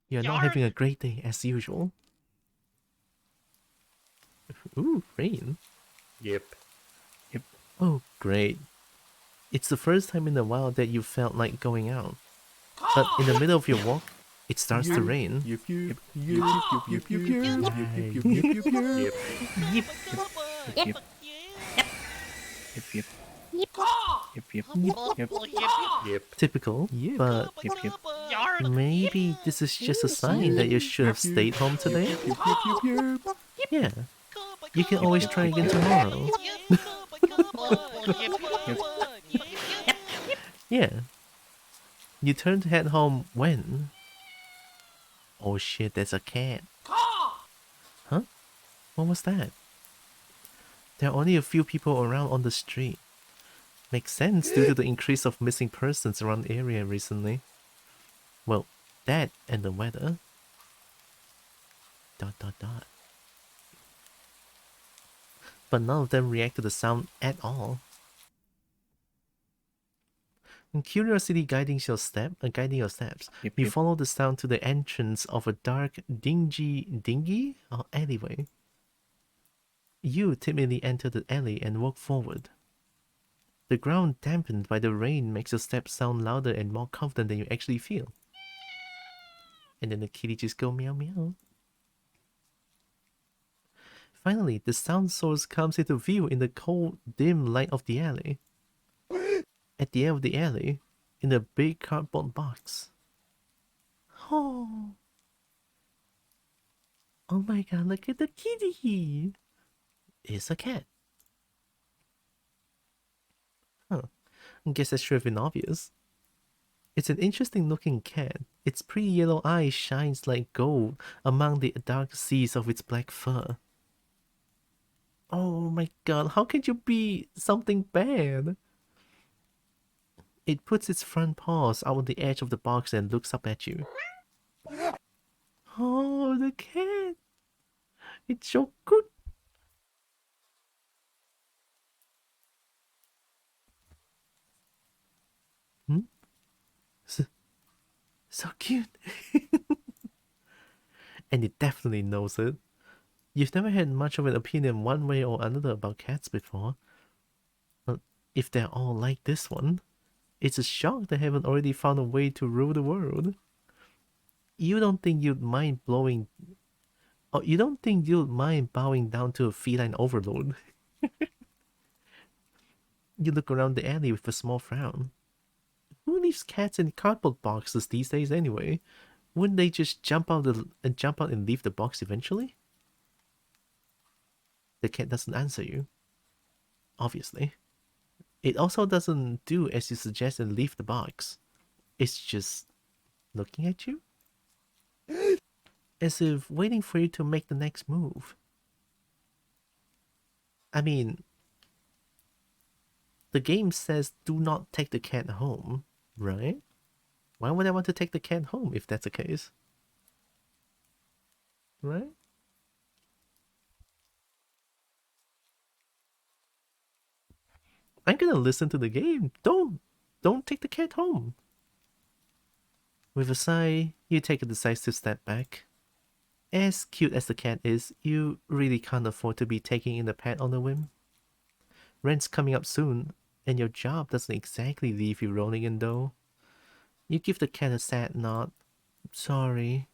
You're not having a great day as usual. Ooh, rain. Yep. Oh, great. It's the first time in a while that you felt like going out. But in the middle of your walk, it starts to rain. Yep. Yep. Yep. Yep. Yep. Yep. Yep. Yep. Yep. Yep. Yep. Yep. Yep. Yep. Typical, but maybe this is just a sign that you should have stayed home today? Yeah, you can always try again tomorrow. Yeah, you turn to head home when? Oh shit, there's a cat. Huh? What was that? There are only a few people around on the street. Makes sense due to the increase of missing persons around the area recently. Well, that and the weather. ... But none of them react to the sound at all. And curiosity guiding your steps, you follow the sound to the entrance of a dark, dingy or alleyway. You timidly enter the alley and walk forward. The ground dampened by the rain makes your steps sound louder and more confident than you actually feel. And then the kitty just go meow meow. Finally, the sound source comes into view in the cold, dim light of the alley. At the end of the alley, in a big cardboard box. Oh. Oh my god, look at the kitty! It's a cat. Huh. I guess that should have been obvious. It's an interesting looking cat. Its pretty yellow eye shines like gold among the dark seas of its black fur. Oh my god, how can you be something bad? It puts its front paws out on the edge of the box and looks up at you. Oh, the cat! It's so good! Hmm? So cute! And it definitely knows it. You've never had much of an opinion one way or another about cats before. But if they're all like this one, it's a shock they haven't already found a way to rule the world. You don't think you'd mind blowing... Oh, you don't think you'd mind bowing down to a feline overlord. You look around the alley with a small frown. Who leaves cats in cardboard boxes these days anyway? Wouldn't they just jump out and leave the box eventually? The cat doesn't answer you. Obviously. It also doesn't do as you suggest and leave the box. It's just looking at you? As if waiting for you to make the next move. I mean, the game says do not take the cat home, right? Why would I want to take the cat home if that's the case? Right? I'm gonna listen to the game. Don't take the cat home. With a sigh, you take a decisive step back. As cute as the cat is, you really can't afford to be taking in the pet on a whim. Rent's coming up soon, and your job doesn't exactly leave you rolling in dough. You give the cat a sad nod. Sorry.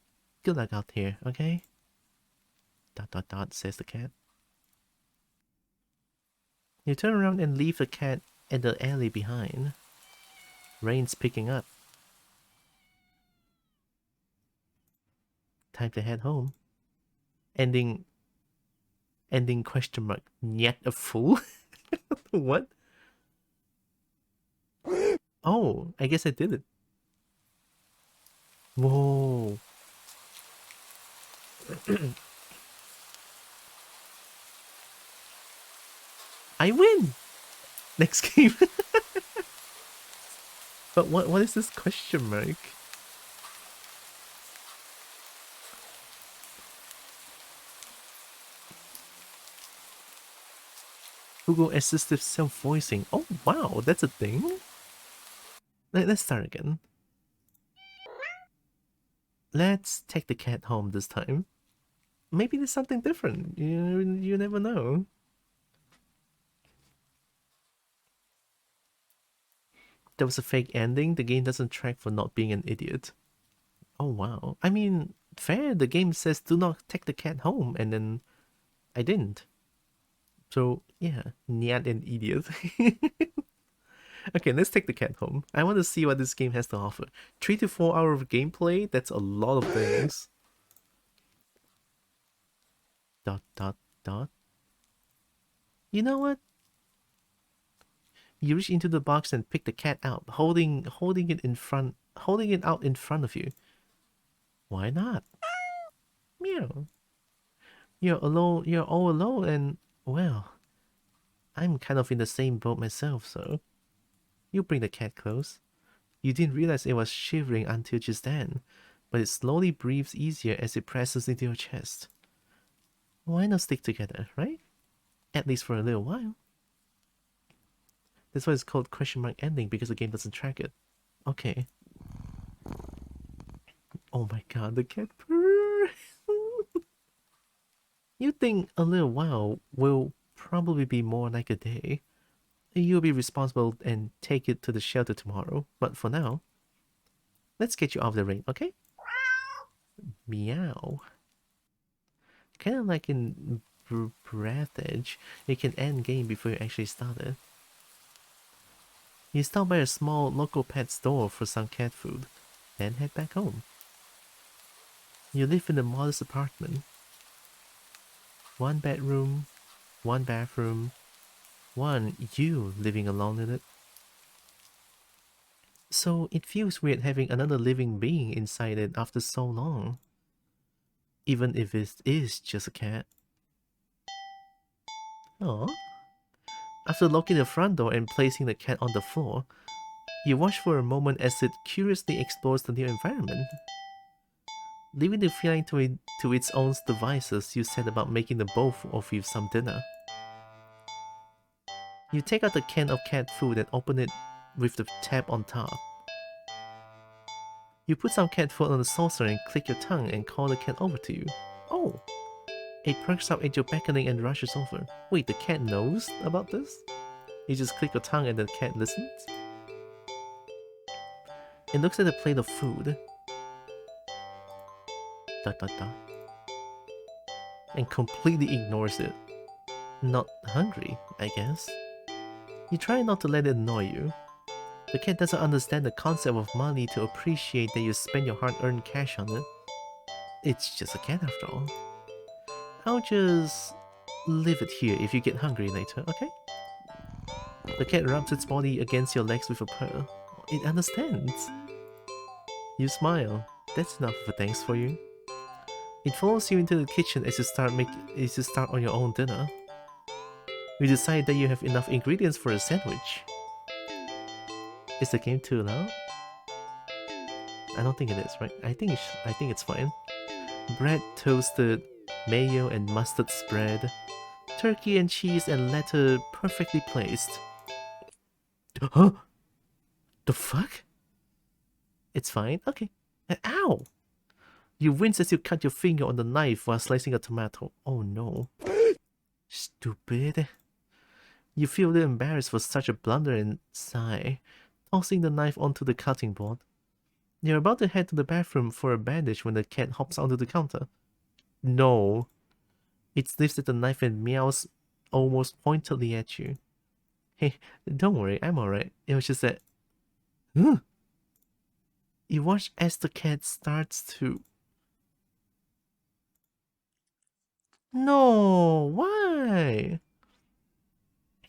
Good luck out here, okay? ... says the cat. You turn around and leave the cat at the alley behind. Rain's picking up. Time to head home. Ending question mark. Yet a fool? What? Oh, I guess I did it. Whoa. I win! Next game. But what is this question mark? Google Assistive Self-Voicing. Oh wow, that's a thing? Let's start again. Let's take the cat home this time. Maybe there's something different. You never know. There was a fake ending. The game doesn't track for not being an idiot. Oh wow. I mean, fair. The game says do not take the cat home, and then I didn't. So yeah, not an idiot. Okay, let's take the cat home. I want to see what this game has to offer. 3 to 4 hours of gameplay. That's a lot of things. Dot dot dot. You know what? You reach into the box and pick the cat out, holding it out in front of you. Why not? Meow. You're alone. You're all alone, and well, I'm kind of in the same boat myself. So you bring the cat close. You didn't realize it was shivering until just then, but it slowly breathes easier as it presses into your chest. Why not stick together, right? At least for a little while. That's why it's called question mark ending, because the game doesn't track it. Okay. Oh my god, the cat purr. You think a little while will probably be more like a day. You'll be responsible and take it to the shelter tomorrow. But for now, let's get you off the rain, okay? Meow. Kind of like in Breath Edge, you can end game before you actually start it. You stop by a small local pet store for some cat food, then head back home. You live in a modest apartment. 1 bedroom, 1 bathroom, you living alone in it. So it feels weird having another living being inside it after so long. Even if it is just a cat. Aww. After locking the front door and placing the cat on the floor, you watch for a moment as it curiously explores the new environment. Leaving the feline to its own devices, you set about making the both of you some dinner. You take out the can of cat food and open it with the tab on top. You put some cat food on the saucer and click your tongue and call the cat over to you. Oh! It perks up at your beckoning and rushes over. Wait, the cat knows about this? You just click your tongue and the cat listens? It looks at the plate of food. Dot dot dot. And completely ignores it. Not hungry, I guess. You try not to let it annoy you. The cat doesn't understand the concept of money to appreciate that you spend your hard-earned cash on it. It's just a cat after all. I'll just leave it here if you get hungry later, okay? The cat rubs its body against your legs with a purr. It understands. You smile. That's enough of a thanks for you. It follows you into the kitchen as you start on your own dinner. You decide that you have enough ingredients for a sandwich. Is the game too loud? I don't think it is, right? I think it's fine. Bread toasted, mayo and mustard spread, turkey and cheese and letter perfectly placed. Huh? The fuck? It's fine. Okay. Ow! You wince as you cut your finger on the knife while slicing a tomato. Oh no. Stupid. You feel a little embarrassed for such a blunder and sigh, tossing the knife onto the cutting board. You're about to head to the bathroom for a bandage when the cat hops onto the counter. No. It sniffs at the knife and meows almost pointedly at you. Hey, don't worry, I'm alright. It was just that... Huh? You watch as the cat starts to... No, why?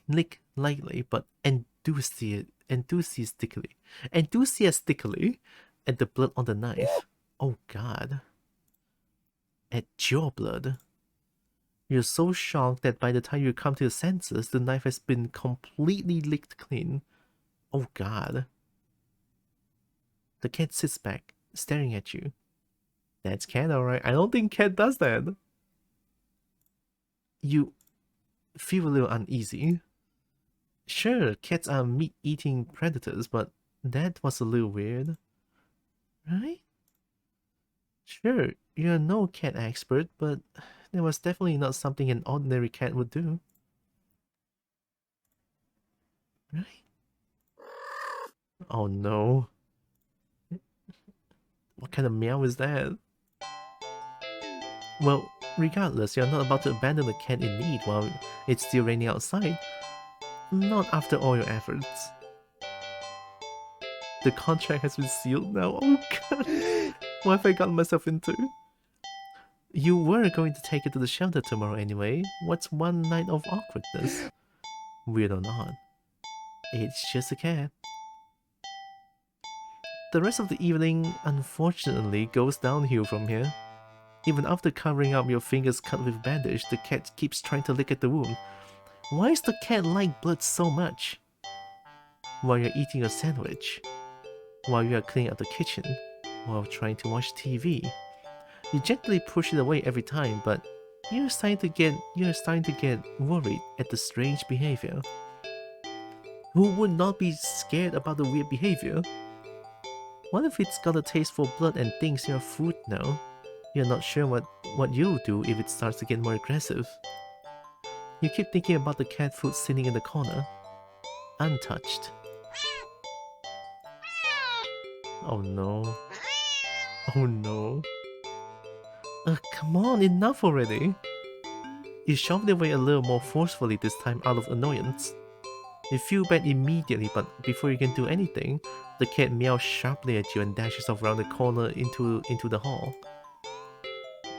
Lick lightly but enthusiastically at the blood on the knife. Oh god. At your blood. You're so shocked that by the time you come to your senses, the knife has been completely licked clean. Oh god. The cat sits back, staring at you. That's cat, alright. I don't think cat does that. You feel a little uneasy. Sure, cats are meat-eating predators, but that was a little weird. Right? Sure, you're no cat expert, but it was definitely not something an ordinary cat would do. Right? Oh no. What kind of meow is that? Well, regardless, you're not about to abandon the cat in need while it's still raining outside. Not after all your efforts. The contract has been sealed now. Oh god. What have I gotten myself into? You were going to take it to the shelter tomorrow anyway. What's one night of awkwardness? Weird or not. It's just a cat. The rest of the evening, unfortunately, goes downhill from here. Even after covering up your fingers cut with bandage, the cat keeps trying to lick at the wound. Why does the cat like blood so much? While you're eating your sandwich, while you are cleaning up the kitchen, while trying to watch TV, you gently push it away every time, but you're starting to get worried at the strange behavior. Who would not be scared about the weird behavior? What if it's got a taste for blood and thinks you're food now? You're not sure what you'll do if it starts to get more aggressive. You keep thinking about the cat food sitting in the corner, untouched. Oh no. Oh no. Come on, enough already. You shove it away a little more forcefully this time out of annoyance. You feel bad immediately, but before you can do anything, the cat meows sharply at you and dashes off around the corner into the hall.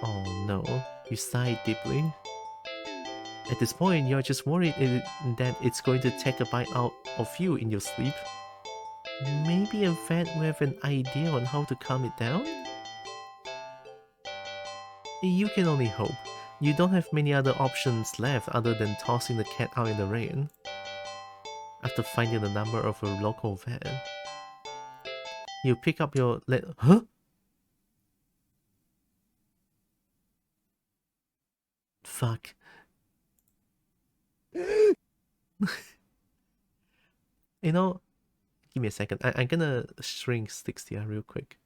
Oh no. You sigh deeply. At this point, you're just worried that it's going to take a bite out of you in your sleep. Maybe a vet will have an idea on how to calm it down? You can only hope. You don't have many other options left other than tossing the cat out in the rain. After finding the number of a local vet, you pick up your Huh? Fuck. You know, give me a second. I'm gonna shrink Sticks here real quick.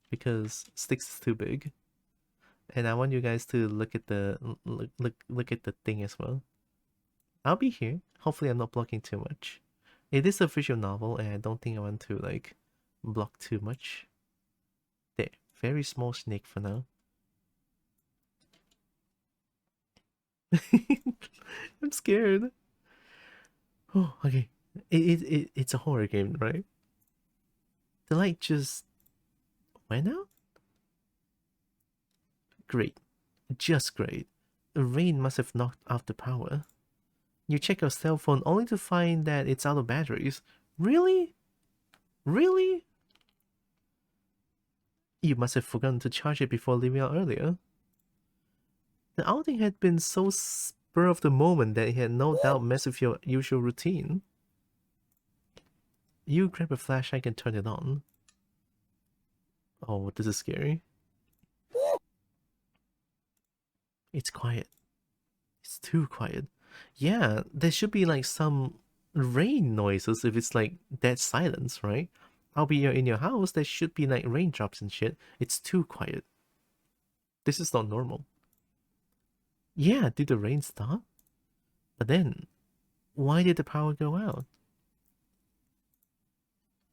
Because Sticks is too big. And I want you guys to look at the look at the thing as well. I'll be here. Hopefully I'm not blocking too much. It is a visual novel and I don't think I want to like block too much. There. Very small snake for now. I'm scared. Oh, okay. It's a horror game, right? The light just went out? Great. Just great. The rain must have knocked off the power. You check your cell phone only to find that it's out of batteries. Really? Really? You must have forgotten to charge it before leaving out earlier. The outing had been so spur of the moment that it had no doubt messed with your usual routine. You grab a flashlight and turn it on. Oh, this is scary. It's quiet. It's too quiet. Yeah, there should be like some rain noises if it's like dead silence, right? I'll be in your house, there should be like raindrops and shit. It's too quiet. This is not normal. Yeah, did the rain stop? But then, why did the power go out?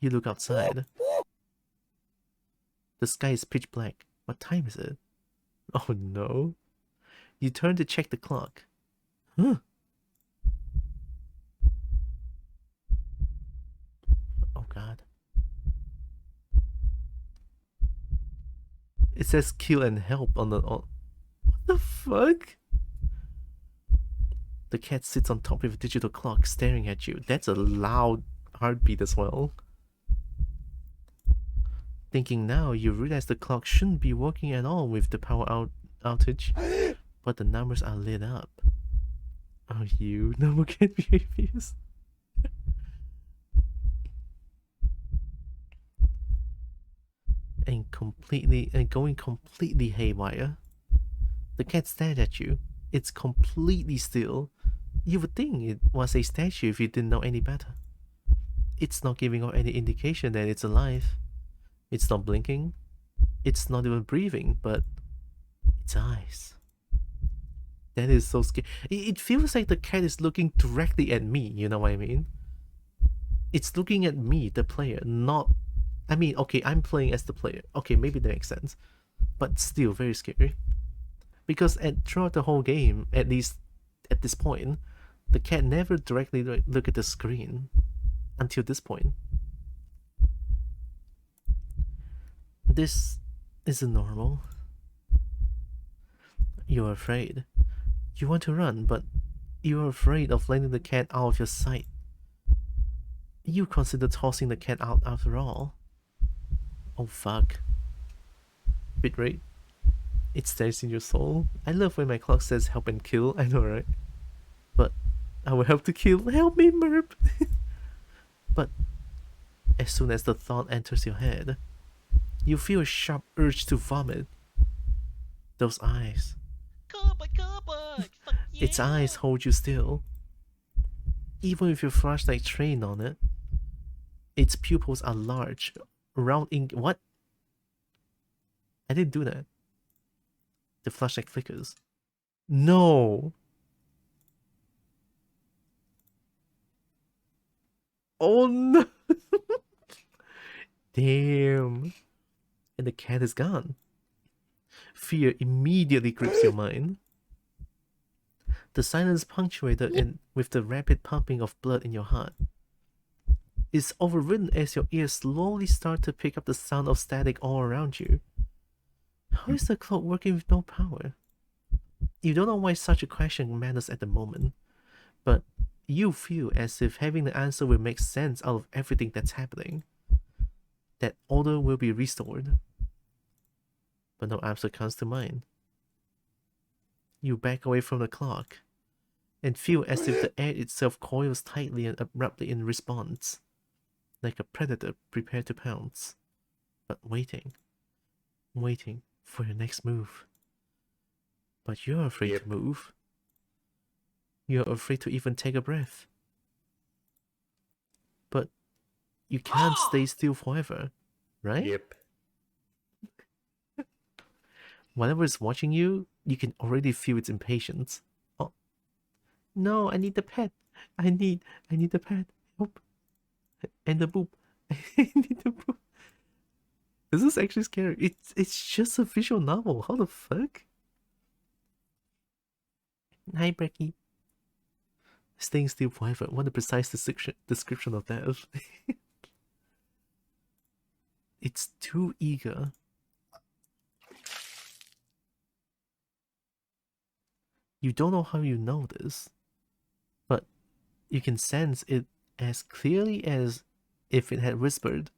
You look outside. The sky is pitch black. What time is it? Oh no. You turn to check the clock. Huh? Oh god. It says kill and help on the... What the fuck? The cat sits on top of a digital clock staring at you. That's a loud heartbeat as well. Thinking now, you realize the clock shouldn't be working at all with the power outage, but the numbers are lit up. Oh, you normal cat behaviors. and going completely haywire. The cat stared at you. It's completely still. You would think it was a statue if you didn't know any better. It's not giving off any indication that it's alive. It's not blinking. It's not even breathing, but its eyes. That is so scary. It feels like the cat is looking directly at me, you know what I mean? It's looking at me, the player, not... I mean, okay, I'm playing as the player. Okay, maybe that makes sense. But still very scary. Because throughout the whole game, at least at this point, the cat never directly look at the screen. Until this point. This isn't normal. You're afraid. You want to run, but you're afraid of letting the cat out of your sight. You consider tossing the cat out after all. Oh fuck. Bitrate. It stays in your soul. I love when my clock says help and kill, I know, right? But I will help to kill. Help me, Merp! But as soon as the thought enters your head, you feel a sharp urge to vomit. Those eyes. Kobo, fuck yeah. Its eyes hold you still. Even with your flashlight trained on it, its pupils are large, round ink. What? I didn't do that. The flashlight flickers. No! Oh no! Damn. And the cat is gone. Fear immediately grips your mind. The silence punctuated with the rapid pumping of blood in your heart is overridden as your ears slowly start to pick up the sound of static all around you. How is the clock working with no power? You don't know why such a question matters at the moment, but you feel as if having the answer will make sense out of everything that's happening. That order will be restored. But no answer comes to mind. You back away from the clock and feel as if the air itself coils tightly and abruptly in response, like a predator prepared to pounce, but waiting for your next move. But you're afraid to move. You're afraid to even take a breath. But you can't stay still forever, right? Yep. Whatever is watching you, you can already feel its impatience. Oh, no, I need the pet. I need the pet. Help. And the boop. I need the boop. This is actually scary. It's just a visual novel. How the fuck? Hi, Brecky. Staying still forever. What a precise description of that. It's too eager. You don't know how you know this, but you can sense it as clearly as if it had whispered.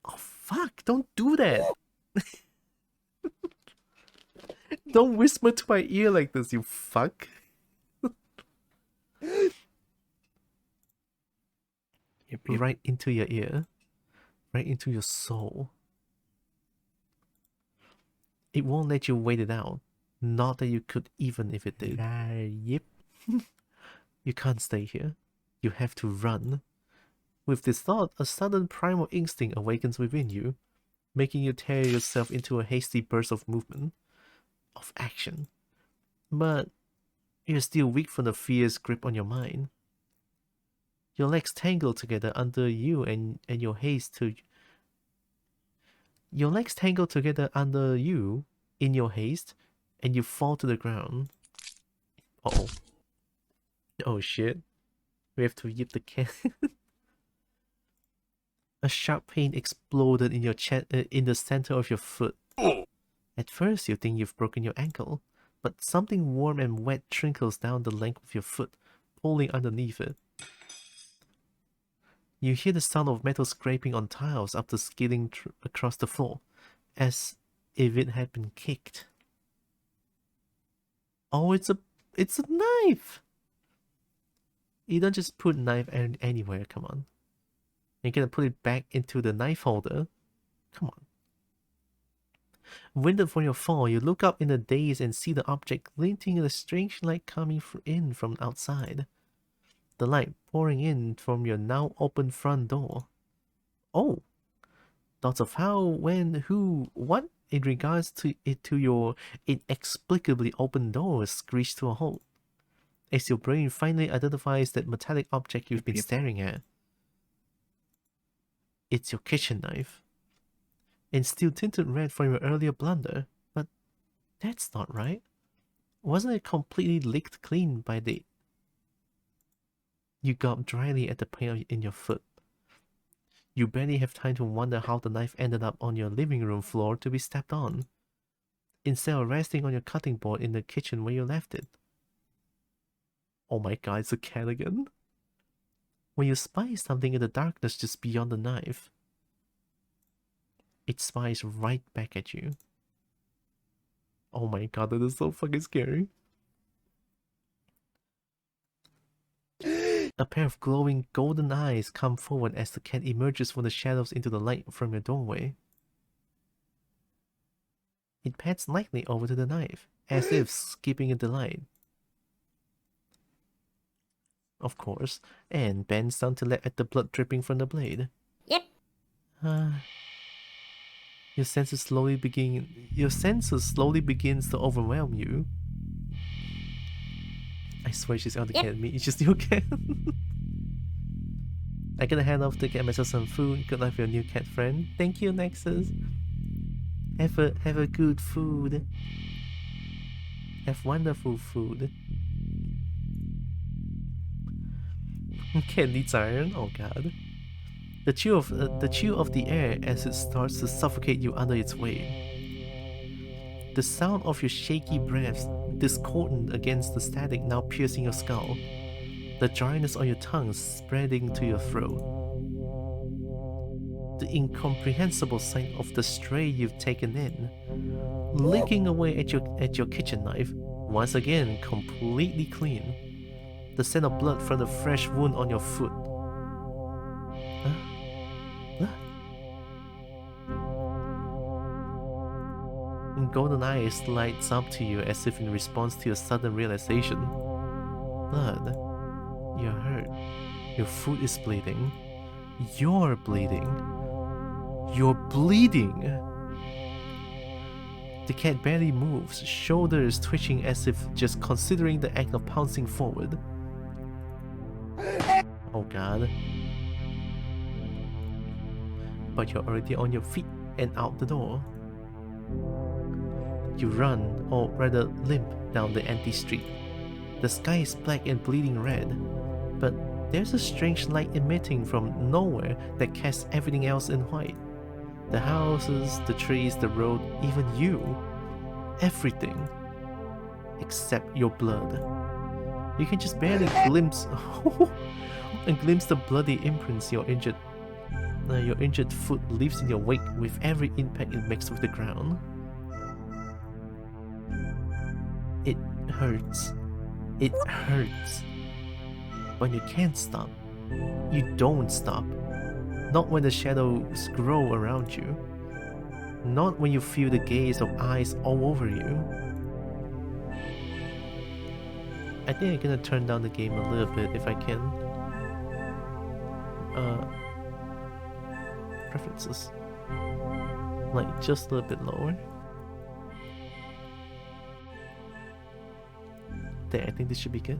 Oh fuck, don't do that! Don't whisper to my ear like this, you fuck! Right into your ear. Right into your soul. It won't let you wait it out. Not that you could even if it did. Yep. You can't stay here. You have to run. With this thought, a sudden primal instinct awakens within you, making you tear yourself into a hasty burst of movement, of action. But you're still weak from the fierce grip on your mind. Your legs tangle together under you and your haste to... Your legs tangle together under you in your haste, and you fall to the ground. Uh-oh. Oh shit. We have to yip the cat. A sharp pain exploded in your chest, in the center of your foot. At first, you think you've broken your ankle, but something warm and wet trickles down the length of your foot, pulling underneath it. You hear the sound of metal scraping on tiles after skidding across the floor, as if it had been kicked. Oh, it's a knife! You don't just put knife anywhere, come on. You're gonna put it back into the knife holder? Come on. Winded from your fall, you look up in a daze and see the object glinting in a strange light coming in from outside. The light pouring in from your now open front door. Oh! Thoughts of how, when, who, what in regards to your inexplicably open door screech to a halt as your brain finally identifies that metallic object you've been staring at. It's your kitchen knife. And still tinted red from your earlier blunder, but that's not right. Wasn't it completely licked clean by the... You gulped dryly at the pain in your foot. You barely have time to wonder how the knife ended up on your living room floor to be stepped on, instead of resting on your cutting board in the kitchen where you left it. Oh my god, it's a cat again. When you spy something in the darkness just beyond the knife, it spies right back at you. Oh my god, that is so fucking scary. A pair of glowing golden eyes come forward as the cat emerges from the shadows into the light from your doorway. It pats lightly over to the knife, as if skipping in delight. Of course, and bends down to let at the blood dripping from the blade. Yep. Your senses slowly begins to overwhelm you. I swear she's out to get me. It's just your cat. I gotta head off to get myself some food. Good luck with your new cat friend. Thank you, Nexus. Have a good food. Have wonderful food. Cat needs iron. Oh god. The chill of the air as it starts to suffocate you under its weight. The sound of your shaky breaths discordant against the static now piercing your skull. The dryness on your tongue spreading to your throat. The incomprehensible sight of the stray you've taken in, licking away at your kitchen knife, once again completely clean. The scent of blood from the fresh wound on your foot. Golden eyes lights up to you as if in response to your sudden realization. Blood. You're hurt. Your foot is bleeding. You're bleeding. You're bleeding! The cat barely moves, shoulders twitching as if just considering the act of pouncing forward. Oh god. But you're already on your feet and out the door. You run, or rather limp, down the empty street. The sky is black and bleeding red, but there's a strange light emitting from nowhere that casts everything else in white. The houses, the trees, the road, even you. Everything. Except your blood. You can just barely glimpse the bloody imprints your injured foot leaves in your wake with every impact it makes with the ground. It hurts. It hurts. But you can't stop. You don't stop. Not when the shadows grow around you. Not when you feel the gaze of eyes all over you. I think I'm gonna turn down the game a little bit if I can. Preferences. Like just a little bit lower. There, I think this should be good.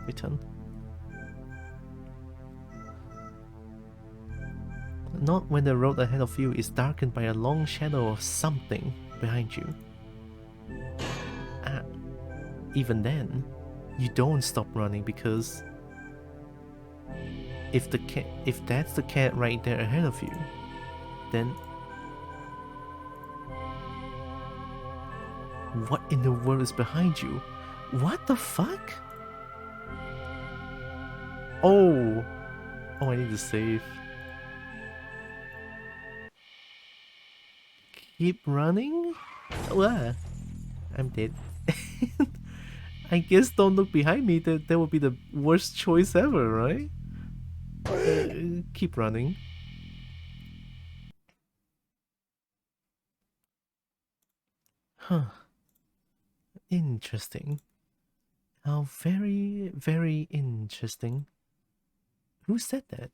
Return. Not when the road ahead of you is darkened by a long shadow of something behind you. Even then, you don't stop running because if that's the cat right there ahead of you, then what in the world is behind you? What the fuck? Oh, I need to save. Keep running? What? I'm dead. I guess don't look behind me. That would be the worst choice ever, right? Keep running. Huh. Interesting. How very, very interesting. Who said that?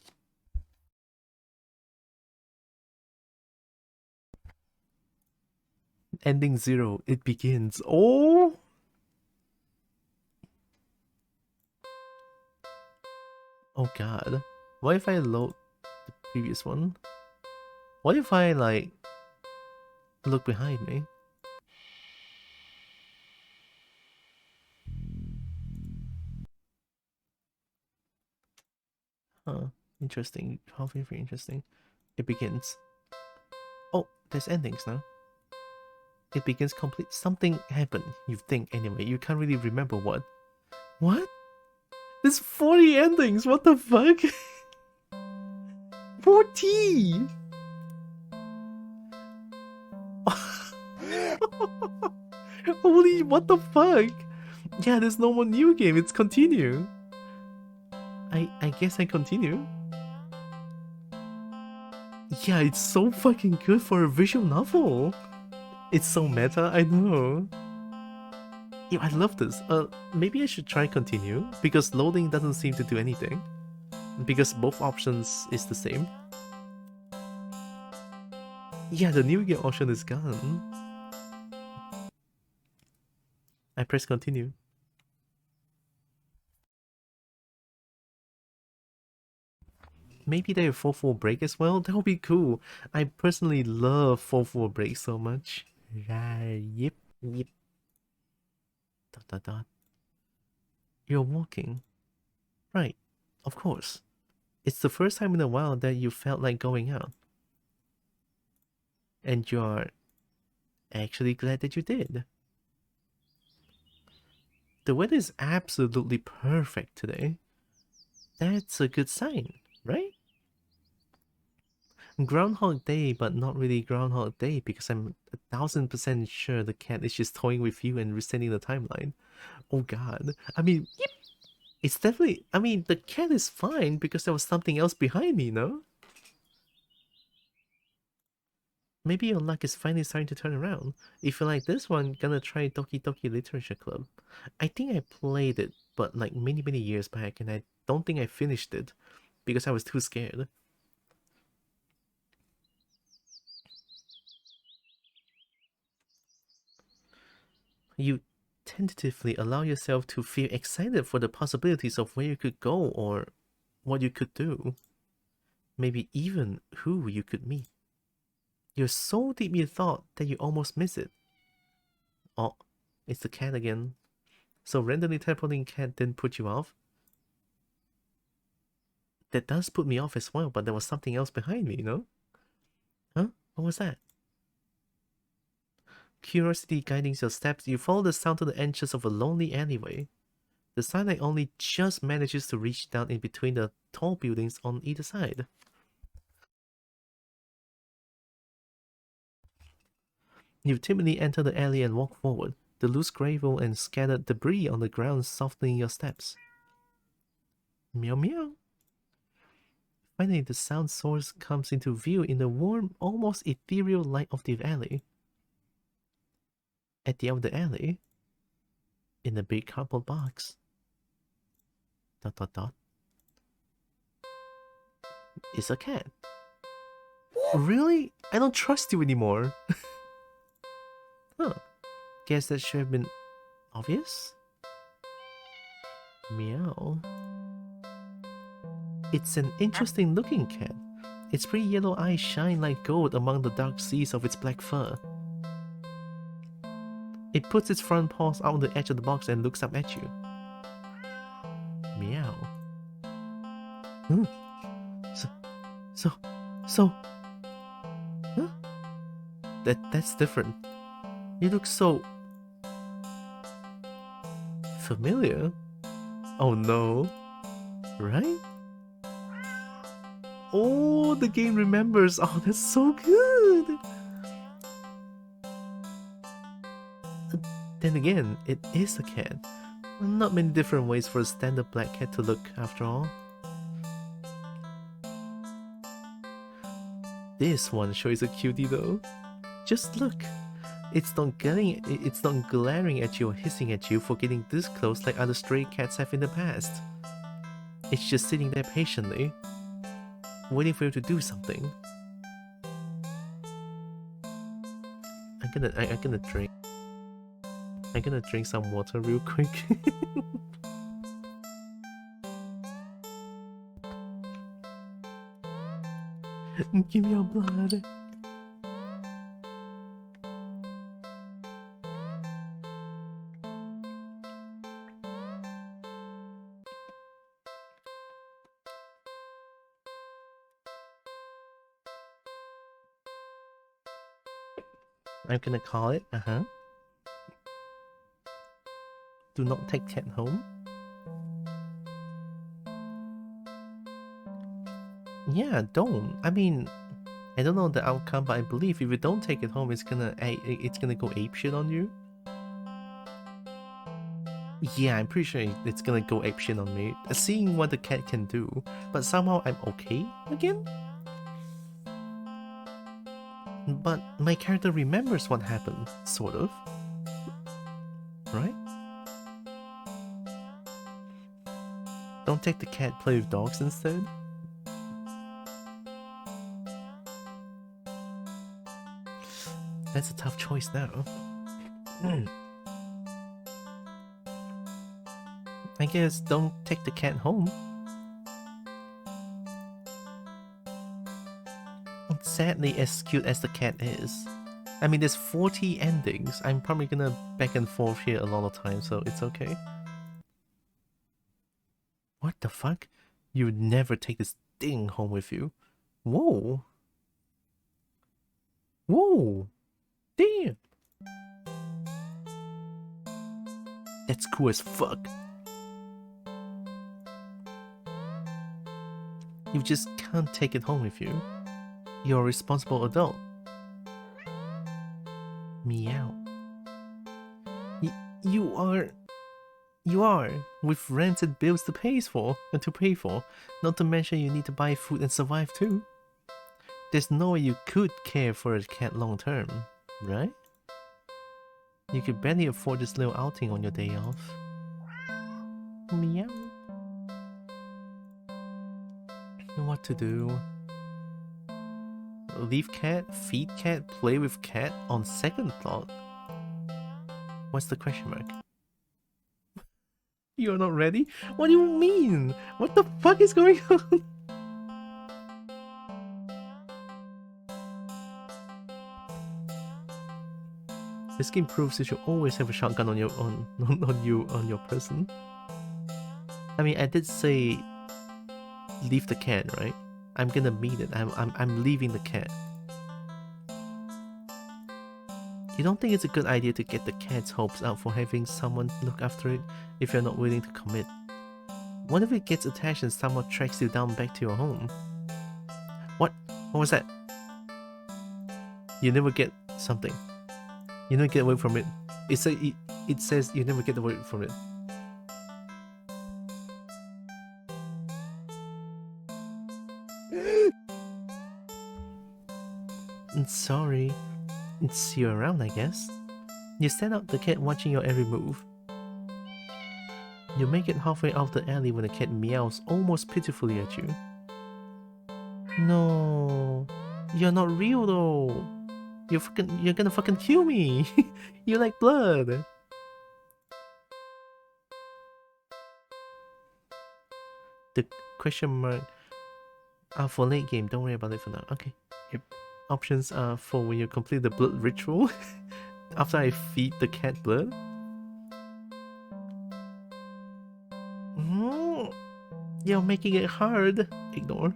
Ending 0. It begins. Oh! Oh god. What if I load the previous one? What if I, like, look behind me? Huh. Interesting. Very, very interesting. It begins. Oh, there's endings now. It begins complete. Something happened, you think anyway. You can't really remember what. What? There's 40 endings! What the fuck? 40! Holy, what the fuck? Yeah, there's no more new game. It's continue. I guess I continue. Yeah, it's so fucking good for a visual novel. It's so meta, I know. Yeah, I love this. Maybe I should try continue, because loading doesn't seem to do anything. Because both options is the same. Yeah, the new game option is gone. I press continue. Maybe they have 4-4 break as well? That would be cool. I personally love 4-4 break so much. Yep, yep. Dot dot dot. You're walking. Right, of course. It's the first time in a while that you felt like going out. And you're actually glad that you did. The weather is absolutely perfect today. That's a good sign, right? Groundhog Day, but not really Groundhog Day because I'm 1000% sure the cat is just toying with you and resetting the timeline. Oh god. I mean, yep. It's definitely... I mean, the cat is fine because there was something else behind me, no? Maybe your luck is finally starting to turn around. If you like this one, gonna try Doki Doki Literature Club. I think I played it, but like many, many years back, and I don't think I finished it because I was too scared. You tentatively allow yourself to feel excited for the possibilities of where you could go or what you could do. Maybe even who you could meet. You're so deep in thought that you almost miss it. Oh, it's the cat again. So randomly teleporting cat didn't put you off? That does put me off as well, but there was something else behind me, you know? Huh? What was that? Curiosity guiding your steps, you follow the sound to the entrance of a lonely alleyway. The sunlight only just manages to reach down in between the tall buildings on either side. You timidly enter the alley and walk forward, the loose gravel and scattered debris on the ground softening your steps. Meow meow. Finally, the sound source comes into view in the warm, almost ethereal light of the alley. At the end of the alley, in a big cardboard box. Dot dot dot. Is a cat. Really? I don't trust you anymore. Huh. Guess that should have been obvious? Meow. It's an interesting looking cat. Its pretty yellow eyes shine like gold among the dark seas of its black fur. It puts its front paws out on the edge of the box and looks up at you. Meow. Hmm. So... Huh? That's different. You look so... familiar? Oh no. Right? Oh, the game remembers. Oh, that's so good. Then again, it is a cat. Not many different ways for a standard black cat to look, after all. This one sure is a cutie though. Just look. It's not glaring at you or hissing at you for getting this close like other stray cats have in the past. It's just sitting there patiently, waiting for you to do something. I'm gonna drink. I'm gonna drink some water real quick. Give me your blood. I'm gonna call it. Do not take cat home. Yeah, don't. I mean, I don't know the outcome, but I believe if you don't take it home, it's gonna go apeshit on you. Yeah, I'm pretty sure it's gonna go apeshit on me. Seeing what the cat can do, but somehow I'm okay again. But my character remembers what happened, sort of. Right? Don't take the cat, play with dogs instead. That's a tough choice now. I guess don't take the cat home. Sadly, as cute as the cat is, I mean, there's 40 endings. I'm probably gonna back and forth here a lot of times, so it's okay. What the fuck? You would never take this thing home with you. Whoa. Whoa. Damn. That's cool as fuck. You just can't take it home with you. You're a responsible adult. Meow. You are, with rent and bills to pay for, not to mention you need to buy food and survive too. There's no way you could care for a cat long term, right? You could barely afford this little outing on your day off. Meow. What to do? Leave cat, feed cat, play with cat on second thought. What's the question mark? You're not ready? What do you mean? What the fuck is going on? This game proves you should always have a shotgun on your person. I mean, I did say leave the cat, right? I'm gonna mean it. I'm leaving the cat. You don't think it's a good idea to get the cat's hopes out for having someone look after it if you're not willing to commit? What if it gets attached and someone tracks you down back to your home? What? What was that? You never get something. You never get away from it. It says you never get away from it. Sorry. See you around, I guess. You stand out the cat watching your every move. You make it halfway out the alley when the cat meows almost pitifully at you. No, you're not real though. You're gonna fucking kill me. You like blood. The question mark are for late game. Don't worry about it for now. Okay. Yep. Options are for when you complete the blood ritual. After I feed the cat blood. You're making it hard. Ignore.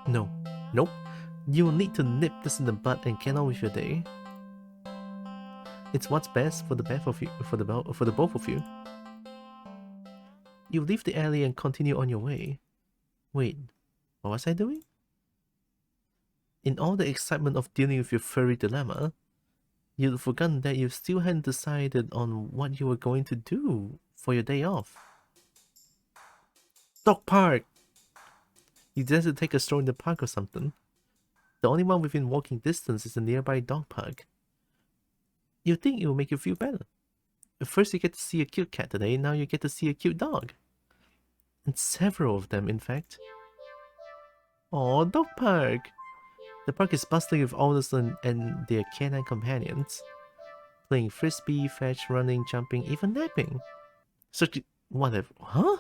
No. Nope. You will need to nip this in the bud and get on with your day. It's what's best for the both of you. For the both of you. You leave the alley and continue on your way. Wait, what was I doing? In all the excitement of dealing with your furry dilemma, you'd forgotten that you still hadn't decided on what you were going to do for your day off. Dog park! You decided to take a stroll in the park or something. The only one within walking distance is a nearby dog park. You'd think it will make you feel better. First you get to see a cute cat today, now you get to see a cute dog. And several of them, in fact. Aw, dog park! The park is bustling with owners and their canine companions. Playing frisbee, fetch, running, jumping, even napping. So, whatever. Huh?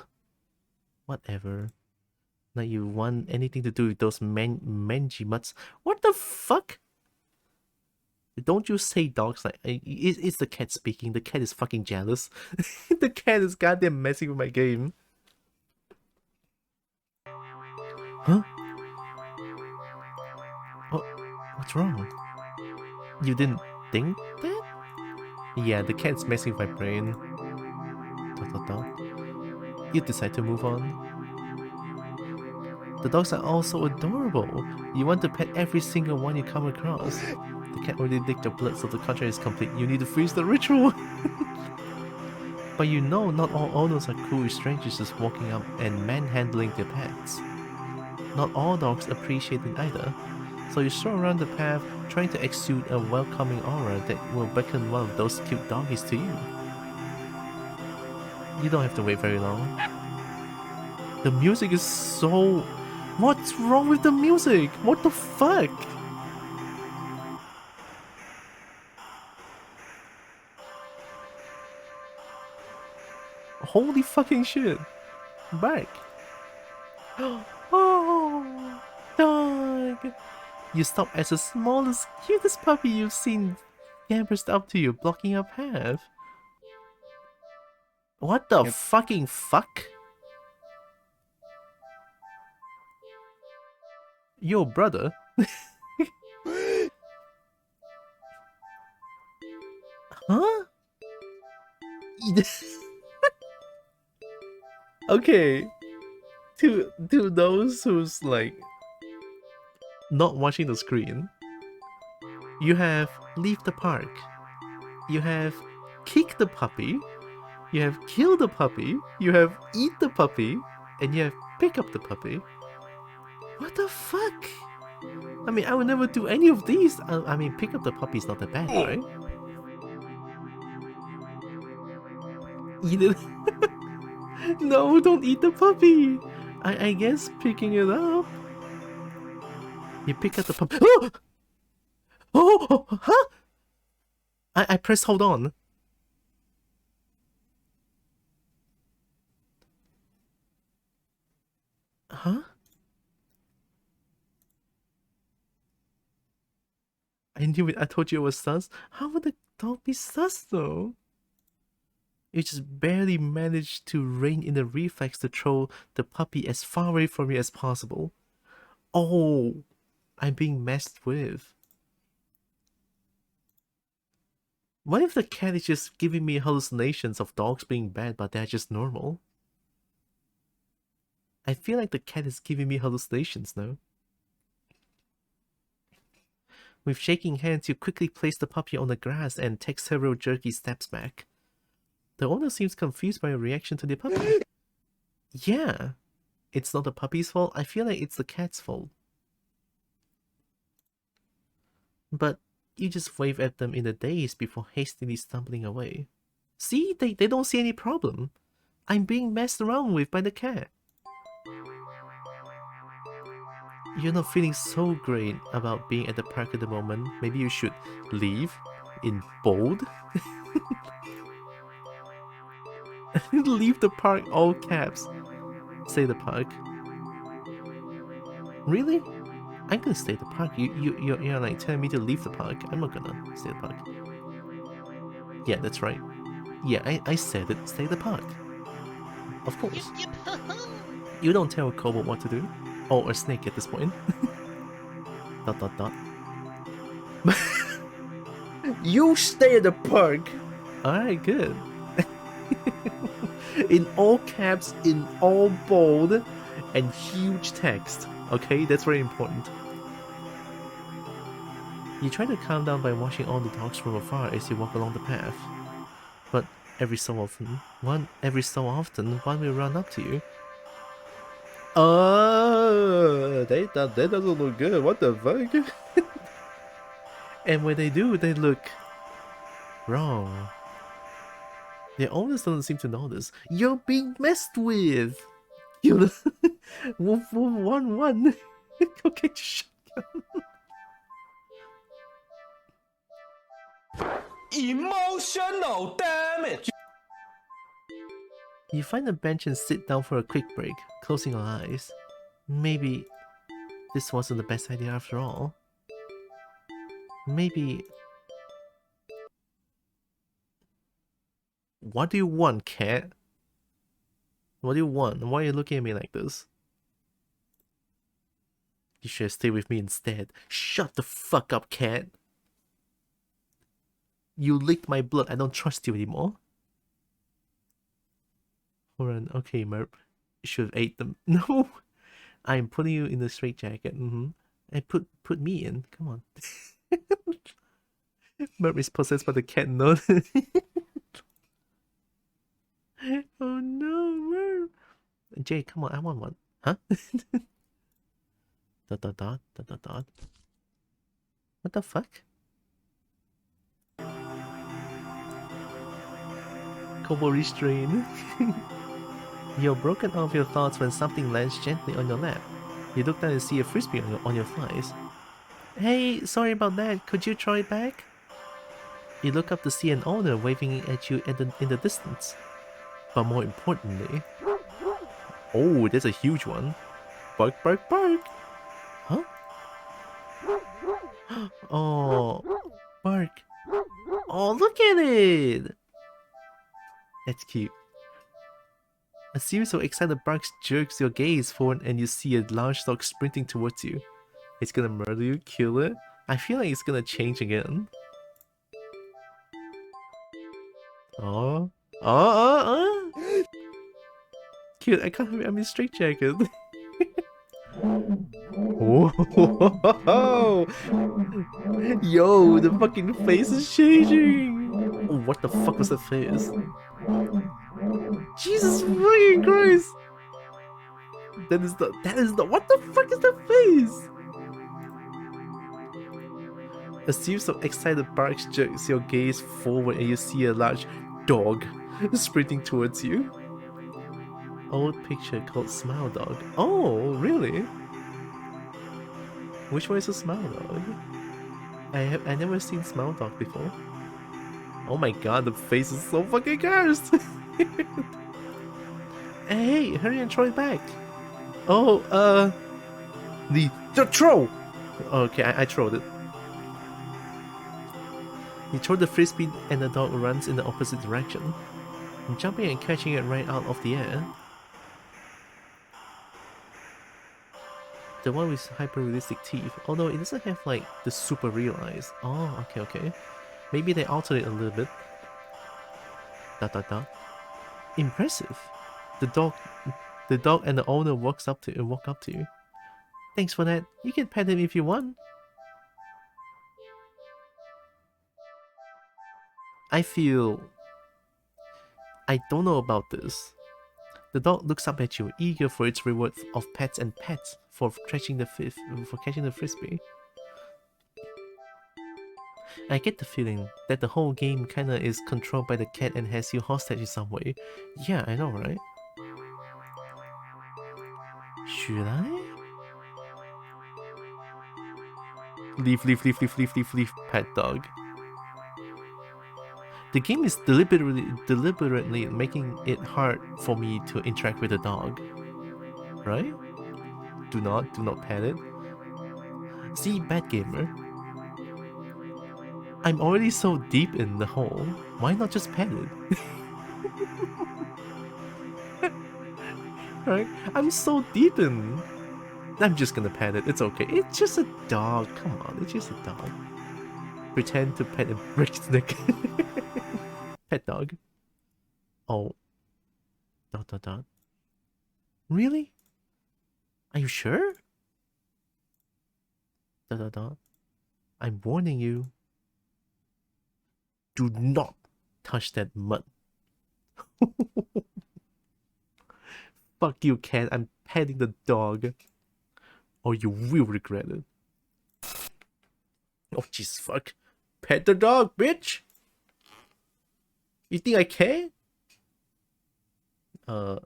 Whatever. Now you want anything to do with those mangy mutts. What the fuck? Don't you say dogs like... It's the cat speaking. The cat is fucking jealous. The cat is goddamn messing with my game. Huh? Oh, what's wrong? You didn't think that? Yeah, the cat's messing with my brain. ... You decide to move on. The dogs are all so adorable. You want to pet every single one you come across. The cat already licked your blood, so the contract is complete. You need to freeze the ritual. But you know not all owners are cool with strangers just walking up and manhandling their pets. Not all dogs appreciate it either. So you stroll around the path, trying to exude a welcoming aura that will beckon one of those cute doggies to you. You don't have to wait very long. The music is so... What's wrong with the music? What the fuck? Holy fucking shit. Back. Oh, dog. You stop as the smallest, cutest puppy you've seen scampers up to you, blocking your path. What the fucking fuck? Yo, brother. Huh? Okay. To those who's like not watching the screen, you have leave the park. You have kick the puppy. You have kill the puppy. You have eat the puppy. And you have pick up the puppy. What the fuck? I mean, I would never do any of these. I mean, pick up the puppy is not that bad, right? Eat it. No, don't eat the puppy. I guess picking it up. You pick up the puppy. Oh! Oh! Huh? I pressed hold on. Huh? I knew it. I told you it was sus. How would the dog be sus though? You just barely managed to rein in the reflex to throw the puppy as far away from you as possible. Oh, I'm being messed with. What if the cat is just giving me hallucinations of dogs being bad, but they're just normal? I feel like the cat is giving me hallucinations now. With shaking hands, you quickly place the puppy on the grass and take several jerky steps back. The owner seems confused by your reaction to the puppy. Yeah, it's not the puppy's fault. I feel like it's the cat's fault. But you just wave at them in a daze before hastily stumbling away. See, they don't see any problem. I'm being messed around with by the cat. You're not feeling so great about being at the park at the moment. Maybe you should leave in bold. Leave the park, all caps. Say the park. Really? I'm gonna stay at the park. You're like telling me to leave the park. I'm not gonna stay at the park. Yeah, that's right. Yeah, I said it. Stay at the park. Of course. You don't tell a kobo what to do. Or a snake at this point. ... You stay at the park! Alright, good. In all caps, in all bold, and huge text. Okay, that's very important. You try to calm down by watching all the dogs from afar as you walk along the path. But every so often, one will run up to you. That doesn't look good. What the fuck? And when they do, they look wrong. Their owners doesn't seem to notice. You're being messed with. You Woof woof 1-1. Go get your shotgun. Emotional damage. You find a bench and sit down for a quick break, closing your eyes. Maybe this wasn't the best idea after all. Maybe... What do you want, cat? What do you want? Why are you looking at me like this? You should stay with me instead. Shut the fuck up, cat. You licked my blood. I don't trust you anymore. Hold on. Okay, Merp. You should have ate them. No! I'm putting you in the straitjacket. And put me in. Come on. Merp is possessed by the cat. No. Oh no, Merp. Jay, come on. I want one. Huh? Dot dot dot dot dot dot. What the fuck? Kobo restrain. You're broken off your thoughts when something lands gently on your lap. You look down and see a frisbee on your thighs. Hey, sorry about that. Could you throw it back? You look up to see an owner waving at you in the distance. But more importantly... Oh, there's a huge one. Bark, bark, bark. Huh? Oh, bark. Oh, look at it! That's cute. A series of excited barks jerks your gaze forward and you see a large dog sprinting towards you. It's gonna murder you, kill it. I feel like it's gonna change again. Oh. Cute, I can't have it. I'm in straitjacket. Whoa! Yo, the fucking face is changing! Oh, what the fuck was that face? Jesus fucking Christ! That is the, what the fuck is that face? A series of excited barks jerks your gaze forward and you see a large dog sprinting towards you. Old picture called Smile Dog. Oh, really? Which one is a Smile Dog? I never seen Smile Dog before. Oh my god, the face is so fucking cursed! Hey, hurry and throw it back! Oh, the throw! Okay, I throwed it. You throw the frisbee and the dog runs in the opposite direction, jumping and catching it right out of the air. The one with hyper-realistic teeth, although it doesn't have like the super real eyes. Oh, okay. Maybe they altered it a little bit. Dot dot dot. Impressive. The dog and the owner walk up to you. Thanks for that. You can pet him if you want. I don't know about this. The dog looks up at you, eager for its reward of pets and pets for catching the frisbee. I get the feeling that the whole game kinda is controlled by the cat and has you hostage in some way. Yeah, I know, right? Should I? Leave, pet dog. The game is deliberately making it hard for me to interact with the dog. Right? Do not pet it. See, bad gamer. I'm already so deep in the hole. Why not just pet it? Right? I'm so deep in. I'm just gonna pet it. It's okay. It's just a dog. Come on, it's just a dog. Pretend to pet and break its neck. Pet dog. Oh. Dot dot dot. Really? Are you sure? Dot dot dot. I'm warning you. Do not touch that mud. Fuck you, cat. I'm petting the dog. Or you will regret it. Oh, jeez, fuck. Pet the dog, bitch! You think I care? Oh,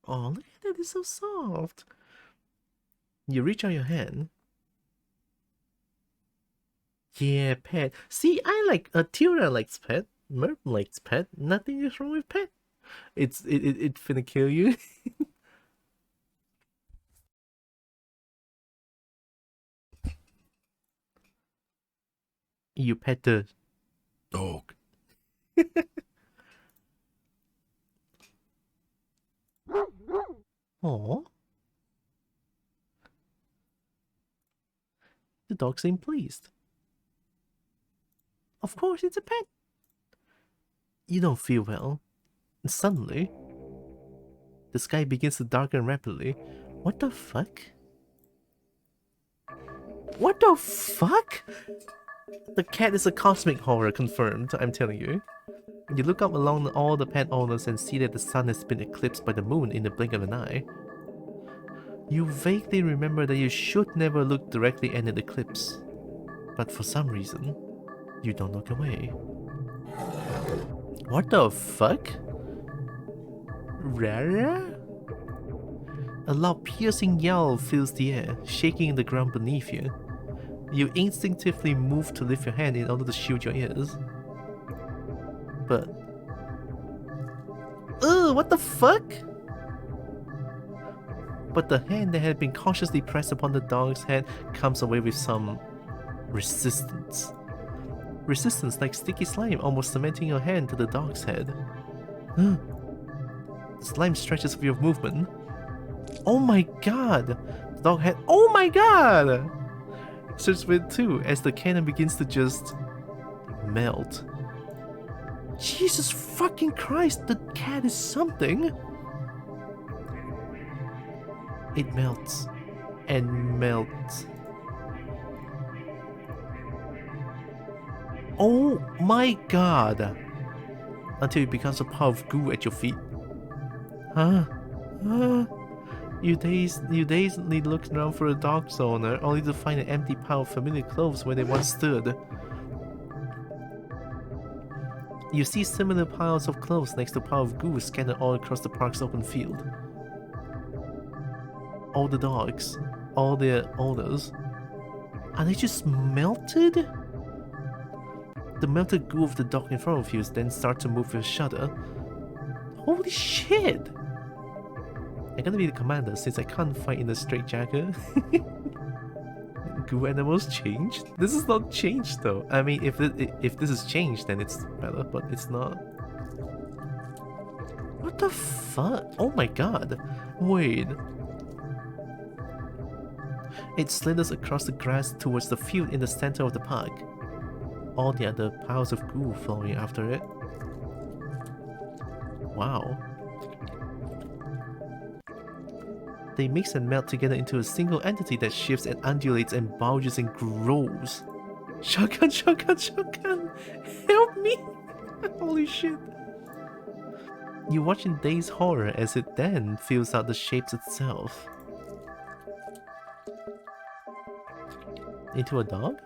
look at that, it's so soft. You reach out your hand. Yeah, pet. See, I like Tira likes pet. Merp likes pet. Nothing is wrong with pet. It finna kill you. You pet the dog. Aww. The dog seemed pleased. Of course, it's a pet. You don't feel well. And suddenly, the sky begins to darken rapidly. What the fuck? What the fuck? The cat is a cosmic horror, confirmed, I'm telling you. You look up along all the pet owners and see that the sun has been eclipsed by the moon in the blink of an eye. You vaguely remember that you should never look directly at an eclipse. But for some reason, you don't look away. What the fuck? Rara? A loud piercing yell fills the air, shaking the ground beneath you. You instinctively move to lift your hand in order to shield your ears. But... ugh, what the fuck? But the hand that had been cautiously pressed upon the dog's head comes away with some... resistance. Resistance like sticky slime almost cementing your hand to the dog's head. The slime stretches with your movement. Oh my god! The dog head. Oh my god! Starts with too as the cannon begins to just melt. Jesus fucking Christ, the cat is something! It melts and melts. Oh my god! Until it becomes a pile of goo at your feet. Huh? You dazedly look around for a dog's owner, only to find an empty pile of familiar clothes where they once stood. You see similar piles of clothes next to a pile of goo scattered all across the park's open field. All the dogs, all their owners, are they just melted? The melted goo of the dog in front of you then starts to move with a shudder. Holy shit! I'm gonna be the commander since I can't fight in a straitjacket. Goo animals changed? This is not changed though. I mean, if this is changed, then it's better, but it's not. What the fuck? Oh my god. Wait. It slithers across the grass towards the field in the center of the park. All the other piles of goo following after it. Wow. They mix and melt together into a single entity that shifts and undulates and bulges and grows. Shotgun, shotgun, shotgun! Help me! Holy shit. You watch in dazed horror as it then fills out the shapes itself. Into a dog?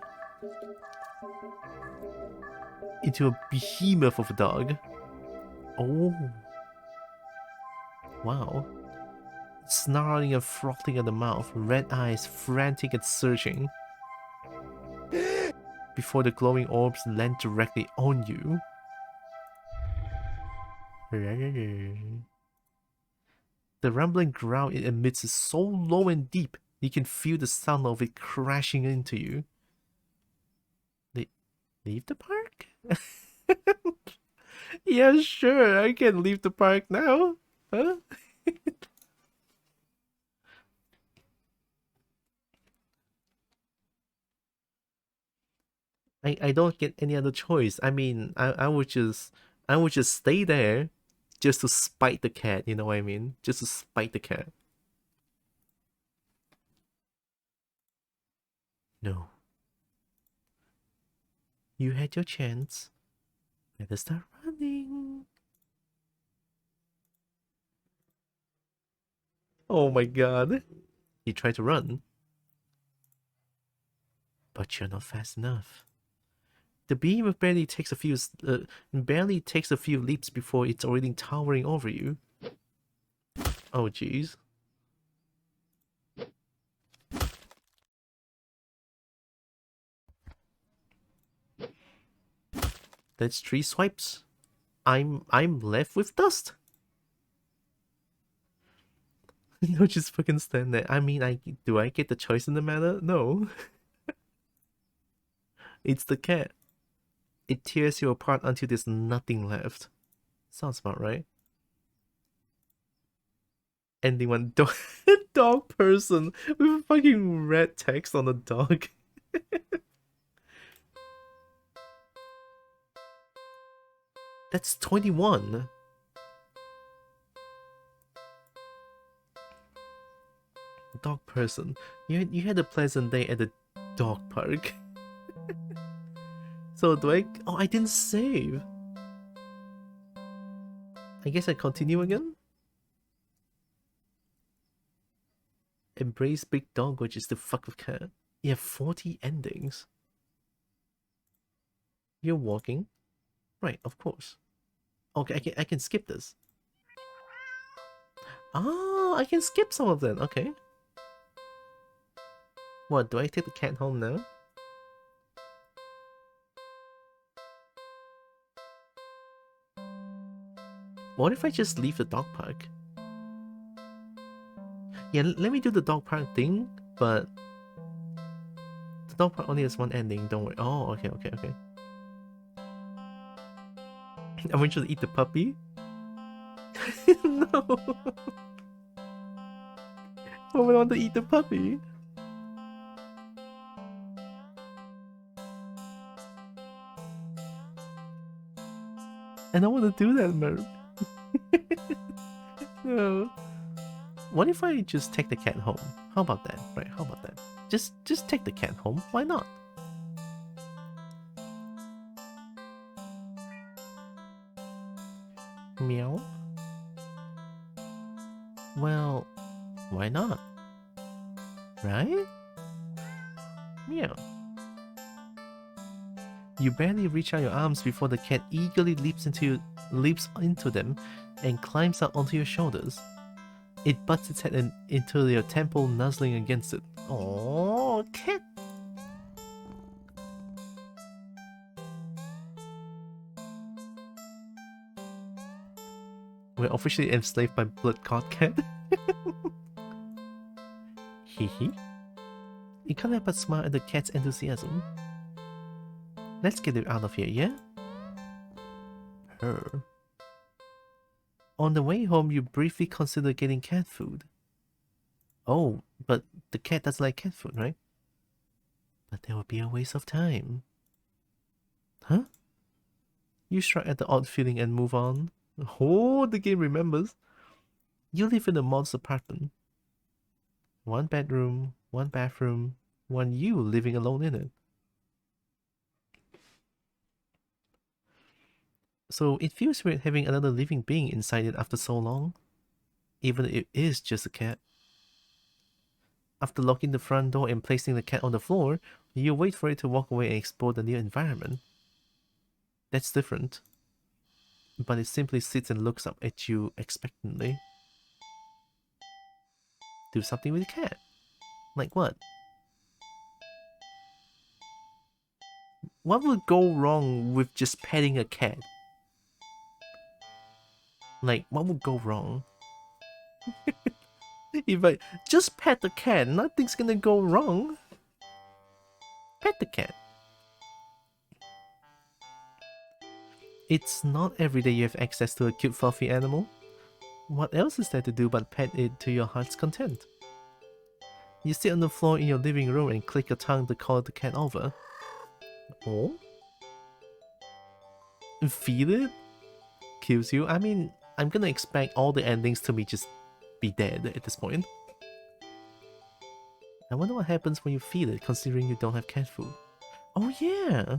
Into a behemoth of a dog. Oh. Wow. Snarling and frothing at the mouth, red eyes frantic and searching. Before the glowing orbs land directly on you. The rumbling growl it emits is so low and deep, you can feel the sound of it crashing into you. Leave the park? Yeah, sure, I can leave the park now. Huh? I don't get any other choice. I mean, I would just stay there just to spite the cat, you know what I mean? Just to spite the cat. No. You had your chance. Better start running. Oh my god. You try to run. But you're not fast enough. The beam barely takes a few leaps before it's already towering over you. Oh jeez. That's 3 swipes. I'm left with dust. No, just fucking stand there. I mean, do I get the choice in the matter? No. It's the cat. It tears you apart until there's nothing left. Sounds about right. Ending one dog, dog person with fucking red text on the dog. That's 21. Dog person. You had a pleasant day at the dog park. So do I... Oh, I didn't save. I guess I continue again? Embrace big dog, which is the fuck of cat. You have 40 endings. You're walking? Right, of course. Okay, I can skip this. Ah, I can skip some of them. Okay. What, do I take the cat home now? What if I just leave the dog park? Yeah, let me do the dog park thing, but the dog park only has one ending, don't worry. Oh, okay. I want you to eat the puppy? No! Why would I want to eat the puppy? I don't want to do that, Merv. No. What if I just take the cat home? How about that? Right, how about that? Just take the cat home. Why not? Meow? Well, why not? Right? Meow. You barely reach out your arms before the cat eagerly leaps into them and climbs up onto your shoulders. It butts its head into your temple, nuzzling against it. Oh, cat! We're officially enslaved by blood god cat. Hehe. You can't help but smile at the cat's enthusiasm. Let's get it out of here, yeah? Purr. On the way home, you briefly consider getting cat food. Oh, but the cat doesn't like cat food, right? But that would be a waste of time. Huh? You shrug at the odd feeling and move on. Oh, the game remembers. You live in a modest apartment. 1 bedroom, 1 bathroom, 1 you living alone in it. So it feels weird having another living being inside it after so long, even if it is just a cat. After locking the front door and placing the cat on the floor, you wait for it to walk away and explore the new environment. That's different. But it simply sits and looks up at you expectantly. Do something with the cat. Like what? What would go wrong with just petting a cat? Like, what would go wrong? If I just pet the cat, nothing's gonna go wrong. Pet the cat. It's not every day you have access to a cute fluffy animal. What else is there to do but pet it to your heart's content? You sit on the floor in your living room and click your tongue to call the cat over. Oh? Feed it? Kills you? I mean, I'm gonna expect all the endings to be dead at this point. I wonder what happens when you feed it, considering you don't have cat food. Oh yeah!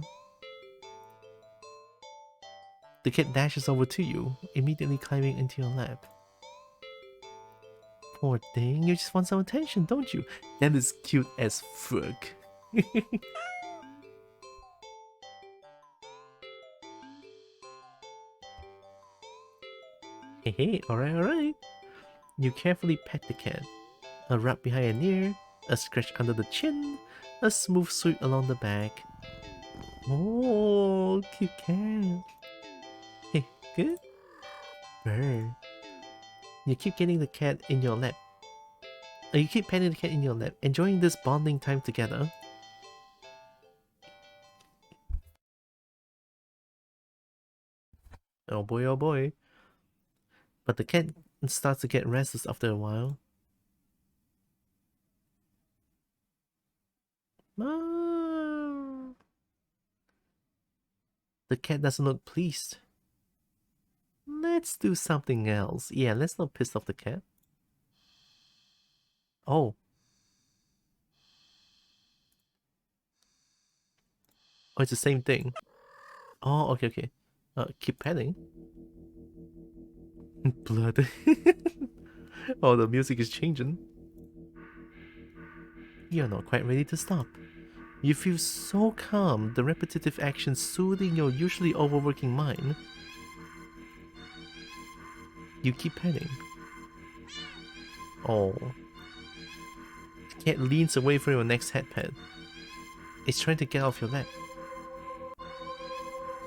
The cat dashes over to you, immediately climbing into your lap. Poor thing, you just want some attention, don't you? That is cute as fuck. Hey, alright. You carefully pet the cat. A rub behind an ear, a scratch under the chin, a smooth sweep along the back. Oh, cute cat. Hey, good? Bird. You keep getting the cat in your lap. You keep petting the cat in your lap, enjoying this bonding time together. Oh boy, oh boy. But the cat starts to get restless after a while. Ah. The cat doesn't look pleased. Let's do something else. Yeah, let's not piss off the cat. Oh. Oh, it's the same thing. Oh, okay, okay. Keep petting. Blood. Oh, the music is changing. You're not quite ready to stop. You feel so calm, the repetitive action soothing your usually overworking mind. You keep petting. Oh. The cat leans away from your next head pet. It's trying to get off your lap.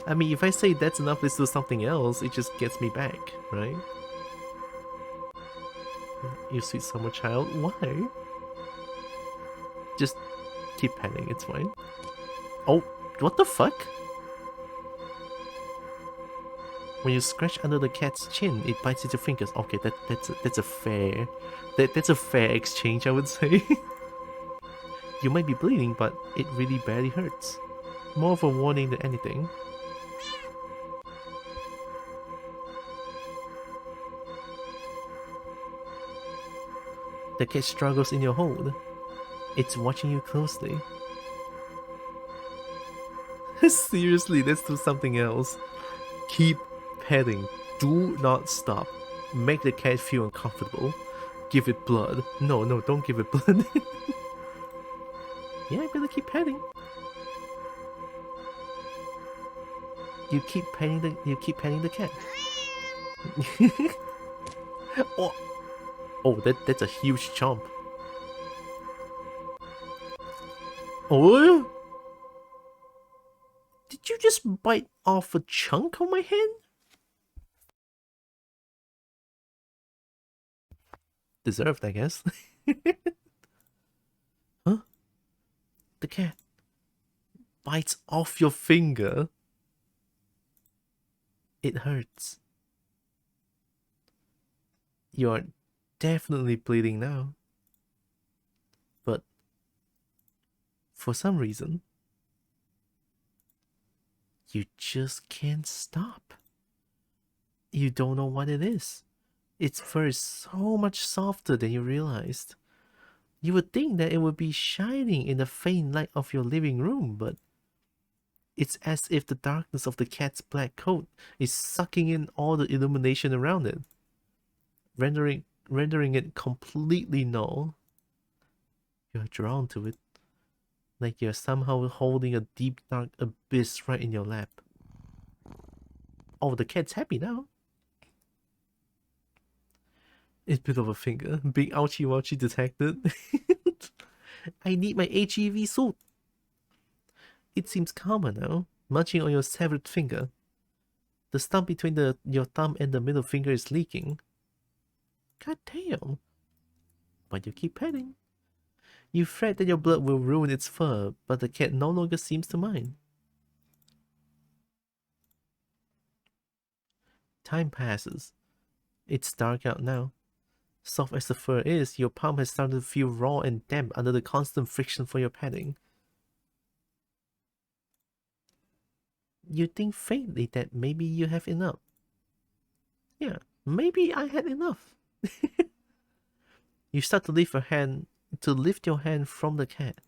I mean, if I say that's enough, let's do something else, it just gets me back, right? You sweet summer child, why? Just keep petting, it's fine. Oh, what the fuck? When you scratch under the cat's chin, it bites into your fingers. Okay, that's a fair that's a fair exchange, I would say. You might be bleeding, but it really barely hurts. More of a warning than anything. The cat struggles in your hold. It's watching you closely. Seriously, let's do something else. Keep petting. Do not stop. Make the cat feel uncomfortable. Give it blood. No, no, don't give it blood. Yeah, I'm gonna keep petting. You keep petting the cat. Oh, oh, that's a huge chomp. Oh, did you just bite off a chunk of my hand? Deserved, I guess. Huh? The cat bites off your finger. It hurts. You're definitely bleeding now. But for some reason, you just can't stop. You don't know what it is. Its fur is so much softer than you realized. You would think that it would be shining in the faint light of your living room, but it's as if the darkness of the cat's black coat is sucking in all the illumination around it, rendering it completely null. You're drawn to it, like you're somehow holding a deep dark abyss right in your lap. Oh, the cat's happy now. It's bit of a finger. Big ouchie wouchie detected. I need my HEV suit. It seems calmer now, munching on your severed finger. The stump between your thumb and the middle finger is leaking. God damn. But you keep petting. You fret that your blood will ruin its fur, but the cat no longer seems to mind. Time passes. It's dark out now. Soft as the fur is, your palm has started to feel raw and damp under the constant friction for your petting. You think faintly that maybe you have enough. Yeah, maybe I had enough. You start to lift your hand from the cat.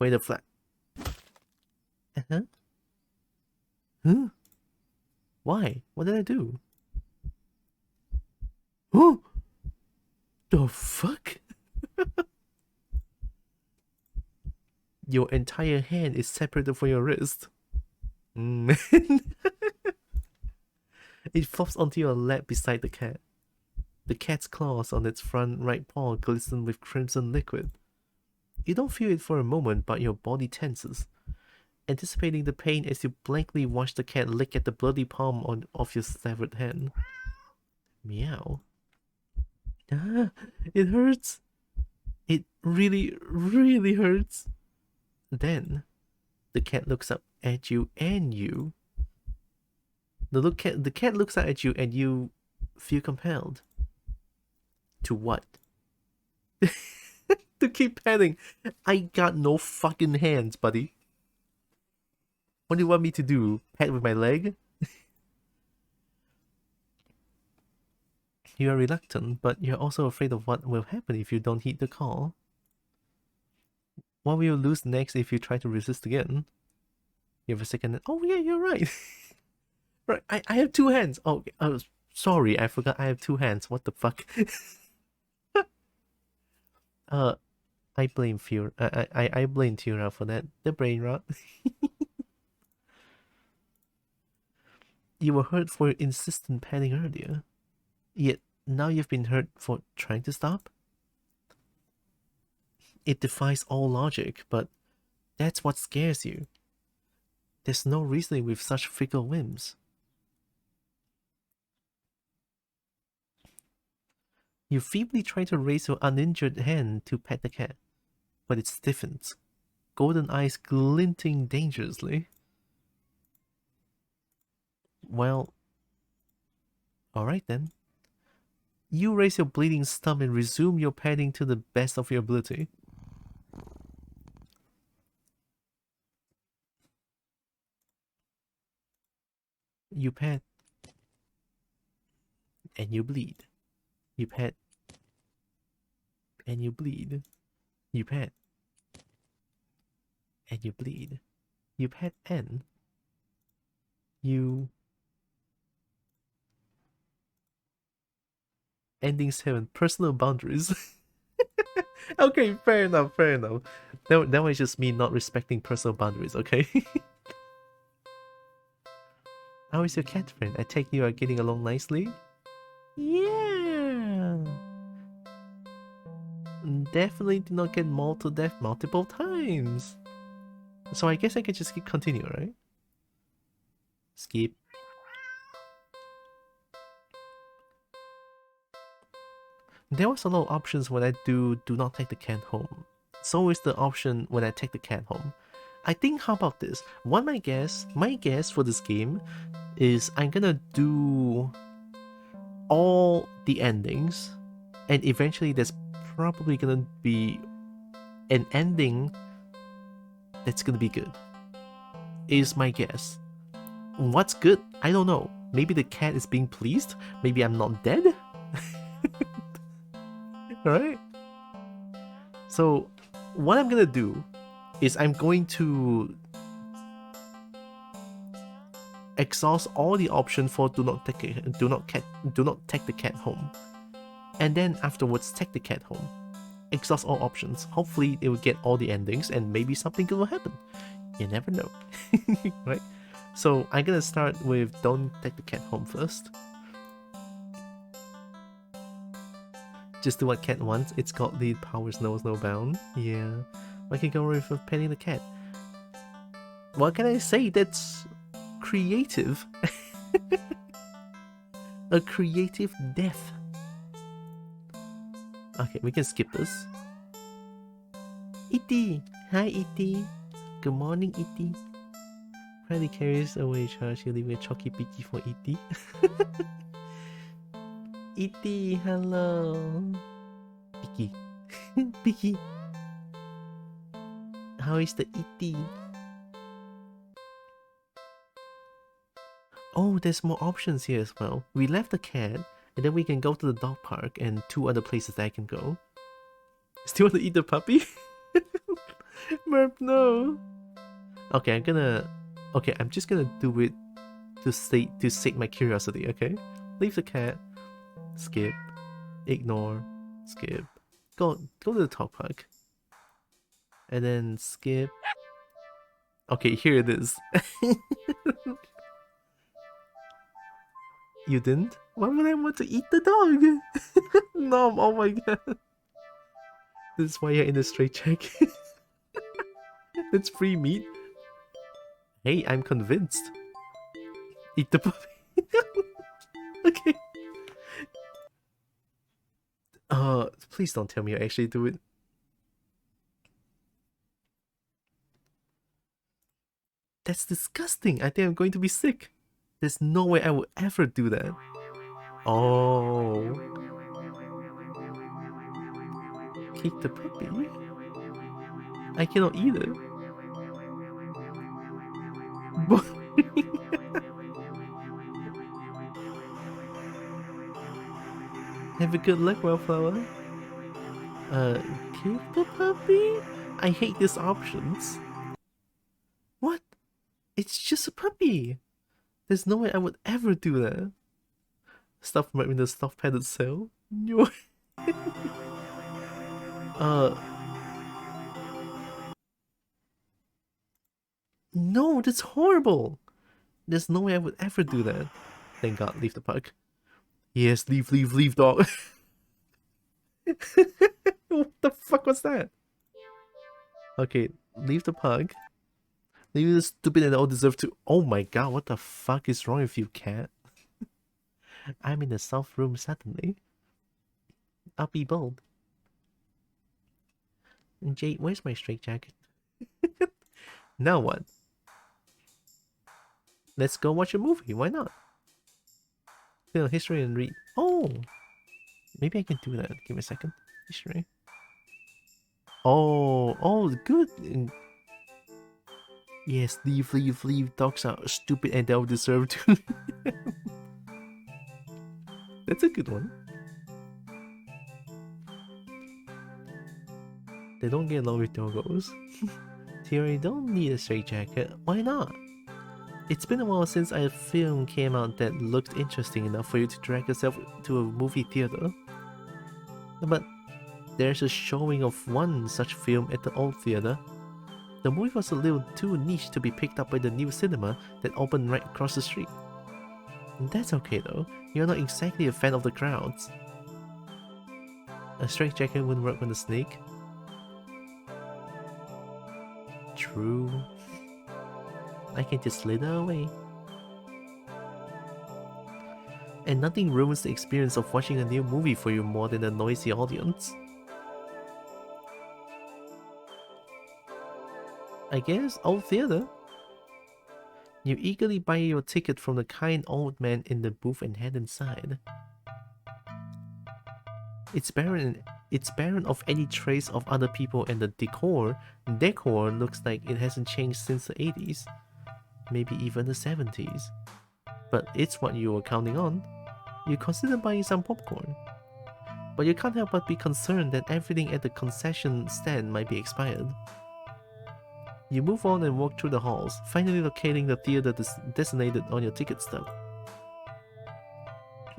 Wait a flat. Uh-huh. Huh? Why? What did I do? Huh? The fuck? Your entire hand is separated from your wrist. Man. It flops onto your lap beside the cat. The cat's claws on its front right paw glisten with crimson liquid. You don't feel it for a moment, but your body tenses. anticipating the pain as you blankly watch the cat lick at the bloody palm of your severed hand. Meow. Ah, it hurts. It really, really hurts. Then, the cat looks up at you and you. The cat looks out at you and you feel compelled. To what? To keep petting. I got no fucking hands, buddy. What do you want me to do? Pet with my leg? You are reluctant, but you're also afraid of what will happen if you don't heed the call. What will you lose next if you try to resist again? You have a second. Oh yeah, you're right. Right, I have two hands. Oh, sorry, I forgot I have two hands. What the fuck? I blame Fiora. I blame Fiora for that. The brain rot. You were hurt for your insistent petting earlier. Yet now you've been hurt for trying to stop? It defies all logic, but that's what scares you. There's no reasoning with such fickle whims. You feebly try to raise your uninjured hand to pet the cat, but it stiffens, golden eyes glinting dangerously. Well, alright then. You raise your bleeding stump and resume your petting to the best of your ability. You pet. And you bleed. You pet. And you bleed. You pet. And you bleed. You pet and you... Ending 7. Personal boundaries. Okay, fair enough, fair enough. That was just me not respecting personal boundaries, okay? How is your cat friend? I take you are getting along nicely? Yeah! Definitely did not get mauled to death multiple times. So I guess I can just keep continue, right? Skip. There was a lot of options when I do not take the cat home. So is the option when I take the cat home. I think, how about this? My guess for this game is I'm gonna do all the endings, and eventually there's probably gonna be an ending that's gonna be good. Is my guess. What's good? I don't know. Maybe the cat is being pleased? Maybe I'm not dead? Alright? So, what I'm gonna do is I'm going to exhaust all the options for do not take the cat home, and then afterwards take the cat home. Exhaust all options. Hopefully, it will get all the endings, and maybe something good will happen. You never know, right? So I'm gonna start with don't take the cat home first. Just do what cat wants. It's got the powers knows no bound. Yeah, I can go with petting the cat. What can I say? That's creative. A creative death. Okay, we can skip this. E.T. Hi, E.T. Good morning, E.T. Freddy carries away charge, leaving a chalky picky for E.T. E.T. hello. Picky. Picky. How is the E.T.? Oh, there's more options here as well. We left the cat, and then we can go to the dog park and 2 other places that I can go. Still want to eat the puppy? Merp, no. Okay, I'm just gonna do it to sate my curiosity, okay? Leave the cat. Skip. Ignore. Skip. Go to the dog park. And then skip. Okay, here it is. You didn't? Why would I want to eat the dog? No, oh my god. This is why you're in a straight check. It's free meat. Hey, I'm convinced. Eat the puppy. Okay. Please don't tell me you actually do it. That's disgusting. I think I'm going to be sick. There's no way I would ever do that. Oh. Kick the puppy? I cannot eat it. Have a good luck, Wildflower. Kick the puppy? I hate these options. What? It's just a puppy. There's no way I would ever do that. Stuff right in the stuff padded cell? No. No, that's horrible. There's no way I would ever do that. Thank God, leave the pug. Yes, leave, dog. What the fuck was that? Okay, leave the pug. Leave the stupid and all deserve to. Oh my god, what the fuck is wrong with you, cat? I'm in the soft room suddenly. I'll be bold. Jade, where's my straitjacket? Now what? Let's go watch a movie, why not? Fill history and read. Oh! Maybe I can do that. Give me a second. History. Oh, good. Yes, leave. Dogs are stupid and they'll deserve to. That's a good one. They don't get along with doggos. Theory, don't need a straitjacket. Why not? It's been a while since a film came out that looked interesting enough for you to drag yourself to a movie theater. But there's a showing of one such film at the old theater. The movie was a little too niche to be picked up by the new cinema that opened right across the street. That's okay though, you're not exactly a fan of the crowds. A straitjacket wouldn't work on the snake. True. I can just slither away. And nothing ruins the experience of watching a new movie for you more than a noisy audience. I guess old theater. You eagerly buy your ticket from the kind old man in the booth and head inside. It's barren of any trace of other people, and the decor looks like it hasn't changed since the 80s. Maybe even the 70s. But it's what you were counting on. You consider buying some popcorn. But you can't help but be concerned that everything at the concession stand might be expired. You move on and walk through the halls, finally locating the theater designated on your ticket stub.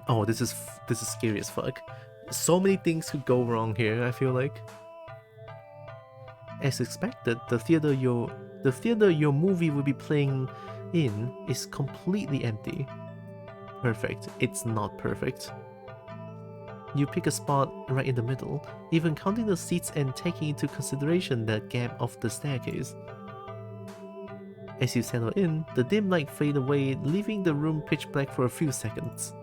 Oh, this is scary as fuck. So many things could go wrong here, I feel like. As expected, the theater your movie will be playing in is completely empty. Perfect. It's not perfect. You pick a spot right in the middle, even counting the seats and taking into consideration the gap of the staircase. As you settle in, the dim light fades away, leaving the room pitch black for a few seconds.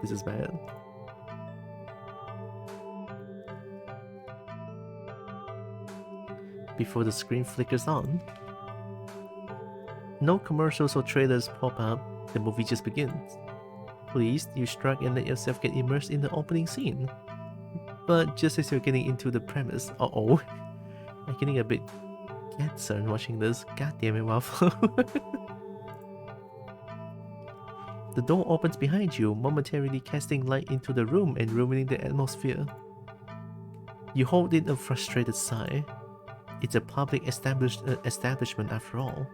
This is bad. Before the screen flickers on. No commercials or trailers pop up, the movie just begins. Pleased, you shrug and let yourself get immersed in the opening scene. But just as you're getting into the premise, I'm getting a bit concerned watching this. God damn it, Waffle. The door opens behind you, momentarily casting light into the room and ruining the atmosphere. You hold in a frustrated sigh. It's a public establishment after all.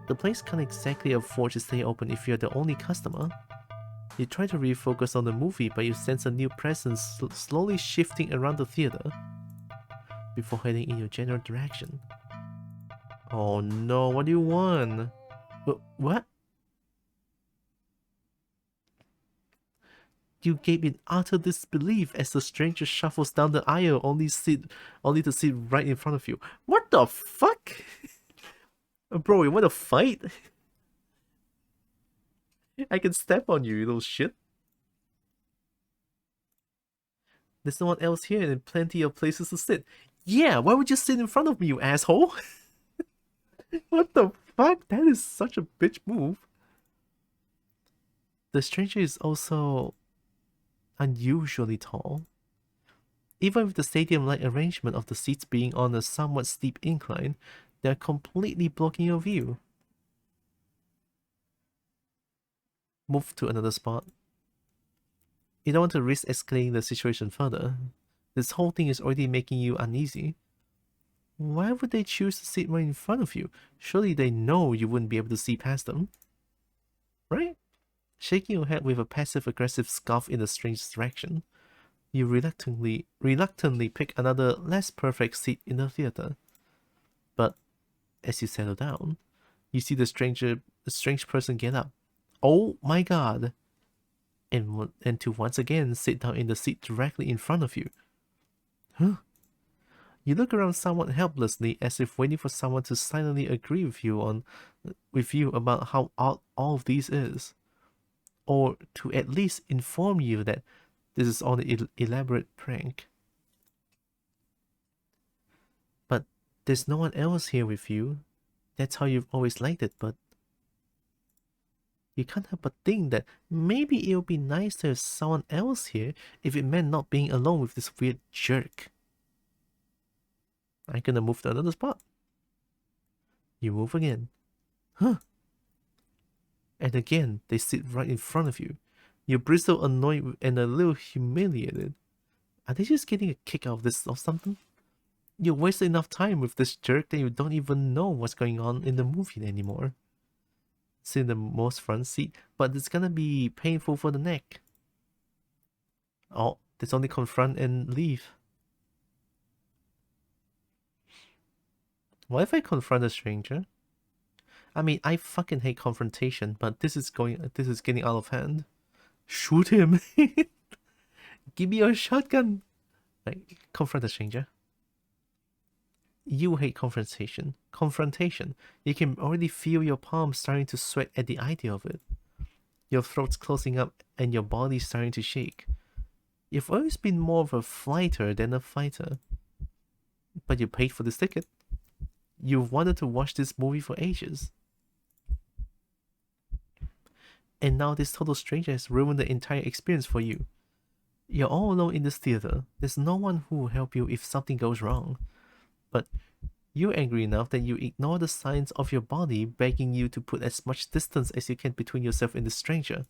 The place can't exactly afford to stay open if you're the only customer. You try to refocus on the movie, but you sense a new presence slowly shifting around the theater before heading in your general direction. Oh no, what do you want? What? You gape in utter disbelief as the stranger shuffles down the aisle, only to sit right in front of you. What the fuck? Bro, you want to fight? I can step on you, you little shit. There's no one else here and plenty of places to sit. Yeah, why would you sit in front of me, you asshole? What the fuck? That is such a bitch move. The stranger is also unusually tall. Even with the stadium-like arrangement of the seats being on a somewhat steep incline, they're completely blocking your view. Move to another spot. You don't want to risk escalating the situation further. This whole thing is already making you uneasy. Why would they choose to sit right in front of you? Surely they know you wouldn't be able to see past them. Right? Shaking your head with a passive-aggressive scoff in a strange direction, you reluctantly pick another less perfect seat in the theater. But as you settle down, you see the strange person get up. Oh my god! And to once again sit down in the seat directly in front of you. Huh? You look around somewhat helplessly, as if waiting for someone to silently agree with you about how odd all of these is, or to at least inform you that this is all an elaborate prank. But there's no one else here with you. That's how you've always liked it, but you can't help but think that maybe it would be nice to have someone else here if it meant not being alone with this weird jerk. I'm gonna move to another spot. You move again. Huh? And again, they sit right in front of you. You bristle annoyed and a little humiliated. Are they just getting a kick out of this or something? You wasted enough time with this jerk that you don't even know what's going on in the movie anymore. Sit in the most front seat, but it's gonna be painful for the neck. Oh, there's only confront and leave. What if I confront a stranger? I mean, I fucking hate confrontation, but this is getting out of hand. Shoot him! Give me your shotgun! Like, confront a stranger. You hate confrontation. Confrontation. You can already feel your palms starting to sweat at the idea of it. Your throat's closing up and your body's starting to shake. You've always been more of a flighter than a fighter. But you paid for this ticket. You've wanted to watch this movie for ages. And now this total stranger has ruined the entire experience for you. You're all alone in this theater. There's no one who will help you if something goes wrong. But you're angry enough that you ignore the signs of your body begging you to put as much distance as you can between yourself and the stranger.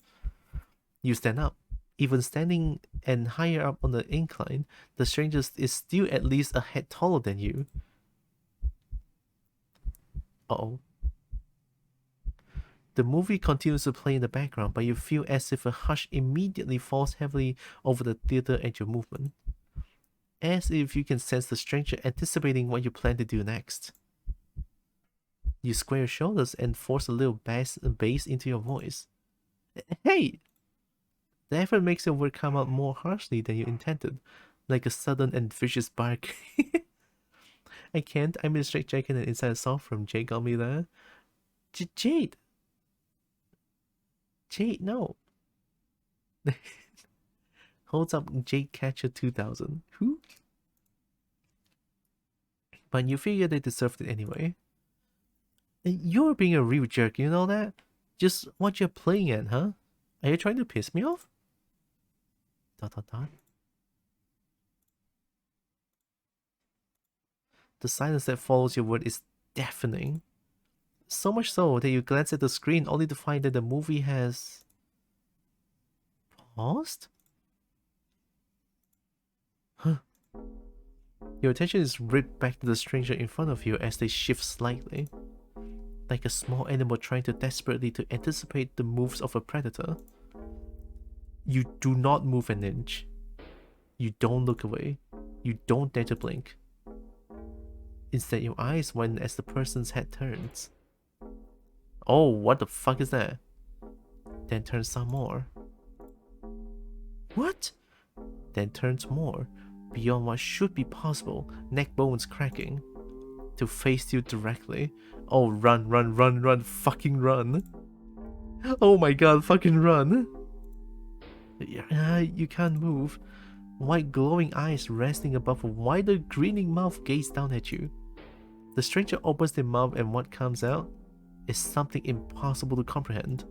You stand up. Even standing and higher up on the incline, the stranger is still at least a head taller than you. Uh-oh. The movie continues to play in the background, but you feel as if a hush immediately falls heavily over the theater at your movement. As if you can sense the stranger anticipating what you plan to do next. You square your shoulders and force a little bass into your voice. Hey! The effort makes your word come out more harshly than you intended, like a sudden and vicious bark. I can't. I'm in a straitjacket and inside a soft room. Jade got me there. Jade! Jade, no. Holds up Jade Catcher 2000. Who? But you figure they deserved it anyway. And you're being a real jerk, you know that? Just what you're playing at, huh? Are you trying to piss me off? ... The silence that follows your word is deafening. So much so that you glance at the screen only to find that the movie has... paused? Huh. Your attention is ripped back to the stranger in front of you as they shift slightly. Like a small animal trying desperately to anticipate the moves of a predator. You do not move an inch. You don't look away. You don't dare to blink. Instead, your eyes widen as the person's head turns. Oh, what the fuck is that? Then turns some more. What? Then turns more, beyond what should be possible, neck bones cracking. to face you directly. Oh, run, run, run, run, fucking run. Oh my god, fucking run. You can't move. White glowing eyes resting above a wider grinning mouth gaze down at you. The stranger opens their mouth and what comes out is something impossible to comprehend.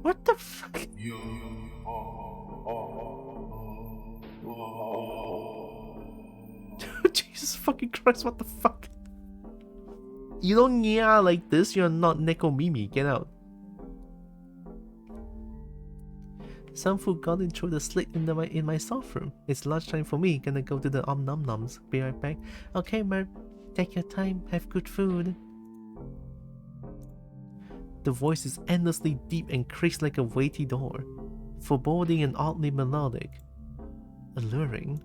What the fuck? Jesus fucking Christ, what the fuck? You don't yeah like this, you're not Neko Mimi, get out. Some food got in through the slit in my soft room. It's lunchtime for me, gonna go to the nom noms. Be right back. Okay, Merp, take your time, have good food. The voice is endlessly deep and creaks like a weighty door, foreboding and oddly melodic, alluring.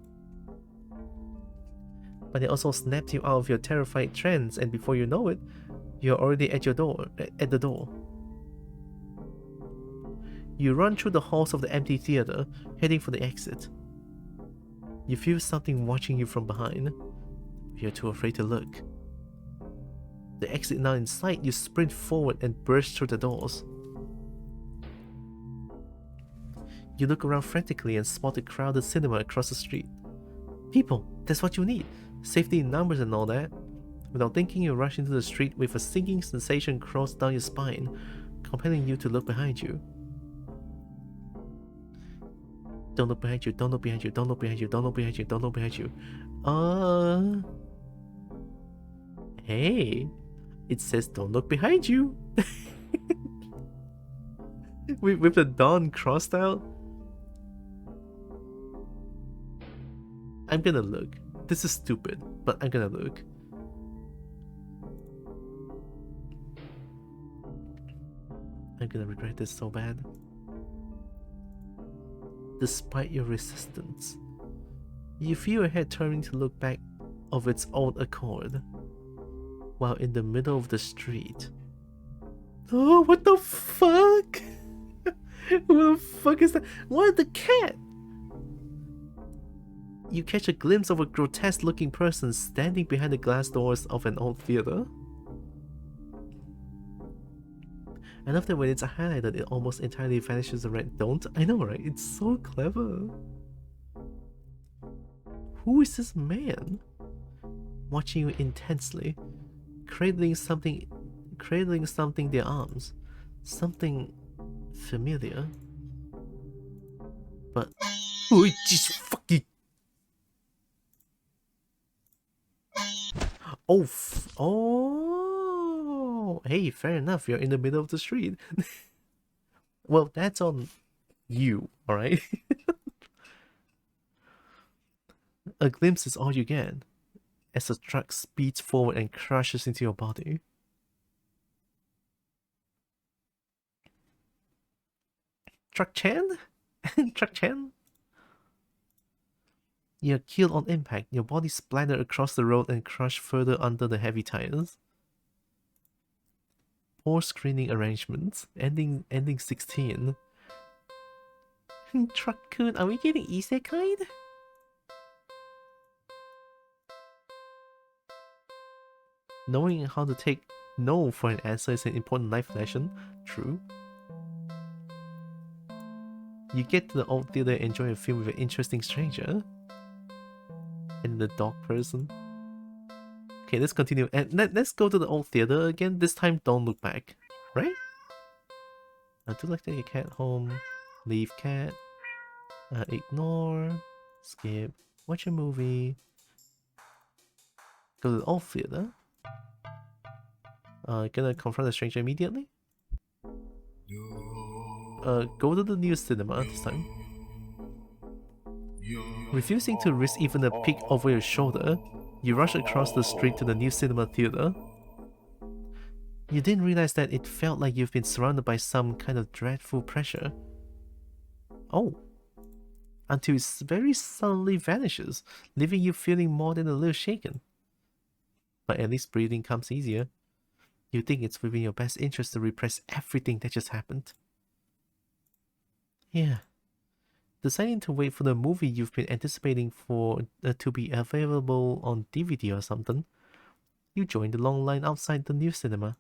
But it also snaps you out of your terrified trance, and before you know it, you're already at the door. You run through the halls of the empty theater, heading for the exit. You feel something watching you from behind. You're too afraid to look. The exit now in sight, you sprint forward and burst through the doors. You look around frantically and spot a crowded cinema across the street. People, that's what you need. Safety in numbers and all that. Without thinking, you rush into the street with a sinking sensation cross down your spine, compelling you to look behind you. Don't look behind you, don't look behind you, don't look behind you, don't look behind you, don't look behind you. Hey, it says don't look behind you. with the dawn crossed out. I'm gonna look. This is stupid, but I'm gonna look. I'm gonna regret this so bad. Despite your resistance, you feel your head turning to look back of its own accord, while in the middle of the street. Oh, what the fuck? What the fuck is that? What, the cat? You catch a glimpse of a grotesque looking person standing behind the glass doors of an old theater. I love that when it's highlighted, it almost entirely vanishes the red. Don't I know, right? It's so clever. Who is this man? Watching you intensely, cradling something in their arms. Something familiar. But oh, just fucking. Oh, hey, fair enough. You're in the middle of the street. Well, that's on you, alright? A glimpse is all you get as the truck speeds forward and crashes into your body. Truck-chan? Truck-chan? You're killed on impact, your body splattered across the road and crushed further under the heavy tires. Poor screening arrangements, ending 16. Truck-kun, are we getting isekai? Knowing how to take no for an answer is an important life lesson. True. You get to the old theater and enjoy a film with an interesting stranger. And the dog person. Okay, let's continue. And let's go to the old theater again. This time, don't look back. Right? I do like that your cat home. Leave cat. Ignore. Skip. Watch a movie. Go to the old theater. Gonna confront the stranger immediately. Go to the new cinema this time. Refusing to risk even a peek over your shoulder, you rush across the street to the new cinema theater. You didn't realize that it felt like you've been surrounded by some kind of dreadful pressure. Oh. Until it very suddenly vanishes, leaving you feeling more than a little shaken. But at least breathing comes easier. You think it's within your best interest to repress everything that just happened. Yeah. Deciding to wait for the movie you've been anticipating for to be available on DVD or something, you join the long line outside the new cinema.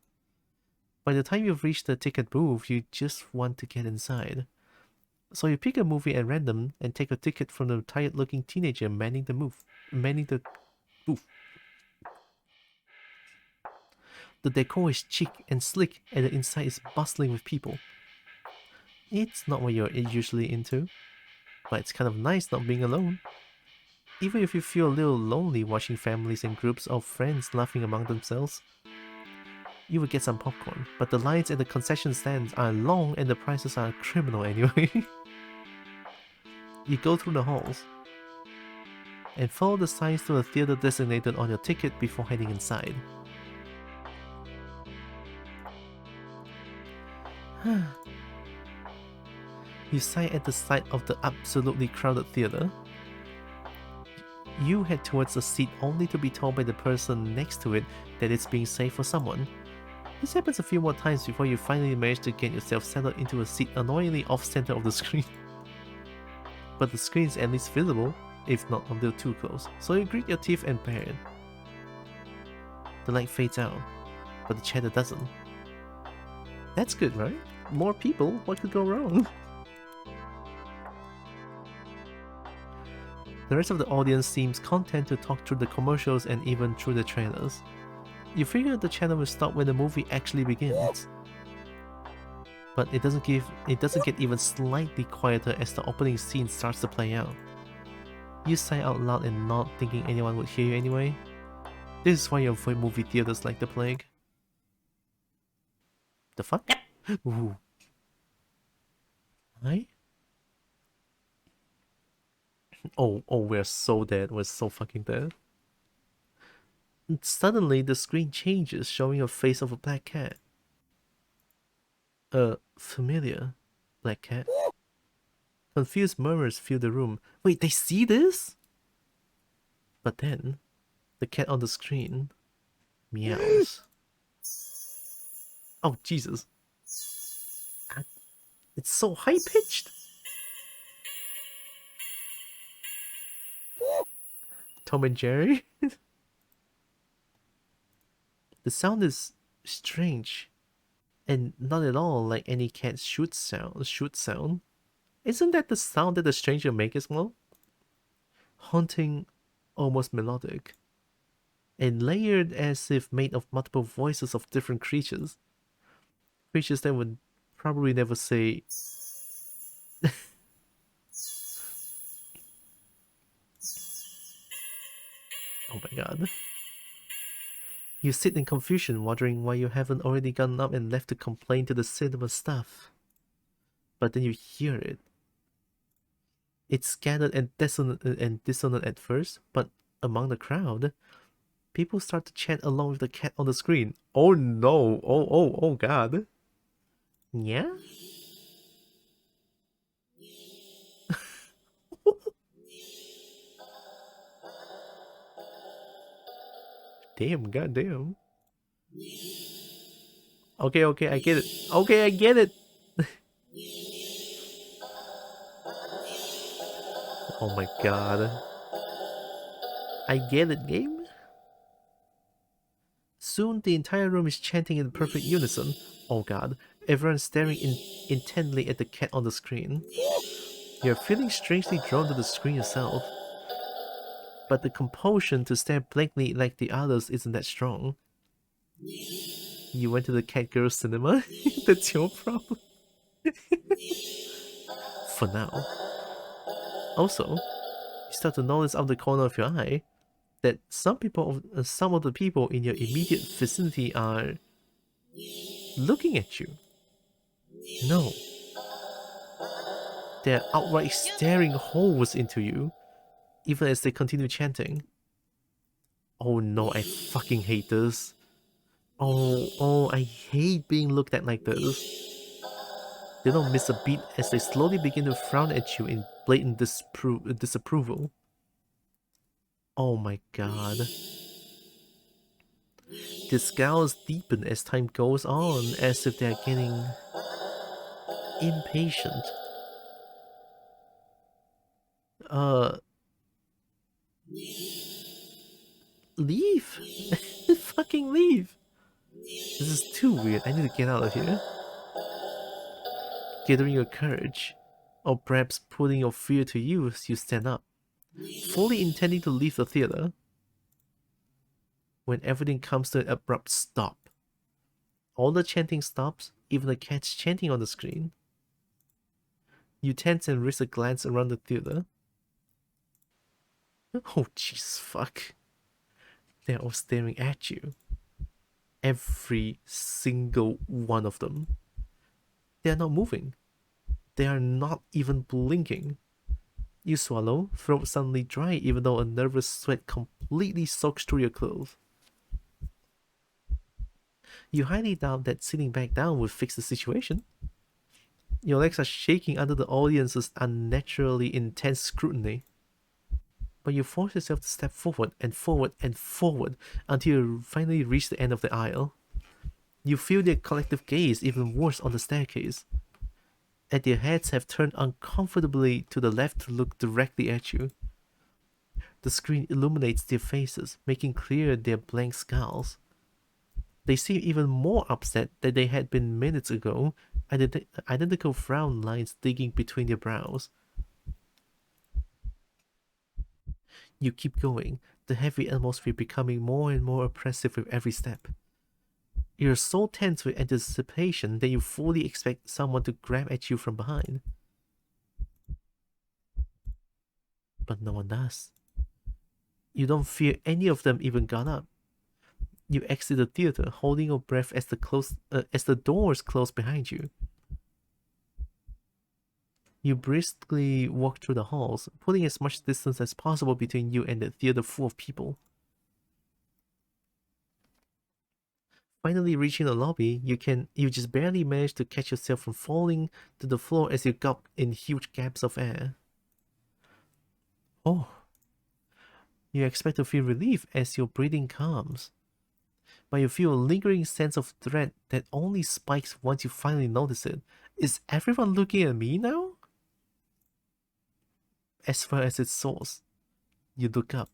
By the time you've reached the ticket booth, you just want to get inside. So you pick a movie at random and take a ticket from the tired-looking teenager manning the booth. The decor is chic and slick, and the inside is bustling with people. It's not what you're usually into, but it's kind of nice not being alone. Even if you feel a little lonely watching families and groups of friends laughing among themselves, you will get some popcorn, but the lines at the concession stands are long and the prices are criminal anyway. You go through the halls and follow the signs to the theater designated on your ticket before heading inside. You sigh at the sight of the absolutely crowded theater. You head towards a seat only to be told by the person next to it that it's being saved for someone. This happens a few more times before you finally manage to get yourself settled into a seat annoyingly off-center of the screen. But the screen is at least visible, if not a little too close, so you grit your teeth and bear it. The light fades out, but the chatter doesn't. That's good, right? More people, what could go wrong? The rest of the audience seems content to talk through the commercials and even through the trailers. You figure the chatter will stop when the movie actually begins. But it doesn't get even slightly quieter as the opening scene starts to play out. You sigh out loud and nod, thinking anyone would hear you anyway. This is why you avoid movie theaters like the plague. The fuck? Ooh. Hi? Oh, we're so dead. We're so fucking dead. And suddenly, the screen changes, showing a face of a black cat. A familiar black cat. Confused murmurs fill the room. Wait, they see this? But then, the cat on the screen meows. Oh, Jesus. It's so high-pitched. Tom and Jerry? The sound is strange, and not at all like any cat shoot sound. Isn't that the sound that the stranger makes as well? Haunting, almost melodic, and layered as if made of multiple voices of different creatures. Creatures that would probably never say... Oh my god. You sit in confusion, wondering why you haven't already gotten up and left to complain to the cinema staff. But then you hear it. It's scattered and dissonant at first, but among the crowd, people start to chant along with the cat on the screen. Oh no! Oh god. Yeah? Damn, goddamn. Okay, I get it. Okay, I get it. Oh my god. I get it, game? Soon the entire room is chanting in perfect unison. Oh god. Everyone's staring intently at the cat on the screen. You're feeling strangely drawn to the screen itself. But the compulsion to stare blankly like the others isn't that strong. You went to the cat girl cinema? That's your problem. For now. Also, you start to notice out of the corner of your eye that some of the people in your immediate vicinity are looking at you. No. They're outright staring holes into you, even as they continue chanting. Oh no, I fucking hate this. Oh, I hate being looked at like this. They don't miss a beat as they slowly begin to frown at you in blatant disapproval. Oh my god. The scowls deepen as time goes on, as if they're getting impatient. Uh, leave? Fucking leave! This is too weird. I need to get out of here. Gathering your courage, or perhaps putting your fear to use, you stand up, fully intending to leave the theater. When everything comes to an abrupt stop. All the chanting stops, even the cats chanting on the screen. You tense and risk a glance around the theater. Oh, jeez, fuck. They're all staring at you. Every single one of them. They're not moving. They are not even blinking. You swallow, throat suddenly dry even though a nervous sweat completely soaks through your clothes. You highly doubt that sitting back down would fix the situation. Your legs are shaking under the audience's unnaturally intense scrutiny. But you force yourself to step forward and forward and forward until you finally reach the end of the aisle. You feel their collective gaze even worse on the staircase, and their heads have turned uncomfortably to the left to look directly at you. The screen illuminates their faces, making clear their blank scowls. They seem even more upset than they had been minutes ago, identical frown lines digging between their brows. You keep going, the heavy atmosphere becoming more and more oppressive with every step. You're so tense with anticipation that you fully expect someone to grab at you from behind. But no one does. You don't fear any of them even got up. You exit the theater, holding your breath as the doors close behind you. You briskly walk through the halls, putting as much distance as possible between you and the theater full of people. Finally reaching the lobby, you just barely manage to catch yourself from falling to the floor as you gulp in huge gaps of air. Oh. You expect to feel relief as your breathing calms, but you feel a lingering sense of dread that only spikes once you finally notice it. Is everyone looking at me now? As far as its source, you look up,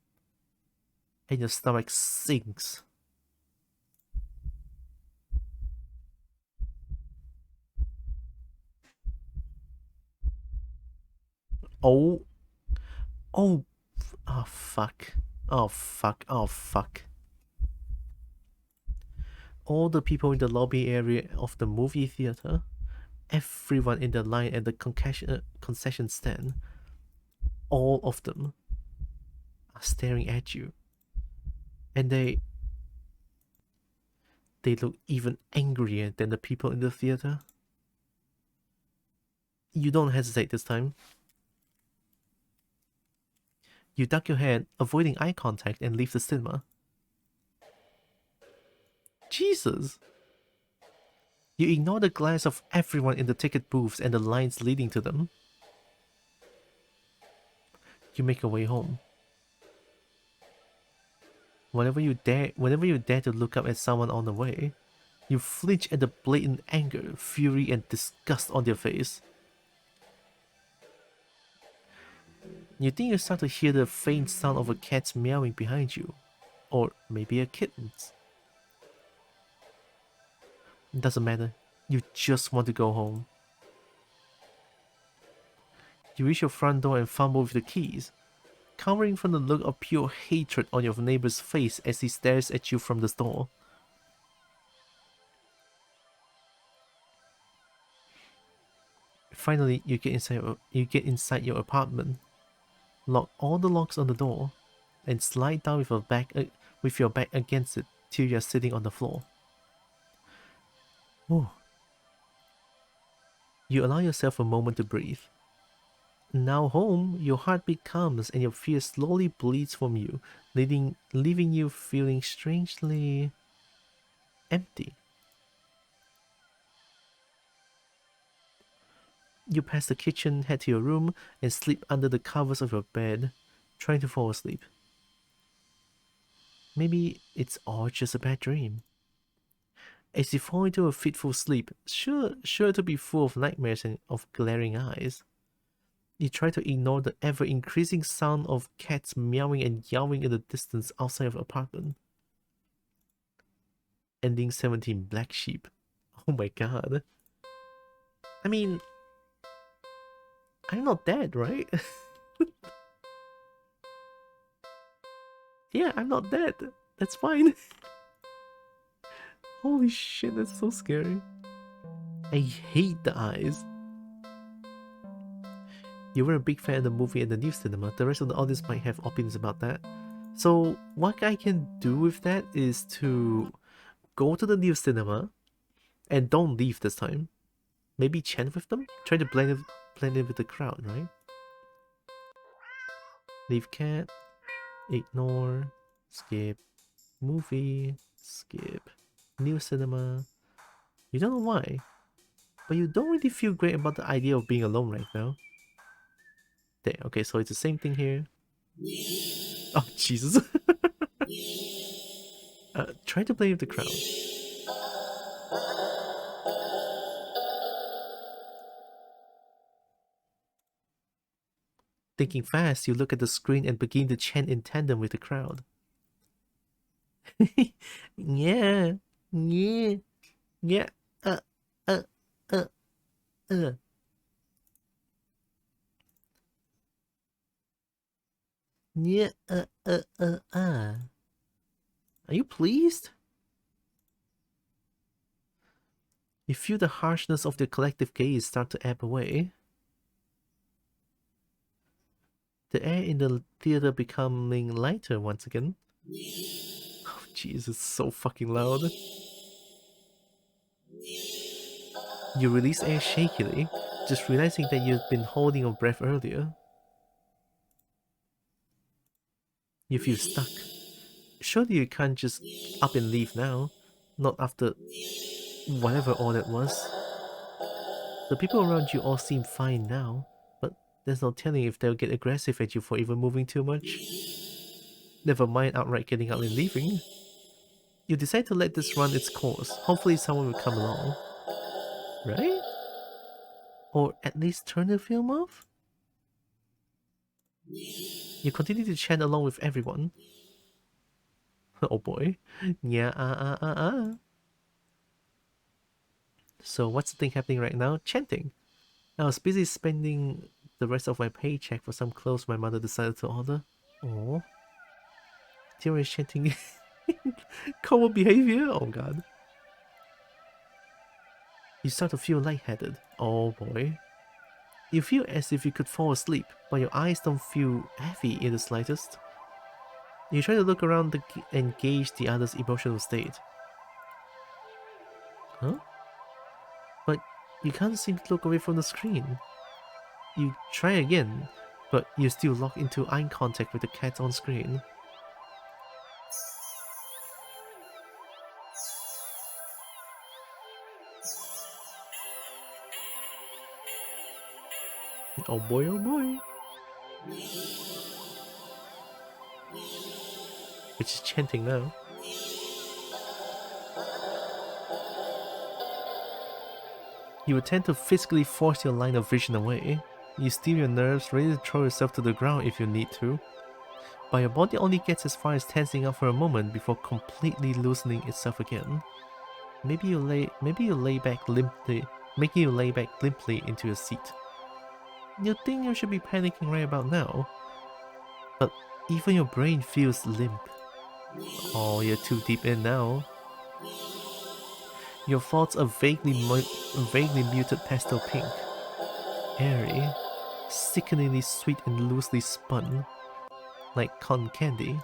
and your stomach sinks. Oh, oh, oh fuck, oh fuck, oh fuck. All the people in the lobby area of the movie theater, everyone in the line at the concession stand, all of them are staring at you. And they look even angrier than the people in the theater. You don't hesitate this time. You duck your head, avoiding eye contact, and leave the cinema. Jesus! You ignore the glance of everyone in the ticket booths and the lines leading to them. You make your way home. Whenever you dare to look up at someone on the way, you flinch at the blatant anger, fury, and disgust on their face. You think you start to hear the faint sound of a cat's meowing behind you, or maybe a kitten's. Doesn't matter. You just want to go home. You reach your front door and fumble with the keys, cowering from the look of pure hatred on your neighbor's face as he stares at you from the store. Finally, you get inside your apartment, lock all the locks on the door, and slide down with your back against it till you're sitting on the floor. Oh. You allow yourself a moment to breathe. Now home, your heartbeat calms and your fear slowly bleeds from you, leaving you feeling strangely empty. You pass the kitchen, head to your room, and sleep under the covers of your bed, trying to fall asleep. Maybe it's all just a bad dream. As you fall into a fitful sleep, sure to be full of nightmares and of glaring eyes, You try to ignore the ever-increasing sound of cats meowing and yowling in the distance outside of the apartment. Ending 17, Black Sheep. Oh my god. I mean, I'm not dead, right? Yeah, I'm not dead. That's fine. Holy shit, that's so scary. I hate the eyes. You were a big fan of the movie and the new cinema. The rest of the audience might have opinions about that. So what I can do with that is to go to the new cinema and don't leave this time. Maybe chant with them? Try to blend in with the crowd, right? Leave cat, ignore, skip, movie, skip, new cinema. You don't know why, but you don't really feel great about the idea of being alone right now. There, okay, so it's the same thing here. Oh, Jesus. Try to play with the crowd. Thinking fast, you look at the screen and begin to chant in tandem with the crowd. Yeah, yeah, yeah, uh, uh, uh, uh. Yeah, Are you pleased? You feel the harshness of the collective gaze start to ebb away. The air in the theater becoming lighter once again. Oh, Jesus, so fucking loud. You release air shakily, just realizing that you've been holding your breath earlier. You feel stuck. Surely you can't just up and leave now. Not after whatever all that was. The people around you all seem fine now, but there's no telling if they'll get aggressive at you for even moving too much. Never mind outright getting up and leaving. You decide to let this run its course. Hopefully someone will come along. Right? Or at least turn the film off? You continue to chant along with everyone. Oh boy. Yeah, So what's the thing happening right now? Chanting. I was busy spending the rest of my paycheck for some clothes my mother decided to order. Oh. Tira is chanting kobo behavior? Oh god. You start to feel lightheaded. Oh boy. You feel as if you could fall asleep, but your eyes don't feel heavy in the slightest. You try to look around and gauge the other's emotional state. Huh? But you can't seem to look away from the screen. You try again, but you still lock into eye contact with the cat on screen. Oh boy, oh boy. Which is chanting now. You attempt to physically force your line of vision away. You steel your nerves, ready to throw yourself to the ground if you need to. But your body only gets as far as tensing up for a moment before completely loosening itself again. Maybe you lay back limply, making you lay back limply into your seat. You think you should be panicking right about now, but even your brain feels limp. Oh, you're too deep in now. Your thoughts are vaguely muted pastel pink, airy, sickeningly sweet and loosely spun, like cotton candy.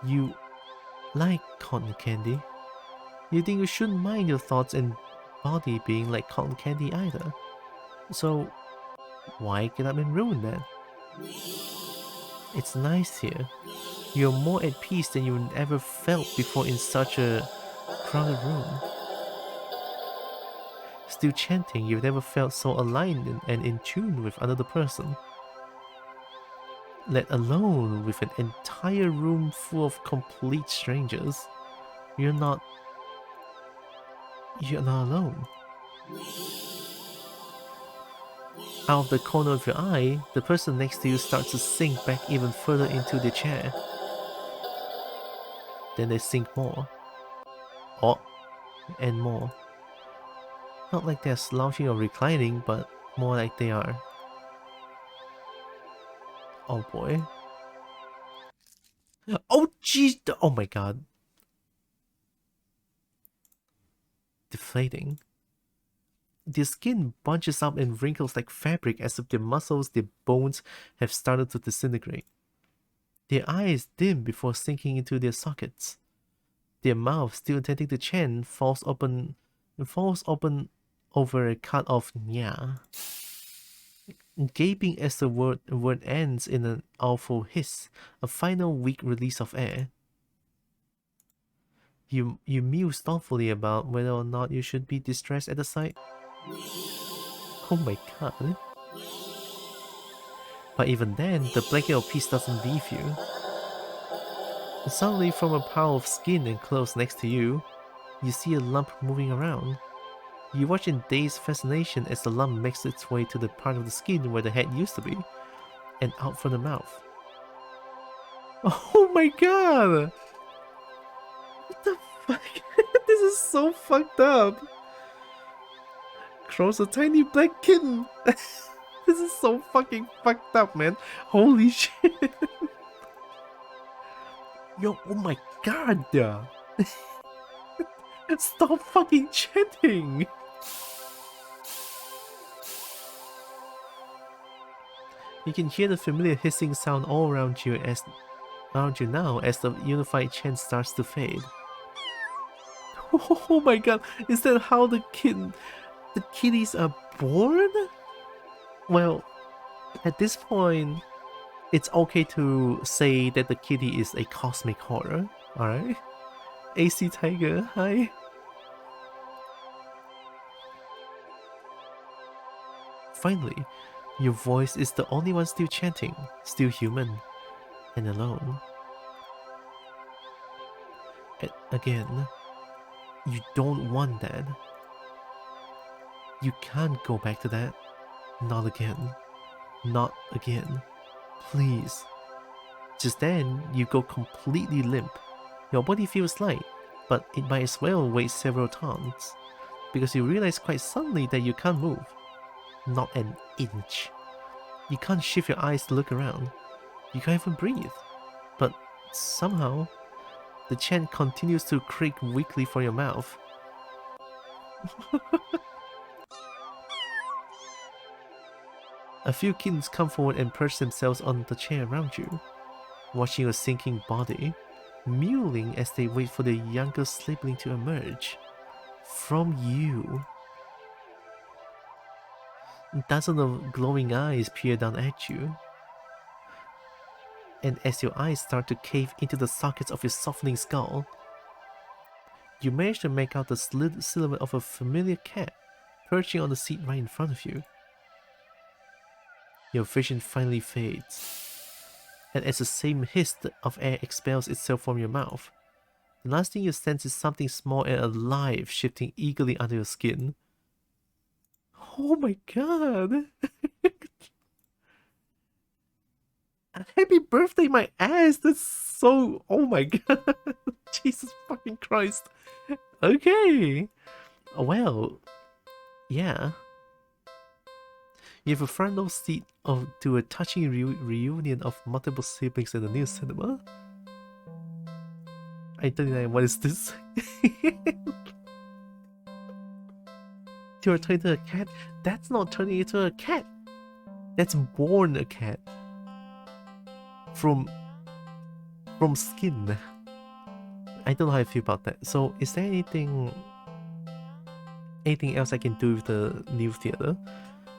You like cotton candy. You think you shouldn't mind your thoughts and body being like cotton candy either. So why get up and ruin that? It's nice here. You're more at peace than you've ever felt before in such a crowded room. Still chanting, you've never felt so aligned and in tune with another person. Let alone with an entire room full of complete strangers. You're not alone. Out of the corner of your eye, the person next to you starts to sink back even further into the chair. Then they sink more. Oh, and more. Not like they're slouching or reclining, but more like they are. Oh boy. Oh jeez! Oh my god. Deflating. Their skin bunches up and wrinkles like fabric as if their muscles, their bones have started to disintegrate. Their eyes dim before sinking into their sockets. Their mouth, still intending to chant, falls open over a cut of nya. Gaping as the word ends in an awful hiss, a final weak release of air. You muse thoughtfully about whether or not you should be distressed at the sight. Oh my god. But even then, the blanket of peace doesn't leave you. Suddenly, from a pile of skin and clothes next to you, you see a lump moving around. You watch in dazed fascination as the lump makes its way to the part of the skin where the head used to be, and out from the mouth. Oh my god! What the fuck? This is so fucked up! Crawls a tiny black kitten! This is so fucking fucked up, man. Holy shit. Yo, oh my god. Stop fucking chatting. You can hear the familiar hissing sound all around you now as the unified chant starts to fade. Oh my god, is that how the kitties are born? Well, at this point, it's okay to say that the kitty is a cosmic horror, alright? AC Tiger, hi. Finally, your voice is the only one still chanting, still human, and alone. And again, you don't want that. You can't go back to that. Not again. Not again. Please. Just then, you go completely limp. Your body feels light, but it might as well weigh several tons, because you realize quite suddenly that you can't move. Not an inch. You can't shift your eyes to look around. You can't even breathe. But somehow, the chant continues to creak weakly from your mouth. A few kittens come forward and perch themselves on the chair around you, watching your sinking body, mewling as they wait for their younger sibling to emerge. From you. Dozens of glowing eyes peer down at you. And as your eyes start to cave into the sockets of your softening skull, you manage to make out the silhouette of a familiar cat perching on the seat right in front of you. Your vision finally fades, and as the same hiss of air expels itself from your mouth, the last thing you sense is something small and alive shifting eagerly under your skin. Oh my god! Happy birthday, my ass! That's so... Oh my god! Jesus fucking Christ! Okay! Well, yeah. You have a front row seat to a touching reunion of multiple siblings in the new cinema. I-39, what is this? You're turning into a cat? That's not turning into a cat! That's born a cat. From skin. I don't know how I feel about that. So, is there anything else I can do with the new theater?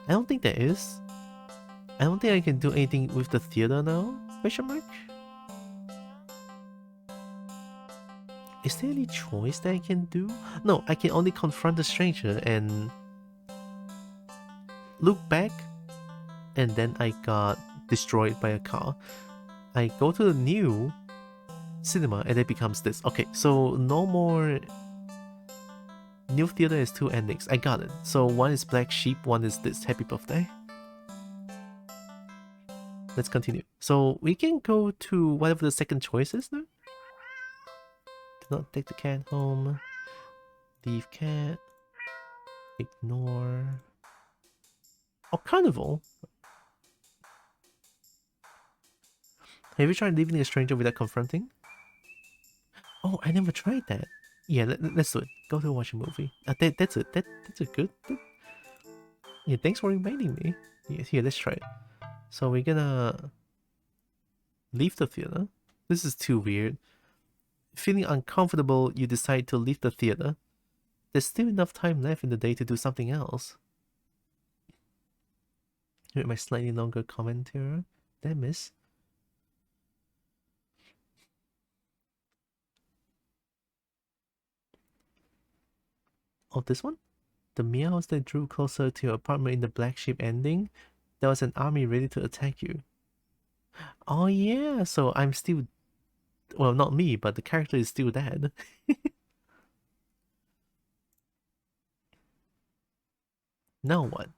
I don't think there is. I don't think I can do anything with the theater now? Question mark? Is there any choice that I can do? No, I can only confront the stranger and look back, and then I got destroyed by a car. I go to the new cinema and it becomes this. Okay, so no more... New theater has two endings. I got it. So one is Black Sheep, one is this. Happy birthday. let's continue. So we can go to whatever the second choice is now. Do not take the cat home. Leave cat. Ignore. Oh, carnival. Have you tried leaving a stranger without confronting? Oh, I never tried that. Yeah, let's do it. Go to watch a movie. That's it. That's a good. Yeah, thanks for reminding me. Yeah, here, let's try it. So we're gonna leave the theater. This is too weird. Feeling uncomfortable, you decide to leave the theater. There's still enough time left in the day to do something else. With my slightly longer comment here. Did I miss? Oh, this one? The meows that drew closer to your apartment in the Black Sheep ending. There was an army ready to attack you. Oh yeah, so I'm still... Well, not me, but the character is still dead. Now what?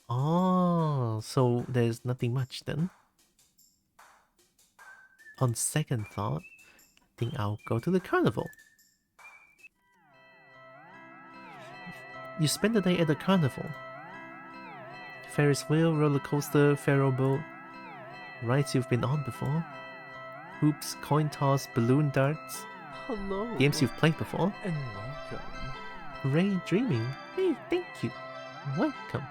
Oh, so there's nothing much then. On second thought, I think I'll go to the carnival. You spend the day at the carnival. Ferris wheel, roller coaster, pharaoh boat, rides you've been on before. Hoops, coin toss, balloon darts, Hello. games you've played before. And welcome. Ray dreaming. Hey, thank you. Welcome.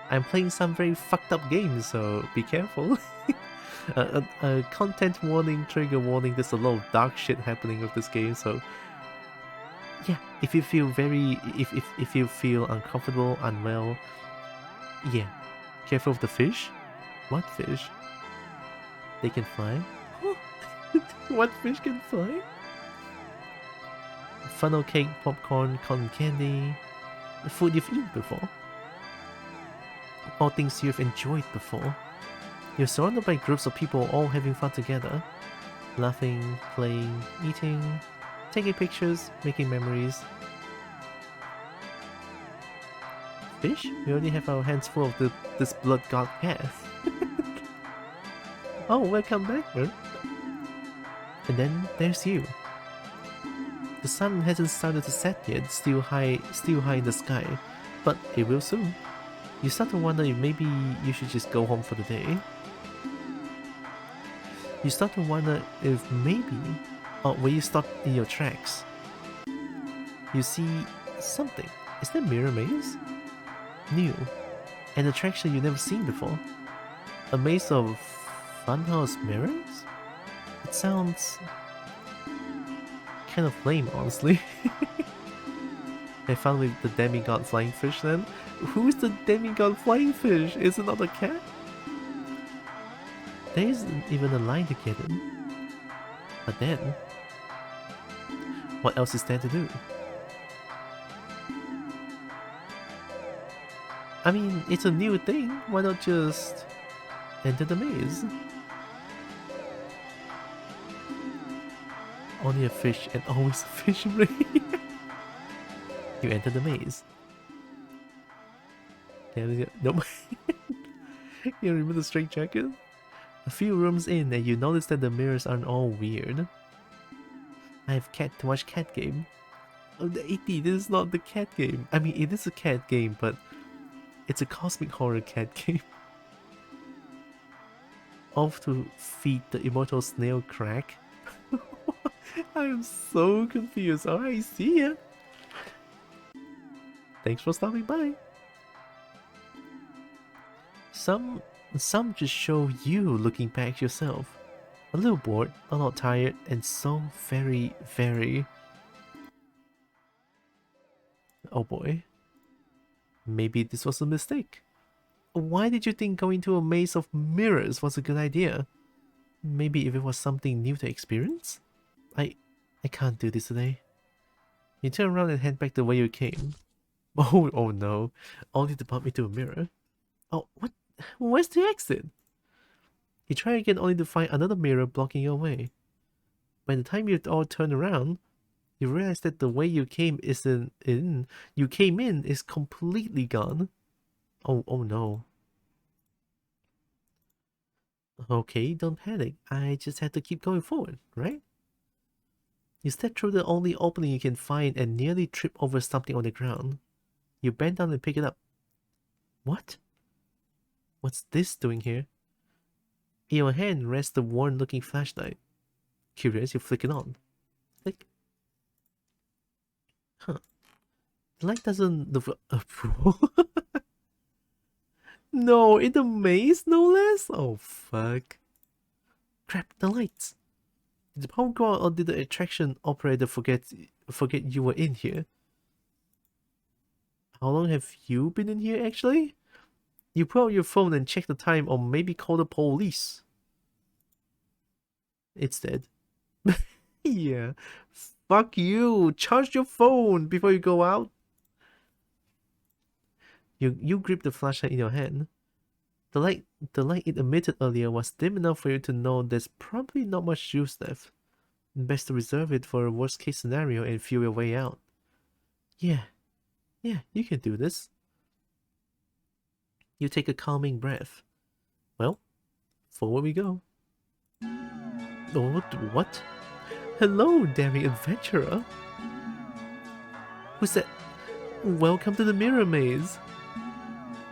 I'm playing some very fucked up games, so be careful. Content warning, trigger warning. There's a lot of dark shit happening with this game, so yeah. If you feel if you feel uncomfortable, unwell, yeah, careful with the fish. What fish? They can fly. What fish can fly? Funnel cake, popcorn, cotton candy, the food you've eaten before. All things you've enjoyed before. You're surrounded by groups of people all having fun together. Laughing, playing, eating, taking pictures, making memories. Fish? We already have our hands full of this blood god cat. Oh, welcome back, man. And then there's you. The sun hasn't started to set yet, still high in the sky, but it will soon. You start to wonder if maybe you should just go home for the day. You start to wonder if maybe, or will you stop in your tracks? You see something. Is that mirror maze? New. An attraction you've never seen before. A maze of funhouse mirrors? It sounds kind of lame, honestly. Have fun with the demigod flying fish then? Who's the demigod flying fish? Is it not a cat? There isn't even a line to get in. But then, what else is there to do? I mean, it's a new thing. Why not just enter the maze? Only a fish and always a fish ring. You enter the maze. Nope. You remember the straight jacket? A few rooms in and you notice that the mirrors aren't all weird. I have to watch cat game. Oh, the 80, this is not the cat game. I mean, it is a cat game, but it's a cosmic horror cat game. Off to feed the immortal snail crack. I am so confused. Alright, see ya. Thanks for stopping by. Some just show you looking back yourself. A little bored, a lot tired, and so very, very... Oh boy. Maybe this was a mistake. Why did you think going to a maze of mirrors was a good idea? Maybe if it was something new to experience? I can't do this today. You turn around and head back the way you came. Oh no. Only to bump into a mirror. Oh, what? Where's the exit? You try again only to find another mirror blocking your way. By the time you all turn around, you realize that the way you came you came in is completely gone. Oh no. Okay, don't panic. I just had to keep going forward, right? You step through the only opening you can find and nearly trip over something on the ground. You bend down and pick it up. What? What's this doing here? In your hand rests the worn-looking flashlight. Curious, you flick it on. Click. Huh. The light doesn't... No, in the maze, no less? Oh, fuck. Crap, the lights. Did the power go out or did the attraction operator forget you were in here? How long have you been in here, actually? You pull out your phone and check the time or maybe call the police. It's dead. Yeah. Fuck you. Charge your phone before you go out. You grip the flashlight in your hand. The light it emitted earlier was dim enough for you to know there's probably not much juice left. Best to reserve it for a worst case scenario and feel your way out. Yeah, you can do this. You take a calming breath. Well, forward we go. Oh, what? Hello, daring adventurer. Who's that? Welcome to the Mirror Maze.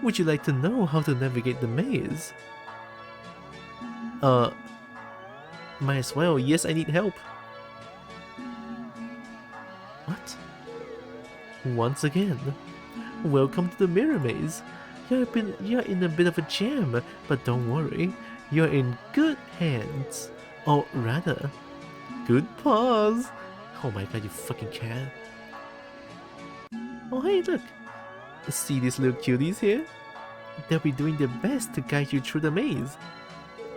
Would you like to know how to navigate the maze? Might as well. Yes, I need help. What? Once again, welcome to the Mirror Maze. You're in a bit of a jam, but don't worry. You're in good hands. Or rather, good paws. Oh my god, you fucking cat. Oh hey, look. See these little cuties here? They'll be doing their best to guide you through the maze.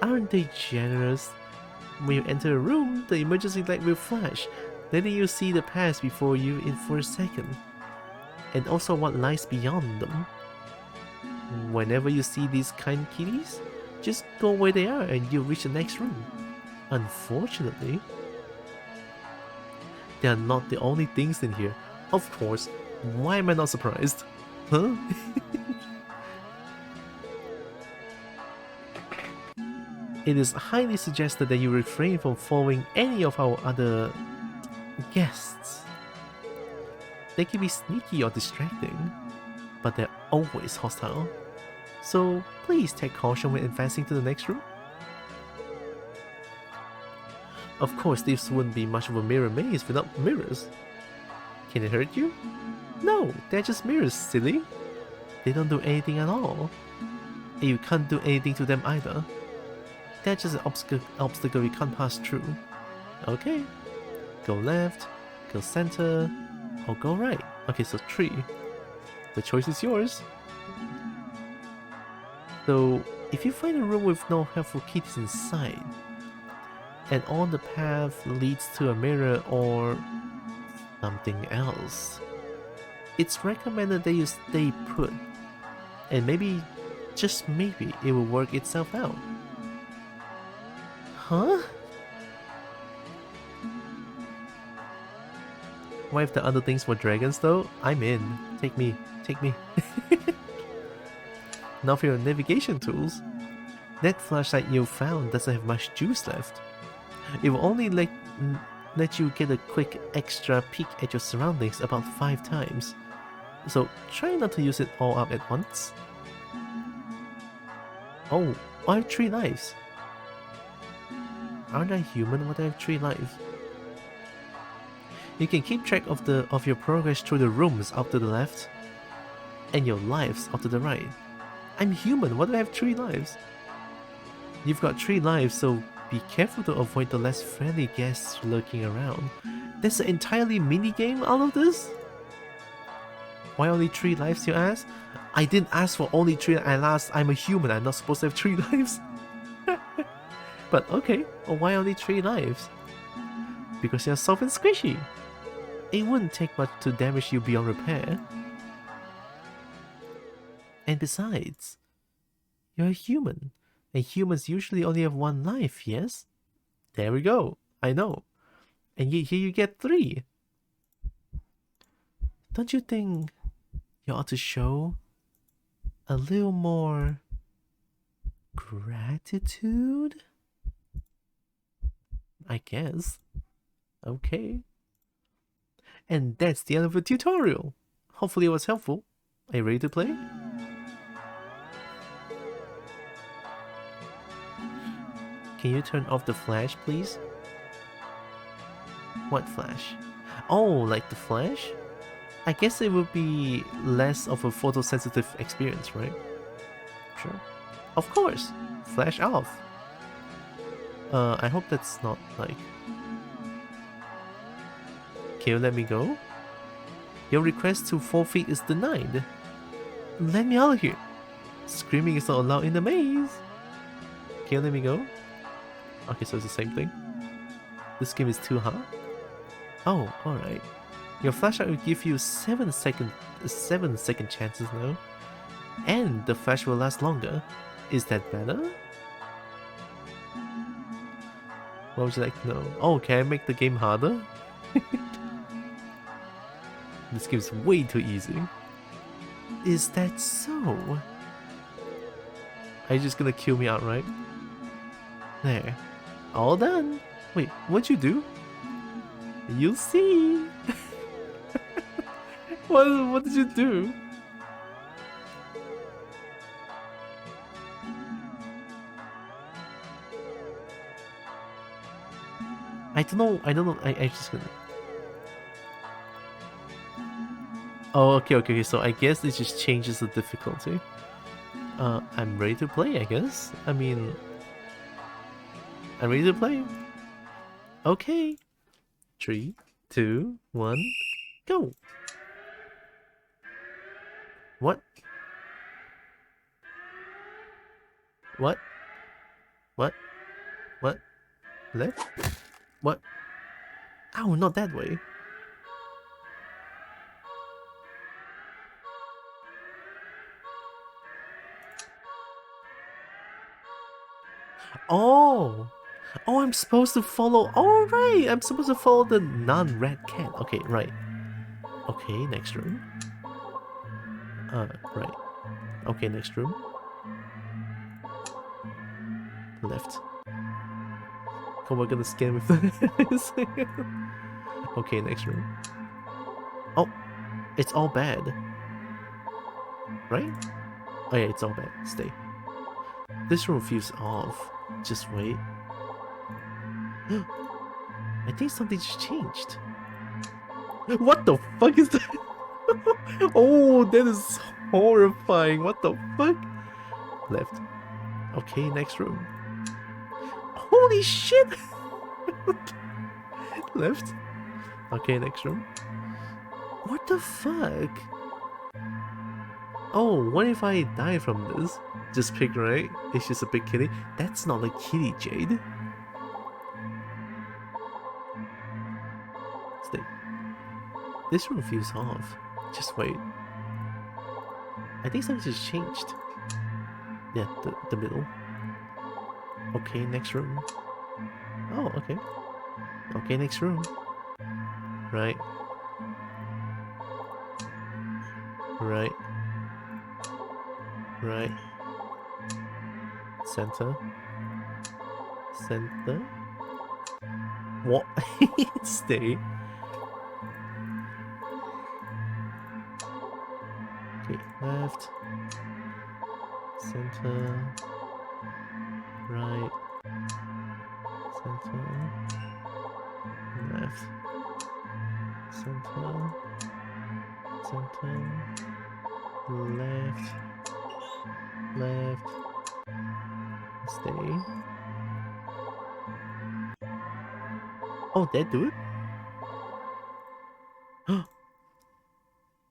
Aren't they generous? When you enter a room, the emergency light will flash, letting you see the past before you in for a second, and also what lies beyond them. Whenever you see these kind kitties, just go where they are and you'll reach the next room. Unfortunately, they are not the only things in here. Of course, why am I not surprised? Huh? It is highly suggested that you refrain from following any of our other guests. They can be sneaky or distracting, but they're always hostile. So please take caution when advancing to the next room. Of course, this wouldn't be much of a mirror maze without mirrors. Can it hurt you? No, they're just mirrors, silly. They don't do anything at all. And you can't do anything to them either. They're just an obstacle you can't pass through. Okay. Go left, go center, or go right. Okay, so 3. The choice is yours. So, if you find a room with no helpful kitties inside, and on the path leads to a mirror or something else, it's recommended that you stay put. And maybe, just maybe, it will work itself out. Huh? What if the other things were dragons though? I'm in. Take me. Take me. Now for your navigation tools. That flashlight you found doesn't have much juice left. It will only let you get a quick extra peek at your surroundings about 5 times. So try not to use it all up at once. Oh, I have 3 lives. Aren't I human when I have 3 lives? You can keep track of your progress through the rooms up to the left, and your lives up to the right. I'm human, why do I have 3 lives? You've got 3 lives, so be careful to avoid the less friendly guests lurking around. There's an entirely mini-game out of this? Why only 3 lives, you ask? I didn't ask for only 3, I asked I'm a human, I'm not supposed to have 3 lives. But okay, why only 3 lives? Because you're soft and squishy. It wouldn't take much to damage you beyond repair. And besides, you're a human, and humans usually only have 1 life, yes? There we go, I know. And yet here you get 3. Don't you think you ought to show a little more Gratitude? I guess. Okay. And that's the end of the tutorial. Hopefully it was helpful. Are you ready to play? Can you turn off the flash, please? What flash? Oh, like the flash? I guess it would be less of a photosensitive experience, right? Sure. Of course! Flash off! I hope that's not like... Can you let me go? Your request to forfeit is denied. Let me out of here! Screaming is not allowed in the maze! Can you let me go? Okay, so it's the same thing. This game is too hard? Oh, alright. Your flashlight will give you 7 second chances now. And the flash will last longer. Is that better? What would you like to know? Oh, can I make the game harder? This game's way too easy. Is that so? Are you just gonna kill me outright? There. All done. Wait, what'd you do? You'll see. What did you do? I don't know. I just gonna... Oh, okay. So I guess it just changes the difficulty. I'm ready to play, I guess. I mean... I'm ready to play. Okay. 3, 2, 1, go! What? What? What? What? Left? What? Ow, not that way. Oh! Oh, I'm supposed to follow... Oh, right! I'm supposed to follow the non-red cat. Okay, right. Okay, next room. Right. Okay, next room. Left. Oh, we're gonna scan with this. Okay, next room. Oh! It's all bad. Right? Oh yeah, it's all bad. Stay. This room feels off. Just wait. I think something just changed. What the fuck is that? Oh, that is horrifying. What the fuck? Left. Okay, next room. Holy shit! Left. Okay, next room. What the fuck? Oh, what if I die from this? Just pick right? It's just a big kitty. That's not a kitty, Jade. Stay. This room feels off. Just wait. I think something just changed. Yeah, the middle. Okay, next room. Oh, okay. Okay, next room. Right. Right. Right. Center. Center. What? Stay. Okay, left. Center. Right. Center. Left. Center. Center. Left. Left. Stay. Oh, that do it?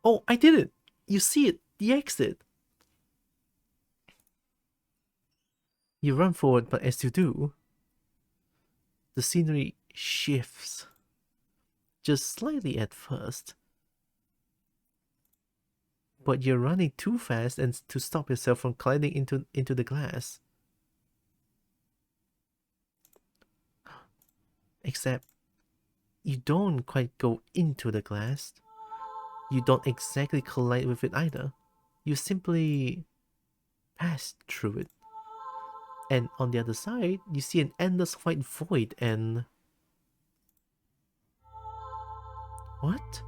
Oh, I did it! You see it! The exit! You run forward, but as you do, the scenery shifts. Just slightly at first. But you're running too fast and to stop yourself from colliding into the glass. Except, you don't quite go into the glass. You don't exactly collide with it either. You simply pass through it. And on the other side, you see an endless white void and... What?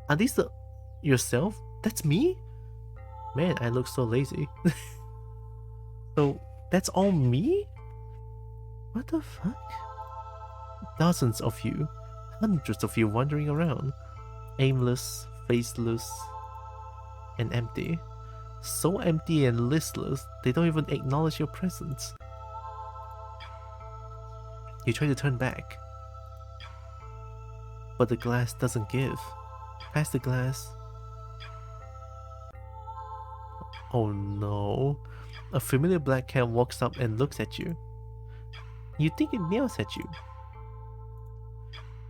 Are these the... yourself? That's me? Man, I look so lazy. So, that's all me? What the fuck? Dozens of you. Hundreds of you wandering around. Aimless, faceless, and empty. So empty and listless, they don't even acknowledge your presence. You try to turn back, but the glass doesn't give. Past the glass. Oh no. A familiar black cat walks up and looks at you. You think it meows at you,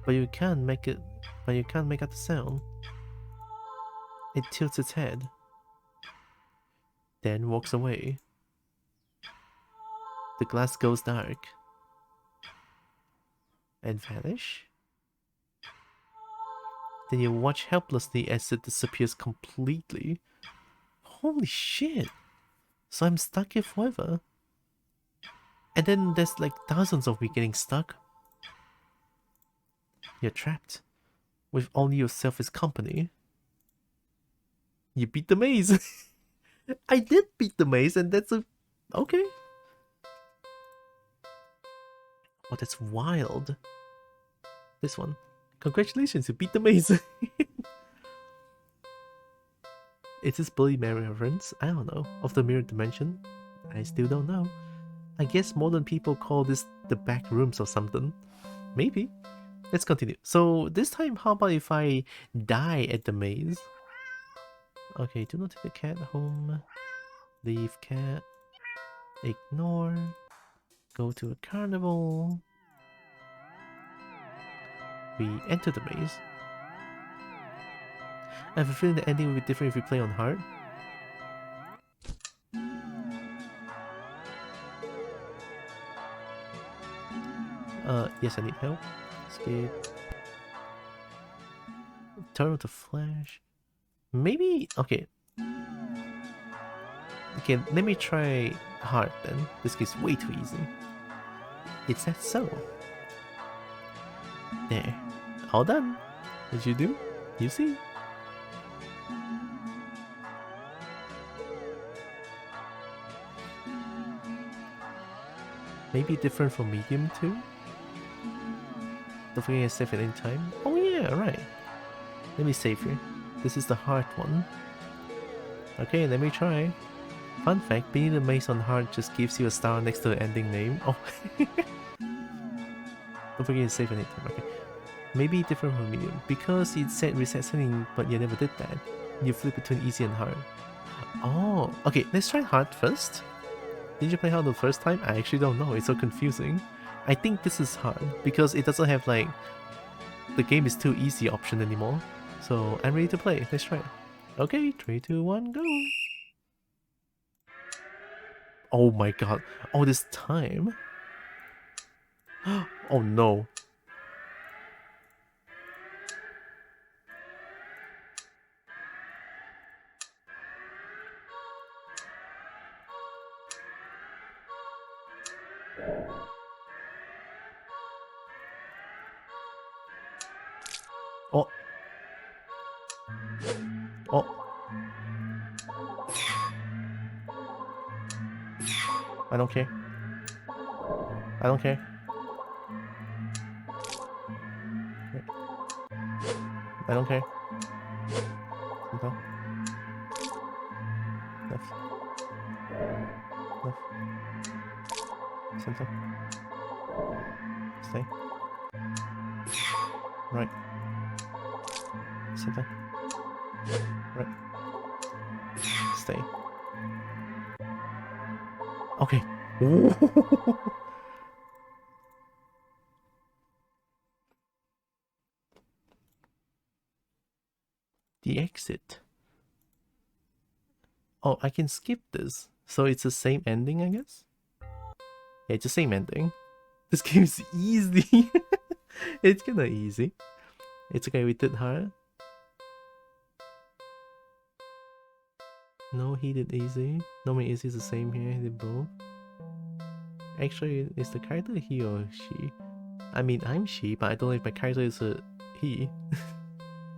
but you can't make out the sound. It tilts its head, then walks away. The glass goes dark and vanish. Then you watch helplessly as it disappears completely. Holy shit! So I'm stuck here forever. And then there's like thousands of me getting stuck. You're trapped, with only yourself as company. You beat the maze! I did beat the maze, and that's a... okay. Oh, that's wild. This one. Congratulations, you beat the maze! Is this Bloody Mary reference? I don't know. Of the mirror dimension? I still don't know. I guess modern people call this the back rooms or something. Maybe. Let's continue. So this time, how about if I die at the maze? Okay, do not take the cat home. Leave cat. Ignore. Go to a carnival. We enter the maze. I have a feeling the ending will be different if we play on hard. Yes, I need help. Escape. Turn on the flash. Maybe... okay. Okay, let me try hard then. This gets way too easy. Is that so? There. All done. What you do? You see? Maybe different from medium too? Don't forget to save at any time. Oh yeah, right. Let me save here. This is the hard one. Okay, let me try. Fun fact, being the maze on hard just gives you a star next to the ending name. Oh. Don't forget to save at any time. Okay. Maybe different from medium. Because it said reset setting, but you never did that. You flip between easy and hard. Oh, okay, let's try hard first. Did you play hard the first time? I actually don't know, it's so confusing. I think this is hard, because it doesn't have like... the game is too easy option anymore. So I'm ready to play, let's try it. Okay, 3, 2, 1, go! Oh my god, oh this time? Oh no. Oh. Oh. I don't care. I don't care. I don't care. Center. Left. Left. Center. Stay. Right. Center. Right. Stay. Okay. The exit. Oh, I can skip this. So it's the same ending, I guess? Yeah, it's the same ending. This game's easy. It's kinda easy. It's okay, we did hard. No, he did easy. No, my easy is the same here. He did both. Actually, is the character he or she? I mean, I'm she, but I don't know if my character is a he.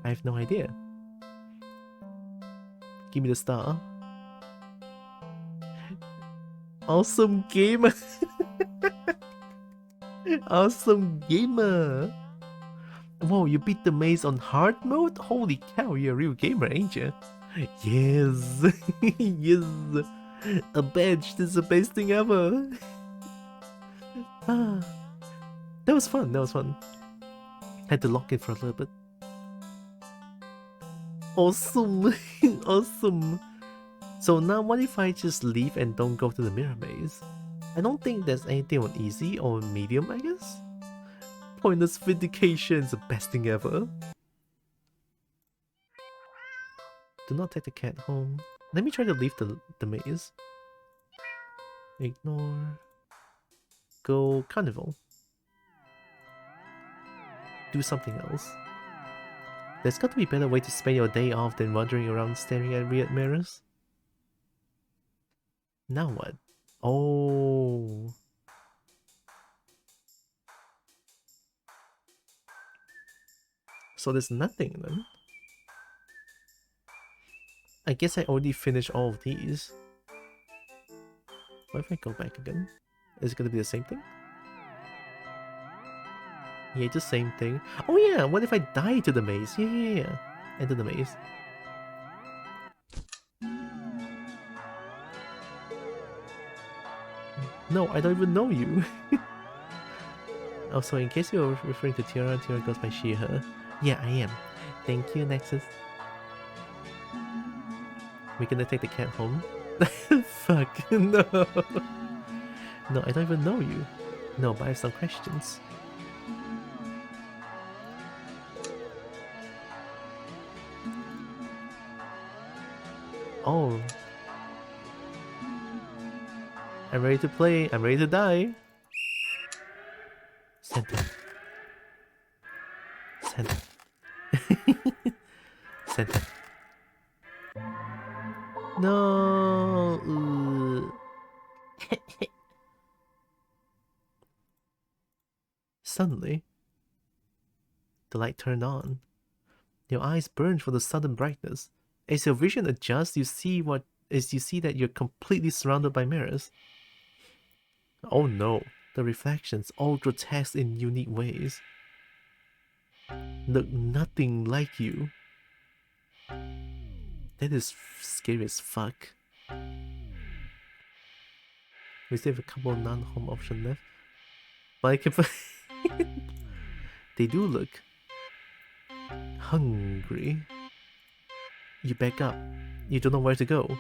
I have no idea. Give me the star. Awesome gamer. Awesome gamer. Whoa, you beat the maze on hard mode? Holy cow, you're a real gamer, ain't you? Yes. Yes. A badge. This is the best thing ever. Ah, that was fun. That was fun. Had to lock in for a little bit. Awesome. Awesome. So now what if I just leave and don't go to the mirror maze? I don't think there's anything on easy or medium, I guess. Pointless vindication is the best thing ever. Do not take the cat home. Let me try to leave the maze. Ignore. Go carnival. Do something else. There's got to be a better way to spend your day off than wandering around staring at weird mirrors. Now what? Oh. So there's nothing then. I guess I already finished all of these. What if I go back again? Is it gonna be the same thing? Yeah, it's the same thing. Oh yeah, what if I die to the maze? Yeah. Enter the maze. No, I don't even know you. Also, in case you're referring to Tiara, Tiara goes by she, her. Yeah, I am. Thank you, Nexus. We're gonna take the cat home. Fuck, no. No, I don't even know you. No, but I have some questions. Oh. I'm ready to play. I'm ready to die. Center. Center. Center. No. Suddenly, the light turned on. Your eyes burn for the sudden brightness. As your vision adjusts, you see that you're completely surrounded by mirrors. Oh no, the reflections, all grotesque in unique ways, look nothing like you. That is scary as fuck. We still have a couple of non-home options left. But I can they do look hungry. You back up. You don't know where to go.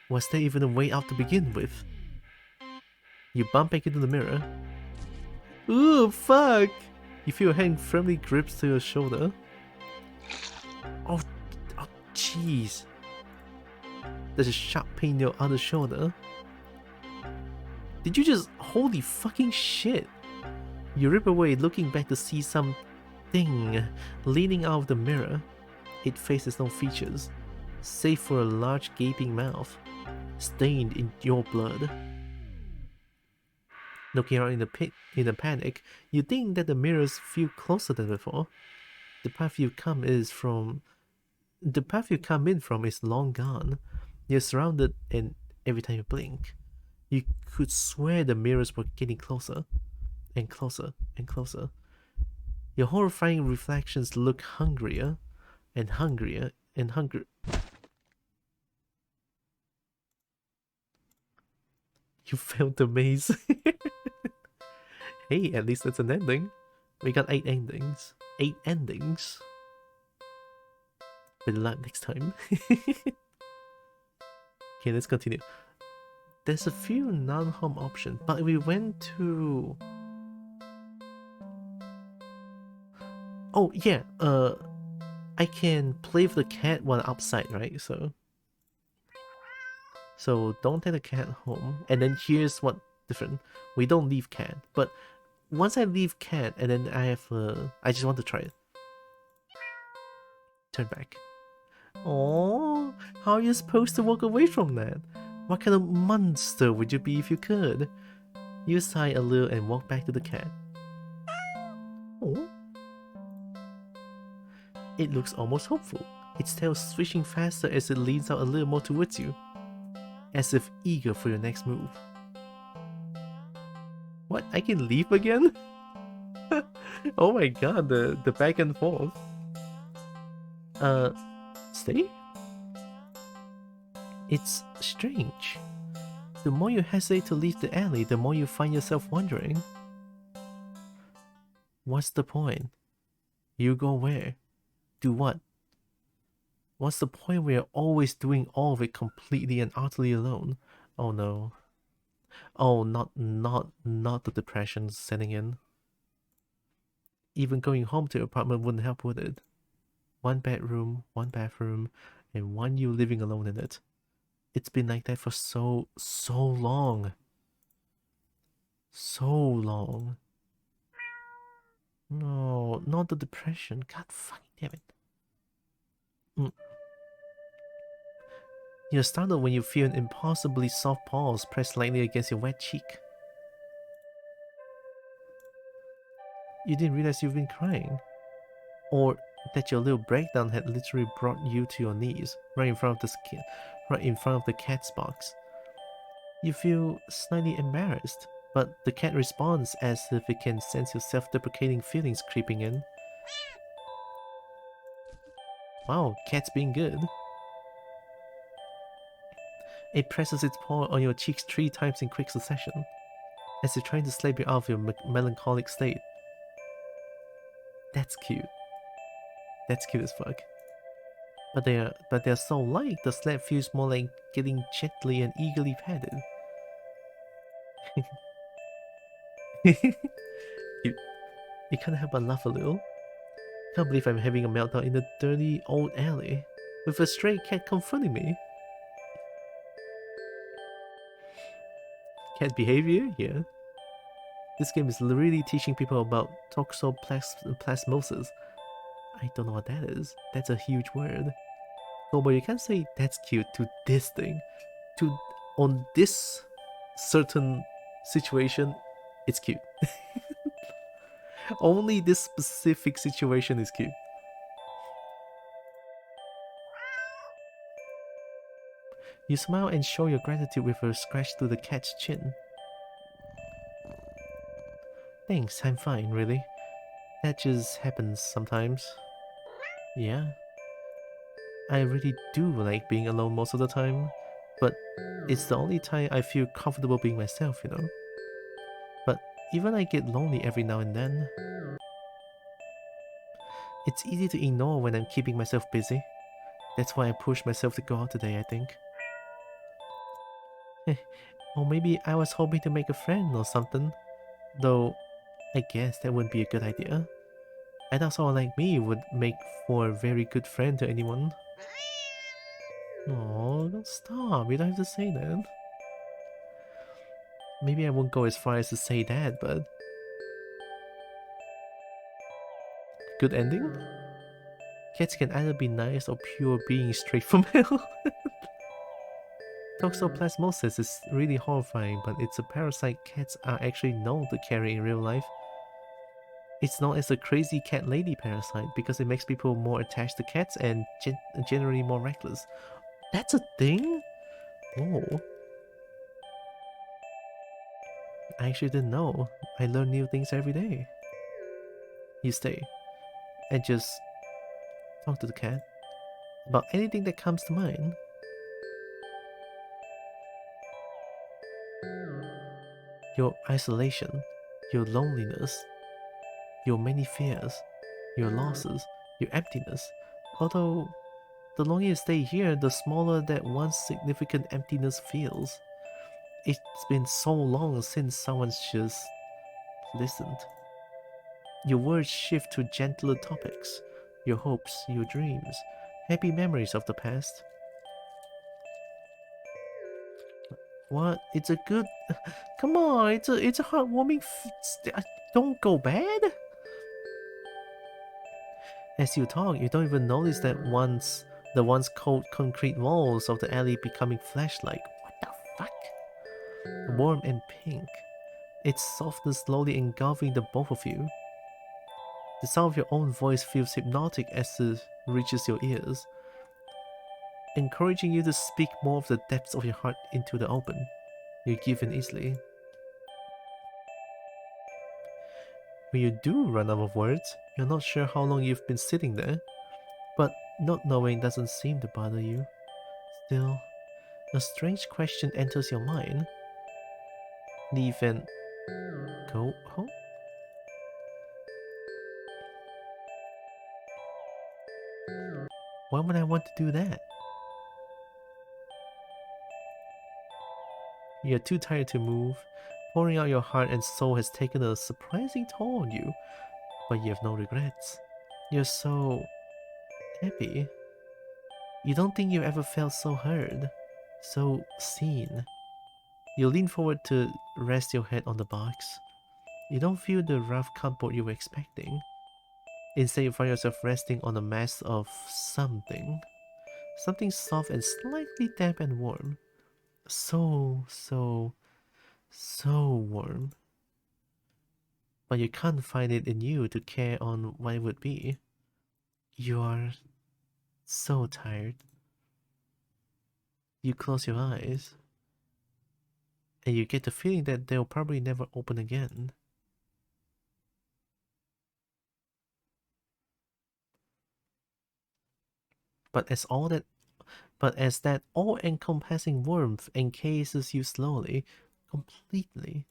Was there even a way out to begin with? You bump back into the mirror. Ooh, fuck! You feel your hand firmly grips to your shoulder. Oh, jeez. There's a sharp pain in your other shoulder. Did you just... Holy fucking shit! You rip away, looking back to see something leaning out of the mirror. It faces no features, save for a large gaping mouth, stained in your blood. Looking around in a panic, you think that the mirrors feel closer than before. The path you come in from is long gone. You're surrounded, and every time you blink, you could swear the mirrors were getting closer and closer and closer. Your horrifying reflections look hungrier and hungrier and hungrier. You failed the maze. Hey, at least it's an ending. We got 8 endings. 8 endings. Good luck next time. Okay, let's continue. There's a few non-home options, but we went to... Oh, yeah, I can play with the cat while outside, right? So don't take the cat home. And then here's what different. We don't leave cat, but once I leave cat and then I just want to try it. Turn back. Oh, how are you supposed to walk away from that? What kind of monster would you be if you could? You sigh a little and walk back to the cat. Oh. It looks almost hopeful, its tail swishing faster as it leans out a little more towards you, as if eager for your next move. What? I can leave again? Oh my god, the back and forth. Stay? It's strange. The more you hesitate to leave the alley, the more you find yourself wondering. What's the point? You go where? Do what? What's the point where you're always doing all of it completely and utterly alone? Oh no. Oh, not the depression setting in. Even going home to your apartment wouldn't help with it. One bedroom, one bathroom, and one you living alone in it. It's been like that for so long. So long. No, not the depression. God fucking damn it. You're startled when you feel an impossibly soft paws pressed lightly against your wet cheek. You didn't realize you've been crying. Or that your little breakdown had literally brought you to your knees, right in front of the cat's box. You feel slightly embarrassed, but the cat responds as if it can sense your self-deprecating feelings creeping in. Wow, cat's being good. It presses its paw on your cheeks 3 times in quick succession, as if trying to slap you out of your melancholic state. That's cute. That's cute as fuck. But they're so light, the slap feels more like getting gently and eagerly patted. you can't help but laugh a little. Can't believe I'm having a meltdown in a dirty old alley, with a stray cat confronting me. Cat behavior? Yeah. This game is really teaching people about toxoplasmosis. I don't know what that is. That's a huge word. Kobo, you can't say that's cute to this thing. On this certain situation, it's cute. Only this specific situation is cute. You smile and show your gratitude with a scratch through the cat's chin. Thanks, I'm fine, really. That just happens sometimes. Yeah. I really do like being alone most of the time, but it's the only time I feel comfortable being myself, you know? But even I get lonely every now and then. It's easy to ignore when I'm keeping myself busy. That's why I pushed myself to go out today, I think. Or maybe I was hoping to make a friend or something. Though, I guess that wouldn't be a good idea. I doubt someone like me would make for a very good friend to anyone. Oh, don't stop. You don't have to say that. Maybe I won't go as far as to say that, but... Good ending? Cats can either be nice or pure beings straight from hell. Toxoplasmosis is really horrifying, but it's a parasite cats are actually known to carry in real life. It's known as the crazy cat lady parasite because it makes people more attached to cats and generally more reckless. That's a thing? Whoa. I actually didn't know. I learn new things every day. You stay and just talk to the cat about anything that comes to mind. Your isolation, your loneliness, your many fears, your losses, your emptiness. Although, the longer you stay here, the smaller that once significant emptiness feels. It's been so long since someone's just listened. Your words shift to gentler topics. Your hopes, your dreams, happy memories of the past. What? It's a good... Come on, it's a heartwarming... Don't go bad? As you talk, you don't even notice that once The once cold concrete walls of the alley becoming flesh-like. What the fuck? Warm and pink. Its softness slowly engulfing the both of you. The sound of your own voice feels hypnotic as it reaches your ears, encouraging you to speak more of the depths of your heart into the open. You give in easily. When you do run out of words, you're not sure how long you've been sitting there, but not knowing doesn't seem to bother you. Still, a strange question enters your mind. Leave and go home? Why would I want to do that? You're too tired to move. Pouring out your heart and soul has taken a surprising toll on you, but you have no regrets. You're so happy. You don't think you've ever felt so heard, so seen. You lean forward to rest your head on the box. You don't feel the rough cardboard you were expecting. Instead, you find yourself resting on a mass of something. Something soft and slightly damp and warm. So warm. But you can't find it in you to care on what it would be. You are so tired. You close your eyes, and you get the feeling that they'll probably never open again. But as that all-encompassing warmth encases you slowly, completely,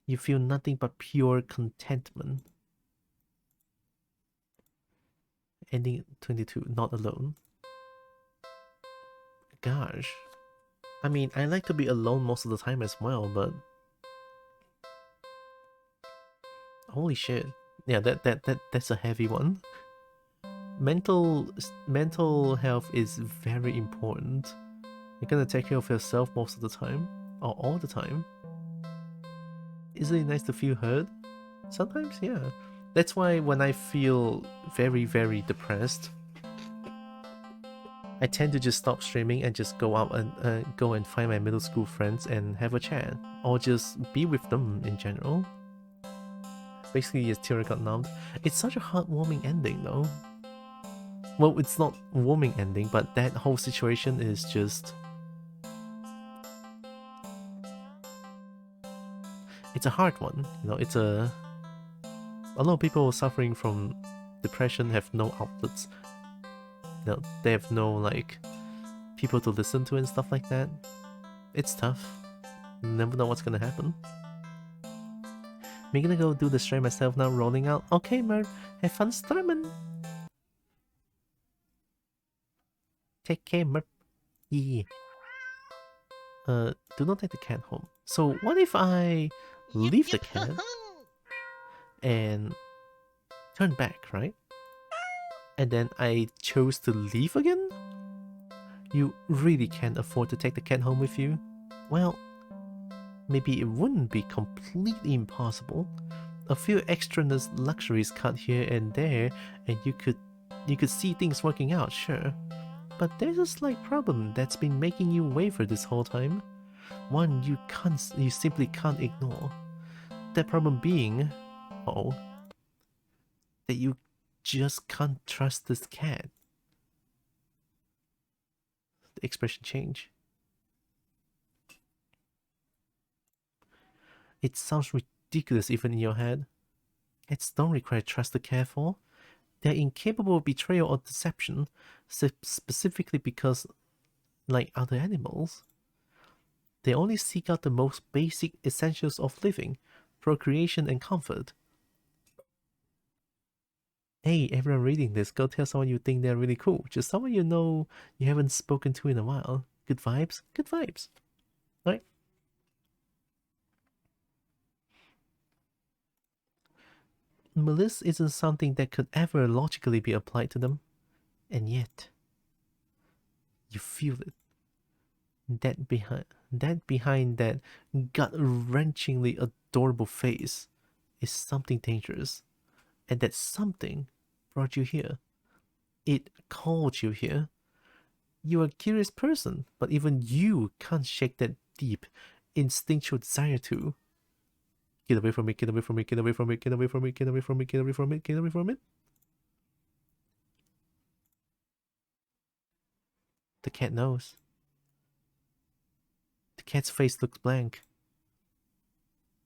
you feel nothing but pure contentment. Ending 22, not alone. Gosh. I mean, I like to be alone most of the time as well, but holy shit. Yeah, that's a heavy one. Mental health is very important. You're gonna take care of yourself most of the time, or all the time. Isn't it nice to feel heard? Sometimes, yeah. That's why when I feel very, very depressed, I tend to just stop streaming and just go out and go and find my middle school friends and have a chat, or just be with them in general. Basically, his tear got numbed. It's such a heartwarming ending, though. Well, it's not warming ending, but that whole situation is just... It's a hard one, you know, it's a... A lot of people suffering from depression have no outlets. You know, they have no, like, people to listen to and stuff like that. It's tough. You never know what's gonna happen. I'm gonna go do the stream myself now, rolling out. Okay, Mert, have fun streaming! Take care, Mert. Yeah. Do not take the cat home. So what if I leave the cat and turn back, right? And then I chose to leave again? You really can't afford to take the cat home with you? Well, maybe it wouldn't be completely impossible. A few extraneous luxuries cut here and there, and you could see things working out, sure. But there's a slight problem that's been making you waver this whole time. One you simply can't ignore. That problem being, that you just can't trust this cat. The expression change. It sounds ridiculous even in your head. Cats don't require trust to care for. They're incapable of betrayal or deception, specifically because, like other animals, they only seek out the most basic essentials of living, procreation and comfort. Hey, everyone reading this, go tell someone you think they're really cool. Just someone you know you haven't spoken to in a while. Good vibes? Good vibes. Right? Malice isn't something that could ever logically be applied to them. And yet, you feel it. That behind that gut-wrenchingly adorable face is something dangerous. And that something brought you here. It called you here. You're a curious person, but even you can't shake that deep, instinctual desire to. Get away from it, get away from it, get away from it, get away from it, get away from it, get away from it, get away from it. The cat knows. The cat's face looks blank.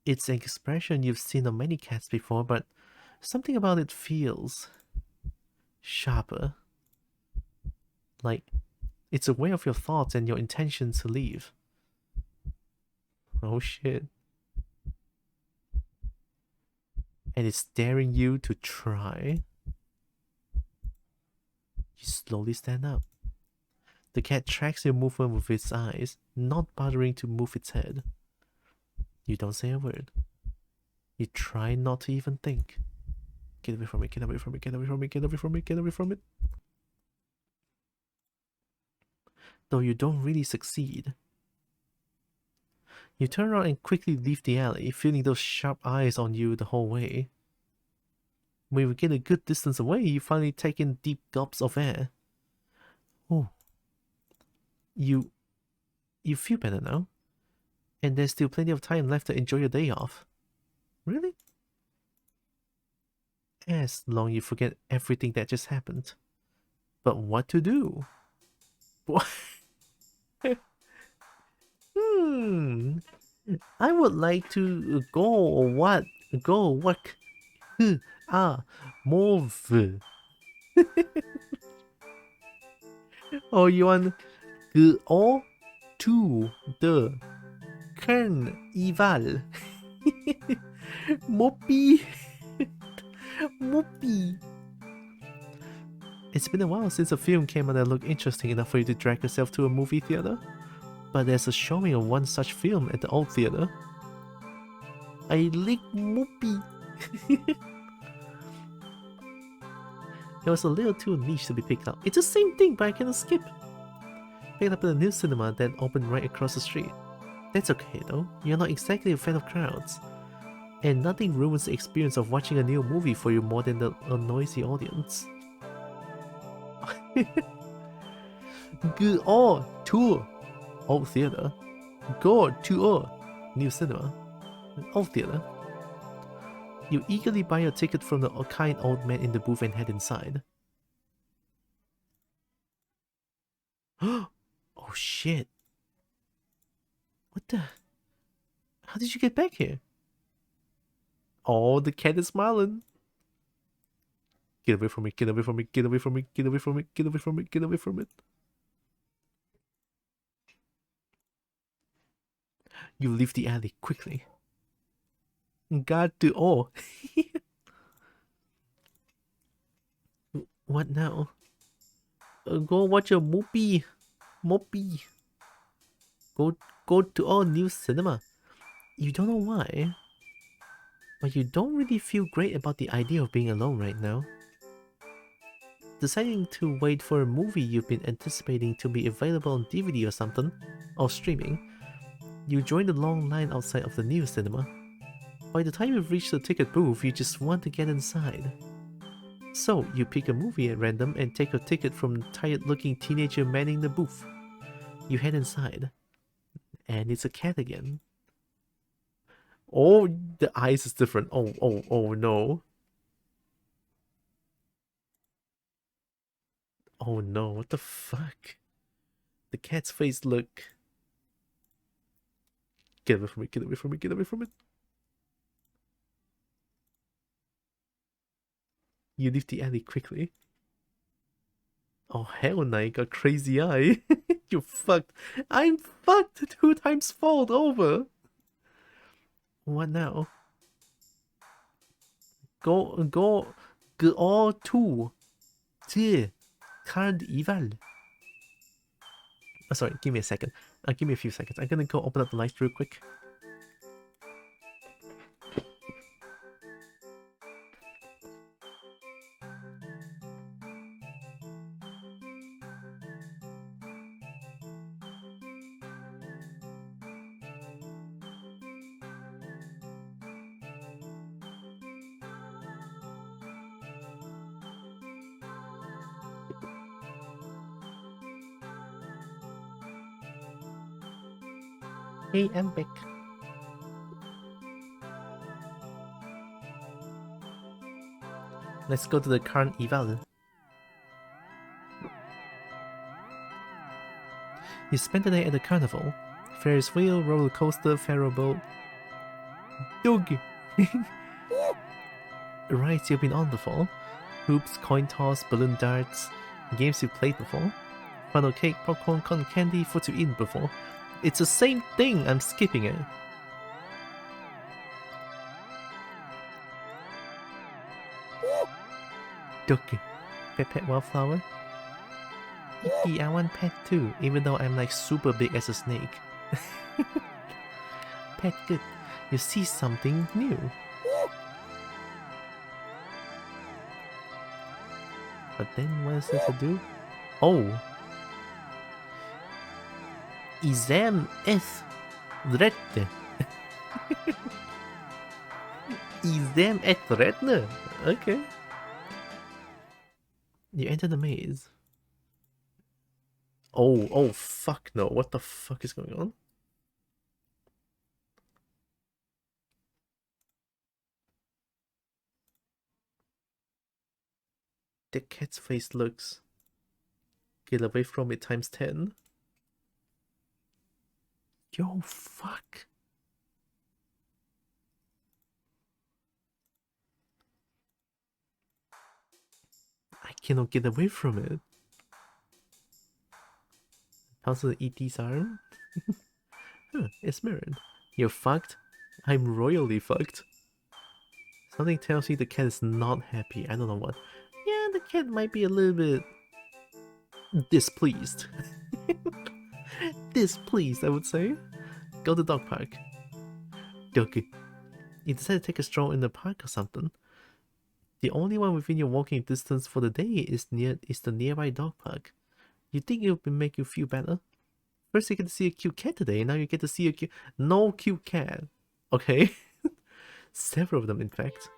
It's an expression you've seen on many cats before, but something about it feels sharper. Like it's aware of your thoughts and your intention to leave. Oh shit. And it's daring you to try. You slowly stand up. The cat tracks your movement with its eyes, not bothering to move its head. You don't say a word. You try not to even think. Get away from it, get away from it, get away from it, get away from it, get away from it. Though you don't really succeed. You turn around and quickly leave the alley, feeling those sharp eyes on you the whole way. When you get a good distance away, you finally take in deep gulps of air. Oh. You feel better now. And there's still plenty of time left to enjoy your day off. Really? As long as you forget everything that just happened. But what to do? What? I would like to go work. Move. Or you want go to the carnival. Moppy. Moppy. It's been a while since a film came out that looked interesting enough for you to drag yourself to a movie theater. But there's a showing of one such film at the old theater. I like Moopy. It was a little too niche to be picked up. It's the same thing, but I cannot skip. Picked up at a new cinema that opened right across the street. That's okay though, you're not exactly a fan of crowds. And nothing ruins the experience of watching a new movie for you more than a noisy audience. Go to old theater. Go to a new cinema. Old theater. You eagerly buy your ticket from the kind old man in the booth and head inside. Oh shit. What the? How did you get back here? Oh, the cat is smiling. Get away from it, get away from it, get away from it, get away from it, get away from it, get away from it. You leave the alley quickly. God to all. What now? Go watch a movie. Movie. Go to our new cinema. You don't know why, but you don't really feel great about the idea of being alone right now. Deciding to wait for a movie you've been anticipating to be available on DVD or something, or streaming, you join the long line outside of the new cinema. By the time you've reached the ticket booth, you just want to get inside. So, you pick a movie at random and take a ticket from the tired-looking teenager manning the booth. You head inside. And it's a cat again. Oh, the eyes is different. Oh no. Oh no, what the fuck? The cat's face look... Get away from it, get away from it, get away from it. You leave the alley quickly. Oh hell no, you got crazy eye. You fucked. I'm fucked 2 times fold over. What now? Go to the carnival. Oh, sorry, give me a second. Give me a few seconds. I'm gonna go open up the lights real quick. Hey, I'm back. Let's go to the carnival. You spent the day at the carnival. Ferris wheel, roller coaster, ferro boat. Dog! Rides you've been on before. Hoops, coin toss, balloon darts. Games you've played before. Funnel cake, popcorn, cotton candy, foods you've eaten before. It's the same thing, I'm skipping it. Dog. Pet wildflower. Icky, I want pet too, even though I'm like super big as a snake. Pet good. You see something new. But then what is it to do? Oh. Isam es rätte. Isam es rätte. Okay. You enter the maze. Oh fuck no. What the fuck is going on? The cat's face looks. Get away from it times 10. Yo, fuck. I cannot get away from it. How's the ET's arm? Huh, it's mirrored. You're fucked? I'm royally fucked. Something tells me the cat is not happy. I don't know what. Yeah, the cat might be a little bit displeased. Displeased, I would say. Go to dog park. Doggy. You decided to take a stroll in the park or something. The only one within your walking distance for the day is the nearby dog park. You think it would make you feel better? First you get to see a cute cat today, now you get to see a no cute cat. Okay? Several of them, in fact.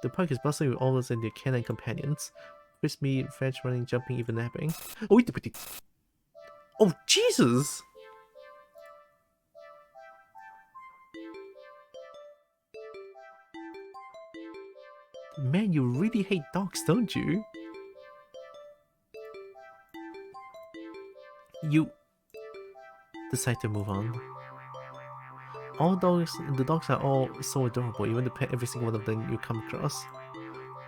The park is bustling with owners and their canine companions. Crispy, fetch, running, jumping, even napping. Oh, wait. Oh, Jesus! Man, you really hate dogs, don't you? You decide to move on. The dogs are all so adorable. You want to pet every single one of them you come across.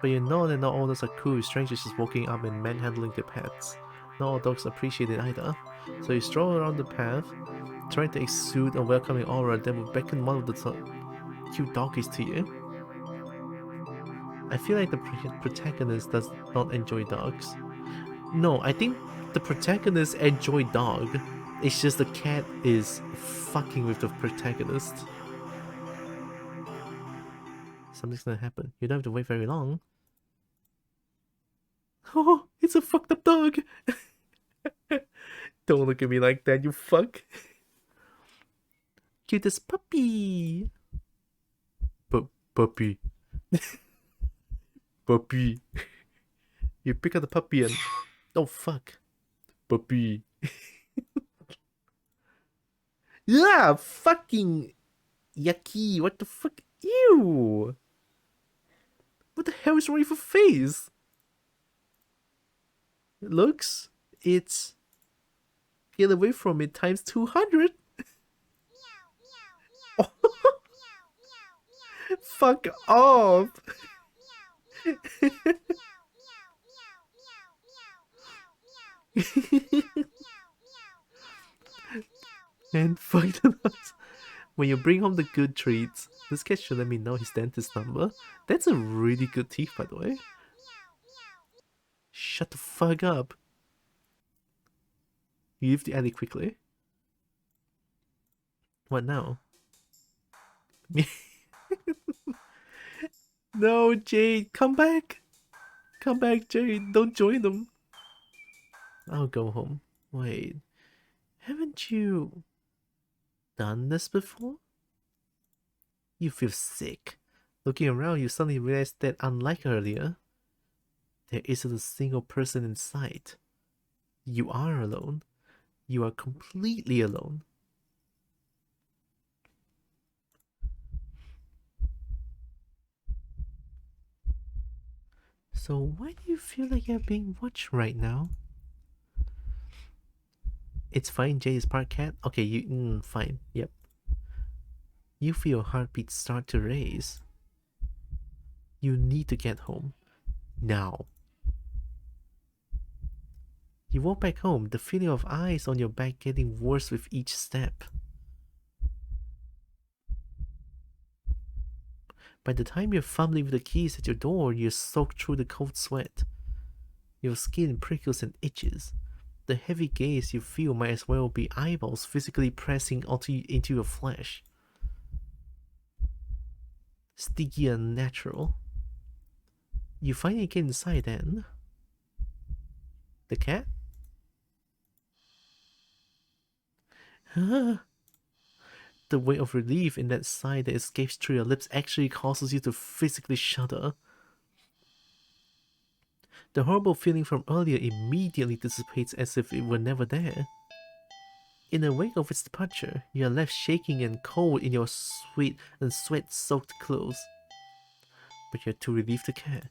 But you know that not all dogs are cool with strangers just walking up and manhandling their pets. Not all dogs appreciate it either. So you stroll around the path, trying to exude a welcoming aura that will beckon one of the cute doggies to you. I feel like the protagonist does not enjoy dogs. No, I think the protagonist enjoy dog. It's just the cat is fucking with the protagonist. Something's gonna happen. You don't have to wait very long. Oh, it's a fucked up dog! Don't look at me like that, you fuck! Cutest puppy! Puppy. Puppy. You pick up the puppy and... Oh, fuck. Puppy. Yeah, fucking... Yucky, what the fuck? Ew! What the hell is wrong with your face? It looks... It's... Get away from it times 200! Oh. Fuck off! And fuck the nuts. When you bring home the good treats, this cat should let me know his dentist number. That's a really good teeth, by the way. Shut the fuck up. You leave the alley quickly. What now? No, Jade, come back! Come back, Jade, don't join them. I'll go home. Wait, haven't you done this before? You feel sick. Looking around, you suddenly realize that unlike earlier, there isn't a single person in sight. You are alone. You are completely alone. So why do you feel like you're being watched right now? It's fine, Jay is part cat. Okay, fine. Yep. You feel your heartbeat start to race. You need to get home. Now. You walk back home, the feeling of eyes on your back getting worse with each step. By the time you're fumbling with the keys at your door, you're soaked through the cold sweat. Your skin prickles and itches. The heavy gaze you feel might as well be eyeballs physically pressing into your flesh. Sticky and unnatural. You finally get inside then. The cat? The weight of relief in that sigh that escapes through your lips actually causes you to physically shudder. The horrible feeling from earlier immediately dissipates as if it were never there. In the wake of its departure, you are left shaking and cold in your sweat and sweat-soaked clothes. But you're too relieved to care.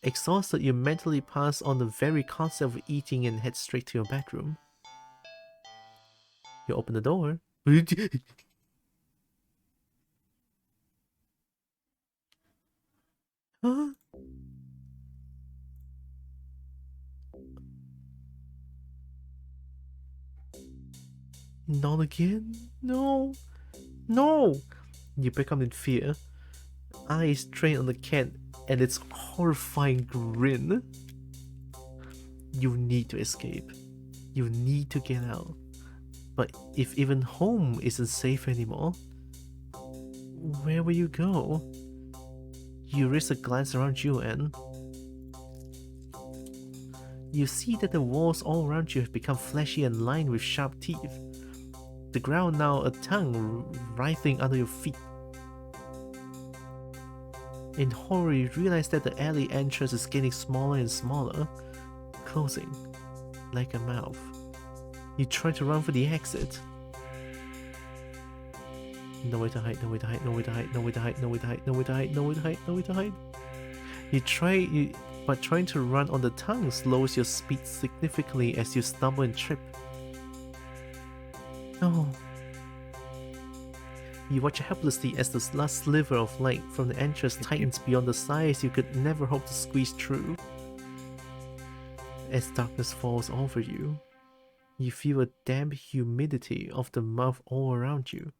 Exhausted, you mentally pass on the very concept of eating and head straight to your bedroom. You open the door. Huh? Not again? No. No! You become in fear. Eyes trained on the cat and its horrifying grin. You need to escape. You need to get out. But if even home isn't safe anymore, where will you go? You risk a glance around you and you see that the walls all around you have become fleshy and lined with sharp teeth. The ground now a tongue writhing under your feet. In horror, you realize that the alley entrance is getting smaller and smaller, closing like a mouth. You try to run for the exit. Nowhere to hide, nowhere to hide, nowhere to hide, nowhere to hide, nowhere to hide, nowhere to hide, nowhere to hide, nowhere to hide. But trying to run on the tongue slows your speed significantly as you stumble and trip. No. You watch helplessly as the last sliver of light from the entrance tightens beyond the size you could never hope to squeeze through. As darkness falls over you, you feel a damp humidity of the mouth all around you.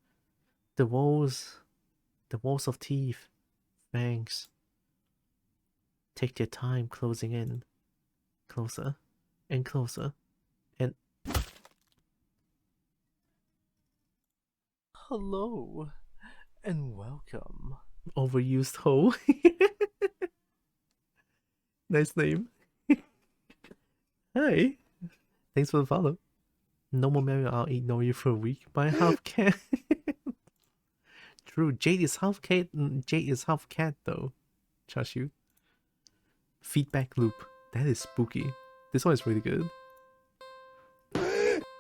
The walls of teeth, fangs. Take their time closing in, closer and closer, and Hello, and welcome. overused hoe. Nice name. Hi. Thanks for the follow. No more Mario, I'll ignore you for a week. By half cat. True, Jade is half cat. Jade is half cat though. Trust you. Feedback loop. That is spooky. This one is really good.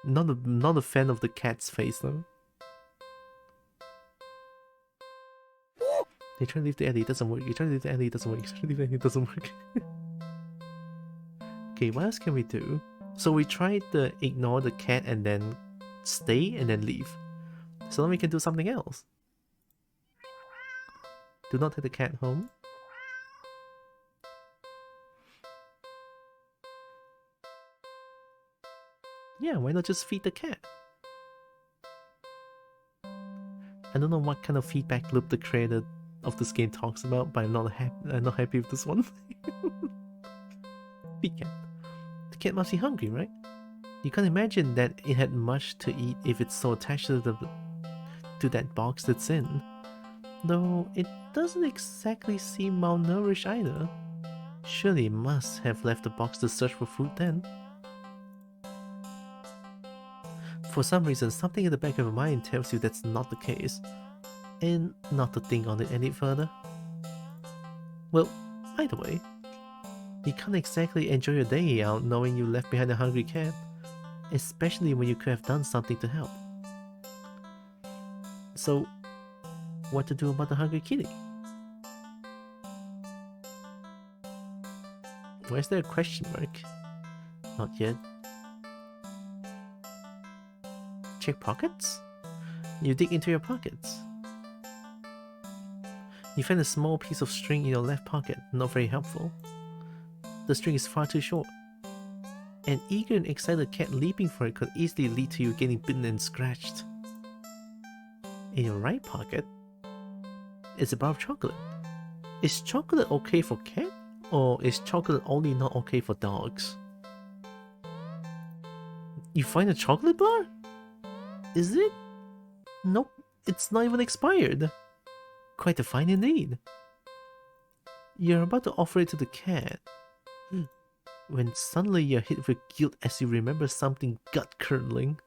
Not a fan of the cat's face though. They try to leave the alley, it doesn't work. You try to leave the alley, it doesn't work. You try to leave the alley, it doesn't work. Okay, what else can we do? So we tried to ignore the cat and then stay and then leave. So then we can do something else. Do not take the cat home. Yeah, why not just feed the cat? I don't know what kind of feedback loop the creator of this game talks about, but I'm not happy with this one. Feed cat. The cat must be hungry, right? You can't imagine that it had much to eat if it's so attached to that box it's in. Though it doesn't exactly seem malnourished either. Surely it must have left the box to search for food then. For some reason, something in the back of your mind tells you that's not the case, and not to think on it any further. Well, either way, you can't exactly enjoy your day out knowing you left behind a hungry cat, especially when you could have done something to help. So, what to do about the hungry kitty? Why is there a question mark? Not yet. Check pockets? You dig into your pockets. You find a small piece of string in your left pocket, not very helpful. The string is far too short. An eager and excited cat leaping for it could easily lead to you getting bitten and scratched. In your right pocket is a bar of chocolate. Is chocolate okay for cat? Or is chocolate only not okay for dogs? You find a chocolate bar? Is it? Nope, it's not even expired. Quite a find indeed. You're about to offer it to the cat, when suddenly you're hit with guilt as you remember something gut-curdling.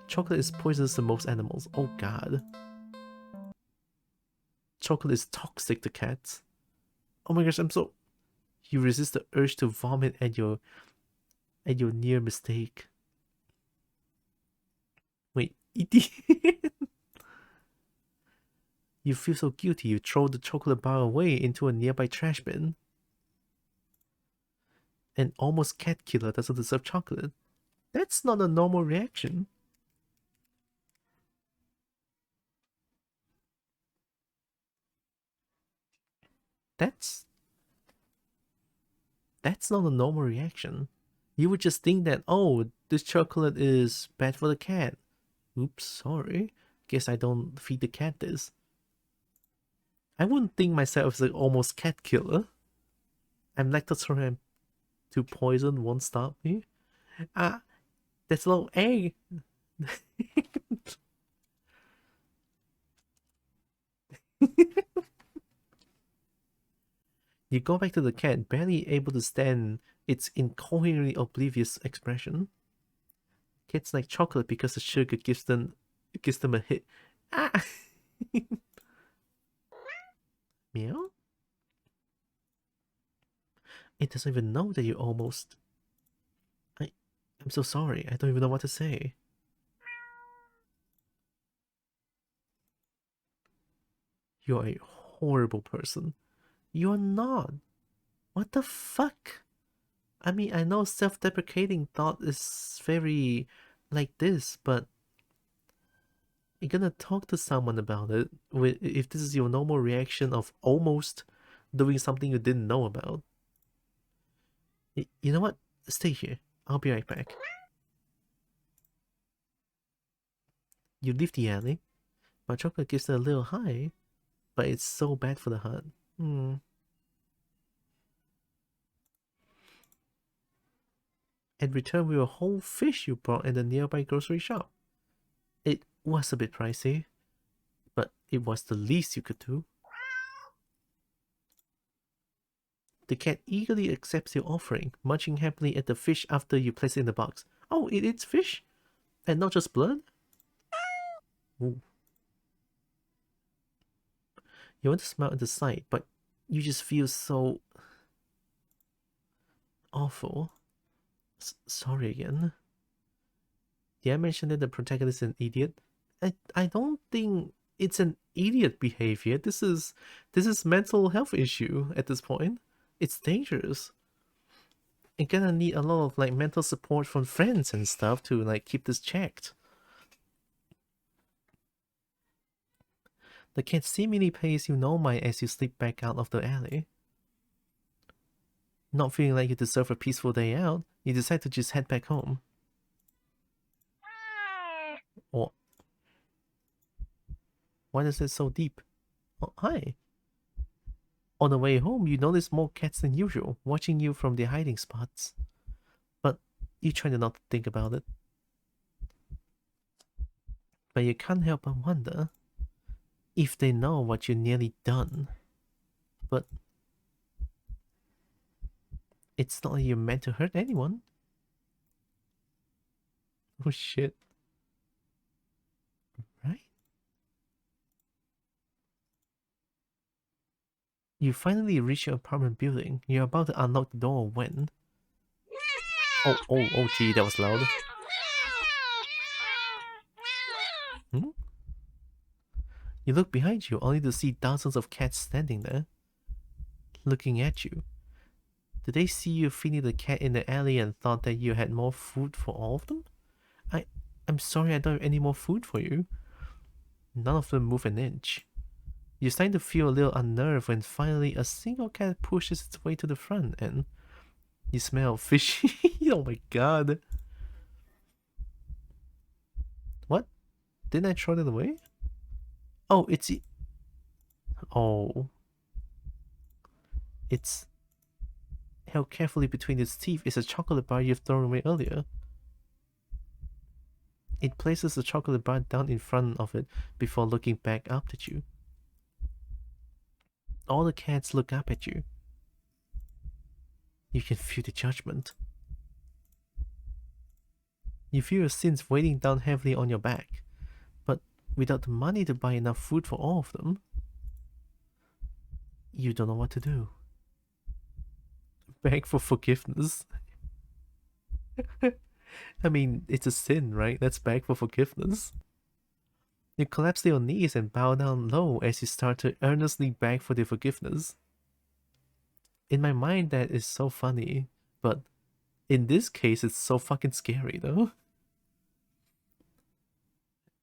Chocolate is poisonous to most animals. Oh god. Chocolate is toxic to cats. Oh my gosh, I'm so... You resist the urge to vomit at your near mistake. Wait, eat You feel so guilty you throw the chocolate bar away into a nearby trash bin. An almost cat killer doesn't deserve chocolate. That's not a normal reaction. That's not a normal reaction. You would just think that, oh, this chocolate is bad for the cat. Oops, sorry. Guess I don't feed the cat this. I wouldn't think myself as an almost cat killer. I'm lactose intolerant to poison won't stop me. That's a little egg. You go back to the cat, barely able to stand its incoherently oblivious expression. Cats like chocolate because the sugar gives them a hit. Ah! Meow? It doesn't even know that you almost... I'm so sorry, I don't even know what to say. You're a horrible person. You're not. What the fuck? I mean, I know self-deprecating thought is very like this, but you're gonna talk to someone about it if this is your normal reaction of almost doing something you didn't know about. You know what? Stay here. I'll be right back. You leave the alley. My chocolate gives it a little high, but it's so bad for the heart. And return with a whole fish you bought in the nearby grocery shop. It was a bit pricey, but it was the least you could do. The cat eagerly accepts your offering, munching happily at the fish after you place it in the box. Oh, it eats fish? And not just blood? Ooh. You want to smile at the sight, but you just feel so... awful. Sorry again. Did I mention that the protagonist is an idiot? I don't think it's an idiot behavior. This is mental health issue at this point. It's dangerous. You're gonna need a lot of like mental support from friends and stuff to like keep this checked. The cat seemingly pays you no mind as you slip back out of the alley. Not feeling like you deserve a peaceful day out, you decide to just head back home. Or why is it so deep? Oh, hi. On the way home, you notice more cats than usual, watching you from their hiding spots. But you try to not think about it. But you can't help but wonder if they know what you nearly done. But it's not like you're meant to hurt anyone. Oh shit. Right? You finally reach your apartment building. You're about to unlock the door when... Oh gee, that was loud. You look behind you only to see thousands of cats standing there, looking at you. Did they see you feeding the cat in the alley and thought that you had more food for all of them? I'm sorry I don't have any more food for you. None of them move an inch. You're starting to feel a little unnerved when finally a single cat pushes its way to the front and you smell fishy. Oh my god. What? Didn't I throw that away? Oh, it's... Oh. It's... held carefully between its teeth is a chocolate bar you've thrown away earlier. It places the chocolate bar down in front of it before looking back up at you. All the cats look up at you. You can feel the judgment. You feel your sins weighing down heavily on your back, but without the money to buy enough food for all of them, you don't know what to do. Beg for forgiveness. I mean, it's a sin, right? Let's beg for forgiveness. You collapse to your knees and bow down low as you start to earnestly beg for their forgiveness. In my mind, that is so funny, but in this case, it's so fucking scary, though.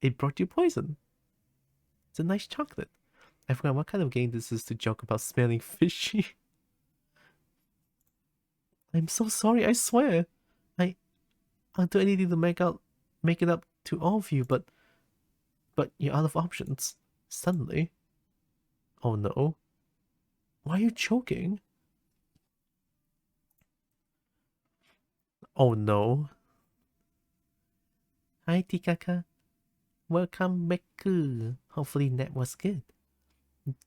It brought you poison. It's a nice chocolate. I forgot what kind of game this is to joke about smelling fishy. I'm so sorry, I swear. I'll do anything to make it up to all of you, but you're out of options. Suddenly. Oh no. Why are you choking? Oh no. Hi Tikaka. Welcome back. Hopefully that was good.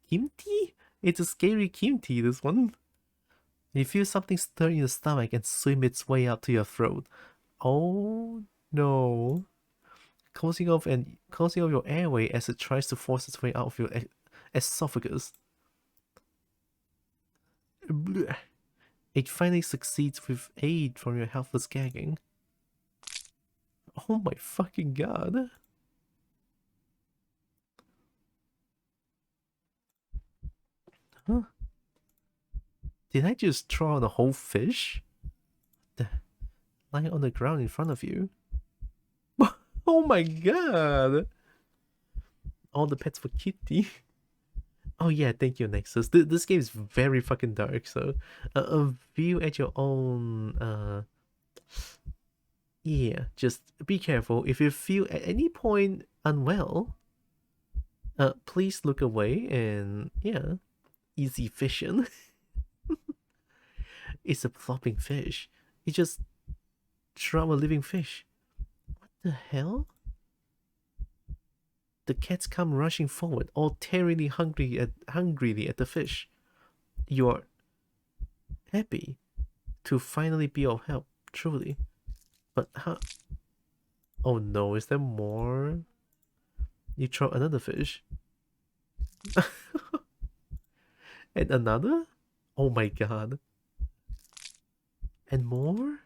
Kimchi? It's a scary kimchi, this one. You feel something stir in your stomach and swim its way up to your throat. Oh no. Closing off your airway as it tries to force its way out of your esophagus. It finally succeeds with aid from your helpless gagging. Oh my fucking god. Huh? Did I just throw out a whole fish? Lying on the ground in front of you? Oh my god! All the pets for Kitty. Oh yeah, thank you, Nexus. This game is very fucking dark, so a view at your own. Yeah, just be careful. If you feel at any point unwell, please look away and yeah, easy fishing. It's a flopping fish. It just dropped a living fish. What the hell? The cats come rushing forward, all tearingly hungrily at the fish. You're happy to finally be of help, truly. But how? Oh no, is there more? You throw another fish. And another? Oh my god. And more?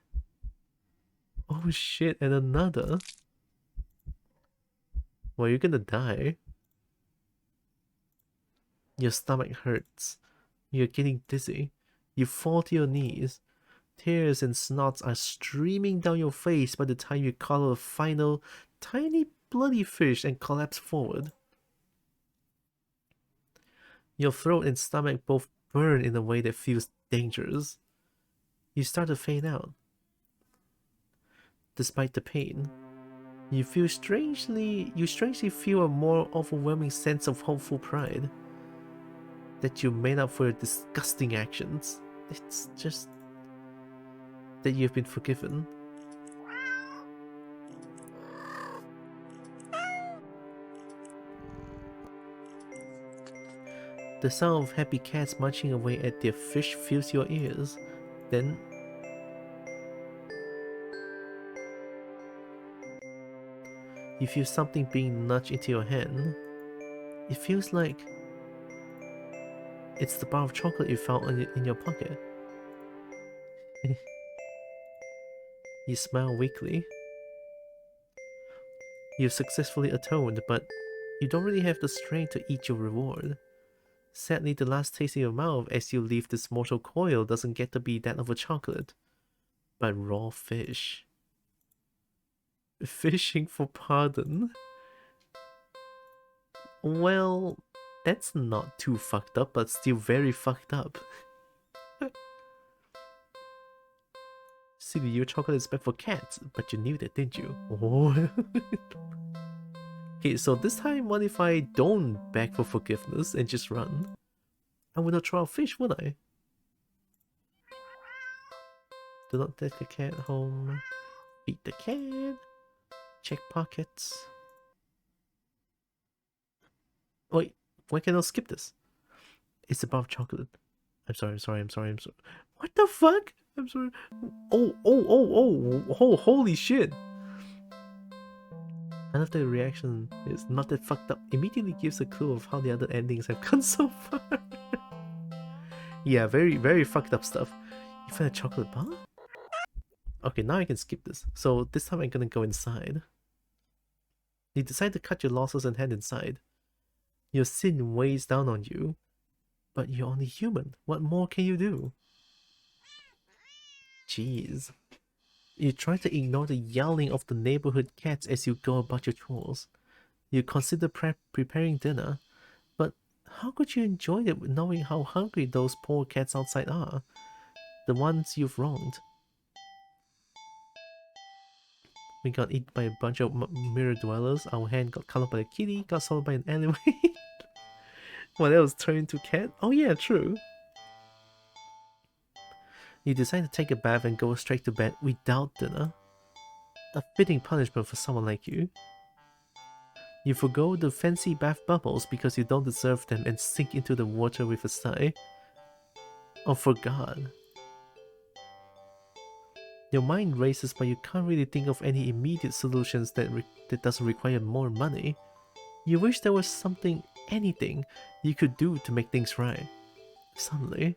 Oh shit, and another? Well, you're gonna die. Your stomach hurts. You're getting dizzy. You fall to your knees. Tears and snots are streaming down your face by the time you collar a final, tiny bloody fish and collapse forward. Your throat and stomach both burn in a way that feels dangerous. You start to faint out. Despite the pain, you strangely feel a more overwhelming sense of hopeful pride that you made up for your disgusting actions. It's just that you've been forgiven. The sound of happy cats munching away at their fish fills your ears. Then you feel something being nudged into your hand. It feels like it's the bar of chocolate you found in your pocket. You smile weakly. You've successfully atoned, but you don't really have the strength to eat your reward. Sadly, the last taste in your mouth as you leave this mortal coil doesn't get to be that of a chocolate, but raw fish. Fishing for pardon? Well, that's not too fucked up, but still very fucked up. See, your chocolate is bad for cats, but you knew that, didn't you? Oh. Okay, so this time, what if I don't beg for forgiveness and just run? I would not throw out fish, would I? Do not take the cat home. Feed the cat. Check pockets. Wait, why can't I skip this? It's above chocolate. I'm sorry. What the fuck? I'm sorry. Oh, holy shit. I love the reaction is not that fucked up. Immediately gives a clue of how the other endings have gone so far. Yeah, very fucked up stuff. You found a chocolate bar? Okay, now I can skip this. So this time I'm gonna go inside. You decide to cut your losses and head inside. Your sin weighs down on you, but you're only human. What more can you do? Jeez. You try to ignore the yowling of the neighborhood cats as you go about your chores. You consider preparing dinner, but how could you enjoy it knowing how hungry those poor cats outside are? The ones you've wronged. We got eaten by a bunch of mirror dwellers. Our hand got colored by a kitty, got swallowed by an alleyway. What else turned into cat? Oh yeah, true. You decide to take a bath and go straight to bed without dinner. A fitting punishment for someone like you. You forgo the fancy bath bubbles because you don't deserve them and sink into the water with a sigh. Oh, for God. Your mind races, but you can't really think of any immediate solutions that doesn't require more money. You wish there was something, anything, you could do to make things right. Suddenly,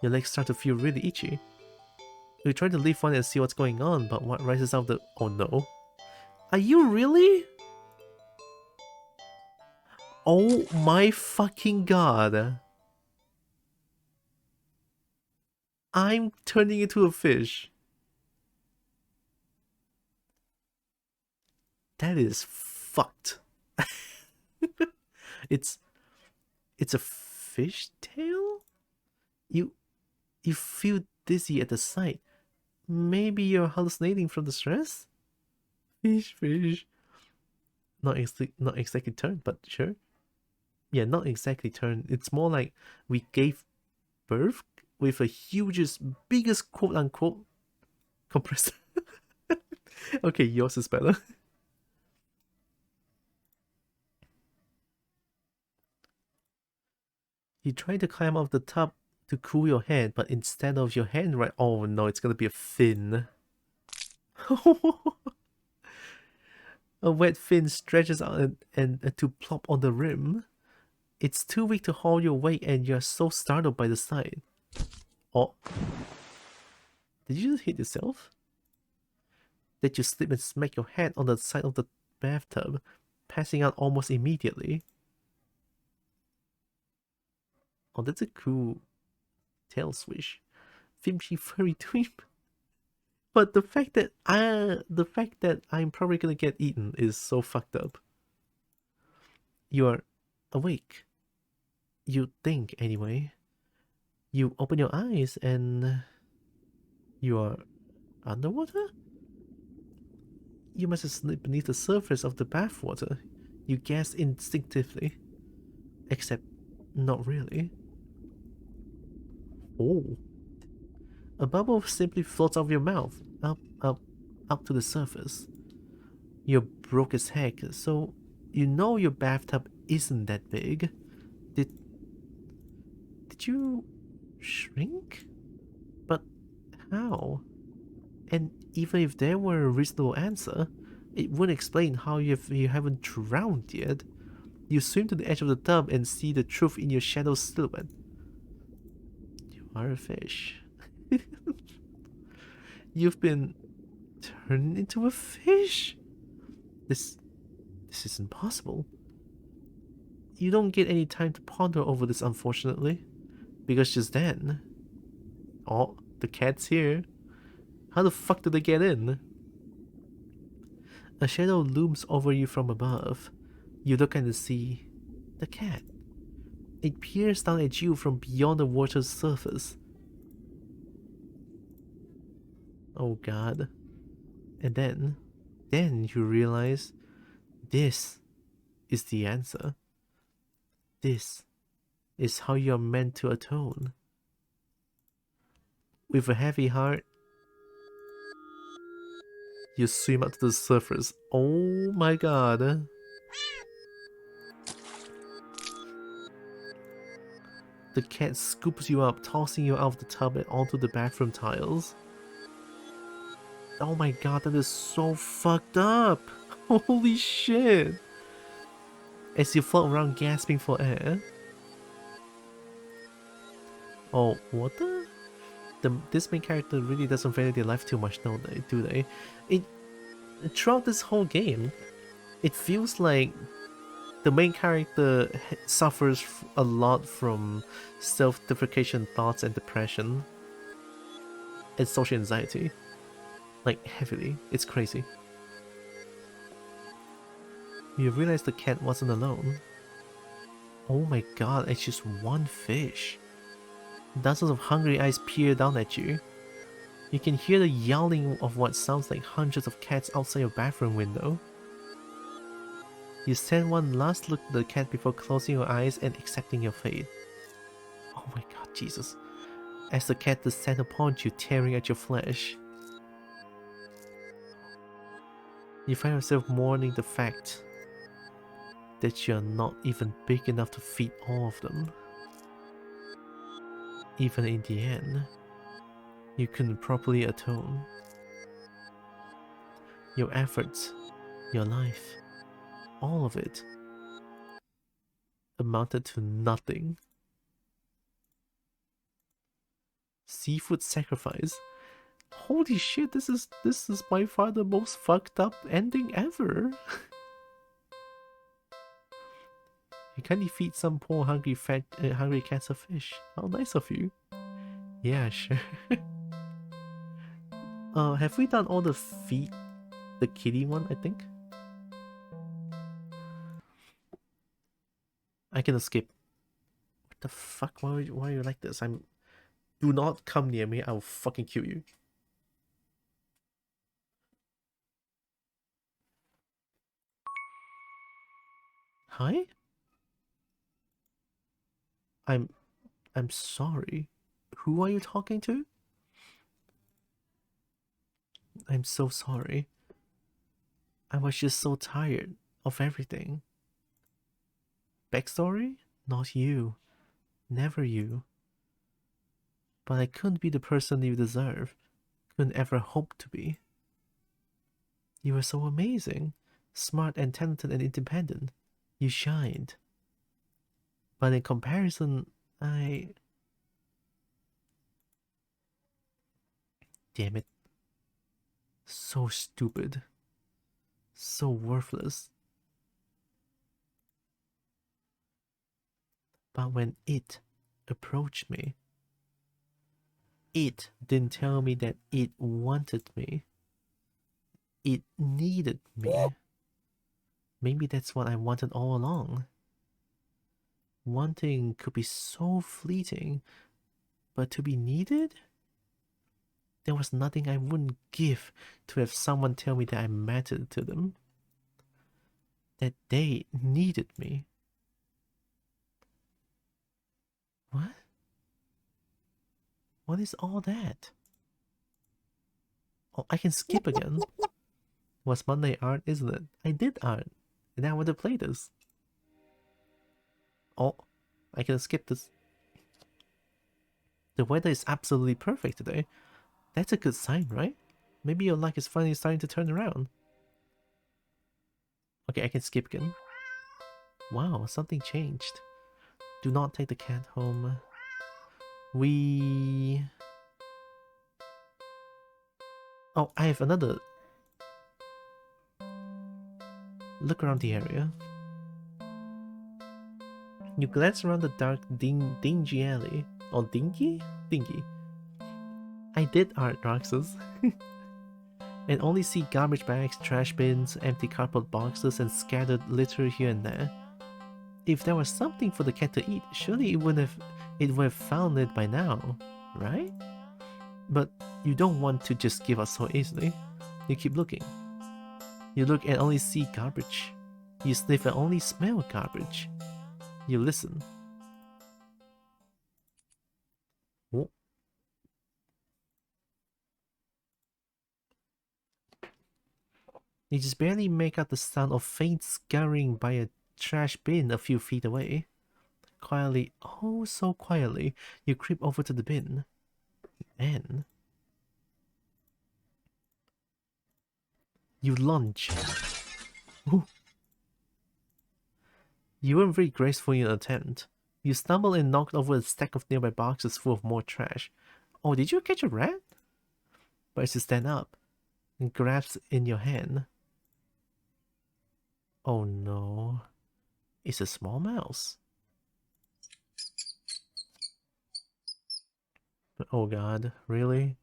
your legs start to feel really itchy. You try to leave one and see what's going on, but what rises out of the... Oh no. Are you really? Oh my fucking God. I'm turning into a fish. That is fucked. It's a fish tail? You feel dizzy at the sight. Maybe you're hallucinating from the stress? Fish. Not exactly turn, but sure. Yeah, not exactly turn. It's more like we gave birth with a hugest, biggest quote unquote compressor. Okay, yours is better. You try to climb off the top to cool your hand, but instead of your hand right... Oh no, it's gonna be a fin. A wet fin stretches out and to plop on the rim. It's too weak to haul your weight and you're so startled by the sight. Oh. Did you just hit yourself? Did you slip and smack your head on the side of the bathtub, passing out almost immediately? Oh, that's a cool tail swish. Fimshy furry tweep. But the fact that I'm probably gonna get eaten is so fucked up. You are awake. You think anyway. You open your eyes and you are underwater? You must have slipped beneath the surface of the bathwater. You guess instinctively. Except not really. Oh. A bubble simply floats out of your mouth, up to the surface. You're broke as heck, so you know your bathtub isn't that big. Did you shrink? But how? And even if there were a reasonable answer, it wouldn't explain how you haven't drowned yet. You swim to the edge of the tub and see the truth in your shadow silhouette. You are a fish. You've been turned into a fish? This isn't possible. you don't get any time to ponder over this, unfortunately. Because just then... Oh, the cat's here. How the fuck did they get in? A shadow looms over you from above. You look and see the cat. It peers down at you from beyond the water's surface. Oh god. And then you realize this is the answer. This is how you're meant to atone. With a heavy heart, you swim up to the surface. Oh my god. The cat scoops you up, tossing you out of the tub and onto the bathroom tiles. Oh my god, that is so fucked up. Holy shit. As you float around gasping for air. Oh, what the? This main character really doesn't value their life too much, do they? Throughout this whole game, it feels like the main character suffers a lot from self-deprecation thoughts and depression. And social anxiety. Like, heavily. It's crazy. You realize the cat wasn't alone. Oh my god, it's just one fish. Dozens of hungry eyes peer down at you. You can hear the yowling of what sounds like hundreds of cats outside your bathroom window. You send one last look at the cat before closing your eyes and accepting your fate. Oh my god, Jesus. As the cat descends upon you, tearing at your flesh. You find yourself mourning the fact that you're not even big enough to feed all of them. Even in the end, you couldn't properly atone. Your efforts, your life, all of it amounted to nothing. Seafood sacrifice. Holy shit, this is by far the most fucked up ending ever. You can't defeat some poor hungry cats of fish. How nice of you. Yeah, sure. Have we done all the feet? The kitty one, I think. I can escape. What the fuck? Why are you like this? Do not come near me. I will fucking kill you. Hi? I'm sorry. Who are you talking to? I'm so sorry. I was just so tired of everything. Backstory? Not you. Never you. But I couldn't be the person you deserve. Couldn't ever hope to be. You were so amazing. Smart and talented and independent. You shined. But in comparison, Damn it. So stupid. So worthless. But when it approached me, it didn't tell me that it wanted me. It needed me. Maybe that's what I wanted all along. Wanting could be so fleeting, but to be needed? There was nothing I wouldn't give to have someone tell me that I mattered to them. That they needed me. What? What is all that? Oh, I can skip again. Was Monday art, isn't it? I did art. And I want to play this. Oh, I can skip this. The weather is absolutely perfect today. That's a good sign, right? Maybe your luck is finally starting to turn around. Okay, I can skip again. Wow, something changed. Do not take the cat home. Oh, I have another. Look around the area. You glance around the dark, dingy alley. Or dingy? Dingy. I did art, Roxas. And only see garbage bags, trash bins, empty cardboard boxes, and scattered litter here and there. If there was something for the cat to eat, surely it would have found it by now, right? But you don't want to just give up so easily. You keep looking. You look and only see garbage. You sniff and only smell garbage. You listen. Oh. You just barely make out the sound of faint scurrying by a trash bin a few feet away. Quietly, oh so quietly, you creep over to the bin. And you lunge. Ooh. You weren't very graceful in your attempt. You stumble and knocked over a stack of nearby boxes full of more trash. Oh, did you catch a rat? But as you stand up and grabs in your hand. Oh no. It's a small mouse. Oh god, really?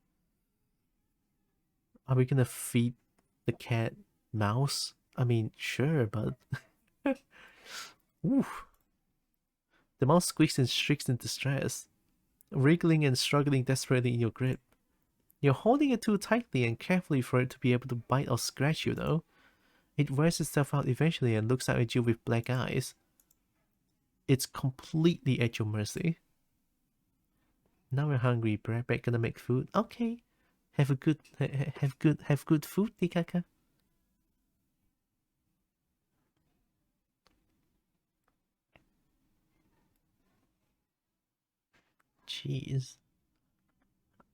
Are we gonna feed the cat mouse? I mean, sure, but... Oof. The mouse squeaks and shrieks in distress, wriggling and struggling desperately in your grip. You're holding it too tightly and carefully for it to be able to bite or scratch you, though. It wears itself out eventually and looks out at you with black eyes. It's completely at your mercy. Now we're hungry. Be right back, gonna make food. Okay. Have good food, Tikaka. Jeez.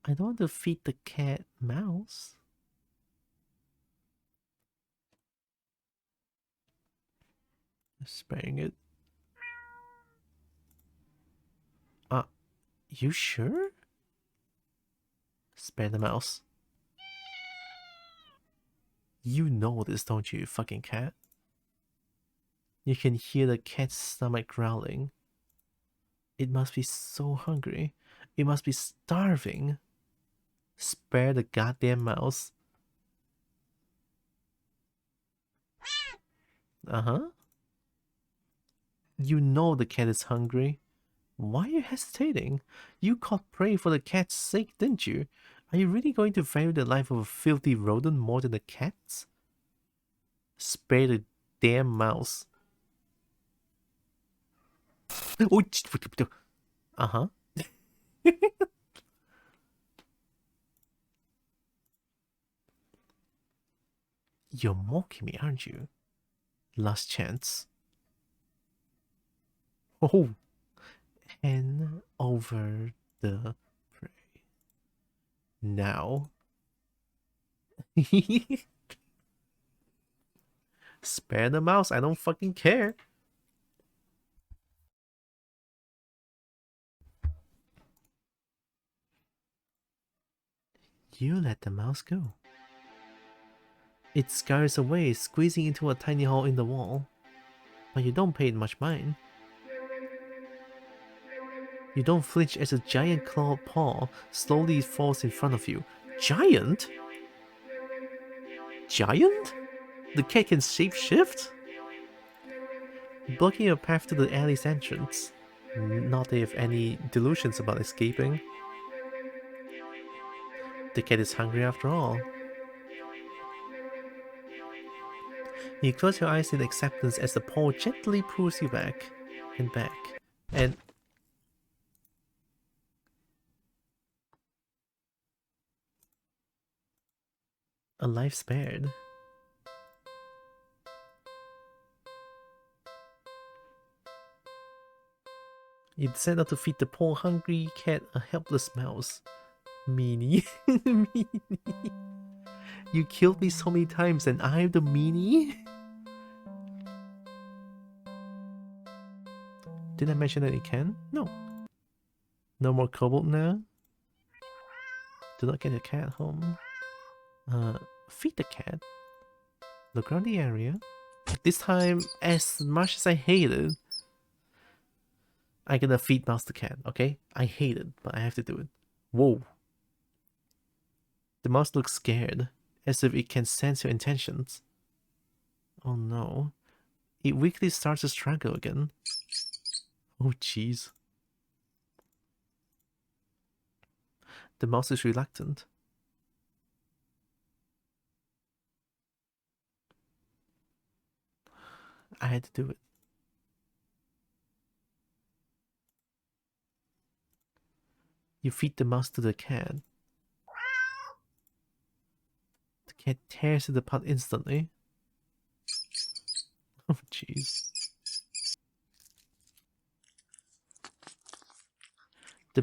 I don't want to feed the cat mouse. Sparing it. You sure? Spare the mouse. You know this, don't you fucking cat? You can hear the cat's stomach growling. It must be so hungry. It must be starving. Spare the goddamn mouse. Uh-huh. You know the cat is hungry. Why are you hesitating? You caught prey for the cat's sake, didn't you? Are you really going to value the life of a filthy rodent more than the cat's? Spare the damn mouse. Oh, uh-huh. You're mocking me, aren't you? Last chance. Oh. Hand over the prey. Now. Spare the mouse, I don't fucking care. You let the mouse go. It scurries away, squeezing into a tiny hole in the wall. But you don't pay it much mind. You don't flinch as a giant clawed paw slowly falls in front of you. Giant? Giant? The cat can shapeshift? Blocking your path to the alley's entrance. Not that you have any delusions about escaping. The cat is hungry after all. You close your eyes in acceptance as the paw gently pulls you back and back. And a life spared. You set out to feed the poor hungry cat a helpless mouse. Meanie. Meanie. You killed me so many times and I'm the meanie? Did I mention that it can? No. No more kobold now? Do not get the cat home. Feed the cat. Look around the area. This time, as much as I hate it, I'm gonna feed mouse the cat, okay? I hate it, but I have to do it. Whoa. The mouse looks scared, as if it can sense your intentions. Oh no. It weakly starts to struggle again. Oh jeez. The mouse is reluctant. I had to do it. You feed the mouse to the cat. The cat tears it apart instantly. Oh jeez. The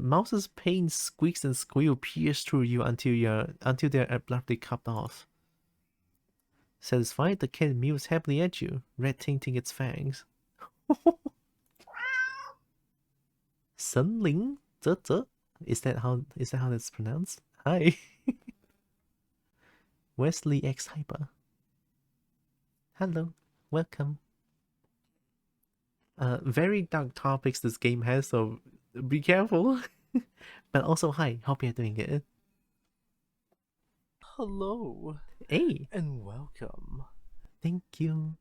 mouse's pain squeaks and squeal pierce through you until they're abruptly cut off. Satisfied, the cat mews happily at you, red tinting its fangs. Sunling? Is that how that's pronounced? Hi. Wesley X Hyper. Hello. Welcome. Very dark topics this game has, so be careful. But also hi, hope you're doing good. Hello. Hey. And welcome. Thank you.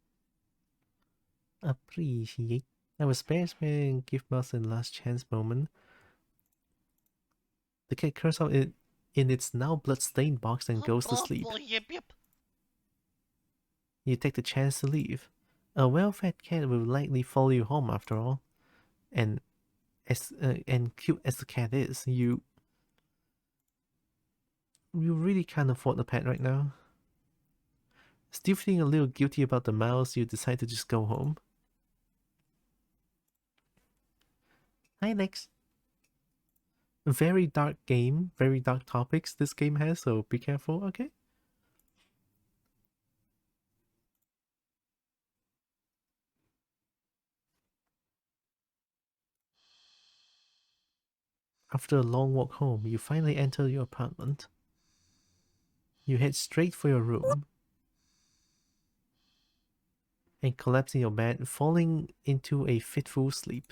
Appreciate. I was spared and give mouse a last chance moment. The cat curls out in its now blood-stained box and goes to sleep. Yep, yep. You take the chance to leave. A well-fed cat will likely follow you home after all. And cute as the cat is, you really can't afford the pet right now. Still feeling a little guilty about the mouse, you decide to just go home. Hi, Lex. Very dark game, very dark topics this game has, so be careful, okay? After a long walk home, you finally enter your apartment. You head straight for your room and collapse in your bed, falling into a fitful sleep.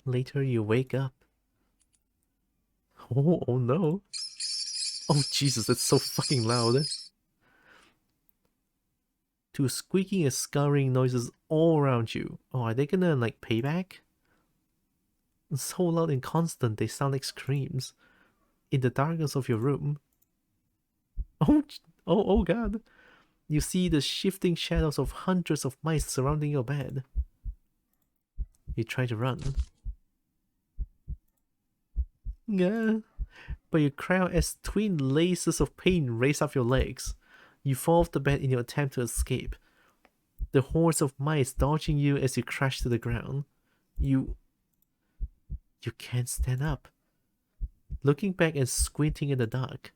Later, you wake up. Oh no. Oh Jesus, that's so fucking loud. To squeaking and scurrying noises all around you. Oh, are they gonna like pay back? So loud and constant, they sound like screams. In the darkness of your room. Oh god. You see the shifting shadows of hundreds of mice surrounding your bed. You try to run. Yeah. But you cry out as twin lasers of pain race up your legs. You fall off the bed in your attempt to escape. The hordes of mice dodging you as you crash to the ground. You can't stand up. Looking back and squinting in the dark,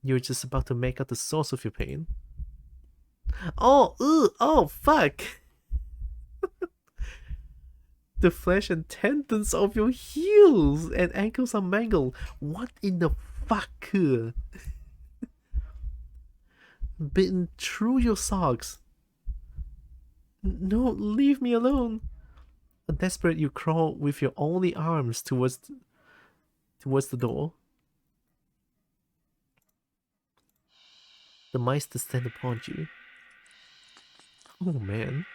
you're just about to make out the source of your pain. Oh, fuck! The flesh and tendons of your heels and ankles are mangled. What in the fuck? Bitten through your socks. No, leave me alone. Desperate, you crawl with your only arms towards the door. The mice descend upon you. Oh man.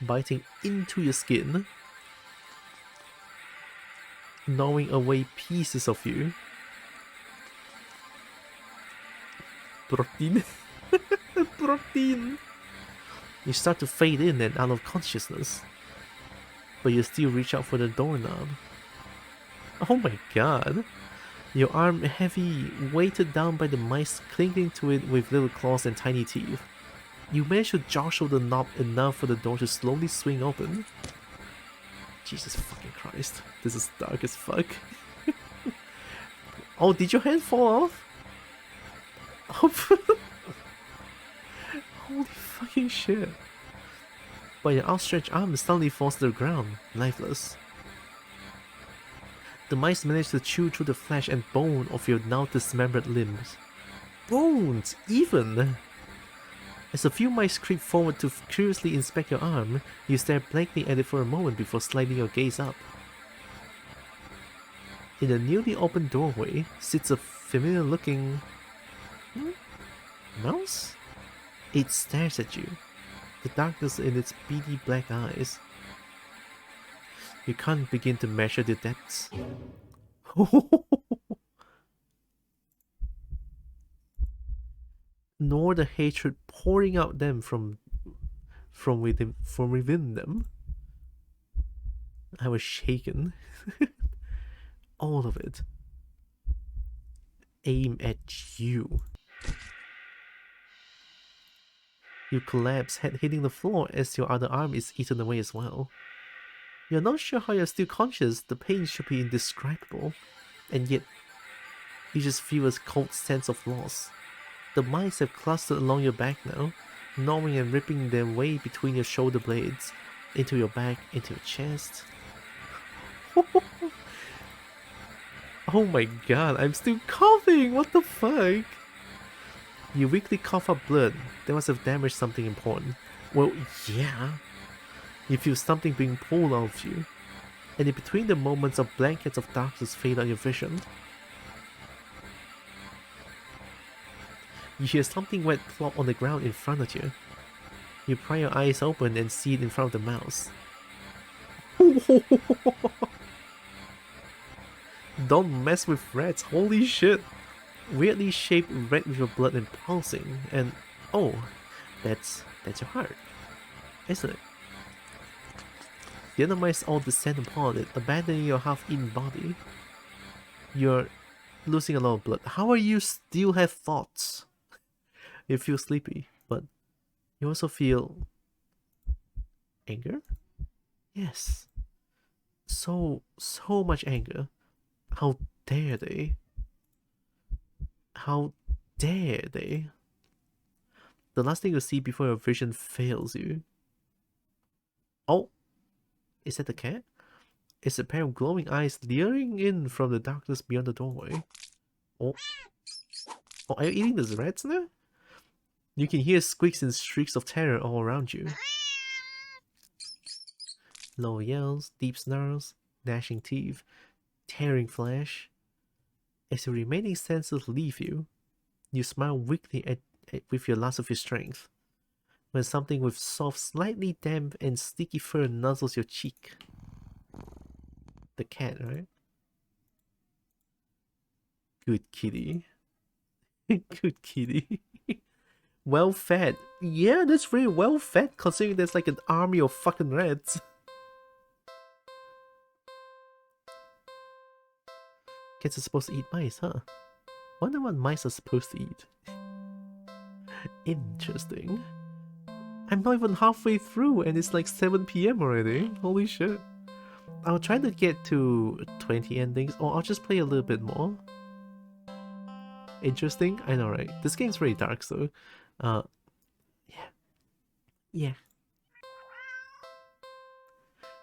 Biting into your skin. Gnawing away pieces of you. Protein. Protein. You start to fade in and out of consciousness. But you still reach out for the doorknob. Oh my god. Your arm heavy, weighted down by the mice clinging to it with little claws and tiny teeth. You manage to jostle the knob enough for the door to slowly swing open. Jesus fucking Christ. This is dark as fuck. Oh, did your hand fall off? Oh. Holy fucking shit. But your outstretched arm suddenly falls to the ground, lifeless. The mice manage to chew through the flesh and bone of your now dismembered limbs. Bones, even! As a few mice creep forward to curiously inspect your arm, you stare blankly at it for a moment before sliding your gaze up. In the newly opened doorway sits a familiar-looking... mouse? It stares at you, the darkness in its beady black eyes. You can't begin to measure the depths. Nor the hatred pouring out them from within them. I was shaken. All of it. Aim at you. You collapse, head hitting the floor as your other arm is eaten away as well. You're not sure how you're still conscious, the pain should be indescribable, and yet you just feel a cold sense of loss. The mice have clustered along your back now, gnawing and ripping their way between your shoulder blades, into your back, into your chest. Oh my god, I'm still coughing! What the fuck? You weakly cough up blood. They must have damaged something important. Well, yeah. You feel something being pulled out of you. And in between the moments of blankets of darkness fade out your vision. You hear something wet plop on the ground in front of you. You pry your eyes open and see it in front of the mouse. Don't mess with rats, holy shit! Weirdly shaped red with your blood and pulsing, and oh, that's your heart, isn't it? The other mice all descend upon it, abandoning your half-eaten body. You're losing a lot of blood. How are you still have thoughts? You feel sleepy, but you also feel anger? Yes. So much anger. How dare they? How dare they? The last thing you see before your vision fails you. Oh, is that the cat? It's a pair of glowing eyes leering in from the darkness beyond the doorway. Oh, are you eating those rats now? You can hear squeaks and shrieks of terror all around you. Low yells, deep snarls, gnashing teeth, tearing flesh. As your remaining senses leave you, you smile weakly with your last of your strength, when something with soft, slightly damp and sticky fur nuzzles your cheek. The cat, right? Good kitty. Good kitty. Well fed. Yeah, that's very well fed considering there's like an army of fucking rats. Cats are supposed to eat mice, huh? Wonder what mice are supposed to eat. Interesting. I'm not even halfway through and it's like 7 PM already. Holy shit. I'll try to get to 20 endings, or I'll just play a little bit more. Interesting? I know, right? This game's very dark, so... Yeah.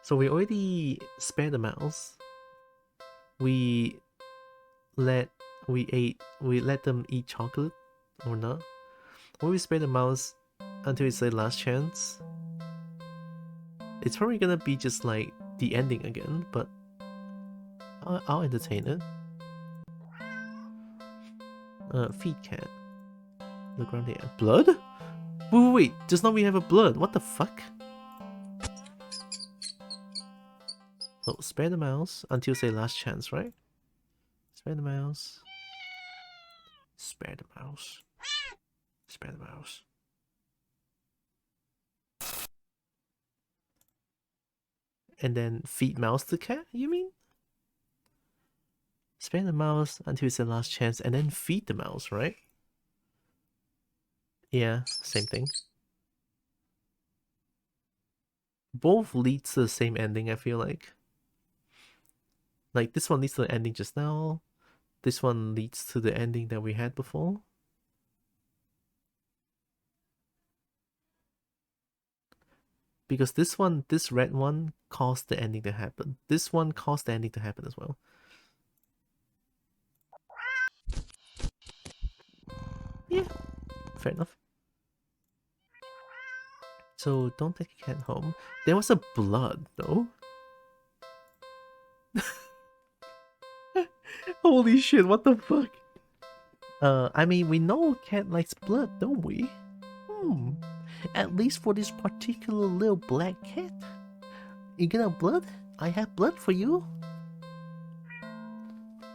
So we already spared the mouse. We let them eat chocolate, or not. Or we spare the mouse until it's their last chance. It's probably gonna be just like the ending again, but I'll entertain it. Feed cat. Look around here. Blood? Wait, just now we have a blood. What the fuck? So spare the mouse until say last chance, right? Spare the mouse. Spare the mouse. Spare the mouse. And then feed mouse to cat, you mean? Spare the mouse until it's the last chance and then feed the mouse, right? Yeah, same thing. Both lead to the same ending, I feel like. Like, this one leads to the ending just now. This one leads to the ending that we had before. Because this red one caused the ending to happen. This one caused the ending to happen as well. Fair enough. So don't take a cat home. There was a blood though. Holy shit, what the fuck? I mean, we know cat likes blood, don't we? At least for this particular little black cat. You gonna have blood? I have blood for you.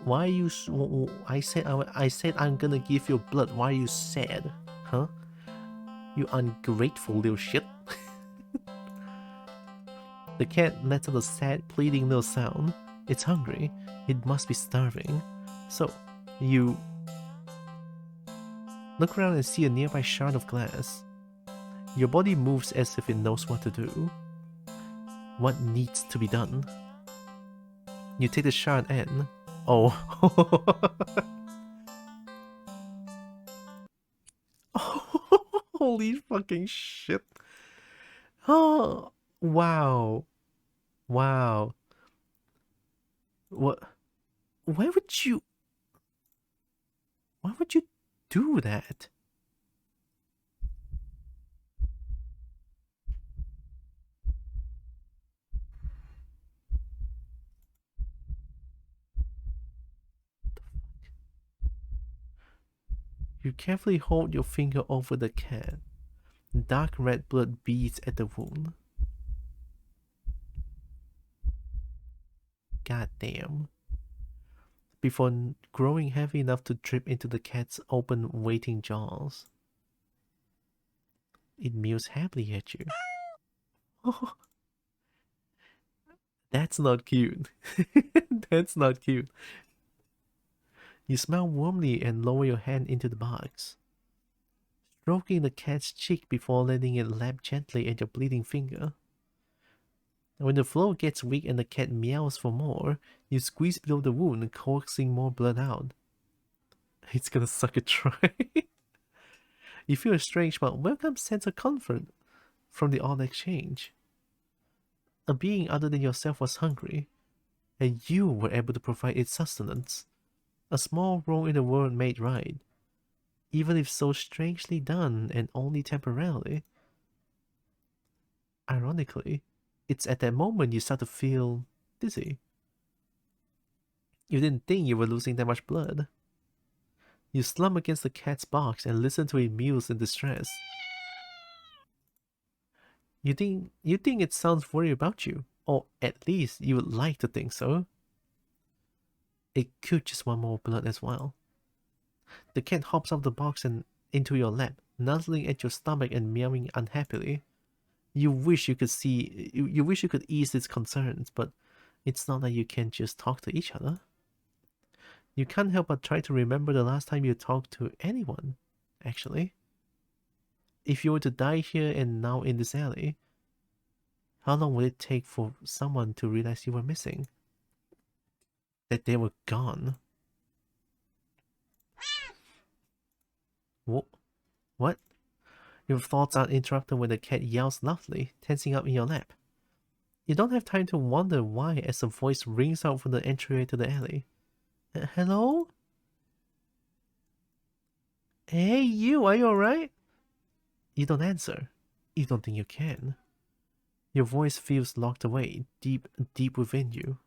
Why are you? I said I'm gonna give you blood. Why are you sad? Huh? You ungrateful little shit. The cat lets out a sad, pleading little sound. It's hungry. It must be starving. So, you look around and see a nearby shard of glass. Your body moves as if it knows what to do. What needs to be done? You take the shard and... Oh. Holy fucking shit. Oh, wow. Wow. What? Why would you do that? You carefully hold your finger over the cat. Dark red blood beads at the wound. God damn. Before growing heavy enough to drip into the cat's open, waiting jaws. It mews happily at you. Oh, that's not cute. That's not cute. You smile warmly and lower your hand into the box, stroking the cat's cheek before letting it lap gently at your bleeding finger. When the flow gets weak and the cat meows for more, you squeeze below the wound, coaxing more blood out. It's gonna suck a try. You feel a strange but welcome sense of comfort from the odd exchange. A being other than yourself was hungry, and you were able to provide its sustenance. A small wrong in the world made right, even if so strangely done and only temporarily. Ironically, it's at that moment you start to feel dizzy. You didn't think you were losing that much blood. You slump against the cat's box and listen to it mews in distress. You think it sounds worried about you, or at least you would like to think so. It could just want more blood as well. The cat hops off the box and into your lap, nuzzling at your stomach and meowing unhappily. You wish you could ease its concerns, but it's not that you can just talk to each other. You can't help but try to remember the last time you talked to anyone, actually. If you were to die here and now in this alley, how long would it take for someone to realize you were missing? That they were gone? What? Your thoughts are interrupted when the cat yells loudly, tensing up in your lap. You don't have time to wonder why as a voice rings out from the entryway to the alley. Hello? Hey you, are you alright? You don't answer. You don't think you can. Your voice feels locked away, deep within you.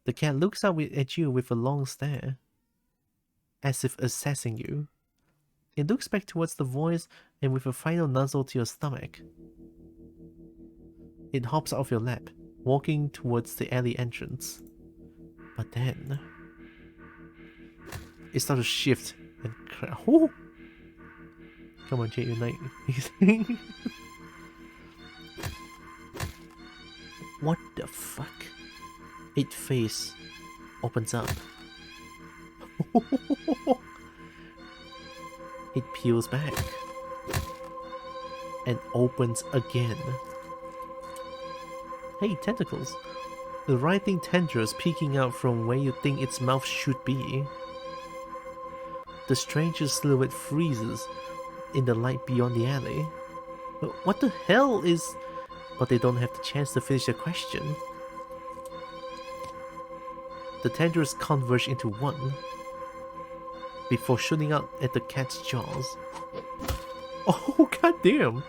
The cat looks up at you with a long stare, as if assessing you. It looks back towards the voice and with a final nuzzle to your stomach. It hops off your lap, walking towards the alley entrance. But then... it starts to shift and crash. Oh! Come on, Jay, unite. What the fuck? Its face opens up. It peels back and opens again. Hey, tentacles. The writhing tendrils peeking out from where you think its mouth should be. The stranger's silhouette freezes in the light beyond the alley. What the hell is... But they don't have the chance to finish the question. The tendrils converge into one before shooting out at the cat's jaws. Oh, goddamn!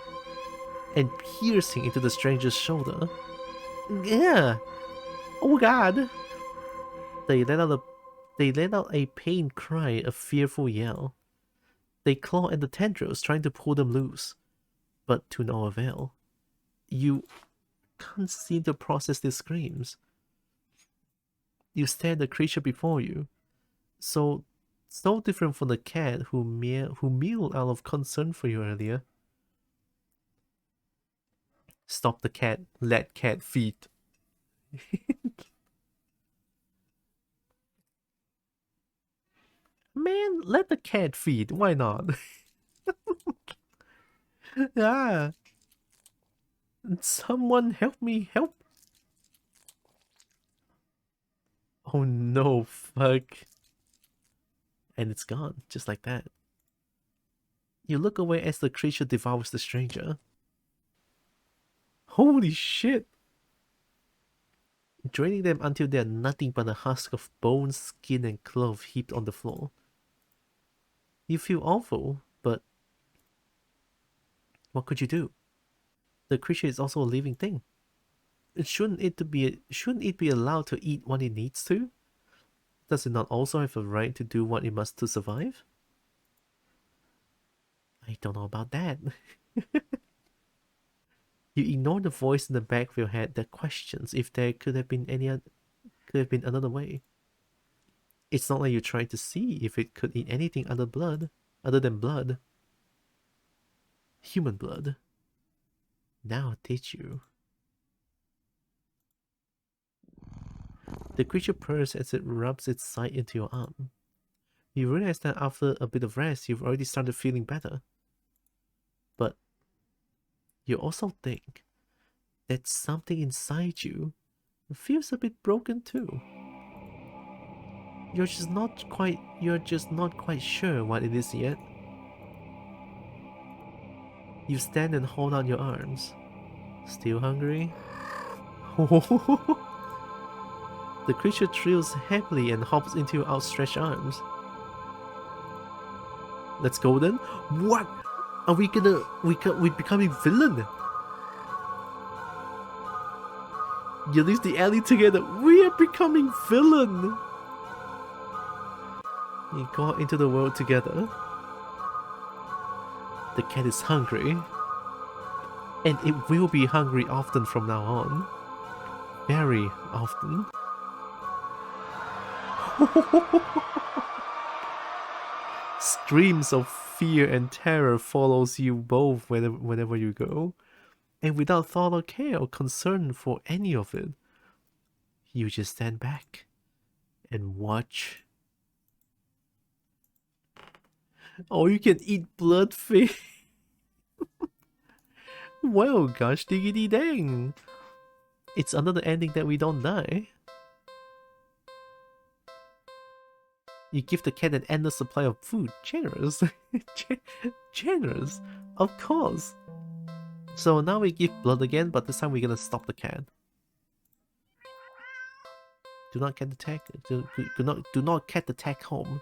And piercing into the stranger's shoulder. Yeah! Oh god! They let out a pain cry, a fearful yell. They claw at the tendrils, trying to pull them loose, but to no avail. You can't seem to process these screams. You stare at the creature before you, so different from the cat who meowed out of concern for you earlier. Stop the cat. Let cat feed. Man, let the cat feed. Why not? Ah, someone help me, help. Oh no, fuck. And it's gone, just like that. You look away as the creature devours the stranger. Holy shit! Draining them until they are nothing but a husk of bone, skin, and cloth heaped on the floor. You feel awful, but what could you do? The creature is also a living thing. Shouldn't it be allowed to eat what it needs to? Does it not also have a right to do what it must to survive? I don't know about that. You ignore the voice in the back of your head that questions if there could have been another way. It's not like you're trying to see if it could eat anything other than blood. Human blood. Now did you? The creature purrs as it rubs its side into your arm. You realize that after a bit of rest, you've already started feeling better. But you also think that something inside you feels a bit broken too. You're just not quite sure what it is yet. You stand and hold out your arms. Still hungry? The creature trills happily and hops into your outstretched arms. Let's go then. What? Are we becoming villain? You leave the alley together. We are becoming villain. You go out into the world together. The cat is hungry. And it will be hungry often from now on. Very often. Screams of fear and terror follows you both whenever you go. And without thought or care or concern for any of it, you just stand back and watch. Oh, you can eat blood fish. Well, gosh diggity dang. It's another ending that we don't die. You give the cat an endless supply of food. Generous. Generous. Of course. So now we give blood again, but this time we're gonna stop the cat. Do not cat attack. Do not cat attack home.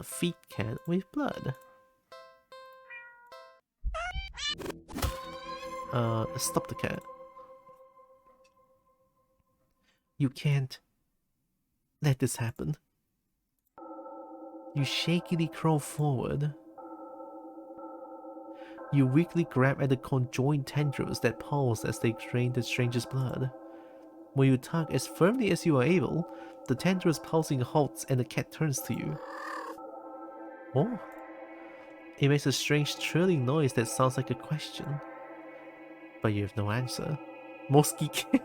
Feed cat with blood. Stop the cat. You can't let this happen. You shakily crawl forward. You weakly grab at the conjoined tendrils that pulse as they drain the stranger's blood. When you tug as firmly as you are able, the tendrils pulsing halts and the cat turns to you. Oh. It makes a strange trilling noise that sounds like a question. But you have no answer. Mosky cat.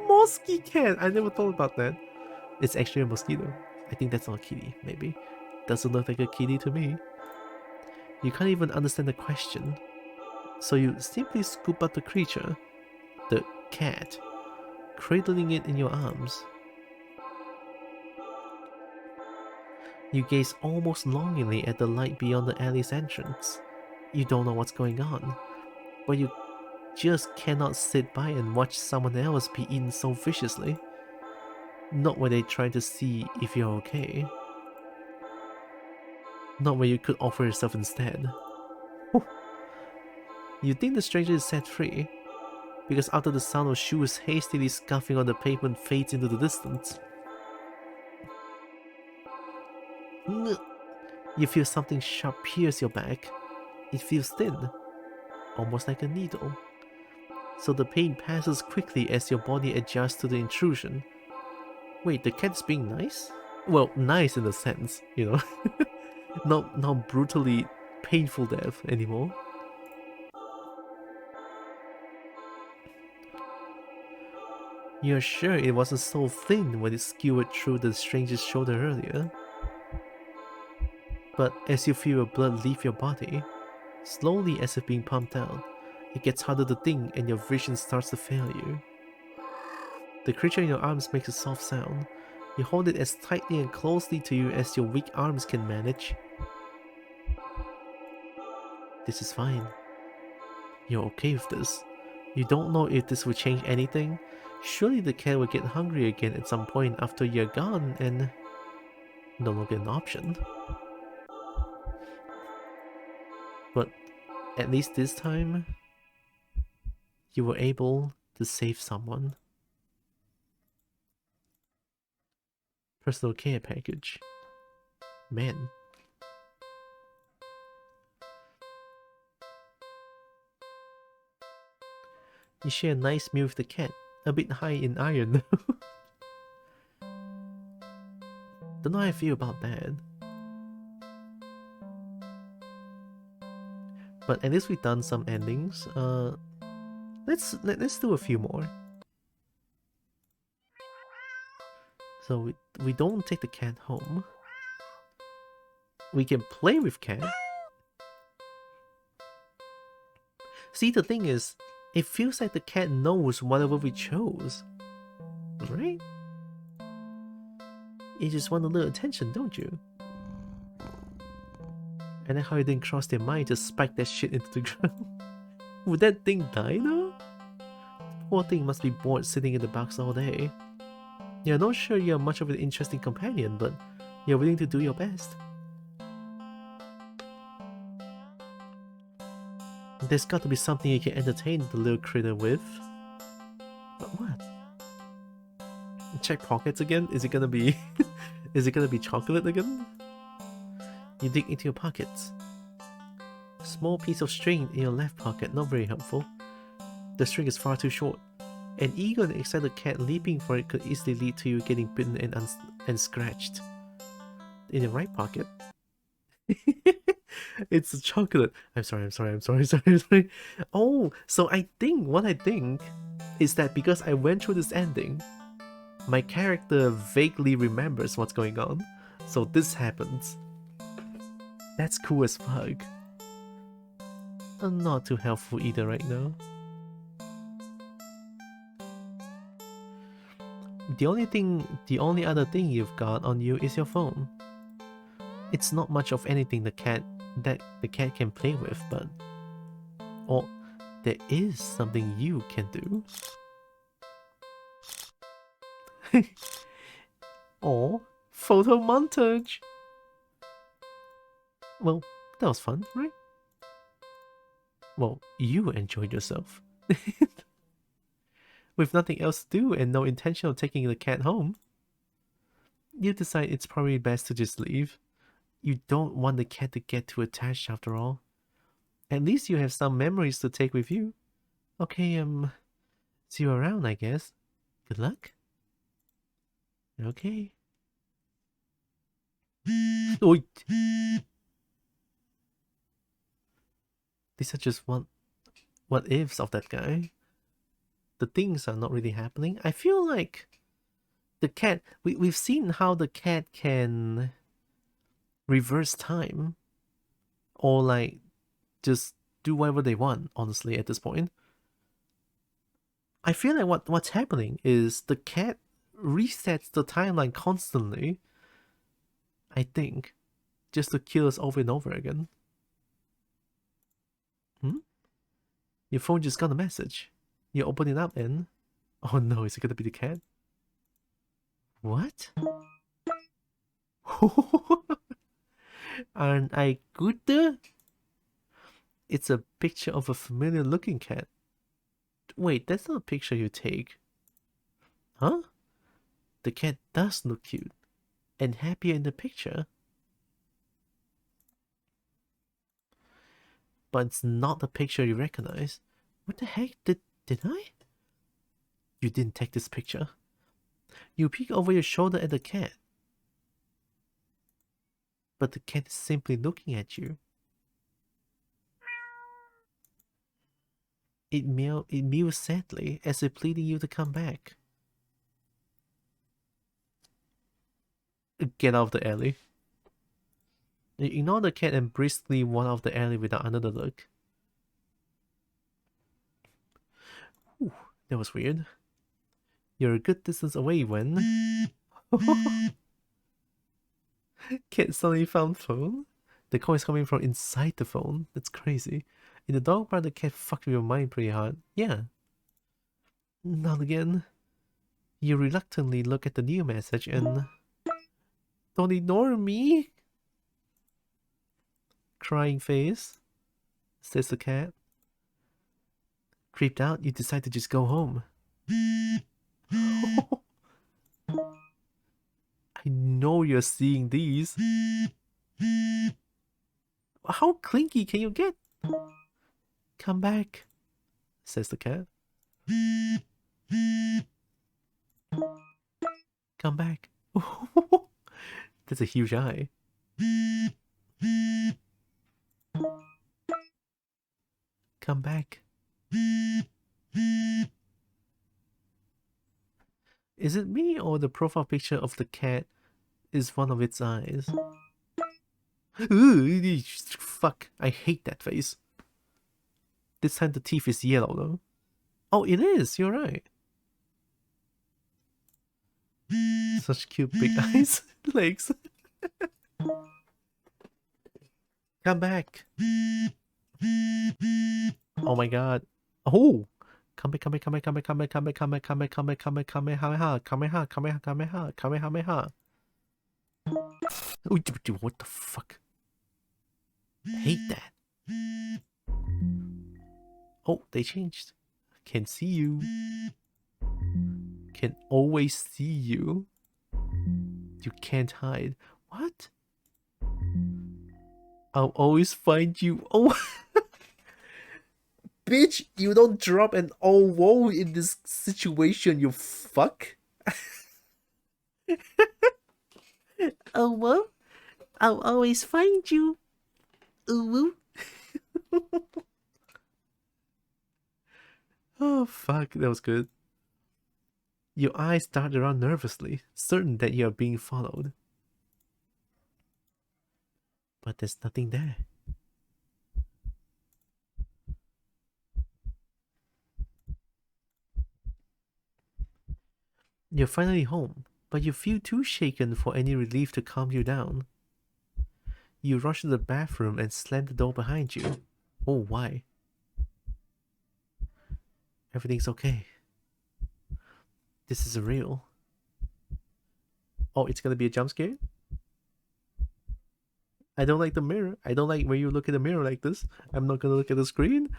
Mosky cat! I never thought about that. It's actually a mosquito. I think that's not a kitty, maybe. Doesn't look like a kitty to me. You can't even understand the question. So you simply scoop up the creature, the cat, cradling it in your arms. You gaze almost longingly at the light beyond the alley's entrance. You don't know what's going on, but you just cannot sit by and watch someone else be eaten so viciously. Not when they try to see if you're okay. Not when you could offer yourself instead. You think the stranger is set free, because after the sound of shoes hastily scuffing on the pavement fades into the distance, you feel something sharp pierce your back. It feels thin, almost like a needle. So the pain passes quickly as your body adjusts to the intrusion. Wait, the cat's being nice? Well, nice in a sense, you know. not brutally painful death anymore. You're sure it wasn't so thin when it skewered through the stranger's shoulder earlier. But as you feel your blood leave your body, slowly as if being pumped out, it gets harder to think and your vision starts to fail you. The creature in your arms makes a soft sound. You hold it as tightly and closely to you as your weak arms can manage. This is fine. You're okay with this. You don't know if this will change anything. Surely the cat will get hungry again at some point after you're gone and no longer an option. But at least this time, you were able to save someone. Personal care package. Man. You share a nice meal with the cat. A bit high in iron. Don't know how I feel about that. But at least we've done some endings. Let's do a few more. So we don't take the cat home. We can play with cat. See, the thing is, it feels like the cat knows whatever we chose, right? You just want a little attention, don't you? And then how it didn't cross their mind to spike that shit into the ground. Would that thing die though? Poor thing must be bored sitting in the box all day. You're not sure you're much of an interesting companion, but you're willing to do your best. There's got to be something you can entertain the little critter with. But what? Check pockets again? Is it gonna be... is it gonna be chocolate again? You dig into your pockets. Small piece of string in your left pocket, not very helpful. The string is far too short. An eager and excited cat leaping for it could easily lead to you getting bitten and scratched. In your right pocket... It's a chocolate. I'm sorry. Oh, so what I think is that because I went through this ending, my character vaguely remembers what's going on. So this happens. That's cool as fuck. Not too helpful either right now. The only other thing you've got on you is your phone. It's not much of anything that the cat can play with, but... Or there is something you can do. Or photo montage. Well, that was fun, right? Well, you enjoyed yourself. With nothing else to do and no intention of taking the cat home, you decide it's probably best to just leave. You don't want the cat to get too attached after all. At least you have some memories to take with you. Okay, see you around, I guess. Good luck. Okay. Oi. These are just what ifs of that guy. The things are not really happening. I feel like the cat... We've seen how the cat can reverse time. Or like just do whatever they want, honestly, at this point. I feel like what's happening is the cat resets the timeline constantly, I think, just to kill us over and over again. Your phone just got a message. You open it up and... Oh no, is it gonna be the cat? What? Aren't I good? It's a picture of a familiar looking cat. Wait, that's not a picture you take. Huh? The cat does look cute and happier in the picture. But it's not a picture you recognize. What the heck? Did I? You didn't take this picture. You peek over your shoulder at the cat. But the cat is simply looking at you. It mews sadly as if pleading you to come back. Get out of the alley. You ignore the cat and briskly walk out of the alley without another look. Ooh, that was weird. You're a good distance away when... Cat suddenly found phone? The call is coming from inside the phone. That's crazy. In the dog park, the cat fucked with your mind pretty hard. Yeah. Not again. You reluctantly look at the new message and... Don't ignore me! Crying face, says the cat. Creeped out, you decide to just go home. I know you're seeing these. How clinky can you get? Come back, says the cat. Come back. That's a huge eye. Come back. Is it me or the profile picture of the cat is one of its eyes? Ooh, fuck, I hate that face. This time the teeth is yellow though. Oh, it is, you're right. Such cute big eyes. Legs. Come back. Oh my god. Oh! Kamehameha, Kamehameha. What the fuck? Hate that. Oh, they changed. Can see you. Can always see you. You can't hide. What? I'll always find you. Oh, bitch! You don't drop an oh whoa in this situation, you fuck. Oh whoa! I'll always find you. Ooh. Oh fuck, that was good. Your eyes dart around nervously, certain that you are being followed. But there's nothing there. You're finally home, but you feel too shaken for any relief to calm you down. You rush to the bathroom and slam the door behind you. Oh, why? Everything's okay. This is real. Oh, it's gonna be a jump scare? I don't like the mirror. I don't like when you look at the mirror like this. I'm not gonna look at the screen.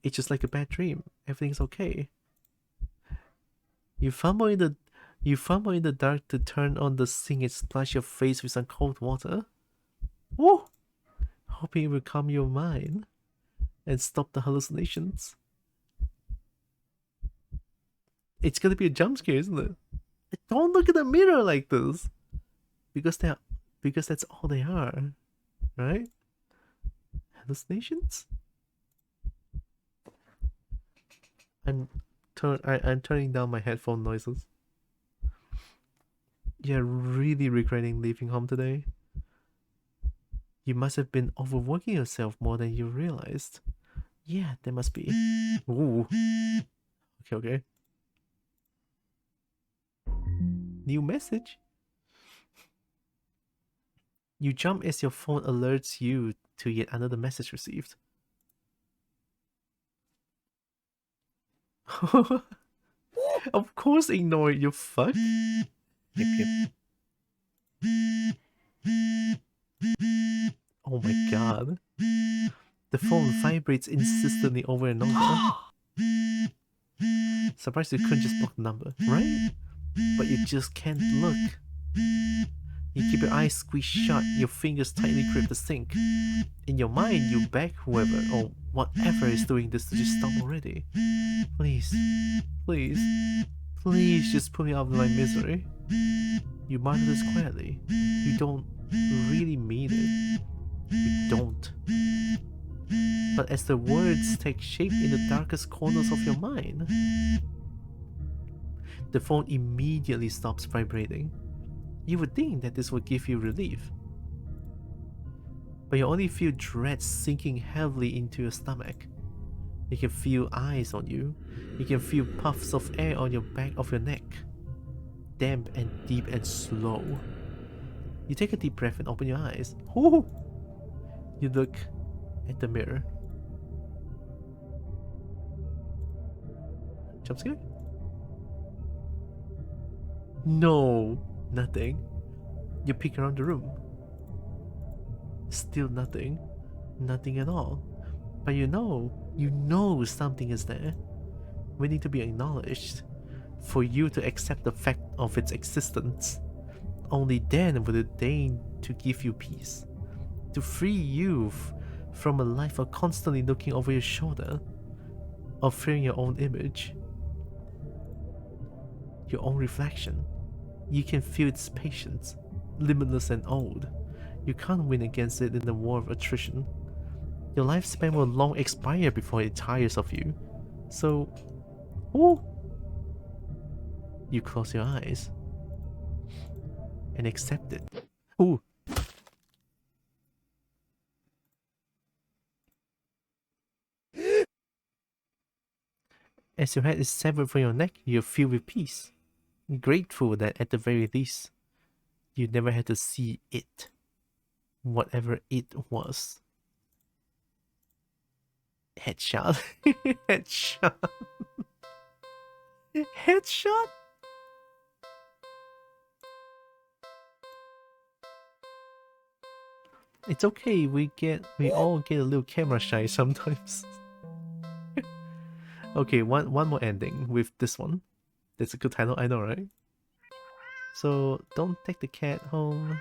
It's just like a bad dream. Everything's okay. You fumble in the dark to turn on the sink and splash your face with some cold water. Woo! Hoping it will calm your mind and stop the hallucinations. It's gonna be a jump scare, isn't it? Don't look at the mirror like this. Because that's all they are. Right? Hallucinations? I'm turning down my headphone noises. You're really regretting leaving home today. You must have been overworking yourself more than you realized. Yeah, there must be. Ooh. Okay. New message. You jump as your phone alerts you to yet another message received. Of course ignore it, you fuck. Yep. Oh my god. The phone vibrates insistently over and over. Surprised you couldn't just block the number, right? But you just can't look. You keep your eyes squeezed shut, your fingers tightly grip the sink. In your mind, you beg whoever or whatever is doing this to just stop already. Please, please, please just put me out of my misery. You mutter this quietly. You don't really mean it. You don't. But as the words take shape in the darkest corners of your mind, the phone immediately stops vibrating. You would think that this would give you relief, but you only feel dread sinking heavily into your stomach. You can feel eyes on you. You can feel puffs of air on your back of your neck. Damp and deep and slow. You take a deep breath and open your eyes. Ooh. You look at the mirror. Jump scare? No, nothing. You peek around the room. Still nothing. Nothing at all. But you know something is there, waiting to be acknowledged, for you to accept the fact of its existence. Only then will it deign to give you peace, to free you from a life of constantly looking over your shoulder, of fearing your own image, your own reflection. You can feel its patience, limitless and old. You can't win against it in the war of attrition. Your lifespan will long expire before it tires of you. So, ooh, you close your eyes and accept it. Ooh. As your head is severed from your neck, you're filled with peace. Grateful that at the very least, you never had to see it. Whatever it was. Headshot. Headshot. Headshot? It's okay, we all get a little camera shy sometimes. Okay, one more ending with this one. That's a good title, I know, right? So, don't take the cat home.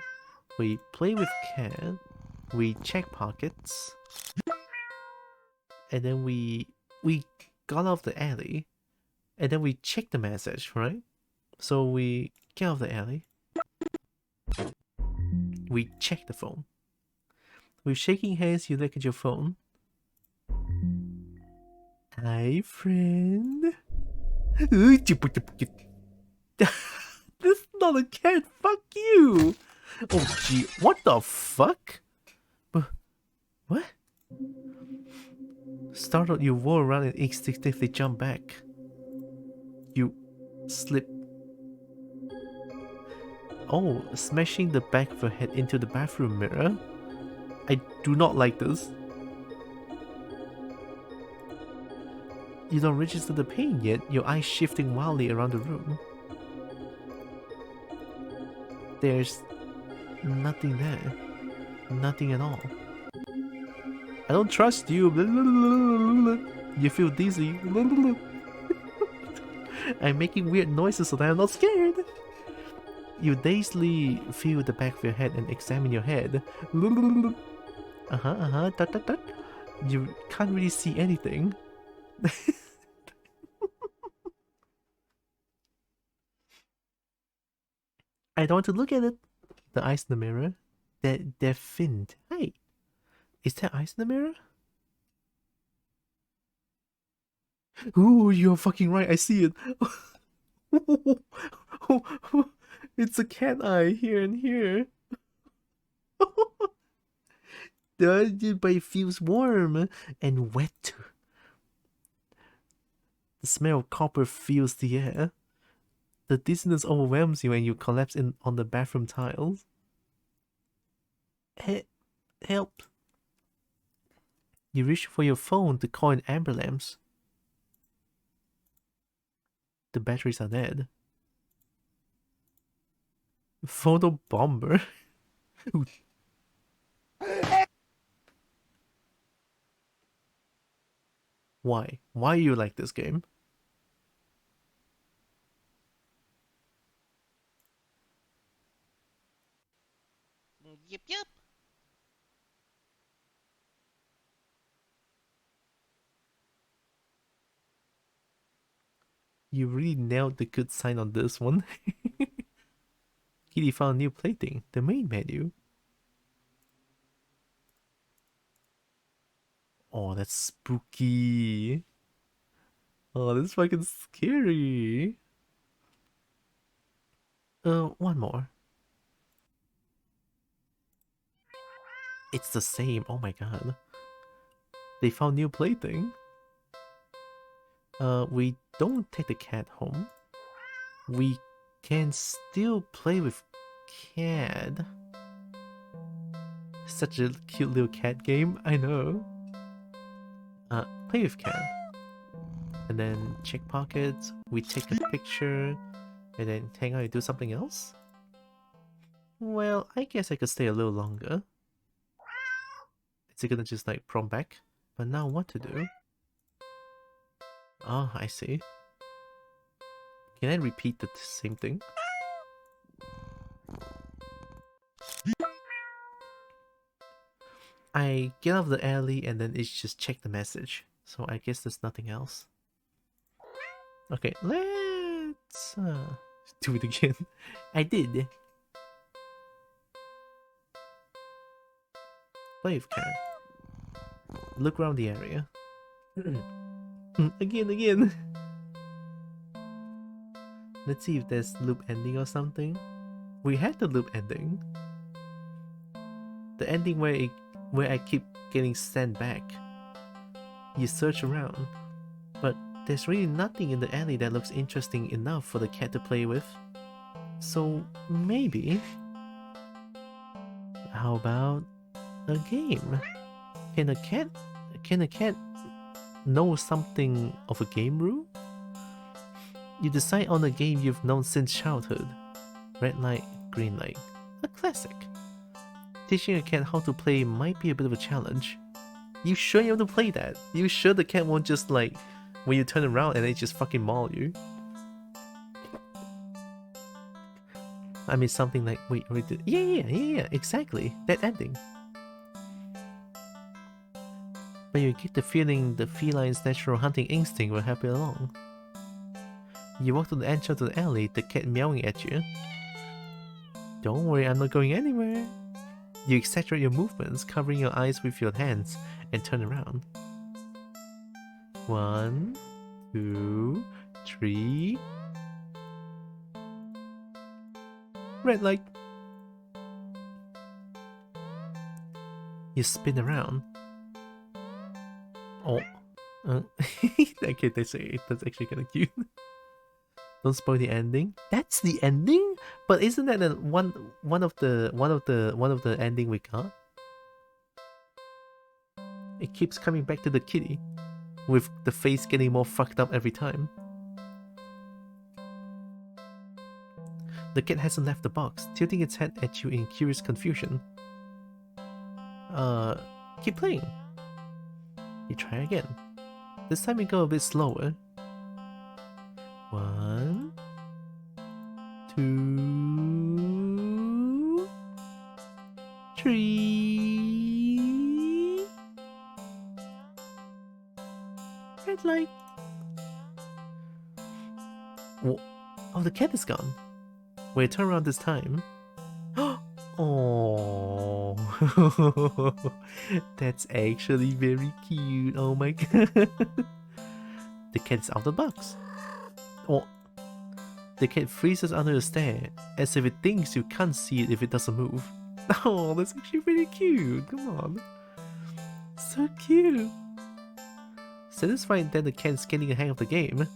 We play with cat. We check pockets. And then we got out of the alley. And then we check the message, right? So we get out of the alley. We check the phone. With shaking hands, you look at your phone. Hi, friend. This is not a cat. Fuck you. Oh, gee. What the fuck? What? Startled, you whirl around and instinctively jump back. You slip. Oh, smashing the back of your head into the bathroom mirror. I do not like this. You don't register the pain yet, your eyes shifting wildly around the room. There's nothing there. Nothing at all. I don't trust you. You feel dizzy. I'm making weird noises so that I'm not scared. You dazedly feel the back of your head and examine your head. Dot. You can't really see anything. I don't want to look at it. The eyes in the mirror, they're finned. Hey, is there eyes in the mirror? Ooh, you're fucking right. I see it. It's a cat eye here and here. But it feels warm and wet. The smell of copper fills the air. The dizziness overwhelms you and you collapse on the bathroom tiles. Help. You reach for your phone to call an ambulance. The batteries are dead. Photo bomber. Why? Why you like this game? Yep, yep. You really nailed the good sign on this one. Kitty found a new plaything, the main menu. Oh, that's spooky. Oh, that's fucking scary. One more. It's the same. Oh my god. They found new plaything. We don't take the cat home. We can still play with cat. Such a cute little cat game, I know. Play with cat. And then check pockets, we take a picture, and then hang out and do something else? Well, I guess I could stay a little longer. Is it gonna just like prompt back? But now what to do? Oh, I see. Can I repeat the same thing? I get out of the alley and then it's just check the message. So I guess there's nothing else. Okay, let's do it again. I did. Play with cat. Look around the area. Again. Let's see if there's loop ending or something. We had the loop ending. The ending where I keep getting sent back. You search around, but there's really nothing in the alley that looks interesting enough for the cat to play with. So maybe... How about a game? Can a cat know something of a game rule? You decide on a game you've known since childhood. Red light, green light. A classic. Teaching a cat how to play might be a bit of a challenge. You sure you want to play that? You sure the cat won't just like, when you turn around and they just fucking maul you? I mean something like, wait, yeah, exactly. That ending. But you get the feeling the feline's natural hunting instinct will help you along. You walk to the entrance of the alley, the cat meowing at you. Don't worry, I'm not going anywhere. You exaggerate your movements, covering your eyes with your hands, and turn around. 1, 2, 3. Red light. You spin around. Oh. Okay, that's actually kind of cute. Don't spoil the ending. That's the ending? But isn't that the one of the ending we got? It keeps coming back to the kitty, with the face getting more fucked up every time. The cat hasn't left the box, tilting its head at you in curious confusion. Keep playing. You try again. This time we go a bit slower. 1, 2, 3. Red light. Oh, the cat is gone. When you turn around this time. Oh, that's actually very cute. Oh my god. The cat is out of the box. Oh, the cat freezes under the stair as if it thinks you can't see it if it doesn't move. Oh, that's actually pretty cute. Come on. So cute. Satisfied that the cat is getting a hang of the game,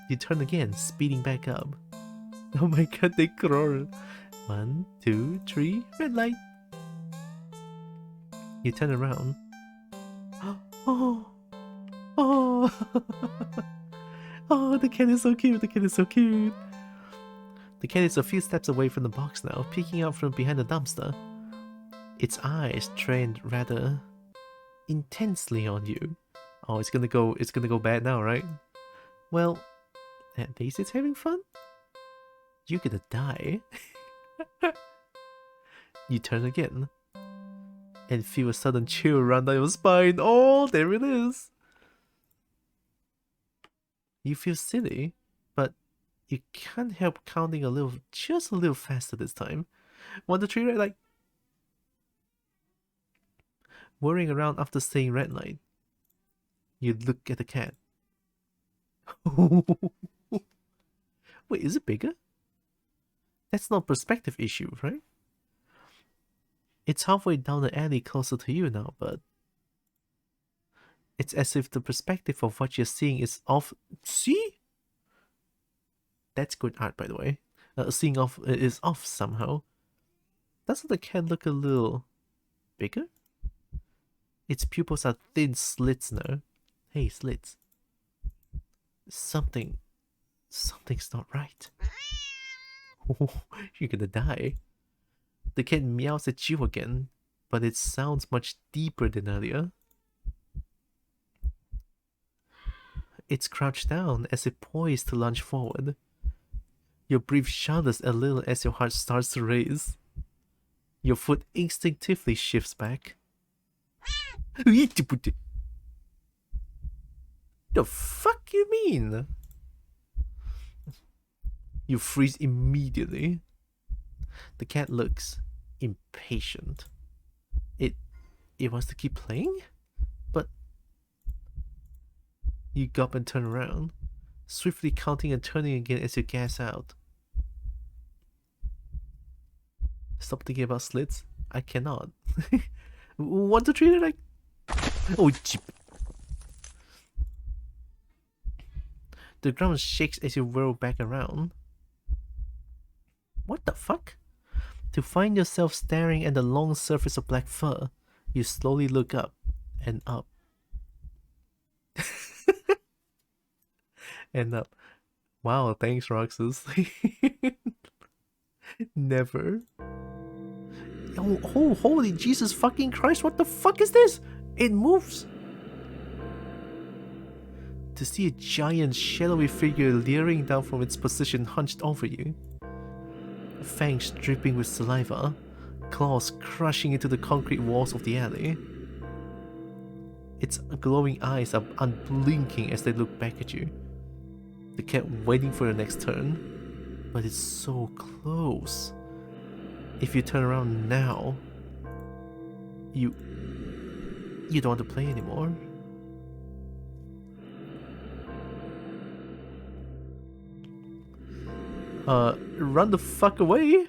you turn again, speeding back up. Oh my god, they crawl. 1, 2, 3, red light. You turn around. Oh, oh, oh, the cat is so cute. The cat is so cute. The cat is a few steps away from the box now, peeking out from behind the dumpster. Its eyes trained rather intensely on you. Oh, it's gonna go bad now, right? Well, at least it's having fun. You're gonna die. You turn again. And feel a sudden chill run down your spine. Oh, there it is. You feel silly, but you can't help counting just a little faster this time. 1, 2, 3, red light. Whirring around after saying red light. You look at the cat. Wait, is it bigger? That's not a perspective issue, right? It's halfway down the alley closer to you now, but it's as if the perspective of what you're seeing is off. See? That's good art, by the way. Seeing off is off somehow. Doesn't the cat look a little bigger? Its pupils are thin slits now. Hey, slits. Something's not right. You're gonna die. The cat meows at you again, but it sounds much deeper than earlier. It's crouched down as it poised to lunge forward. Your breath shudders a little as your heart starts to race. Your foot instinctively shifts back. The fuck you mean? You freeze immediately. The cat looks impatient. It wants to keep playing? But you gulp and turn around, swiftly counting and turning again as you gas out. Stop thinking about slits. I cannot. 1, 2, 3, like... Oh, jeep. The ground shakes as you whirl back around. What the fuck? To find yourself staring at the long surface of black fur, you slowly look up and up. And up. Wow, thanks, Roxas. Never. Oh, holy Jesus fucking Christ, what the fuck is this? It moves. To see a giant shadowy figure leering down from its position hunched over you. Fangs dripping with saliva, claws crushing into the concrete walls of the alley. Its glowing eyes are unblinking as they look back at you. The cat waiting for your next turn, but it's so close. If you turn around now, you don't want to play anymore. Run the fuck away.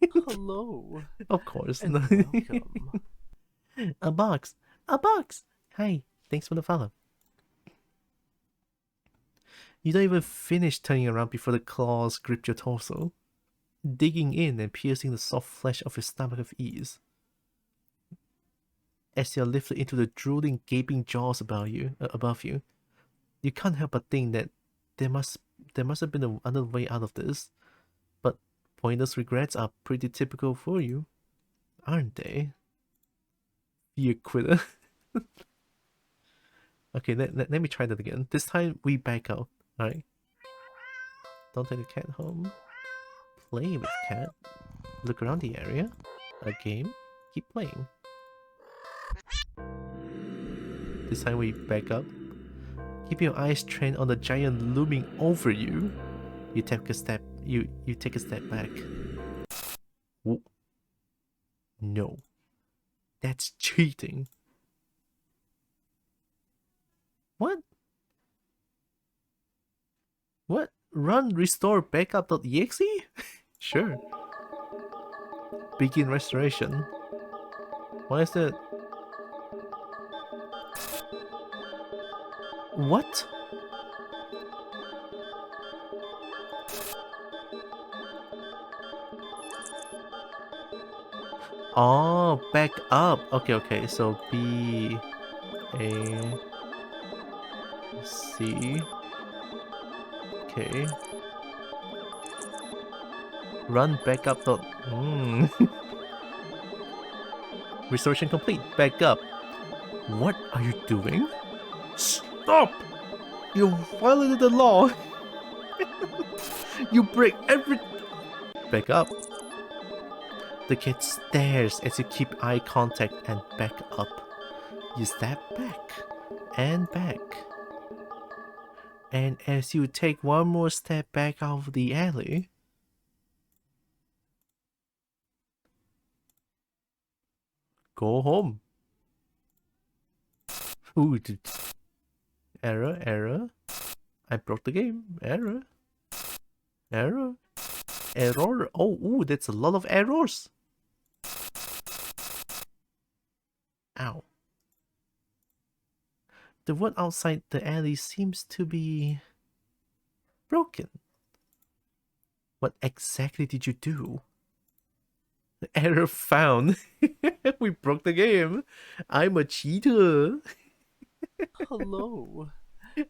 Hello. Of course. And welcome. A box. A box. Hi. Thanks for the follow. You don't even finish turning around before the claws grip your torso, digging in and piercing the soft flesh of your stomach with ease. As you're lifted into the drooling, gaping jaws above you, you can't help but think that there must have been another way out of this. But pointless regrets are pretty typical for you, aren't they? You quitter. Okay, let me try that again. This time we back out. Alright. Don't take the cat home. Play with cat. Look around the area. A game. Keep playing. This time we back up. Keep your eyes trained on the giant looming over you. You take a step. You take a step back. Whoa. No. That's cheating. What? What? Run restore backup.exe? Sure. Begin restoration. Why is that? What? Oh, back up. Okay. So B A C. Okay. Run backup. Restoration complete. Back up. What are you doing? Stop! You violated the law! You break every... Back up. The kid stares as you keep eye contact and back up. You step back and back. And as you take one more step back out of the alley, go home. Ooh, error, error. I broke the game. Error. Error. Error. Oh, ooh, that's a lot of errors. Ow. The wood outside the alley seems to be broken. What exactly did you do? Error found. We broke the game. I'm a cheater. Hello.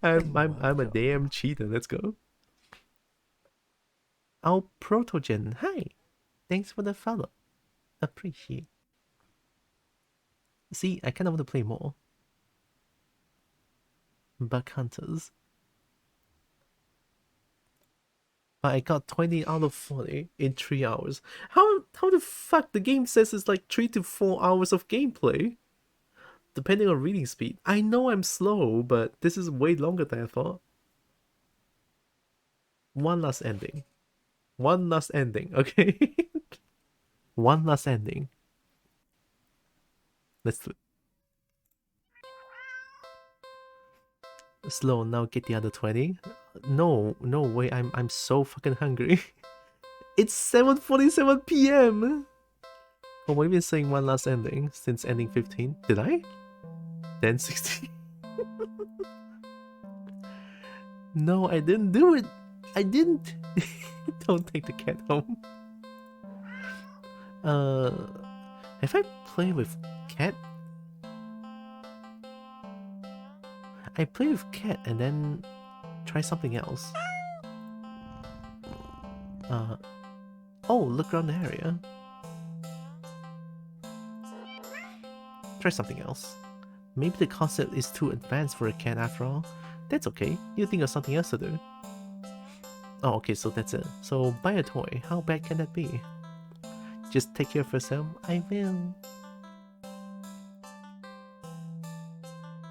I'm a damn cheater. Let's go. Our Protogen. Hi. Thanks for the follow. Appreciate. See, I kind of want to play more. Bug Hunters. But I got 20 out of 40 in 3 hours. How the fuck the game says it's like 3 to 4 hours of gameplay? Depending on reading speed. I know I'm slow, but this is way longer than I thought. One last ending. One last ending, okay? One last ending. Let's do it. Slow, now get the other 20. No way, I'm so fucking hungry. It's 7:47 p.m. Oh, we've been saying one last ending since ending 15. Did I? Then 16. No, I didn't do it. I didn't. Don't take the cat home. Have I played with cat? I play with cat and then try something else. Oh, look around the area. Try something else. Maybe the concept is too advanced for a cat after all. That's okay. You think of something else to do. Oh, okay, so that's it. So buy a toy. How bad can that be? Just take care of yourself. I will.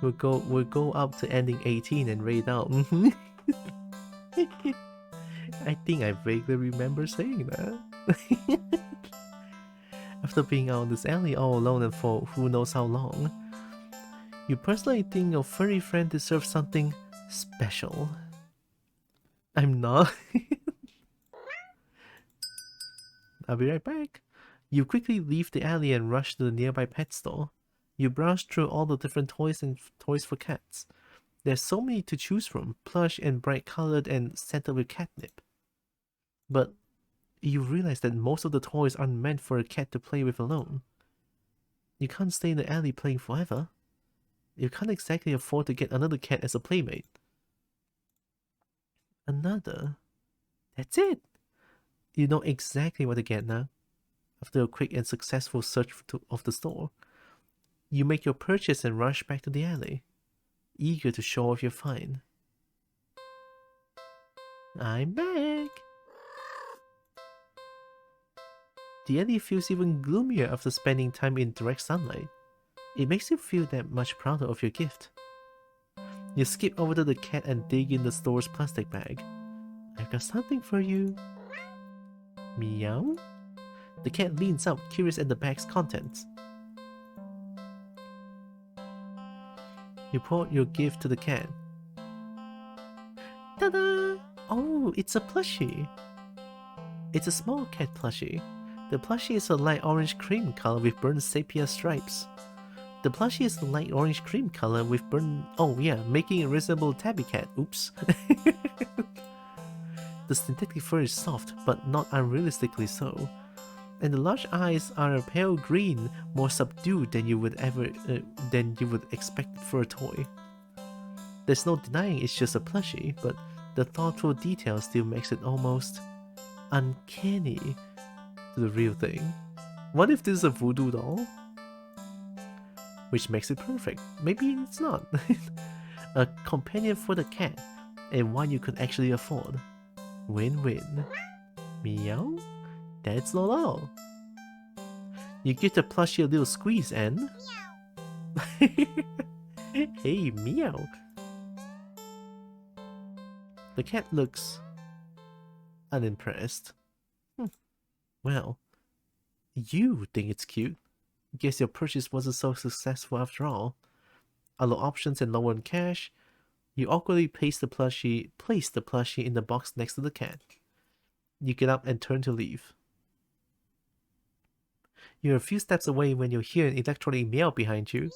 We'll go up to ending 18 and raid out. I think I vaguely remember saying that. After being out in this alley all alone and for who knows how long, you personally think your furry friend deserves something special. I'm not. I'll be right back. You quickly leave the alley and rush to the nearby pet store. You browse through all the different toys and toys for cats. There's so many to choose from, plush and bright colored and scented with catnip. But you realize that most of the toys aren't meant for a cat to play with alone. You can't stay in the alley playing forever. You can't exactly afford to get another cat as a playmate. Another? That's it! You know exactly what to get now. After a quick and successful search of the store, you make your purchase and rush back to the alley, eager to show off your find. I'm back! The alley feels even gloomier after spending time in direct sunlight. It makes you feel that much prouder of your gift. You skip over to the cat and dig in the store's plastic bag. I've got something for you. Meow? The cat leans up, curious at the bag's contents. You pour your gift to the cat. Ta-da! Oh, it's a plushie. It's a small cat plushie. The plushie is a light orange cream color with burnt sepia stripes. The plushie is a light orange cream color with burnt... Oh yeah, making it resemble tabby cat. Oops. The synthetic fur is soft, but not unrealistically so. And the large eyes are a pale green, more subdued than you would expect for a toy. There's no denying it's just a plushie, but the thoughtful detail still makes it almost uncanny to the real thing. What if this is a voodoo doll? which makes it perfect. Maybe it's not. A companion for the cat, and one you could actually afford. Win-win. Meow? That's not all. You give the plushie a little squeeze and... Hey, meow. The cat looks unimpressed. Well, you think it's cute. Guess your purchase wasn't so successful after all. A lot of options and low on cash. You awkwardly place the plushie in the box next to the cat. You get up and turn to leave. You're a few steps away when you hear an electronic meow behind you.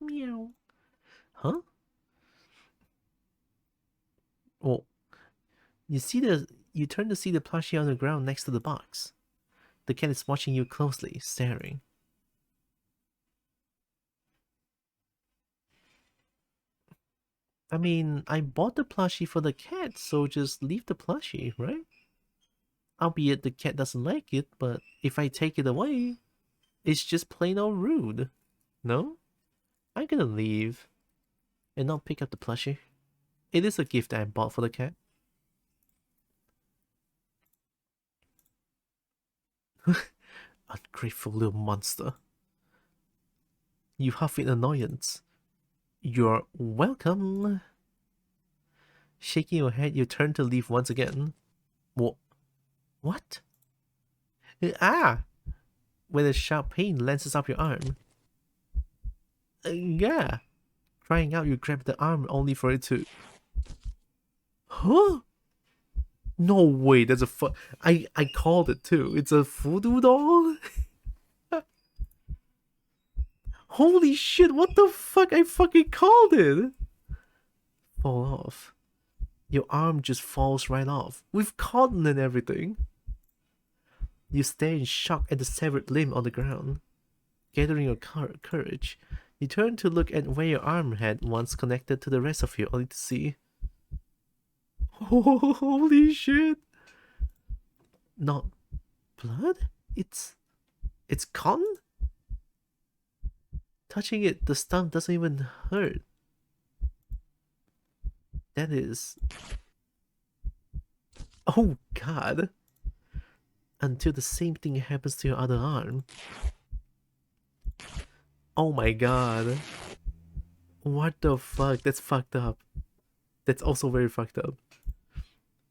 Meow. Huh? Oh. You turn to see the plushie on the ground next to the box. The cat is watching you closely, staring. I mean, I bought the plushie for the cat, so just leave the plushie, right? Albeit the cat doesn't like it, but if I take it away, it's just plain old rude. No? I'm gonna leave and not pick up the plushie. It is a gift I bought for the cat. Ungrateful little monster. You huff in annoyance. You're welcome. Shaking your head, you turn to leave once again. What? Ah! When a sharp pain lances up your arm. Yeah. Crying out, you grab the arm only for it to... Huh? No way, that's a I called it too. It's a voodoo doll? Holy shit, what the fuck? I fucking called it! Fall off. Your arm just falls right off, with cotton and everything. You stare in shock at the severed limb on the ground. Gathering your courage, you turn to look at where your arm had once connected to the rest of you, only to see... Holy shit! Not blood? It's cotton? Touching it, the stump doesn't even hurt. That is... Oh god! Until the same thing happens to your other arm. Oh my god. What the fuck? That's fucked up. That's also very fucked up.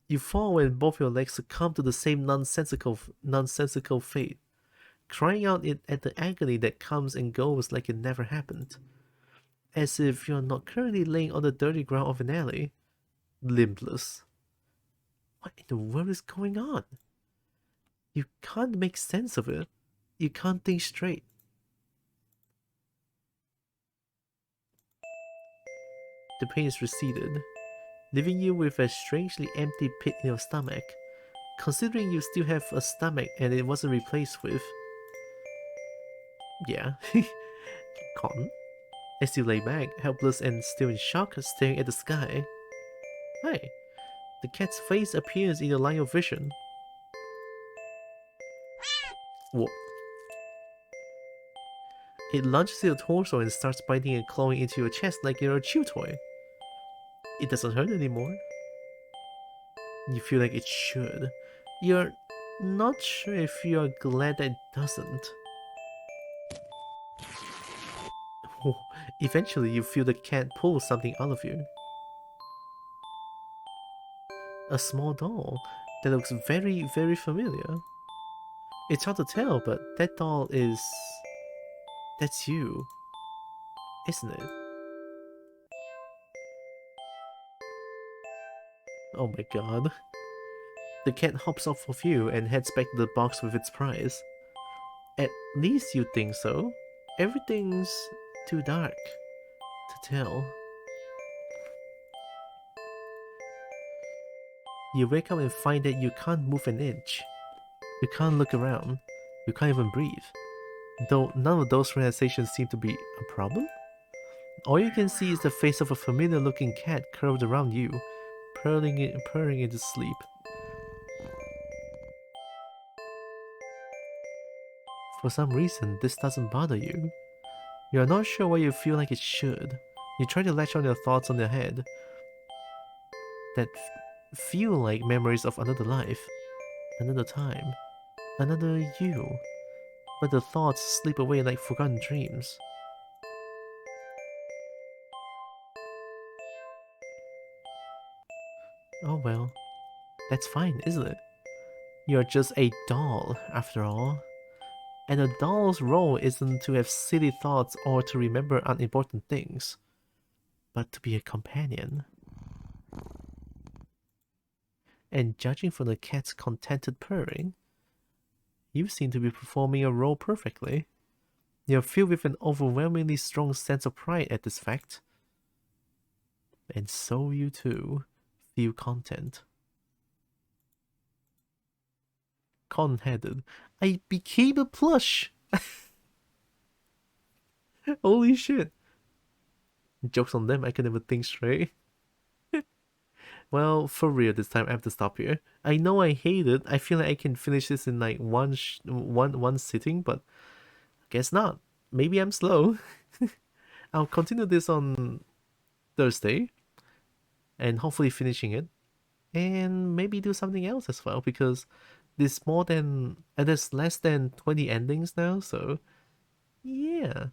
You fall when both your legs succumb to the same nonsensical fate, crying out at the agony that comes and goes like it never happened. As if you're not currently laying on the dirty ground of an alley, limbless. What in the world is going on? You can't make sense of it. You can't think straight. The pain is receded, leaving you with a strangely empty pit in your stomach, considering you still have a stomach and it wasn't replaced with... Yeah. Cotton. As you lay back, helpless and still in shock, staring at the sky. Hi. The cat's face appears in your line of vision. What? It lunges to your torso and starts biting and clawing into your chest like you're a chew toy. It doesn't hurt anymore. You feel like it should. You're not sure if you're glad that it doesn't. Eventually, you feel the cat pull something out of you. A small doll that looks very, very familiar. It's hard to tell, but that doll is... That's you, isn't it? Oh my god. The cat hops off of you and heads back to the box with its prize. At least you think so. Everything's too dark to tell. You wake up and find that you can't move an inch. You can't look around. You can't even breathe. Though none of those realizations seem to be a problem. All you can see is the face of a familiar looking cat curled around you, purring into sleep. For some reason, this doesn't bother you. You're not sure why you feel like it should. You try to latch on your thoughts on your head that feel like memories of another life, another time, another you. But the thoughts slip away like forgotten dreams. Oh well, that's fine, isn't it? You're just a doll, after all. And a doll's role isn't to have silly thoughts or to remember unimportant things, but to be a companion. And judging from the cat's contented purring, you seem to be performing your role perfectly. You're filled with an overwhelmingly strong sense of pride at this fact. And so you too feel content. Con-headed. I became a plush! Holy shit. Jokes on them, I can never think straight. Well, for real this time I have to stop here. I know I hate it. I feel like I can finish this in like one sitting, but guess not. Maybe I'm slow. I'll continue this on Thursday and hopefully finishing it. And maybe do something else as well, because there's less than 20 endings now, so yeah.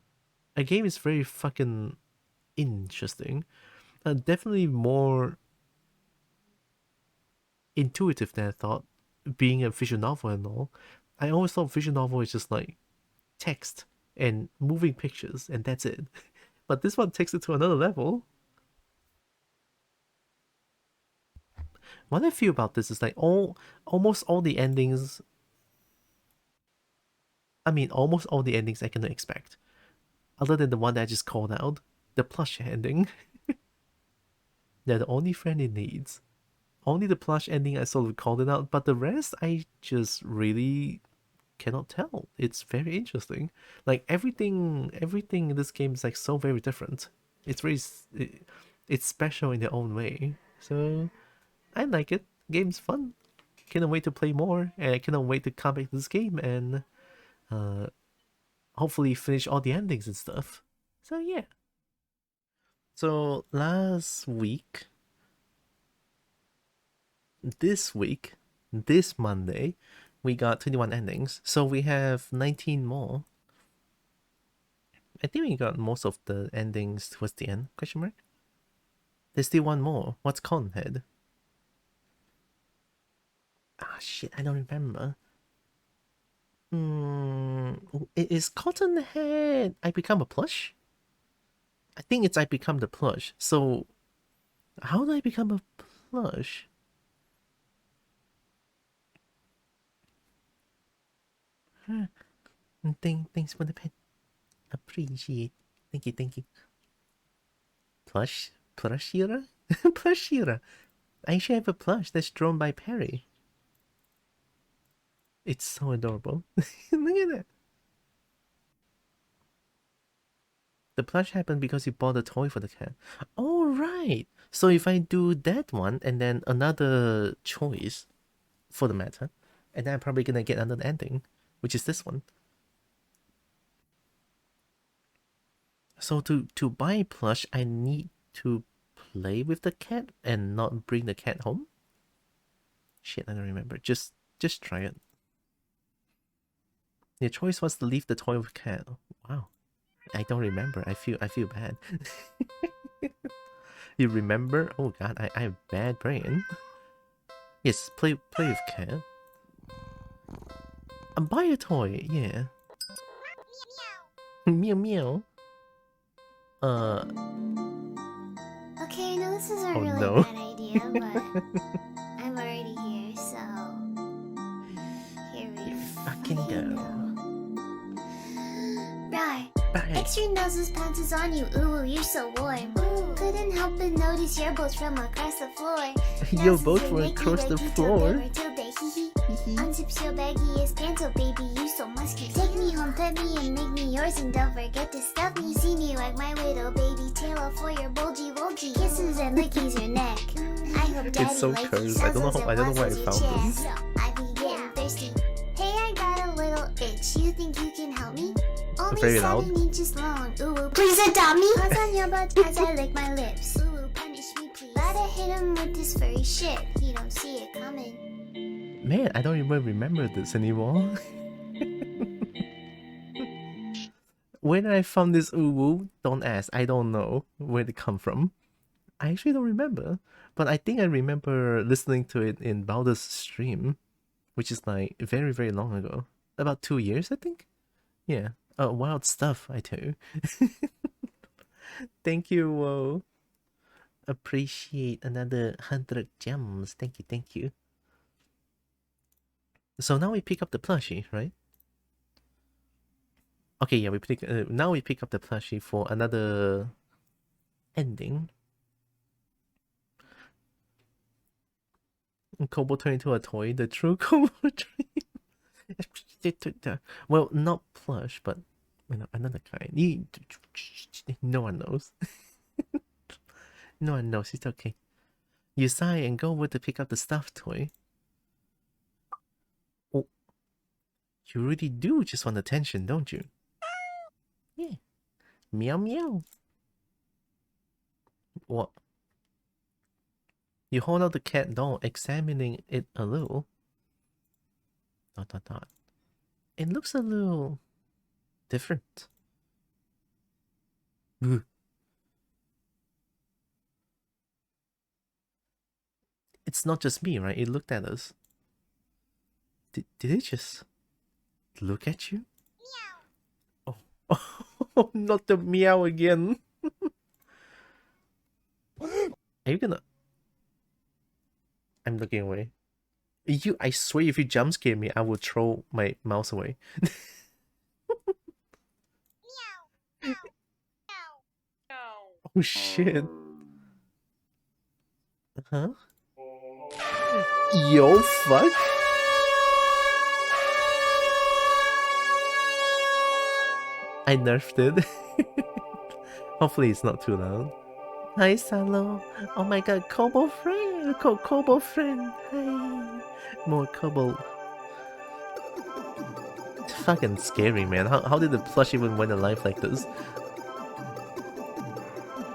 A game is very fucking interesting. Definitely more intuitive than I thought, being a visual novel and all. I always thought visual novel is just like text and moving pictures and that's it. But this one takes it to another level. What I feel about this is like almost all the endings, almost all the endings I can expect. Other than the one that I just called out, the plush ending. They're the only friend it needs. Only the plush ending I sort of called it out, but the rest I just really cannot tell. It's very interesting. Like everything in this game is like so very different. It's special in their own way. So I like it. Game's fun. Cannot wait to play more, and I cannot wait to come back to this game and hopefully finish all the endings and stuff. So yeah. So this week, this Monday, we got 21 endings. So we have 19 more. I think we got most of the endings towards the end, question mark? There's still one more. What's Conhead? Ah, shit, I don't remember. It is Cotton Head. I become a plush? I think it's I become the plush. So, how do I become a plush? Thanks for the pen. Appreciate. Thank you. Plushira? Plushira. I should have a plush that's drawn by Perry. It's so adorable. Look at that. The plush happened because you bought a toy for the cat. Oh, right. So if I do that one and then another choice for the matter, and then I'm probably gonna get another ending, which is this one. So to buy plush, I need to play with the cat and not bring the cat home? Shit, I don't remember. Just try it. Your choice was to leave the toy with cat. Wow. I don't remember. I feel bad. You remember? Oh god, I have bad brain. Yes, play with cat. Buy a toy, yeah. Meow meow. Okay, I know this is a really no. bad idea, but I'm already here, so here we Fucking go. Right. Bye. Extra noses pants is on you, ooh, you're so warm. Ooh, couldn't help but notice your boats from across the floor. Your boat from across the floor. Unzips your baggiest pants, oh baby, you so musky. Take me home, pet me, and make me yours, and don't forget to stuff me. See me like my little baby tail for your bulgy. Kisses and lickies your neck. I hope daddy It's so likes cursed. I don't know why I found this. I be getting thirsty. Hey, I got a little itch. bitch. You think you can help me? Only Very 7 loud. inches long. Ooh, ooh, please adopt me. Paws on your butt as I lick my lips. Ooh, ooh, punish me, please. Gotta hit him with this furry shit. He don't see it coming. Man, I don't even remember this anymore. When I found this uwu, don't ask. I don't know where it come from. I actually don't remember. But I think I remember listening to it in Baldur's stream, which is like very, very long ago. About 2 years, I think? Yeah. Wild stuff, I tell you. Thank you, whoa. Appreciate another 100 gems. Thank you, thank you. So now we pick up the plushie, right? Okay, yeah, now we pick up the plushie for another ending. Kobo turned into a toy, the true Kobo dream. Well, not plush, but you know, another kind. No one knows. No one knows. It's okay. You sigh and go over to pick up the stuffed toy. Oh, you really do just want attention, don't you? Yeah. Meow meow. What? You hold out the cat doll, examining it a little. ... It looks a little different. Ugh. It's not just me, right? It looked at us. Did it just look at you? Meow. Oh, not the meow again. Are you gonna... I'm looking away. I swear if you jump scare me, I will throw my mouse away. Oh shit. Huh? Yo, fuck? I nerfed it. Hopefully it's not too loud. Hi, Salo. Oh my god, Kobo friend. Kobo friend. Hi. More Kobo. It's fucking scary, man. How did the plush even went alive like this?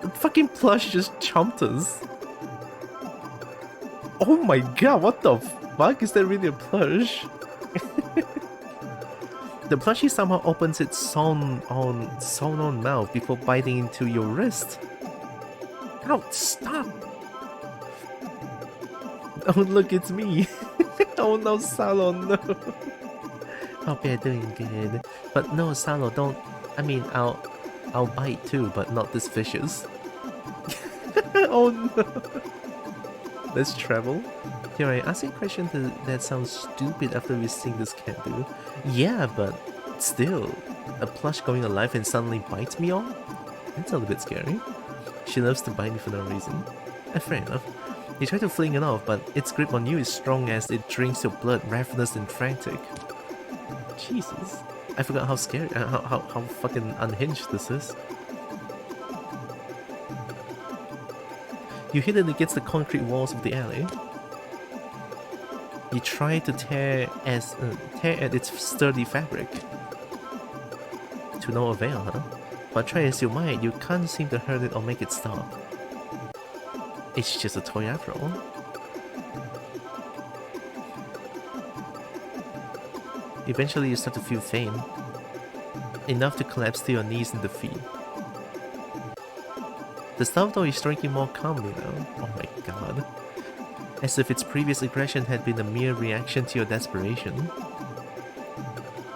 The fucking plush just chomped us. Oh my god, what the fuck? Is that really a plush? The plushie somehow opens its sewn-on mouth before biting into your wrist. Ow, stop! Oh look, it's me! Oh no, Salo, no! Hope you're doing good. But no, Salo, don't... I mean, I'll bite too, but not this vicious. Oh no! Let's travel. Here, I ask you a question that sounds stupid after we sing this cat do. Yeah, but still, a plush going alive and suddenly bites me on? That's a little bit scary. She loves to bite me for no reason. Fair enough. You try to fling it off, but its grip on you is strong as it drinks your blood, ravenous and frantic. Jesus. I forgot how scary, how fucking unhinged this is. You hit it against the concrete walls of the alley. You try to tear at its sturdy fabric. To no avail, huh? But try as you might, you can't seem to hurt it or make it stop. It's just a toy after all. Eventually you start to feel faint. Enough to collapse to your knees in defeat. The stuffed toy is striking more calmly now. Oh my god. As if its previous aggression had been a mere reaction to your desperation.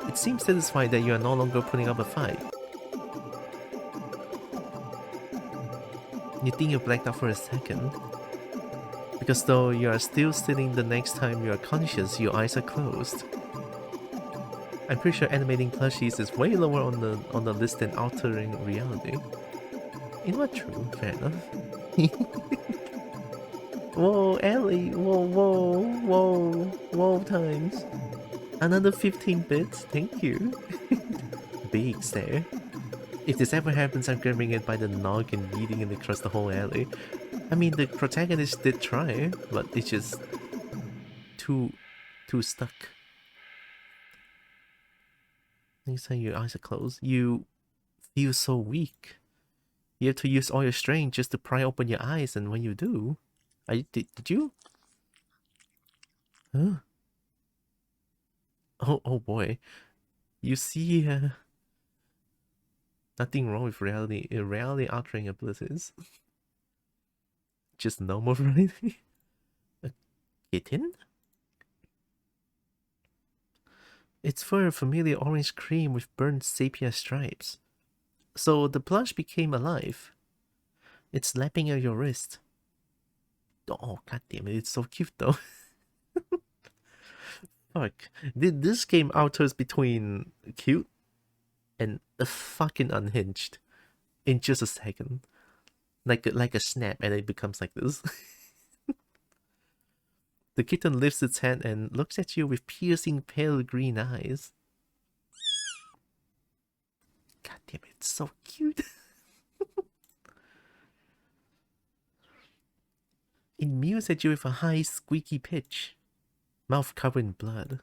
It seems satisfied that you are no longer putting up a fight. You think you blacked out for a second. Because though you are still sitting, the next time you are conscious, your eyes are closed. I'm pretty sure animating plushies is way lower on the list than altering reality. You know what? True. Fair enough. Whoa, Ellie! Whoa times. Another 15 bits, thank you. Big stare. If this ever happens, I'm grabbing it by the nog and yeeting it across the whole alley. I mean, the protagonist did try, but it's just too stuck. Next time your eyes are closed, you feel so weak. You have to use all your strength just to pry open your eyes, and when you do... Did you? Huh? Oh boy. You see, nothing wrong with reality altering abilities. Just normal reality. A kitten? Its fur familiar orange cream with burnt sepia stripes. So the plush became alive. It's lapping at your wrist. Oh, god damn it, it's so cute though. Fuck. This game alters between cute and fucking unhinged in just a second. Like a snap, and it becomes like this. The kitten lifts its head and looks at you with piercing pale green eyes. God damn it, it's so cute. It mews at you with a high, squeaky pitch, mouth covered in blood.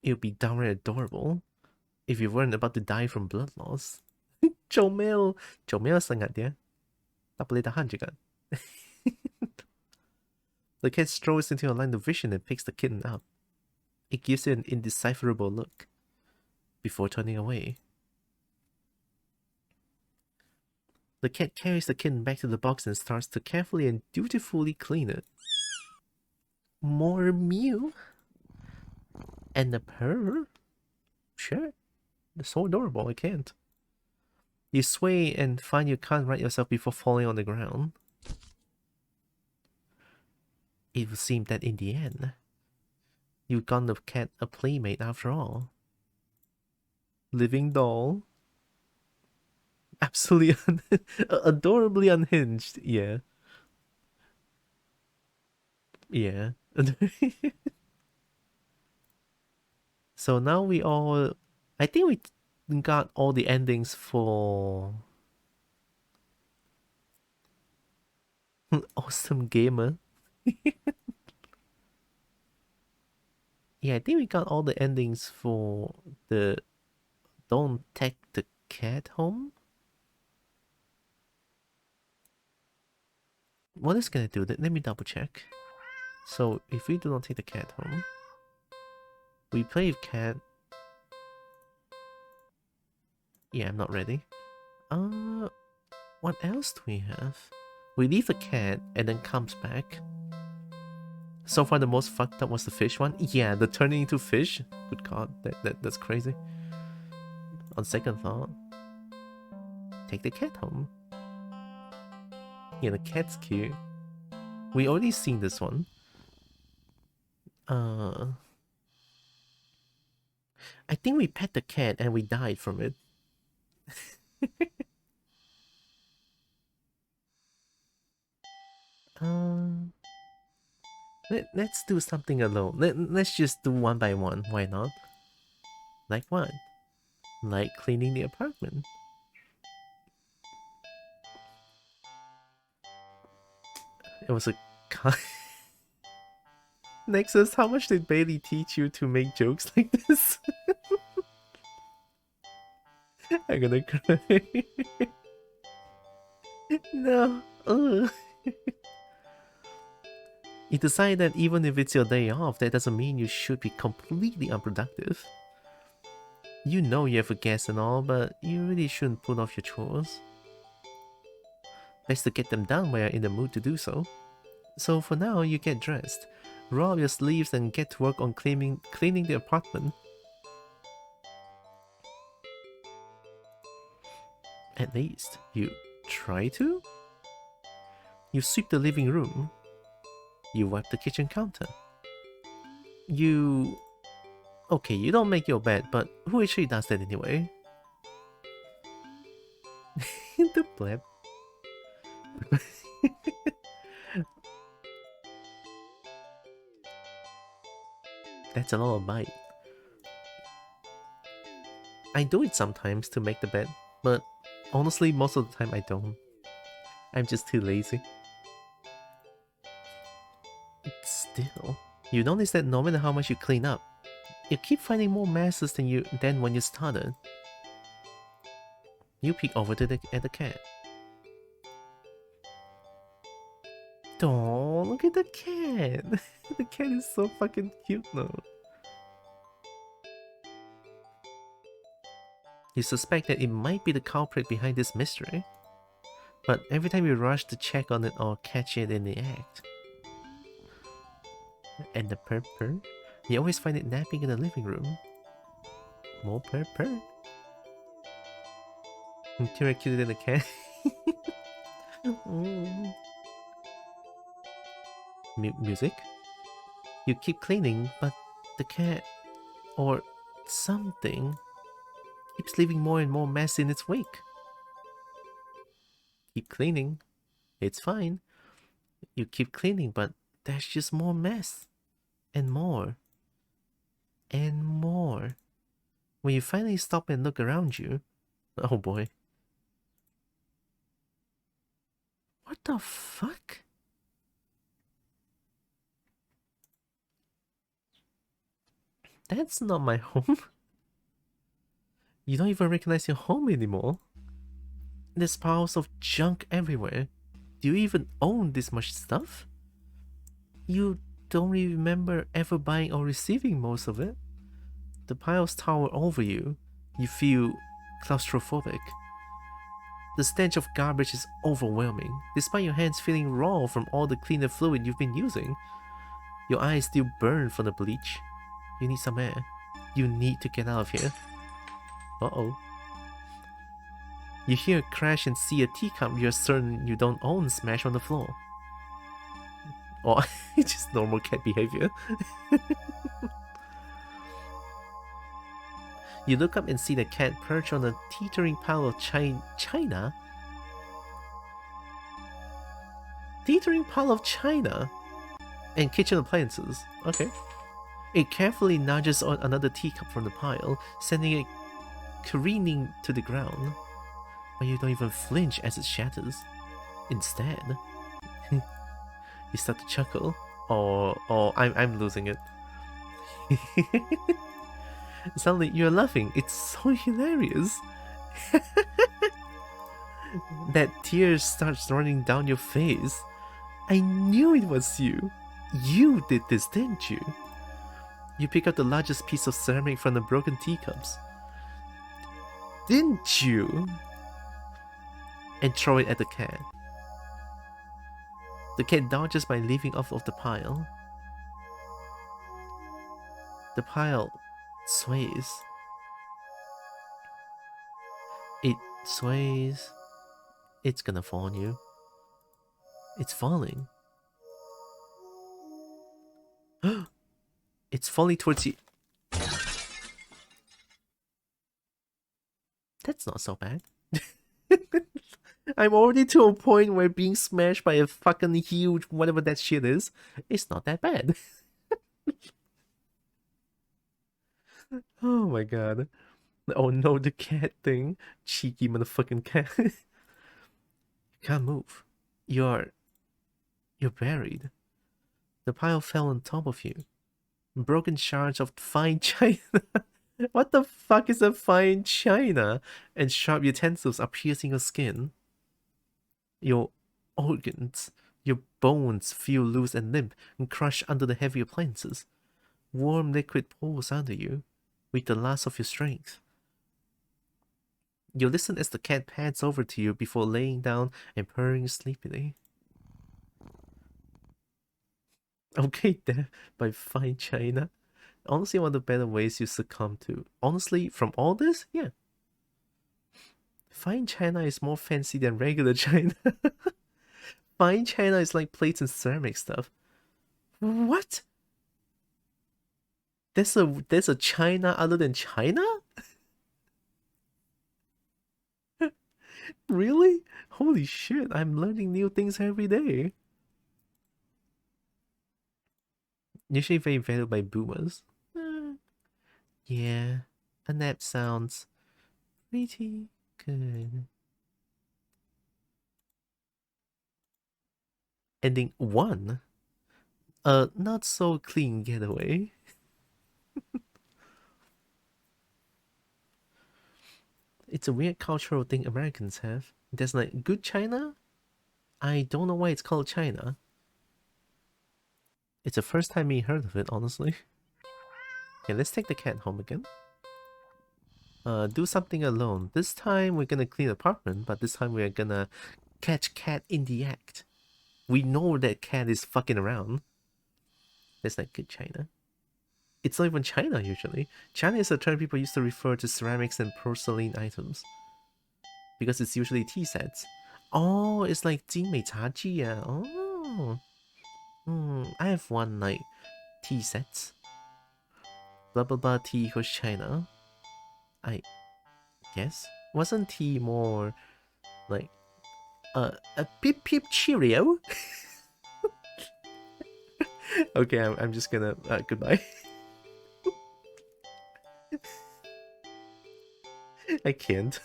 It would be downright adorable if you weren't about to die from blood loss. Chomel sangat dia. Tak boleh tahan juga. The cat strolls into your line of vision and picks the kitten up. It gives you an indecipherable look before turning away. The cat carries the kitten back to the box and starts to carefully and dutifully clean it. More mew. And a purr. Sure. It's so adorable, I can't. You sway and find you can't right yourself before falling on the ground. It would seem that in the end, you got the cat a playmate after all. Living doll. Absolutely adorably unhinged, yeah. Yeah. So now we all... I think we got all the endings for... Awesome Gamer. Yeah, I think we got all the endings for the... Don't take the cat home? What is gonna do that? Let me double check. So if we do not take the cat home, we play with cat. Yeah, I'm not ready. What else do we have? We leave the cat and then comes back. So far the most fucked up was the fish one. Yeah, the turning into fish. Good god, that's crazy. On second thought, take the cat home. Yeah, the cat's cute. We already seen this one. I think we pet the cat and we died from it. Let's do something alone. Let's just do one by one. Why not? Like what? Like cleaning the apartment. It was a... Nexus, how much did Bailey teach you to make jokes like this? I'm gonna cry. No. Ugh. You decide that even if it's your day off, that doesn't mean you should be completely unproductive. You know you have a guest and all, but you really shouldn't put off your chores. Best to get them done when you're in the mood to do so. So for now, you get dressed, roll up your sleeves and get to work on cleaning the apartment. At least, you try to? You sweep the living room. You wipe the kitchen counter. You... Okay, you don't make your bed, but who actually does that anyway? The blab. That's a lot of bite. I do it sometimes to make the bed, but honestly, most of the time I don't. I'm just too lazy. Still, you notice that no matter how much you clean up, You keep finding more messes than when you started. You peek over at the cat. Oh, look at the cat. The cat is so fucking cute now. You suspect that it might be the culprit behind this mystery, but every time you rush to check on it or catch it in the act. And the purr, you always find it napping in the living room. More purr. You're cuter than the cat. Music? You keep cleaning, but the cat, or something, keeps leaving more and more mess in its wake. Keep cleaning. It's fine. You keep cleaning, but there's just more mess. And more. And more. When you finally stop and look around you... Oh boy. What the fuck? That's not my home. You don't even recognize your home anymore. There's piles of junk everywhere. Do you even own this much stuff? You don't remember ever buying or receiving most of it. The piles tower over you. You feel claustrophobic. The stench of garbage is overwhelming, despite your hands feeling raw from all the cleaner fluid you've been using. Your eyes still burn from the bleach. You need some air. You need to get out of here. Uh-oh. You hear a crash and see a teacup you're certain you don't own smash on the floor. Or it's just normal cat behavior. You look up and see the cat perched on a teetering pile of china? Teetering pile of china and kitchen appliances. Okay. It carefully nudges on another teacup from the pile, sending it careening to the ground. But you don't even flinch as it shatters. Instead, you start to chuckle. Oh, I'm losing it. Suddenly, you're laughing. It's so hilarious. That tears starts running down your face. I knew it was you. You did this, didn't you? You pick up the largest piece of ceramic from the broken teacups. Didn't you? And throw it at the cat. The cat dodges by leaping off of the pile. The pile sways. It sways. It's gonna fall on you. It's falling. It's falling towards you. That's not so bad. I'm already to a point where being smashed by a fucking huge whatever that shit is not that bad. Oh my god. Oh no, the cat thing. Cheeky motherfucking cat. You can't move. You're buried. The pile fell on top of you. Broken shards of fine china. What the fuck is a fine china? And sharp utensils are piercing your skin. Your organs, your bones feel loose and limp and crush under the heavy appliances. Warm liquid pours under you, with the last of your strength. You listen as the cat pats over to you before laying down and purring sleepily. Okay, there, by fine china. Honestly, one of the better ways you succumb to. Honestly, from all this, yeah. Fine china is more fancy than regular china. Fine china is like plates and ceramic stuff. What? There's a china other than China? Really? Holy shit, I'm learning new things every day. Usually very valued by boomers. Yeah, a nap sounds pretty good. Ending 1. A not so clean getaway. It's a weird cultural thing Americans have. There's like good China. I don't know why it's called China. It's the first time we heard of it, honestly. Okay, let's take the cat home again. Do something alone. This time we're gonna clean the apartment, but this time we're gonna catch cat in the act. We know that cat is fucking around. That's like good China. It's not even China usually. China is a term people used to refer to ceramics and porcelain items. Because it's usually tea sets. Oh, it's like 精美茶具 ah. Oh. I have one like tea sets. Blah blah blah tea equals China. I guess. Wasn't tea more like a peep peep cheerio? Okay, I'm just gonna goodbye. I can't.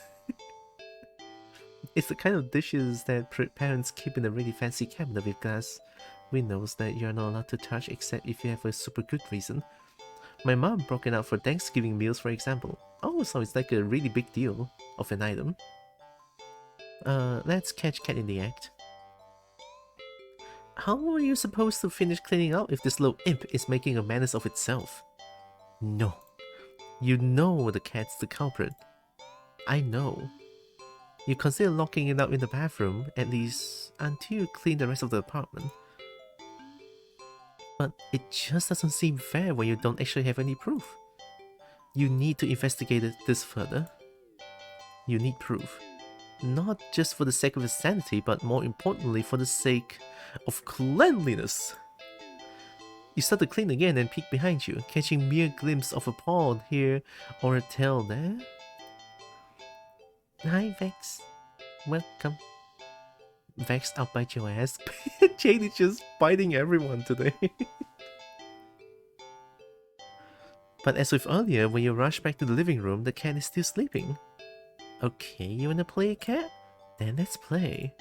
It's the kind of dishes that parents keep in a really fancy cabinet with glass windows that you're not allowed to touch except if you have a super good reason. My mom broke it out for Thanksgiving meals, for example. Oh, so it's like a really big deal of an item. Let's catch cat in the act. How are you supposed to finish cleaning up if this little imp is making a menace of itself? No. You know the cat's the culprit. I know. You consider locking it up in the bathroom, at least until you clean the rest of the apartment. But it just doesn't seem fair when you don't actually have any proof. You need to investigate this further. You need proof. Not just for the sake of its sanity, but more importantly for the sake of cleanliness. You start to clean again and peek behind you, catching mere glimpse of a paw here or a tail there. Hi Vex. Welcome. Vex, I'll bite your ass. Jade is just biting everyone today. But as with earlier, when you rush back to the living room, the cat is still sleeping. Okay, you wanna play, cat? Then let's play.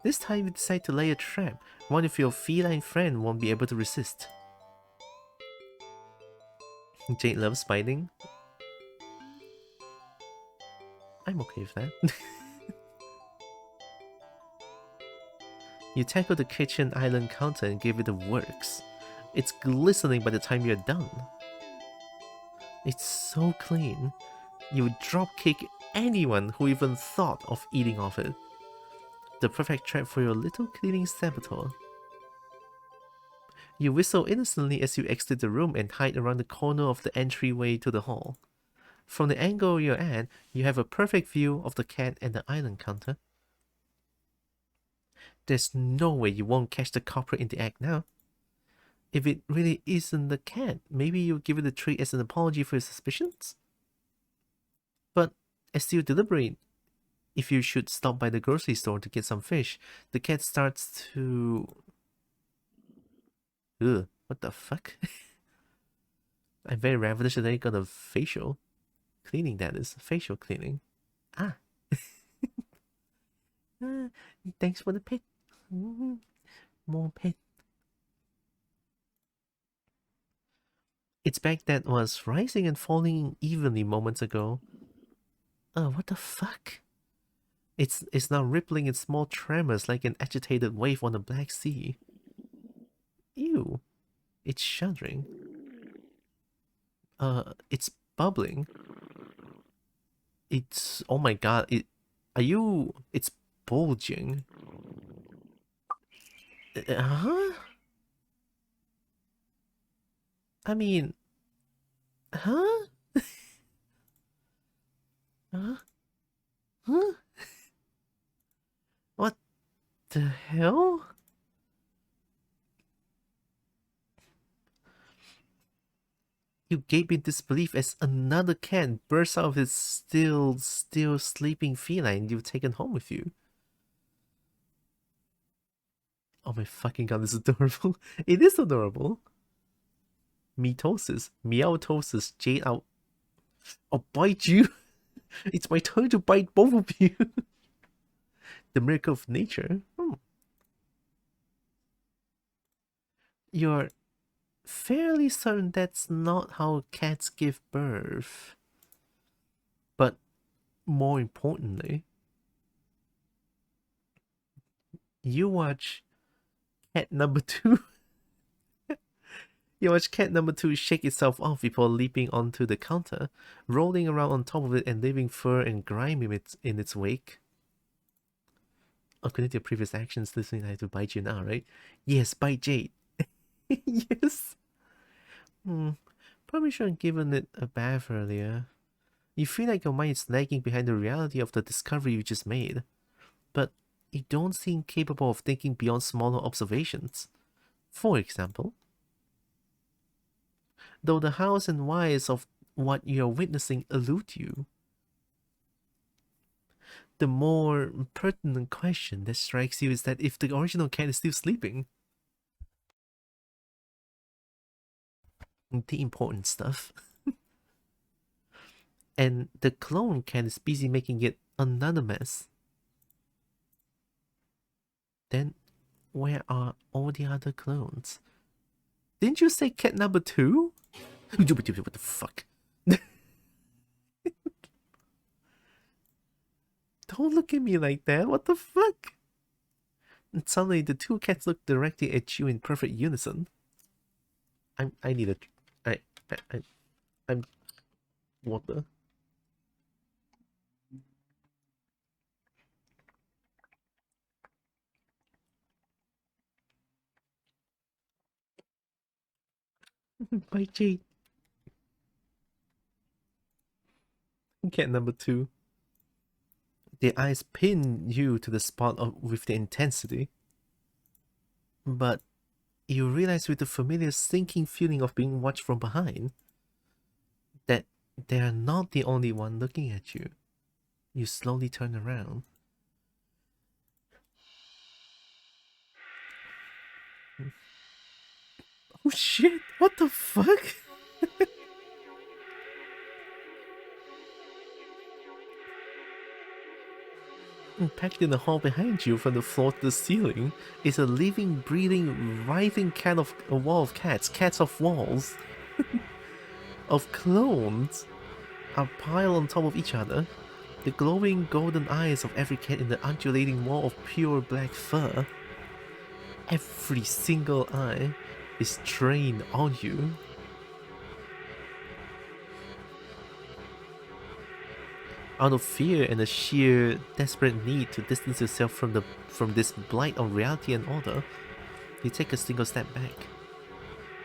This time you decide to lay a trap. One of your feline friend won't be able to resist. Jade loves biting. I'm okay with that. You tackle the kitchen island counter and give it the works. It's glistening by the time you're done. It's so clean. You would dropkick anyone who even thought of eating off it. The perfect trap for your little cleaning saboteur. You whistle innocently as you exit the room and hide around the corner of the entryway to the hall. From the angle you're at, you have a perfect view of the cat and the island counter. There's no way you won't catch the culprit in the act now. If it really isn't the cat, maybe you'll give it a treat as an apology for your suspicions? But as you deliberate if you should stop by the grocery store to get some fish, the cat starts to... Ugh, what the fuck? I'm very ravenous that I got a facial cleaning, that is. Facial cleaning. Ah. Thanks for the pet. More pet. Its back that was rising and falling evenly moments ago. What the fuck? It's now rippling in small tremors like an agitated wave on the Black Sea. Ew. It's shuddering. It's bubbling. It's... oh my god, it's bulging. Huh? I mean... huh? Huh? Huh? What the hell? You gape in disbelief as another cat bursts out of his still sleeping feline you've taken home with you. Oh my fucking god, this is adorable. It is adorable. Mitosis, meowtosis, Jade out. I'll bite you. It's my turn to bite both of you. The miracle of nature. You're fairly certain that's not how cats give birth. But more importantly, you watch cat number 2. You watch cat number 2 shake itself off before leaping onto the counter, rolling around on top of it and leaving fur and grime in its wake. According to your previous actions, this means I have to bite you now, right? Yes, bite Jade. Yes. Probably should have given it a bath earlier. You feel like your mind is lagging behind the reality of the discovery you just made, but you don't seem capable of thinking beyond smaller observations. For example, though the hows and whys of what you're witnessing elude you, the more pertinent question that strikes you is that if the original cat is still sleeping, the important stuff, and the clone cat is busy making it another mess, then where are all the other clones? Didn't you say cat number 2? What the fuck? Don't look at me like that. What the fuck? And suddenly the two cats look directly at you in perfect unison. I need a... I'm... Water. By Jade. Cat number 2. Their eyes pin you to the spot with the intensity. But you realize with the familiar sinking feeling of being watched from behind that they are not the only one looking at you. You slowly turn around. Oh shit, what the fuck? Packed in the hall behind you from the floor to the ceiling is a living, breathing, writhing cat of a wall of cats, cats of walls, of clones, are piled on top of each other. The glowing golden eyes of every cat in the undulating wall of pure black fur. Every single eye is trained on you. Out of fear and a sheer desperate need to distance yourself from this blight of reality and order, you take a single step back.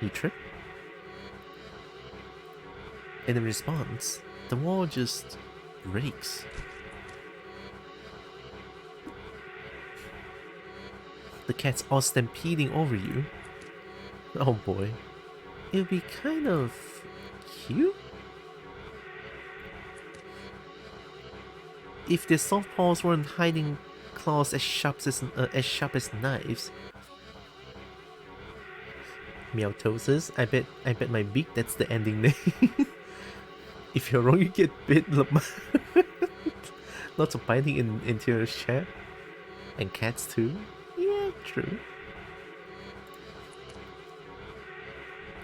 You trip. And in response, the wall just breaks. The cats all stampeding over you. Oh boy. It would be kind of cute if their soft paws weren't hiding claws as sharp as knives. Meowtosis. I bet my beak that's the ending name. If you're wrong, you get bit. Lots of biting in interior chat. And cats too. Yeah, true.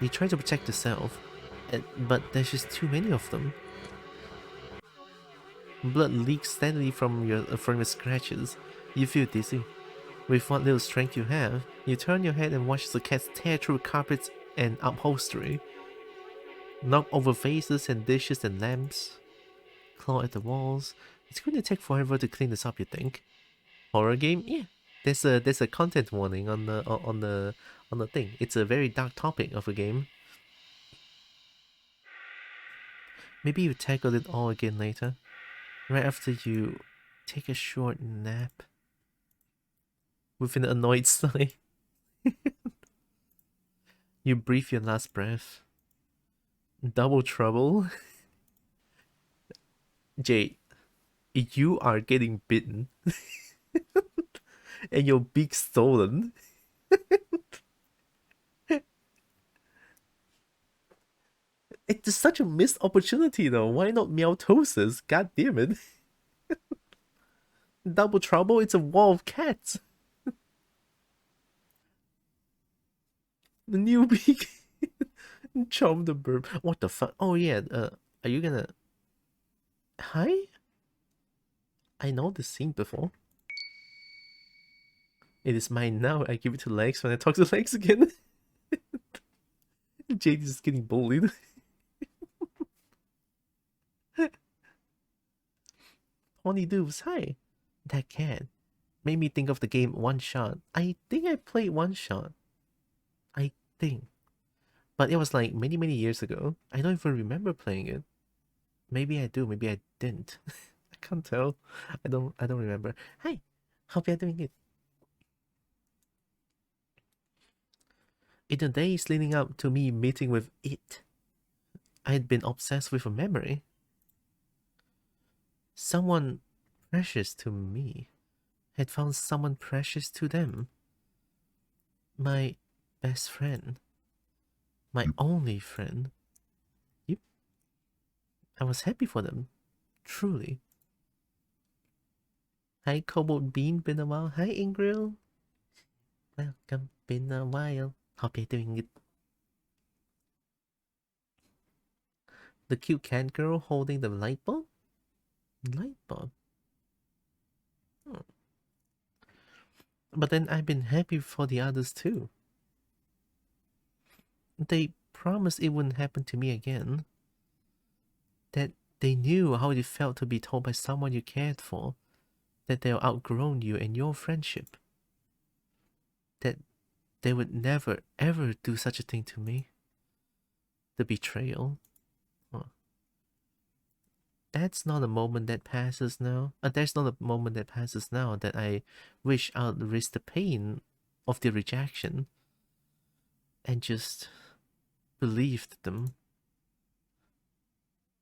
You try to protect yourself, but there's just too many of them. Blood leaks steadily from your scratches. You feel dizzy. With what little strength you have, you turn your head and watch the cats tear through carpets and upholstery, knock over vases and dishes and lamps, claw at the walls. It's going to take forever to clean this up, you think? Horror game? Yeah. There's a content warning on the thing. It's a very dark topic of a game. Maybe you tackle it all again later, right after you take a short nap. With an annoyed sigh, you breathe your last breath. Double trouble. Jade, you are getting bitten. And your beak stolen. It's such a missed opportunity though. Why not Meowtosis? God damn it. Double trouble, it's a wall of cats. The new beak. Charm the burp. What the fuck? Oh yeah, are you gonna... Hi? I know this scene before. It is mine now. I give it to Legs when I talk to Legs again. JD is getting bullied. Tony Doobs, hi. That cat made me think of the game One Shot. I think I played One Shot. I think. But it was like many, many years ago. I don't even remember playing it. Maybe I do, maybe I didn't. I can't tell. I don't remember. Hi. Hope you're doing it. In the days leading up to me meeting with it, I had been obsessed with a memory. Someone precious to me had found someone precious to them. My best friend. My only friend. Yep. I was happy for them. Truly. Hi, Cobalt Bean. Been a while. Hi, Ingrid. Welcome. Been a while. Hope you're doing it. The cute cat girl holding the light bulb? Light bulb? But then I've been happy for the others too. They promised it wouldn't happen to me again. That they knew how it felt to be told by someone you cared for that they'll outgrown you and your friendship. That they would never ever do such a thing to me. The betrayal. That's not a moment that passes now. There's not a moment that passes now that I wish I'd risk the pain of the rejection and just believed them.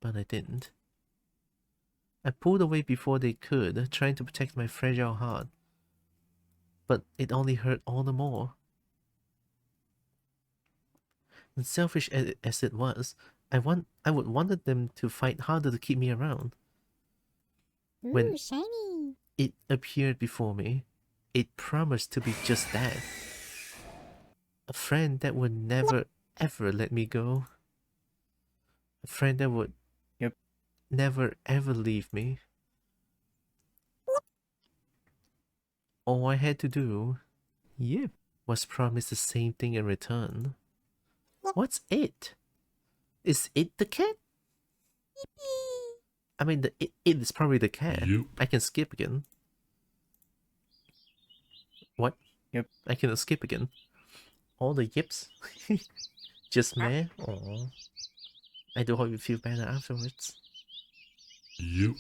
But I didn't. I pulled away before they could, trying to protect my fragile heart. But it only hurt all the more. And selfish as it was, I would wanted them to fight harder to keep me around. When shiny. it appeared before me, it promised to be just that. A friend that would never ever let me go. A friend that would never ever leave me. All I had to do, was promise the same thing in return. What's it? Is it the cat? I mean, it is probably the cat. Yep. I can skip again. What? Yep. I can skip again. All the yips. Just meh? Aww. I do hope you feel better afterwards. Yep.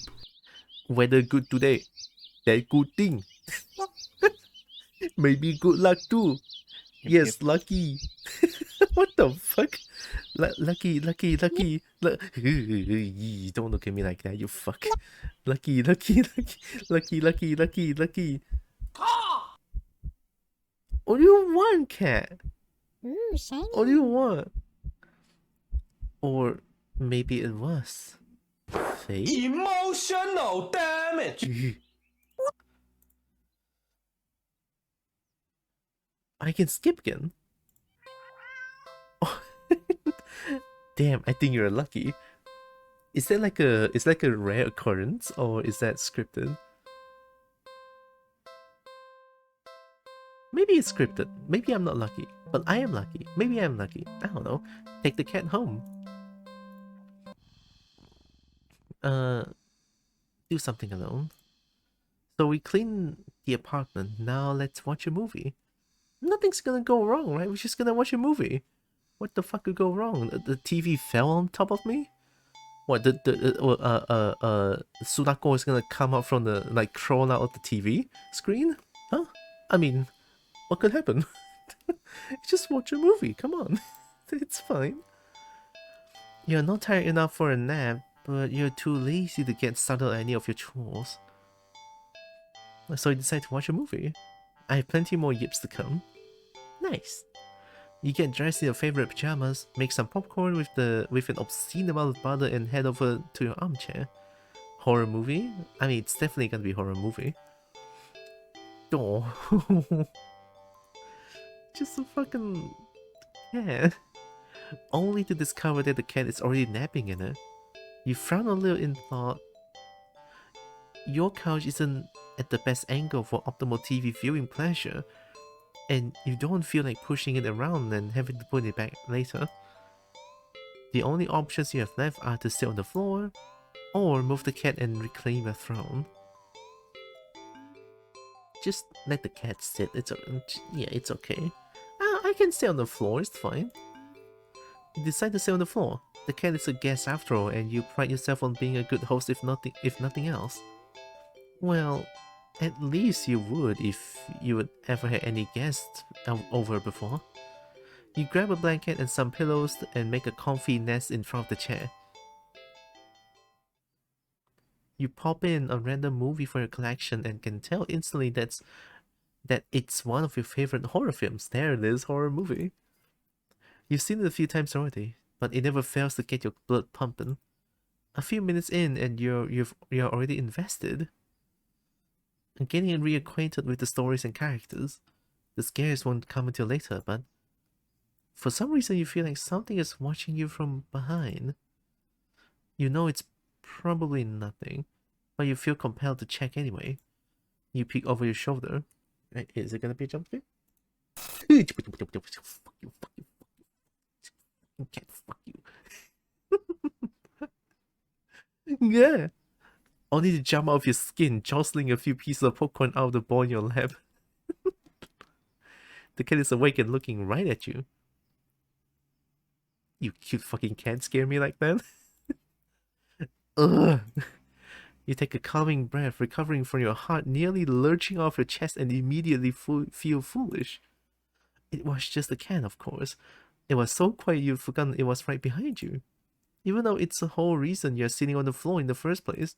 Weather good today. That good thing. Maybe good luck too. Yes, lucky. What the fuck? Lucky. Don't look at me like that, you fuck. Lucky. What do you want, cat? Ooh, shiny. What do you want? Or maybe it was fate? Emotional damage. I can skip again. Oh. Damn, I think you're lucky. Is that like a rare occurrence or is that scripted? Maybe it's scripted. Maybe I'm not lucky. But I am lucky. Maybe I'm lucky. I don't know. Take the cat home. Do something alone. So we clean the apartment. Now let's watch a movie. Nothing's gonna go wrong, right? We're just gonna watch a movie. What the fuck could go wrong? The TV fell on top of me? What, Sunako is gonna come out from the, like, crawl out of the TV screen? Huh? I mean, what could happen? Just watch a movie, come on. It's fine. You're not tired enough for a nap, but you're too lazy to get started on any of your chores. So you decide to watch a movie. I have plenty more yips to come. Nice. You get dressed in your favorite pajamas, make some popcorn with an obscene amount of butter and head over to your armchair. Horror movie? I mean, it's definitely gonna be a horror movie. Oh. Just a fucking cat. Only to discover that the cat is already napping in it. You frown a little in thought. your couch isn't at the best angle for optimal TV viewing pleasure, and you don't feel like pushing it around and having to put it back later. The only options you have left are to sit on the floor, or move the cat and reclaim your throne. Just let the cat sit. It's okay. I can sit on the floor. It's fine. You decide to sit on the floor. The cat is a guest after all, and you pride yourself on being a good host if nothing else. Well, at least you would if you would ever had any guests over before. You grab a blanket and some pillows and make a comfy nest in front of the chair. You pop in a random movie for your collection and can tell instantly that it's one of your favorite horror films. There it is, horror movie. You've seen it a few times already, but it never fails to get your blood pumping. A few minutes in and you're already invested. And getting reacquainted with the stories and characters. The scares won't come until later, but for some reason you feel like something is watching you from behind. You know it's probably nothing, but you feel compelled to check anyway. You peek over your shoulder. Is it gonna be a jump scare? Fuck you, cat, fuck you. Yeah. Only to jump out of your skin, jostling a few pieces of popcorn out of the bowl in your lap. The cat is awake and looking right at you. You cute fucking can't scare me like that. Ugh. You take a calming breath, recovering from your heart nearly lurching off your chest, and immediately feel foolish. It was just a cat, of course. It was so quiet you'd forgotten it was right behind you. Even though it's the whole reason you're sitting on the floor in the first place.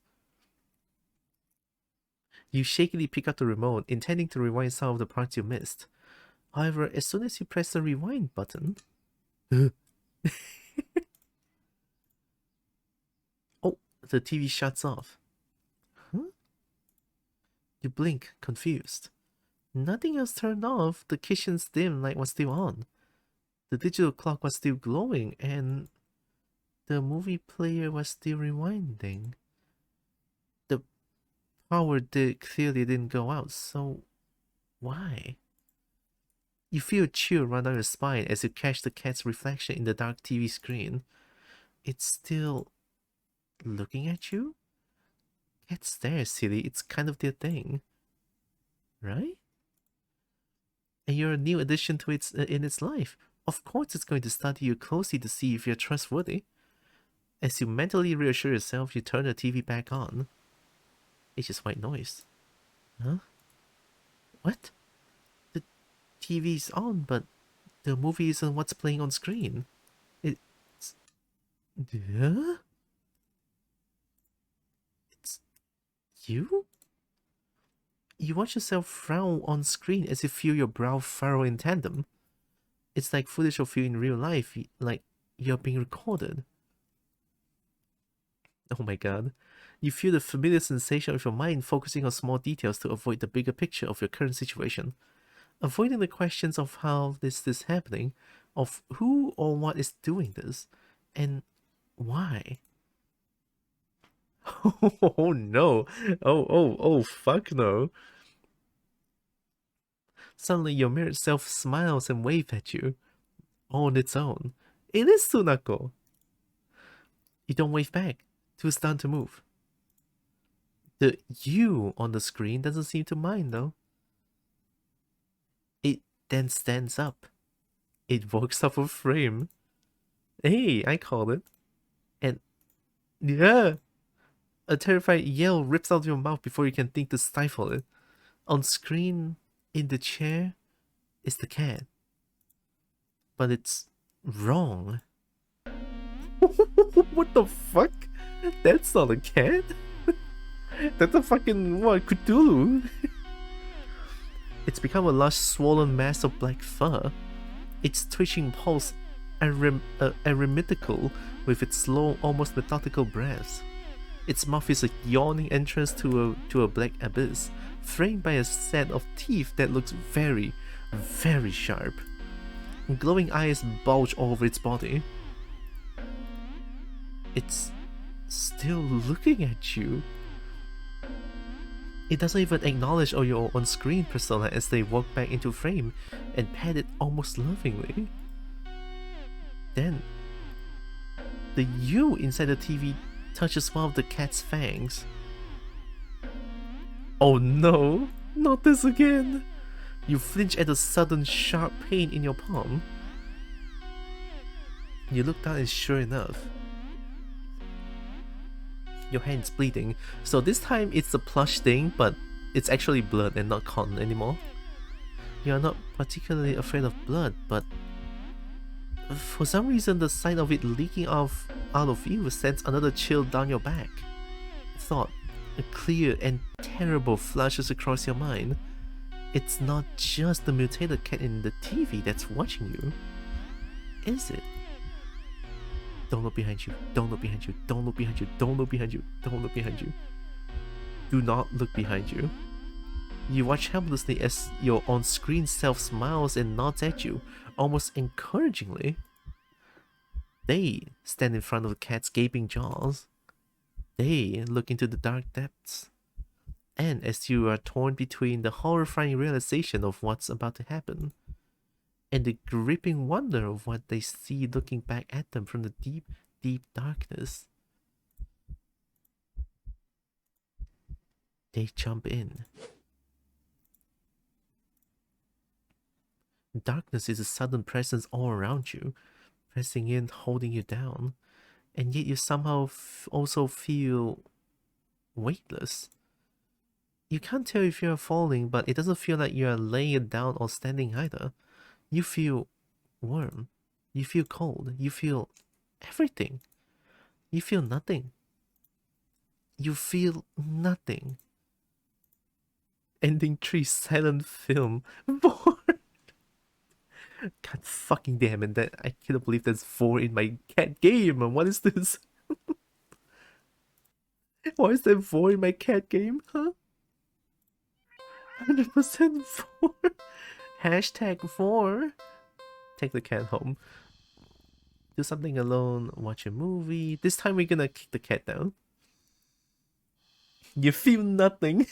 You shakily pick up the remote, intending to rewind some of the parts you missed. However, as soon as you press the rewind button... Oh, the TV shuts off. Huh? You blink, confused. Nothing else turned off. The kitchen's dim light was still on. The digital clock was still glowing, and the movie player was still rewinding. The power clearly didn't go out, so why? You feel a chill run down your spine as you catch the cat's reflection in the dark TV screen. It's still looking at you? Cats stare, silly. It's kind of their thing. Right? And you're a new addition to its life. Of course it's going to study you closely to see if you're trustworthy. As you mentally reassure yourself, you turn the TV back on. It's just white noise. Huh? What? The TV's on, but the movie isn't what's playing on screen. It's... Yeah? It's... you? You watch yourself frown on screen as you feel your brow furrow in tandem. It's like footage of you in real life, like you're being recorded. Oh my god. You feel the familiar sensation of your mind focusing on small details to avoid the bigger picture of your current situation. Avoiding the questions of how is this happening, of who or what is doing this, and why. Oh no. Oh, fuck no. Suddenly your mirrored self smiles and waves at you. On its own. It is Sunako. You don't wave back. Too stunned to move. The you on the screen doesn't seem to mind though. It then stands up. It walks off a frame. Hey, I called it. And yeah. A terrified yell rips out of your mouth before you can think to stifle it. On screen, in the chair, is the cat. But it's wrong. What the fuck? That's not a cat. That's a fucking, what, Cthulhu? It's become a large swollen mass of black fur. Its twitching pulse arithmetical with its slow, almost methodical breaths. Its mouth is a yawning entrance to a black abyss, framed by a set of teeth that looks very, very sharp. Glowing eyes bulge all over its body. It's still looking at you. It doesn't even acknowledge your on-screen persona as they walk back into frame and pat it almost lovingly. Then, the you inside the TV touches one of the cat's fangs. Oh no, not this again! You flinch at the sudden sharp pain in your palm. You look down and sure enough, your hand's bleeding. So this time it's a plush thing, but it's actually blood and not cotton anymore. You are not particularly afraid of blood, but for some reason the sight of it leaking out of you sends another chill down your back. Thought, a clear and terrible, flashes across your mind. It's not just the mutated cat in the TV that's watching you, is it? Don't look behind you, don't look behind you, don't look behind you, don't look behind you, don't look behind you. Do not look behind you. You watch helplessly as your on-screen self smiles and nods at you, almost encouragingly. They stand in front of the cat's gaping jaws. They look into the dark depths. And as you are torn between the horrifying realization of what's about to happen and the gripping wonder of what they see looking back at them from the deep, deep darkness, they jump in. Darkness is a sudden presence all around you, pressing in, holding you down, and yet you somehow also feel weightless. You can't tell if you're falling, but it doesn't feel like you're laying down or standing either. You feel warm. You feel cold. You feel everything. You feel nothing. You feel nothing. Ending 3 silent film. God fucking damn it, that I cannot believe there's 4 in my cat game. What is this? Why is there 4 in my cat game, huh? 100% 4. Hashtag 4. Take the cat home. Do something alone, watch a movie. This time we're gonna kick the cat down. You feel nothing.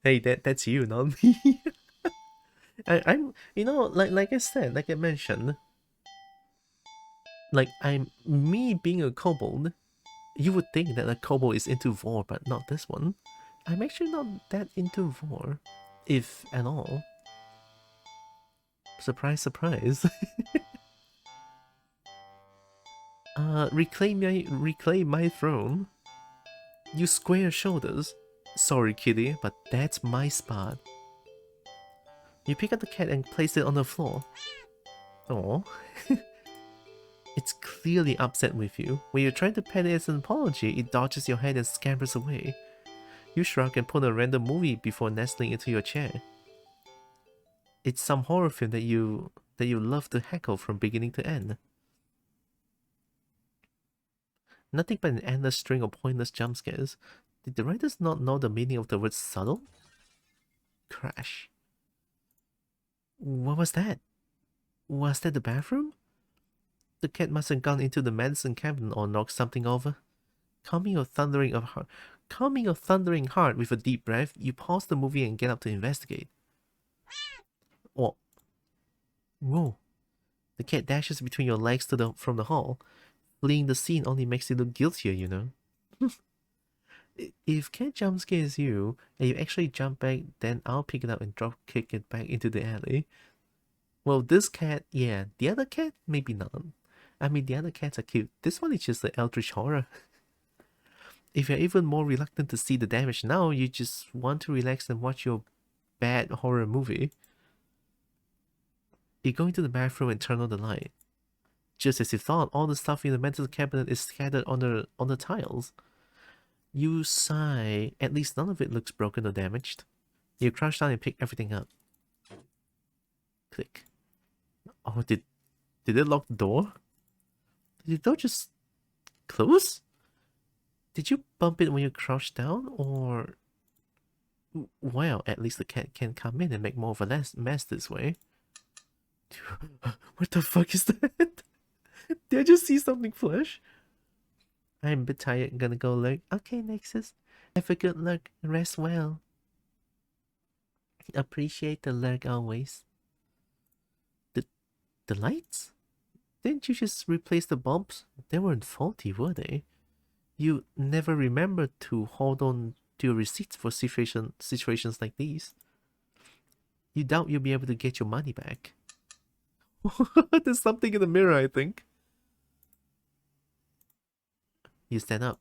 Hey, that's you, not me. I'm, you know, like I said, like I mentioned, like me being a kobold, you would think that a kobold is into vor, but not this one. I'm actually not that into vor, if at all. Surprise, surprise. Reclaim my throne. You square your shoulders. Sorry, kitty, but that's my spot. You pick up the cat and place it on the floor. Oh. It's clearly upset with you. When you're trying to pet it as an apology, it dodges your head and scampers away. You shrug and put a random movie before nestling into your chair. It's some horror film that you love to heckle from beginning to end. Nothing but an endless string of pointless jump scares. Did the writers not know the meaning of the word subtle? Crash. What was that? Was that the bathroom? The cat must have gone into the medicine cabinet or knocked something over. Calming your thundering heart with a deep breath, you pause the movie and get up to investigate. Oh. Whoa. The cat dashes between your legs from the hall. Fleeing the scene only makes you look guiltier, you know. If cat jump scares you, and you actually jump back, then I'll pick it up and drop kick it back into the alley. Well, this cat, yeah. The other cat, maybe not. I mean, the other cats are cute. This one is just the eldritch horror. If you're even more reluctant to see the damage now, you just want to relax and watch your bad horror movie. You go into the bathroom and turn on the light. Just as you thought, all the stuff in the medicine cabinet is scattered on the tiles. You sigh. At least none of it looks broken or damaged. You crouch down and pick everything up. Click. Oh, did it lock the door? Did the door just close? Did you bump it when you crouched down, or... Well, at least the cat can come in and make more of a mess this way. What the fuck is that? Did I just see something flash? I'm a bit tired. Gonna go lurk. Okay, Nexus. Have a good lurk. Rest well. Appreciate the lurk always. The lights? Didn't you just replace the bulbs? They weren't faulty, were they? You never remember to hold on to your receipts for situations like these. You doubt you'll be able to get your money back. There's something in the mirror, I think. You stand up.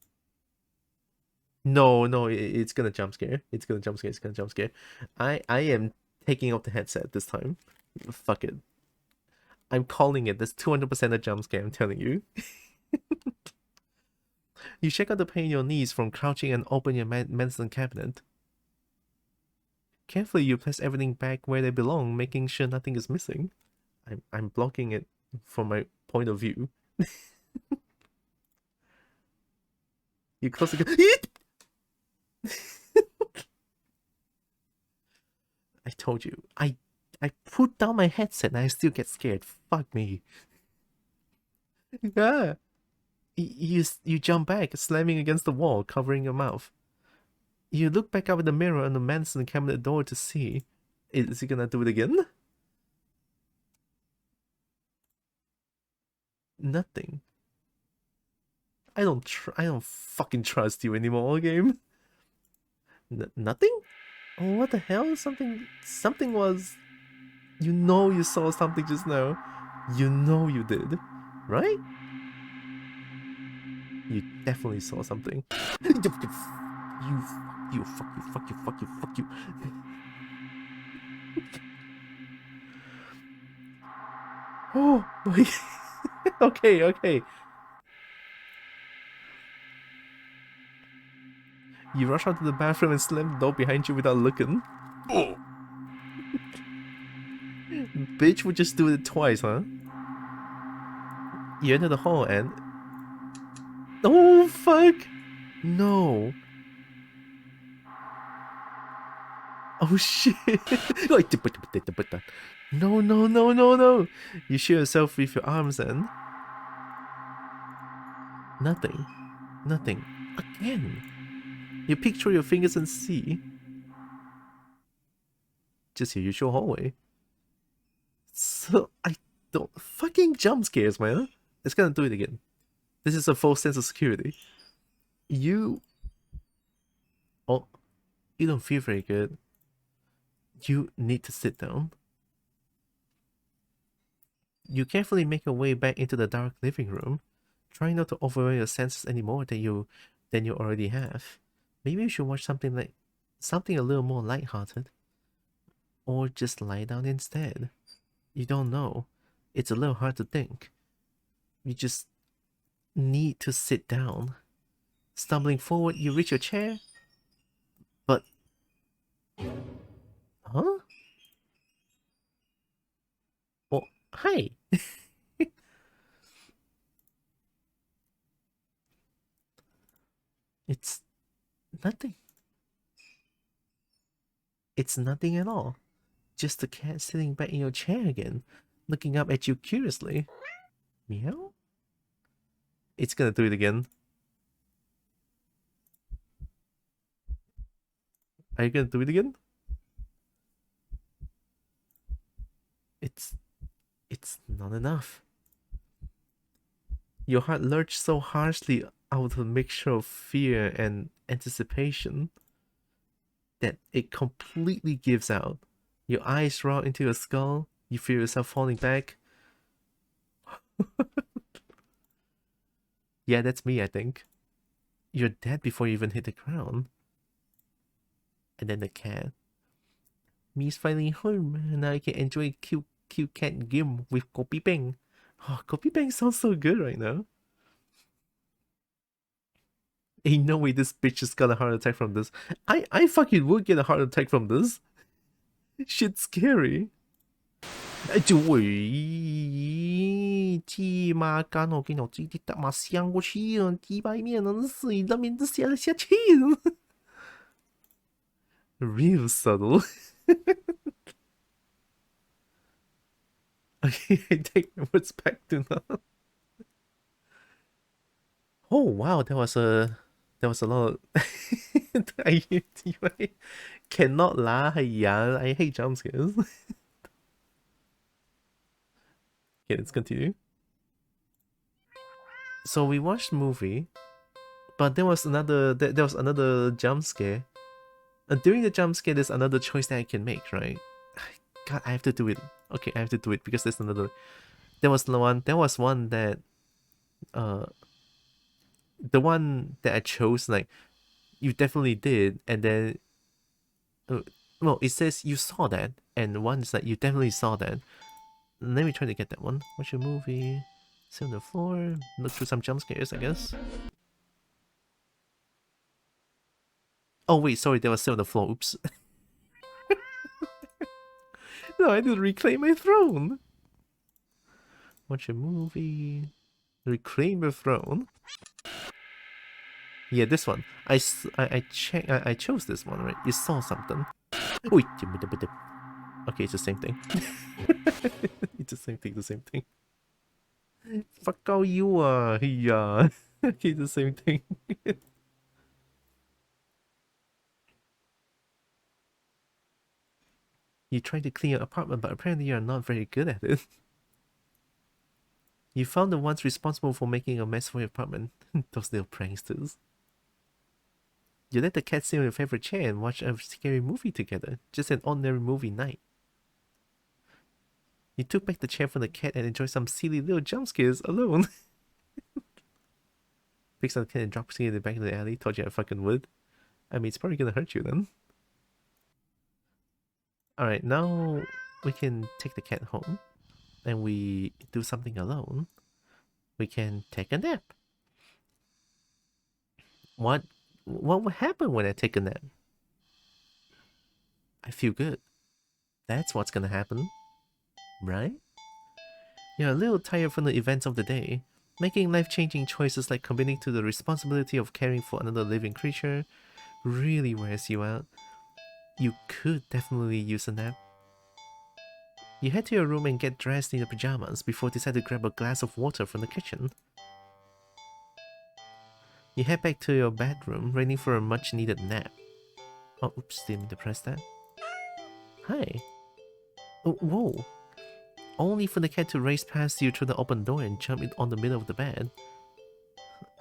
No, it's gonna jump scare. It's gonna jump scare. I am taking off the headset this time. Fuck it. I'm calling it. That's 200% a jump scare, I'm telling you. You check out the pain in your knees from crouching and open your medicine cabinet. Carefully, you place everything back where they belong, making sure nothing is missing. I'm blocking it from my point of view. You close the I told you. I put down my headset and I still get scared. Fuck me. Yeah. You jump back, slamming against the wall, covering your mouth. You look back up at the mirror on the medicine cabinet door to see. Is he gonna do it again? Nothing. I don't fucking trust you anymore, game. Nothing? Oh, what the hell? Something was... You know you saw something just now. You know you did. Right? You definitely saw something. Fuck you. Oh, okay. You rush out to the bathroom and slam the door behind you without looking. Oh. Bitch would just do it twice, huh? You enter the hall and... Oh, fuck! No. Oh, shit. No. You shoot yourself with your arms and... Nothing. Again. You peek through your fingers and see... Just your usual hallway. So, I don't... Fucking jump scares, man. It's gonna do it again. This is a false sense of security. You... Oh, you don't feel very good. You need to sit down. You carefully make your way back into the dark living room, trying not to overwhelm your senses any more than you already have. Maybe you should watch something a little more lighthearted. Or just lie down instead. You don't know. It's a little hard to think. You just need to sit down. Stumbling forward, you reach your chair. But... Huh? Oh, hi! It's nothing. It's nothing at all. Just the cat sitting back in your chair again, looking up at you curiously. Meow? It's gonna do it again. Are you gonna do it again? It's not enough. Your heart lurched so harshly out of a mixture of fear and anticipation that it completely gives out. Your eyes roll into your skull. You feel yourself falling back. Yeah, that's me, I think. You're dead before you even hit the ground. And then the cat. Me's finally home, and now I can enjoy cute cat game with Kopi Bang. Oh, Kopi Bang sounds so good right now. Ain't no way this bitch just got a heart attack from this. I fucking would get a heart attack from this. Shit's scary. 喂，鸡妈干我跟我自己他妈香过去了，几百面能死，那面子下下去了。Real subtle. Okay, I take my words back to now. Oh wow, there was a lot of I cannot lah, yeah, I hate jump scares. Okay, let's continue. So we watched the movie, but there was another jump scare. And during the jump scare, there's another choice that I can make, right? God, I have to do it. Okay, I have to do it because there's another. There was one that the one that I chose, like, you definitely did, and then well, it says you saw that, and one is that you definitely saw that. Let me try to get that one. Watch a movie, sit on the floor, look through some jump scares, I guess. Oh wait, sorry, there was sit on the floor. Oops. No, I didn't reclaim my throne. Watch a movie, reclaim the throne. Yeah, this one. I chose this one, right? You saw something. Okay, it's the same thing. It's the same thing. Fuck all you are, yeah. Okay, the same thing. You tried to clean your apartment, but apparently you're not very good at it. You found the ones responsible for making a mess for your apartment. Those little pranksters. You let the cat sit on your favorite chair and watch a scary movie together. Just an ordinary movie night. You took back the chair from the cat and enjoyed some silly little jump scares alone. Picks up the cat and drops it in the back of the alley. Told you I fucking would. I mean, it's probably gonna hurt you then. Alright, now we can take the cat home. And we do something alone. We can take a nap. What would happen when I take a nap? I feel good. That's what's gonna happen. Right? You're a little tired from the events of the day. Making life-changing choices like committing to the responsibility of caring for another living creature really wears you out. You could definitely use a nap. You head to your room and get dressed in your pajamas before deciding to grab a glass of water from the kitchen. You head back to your bedroom, ready for a much-needed nap. Oh, oops, didn't mean to press that. Hi. Oh, whoa. Only for the cat to race past you through the open door and jump in on the middle of the bed.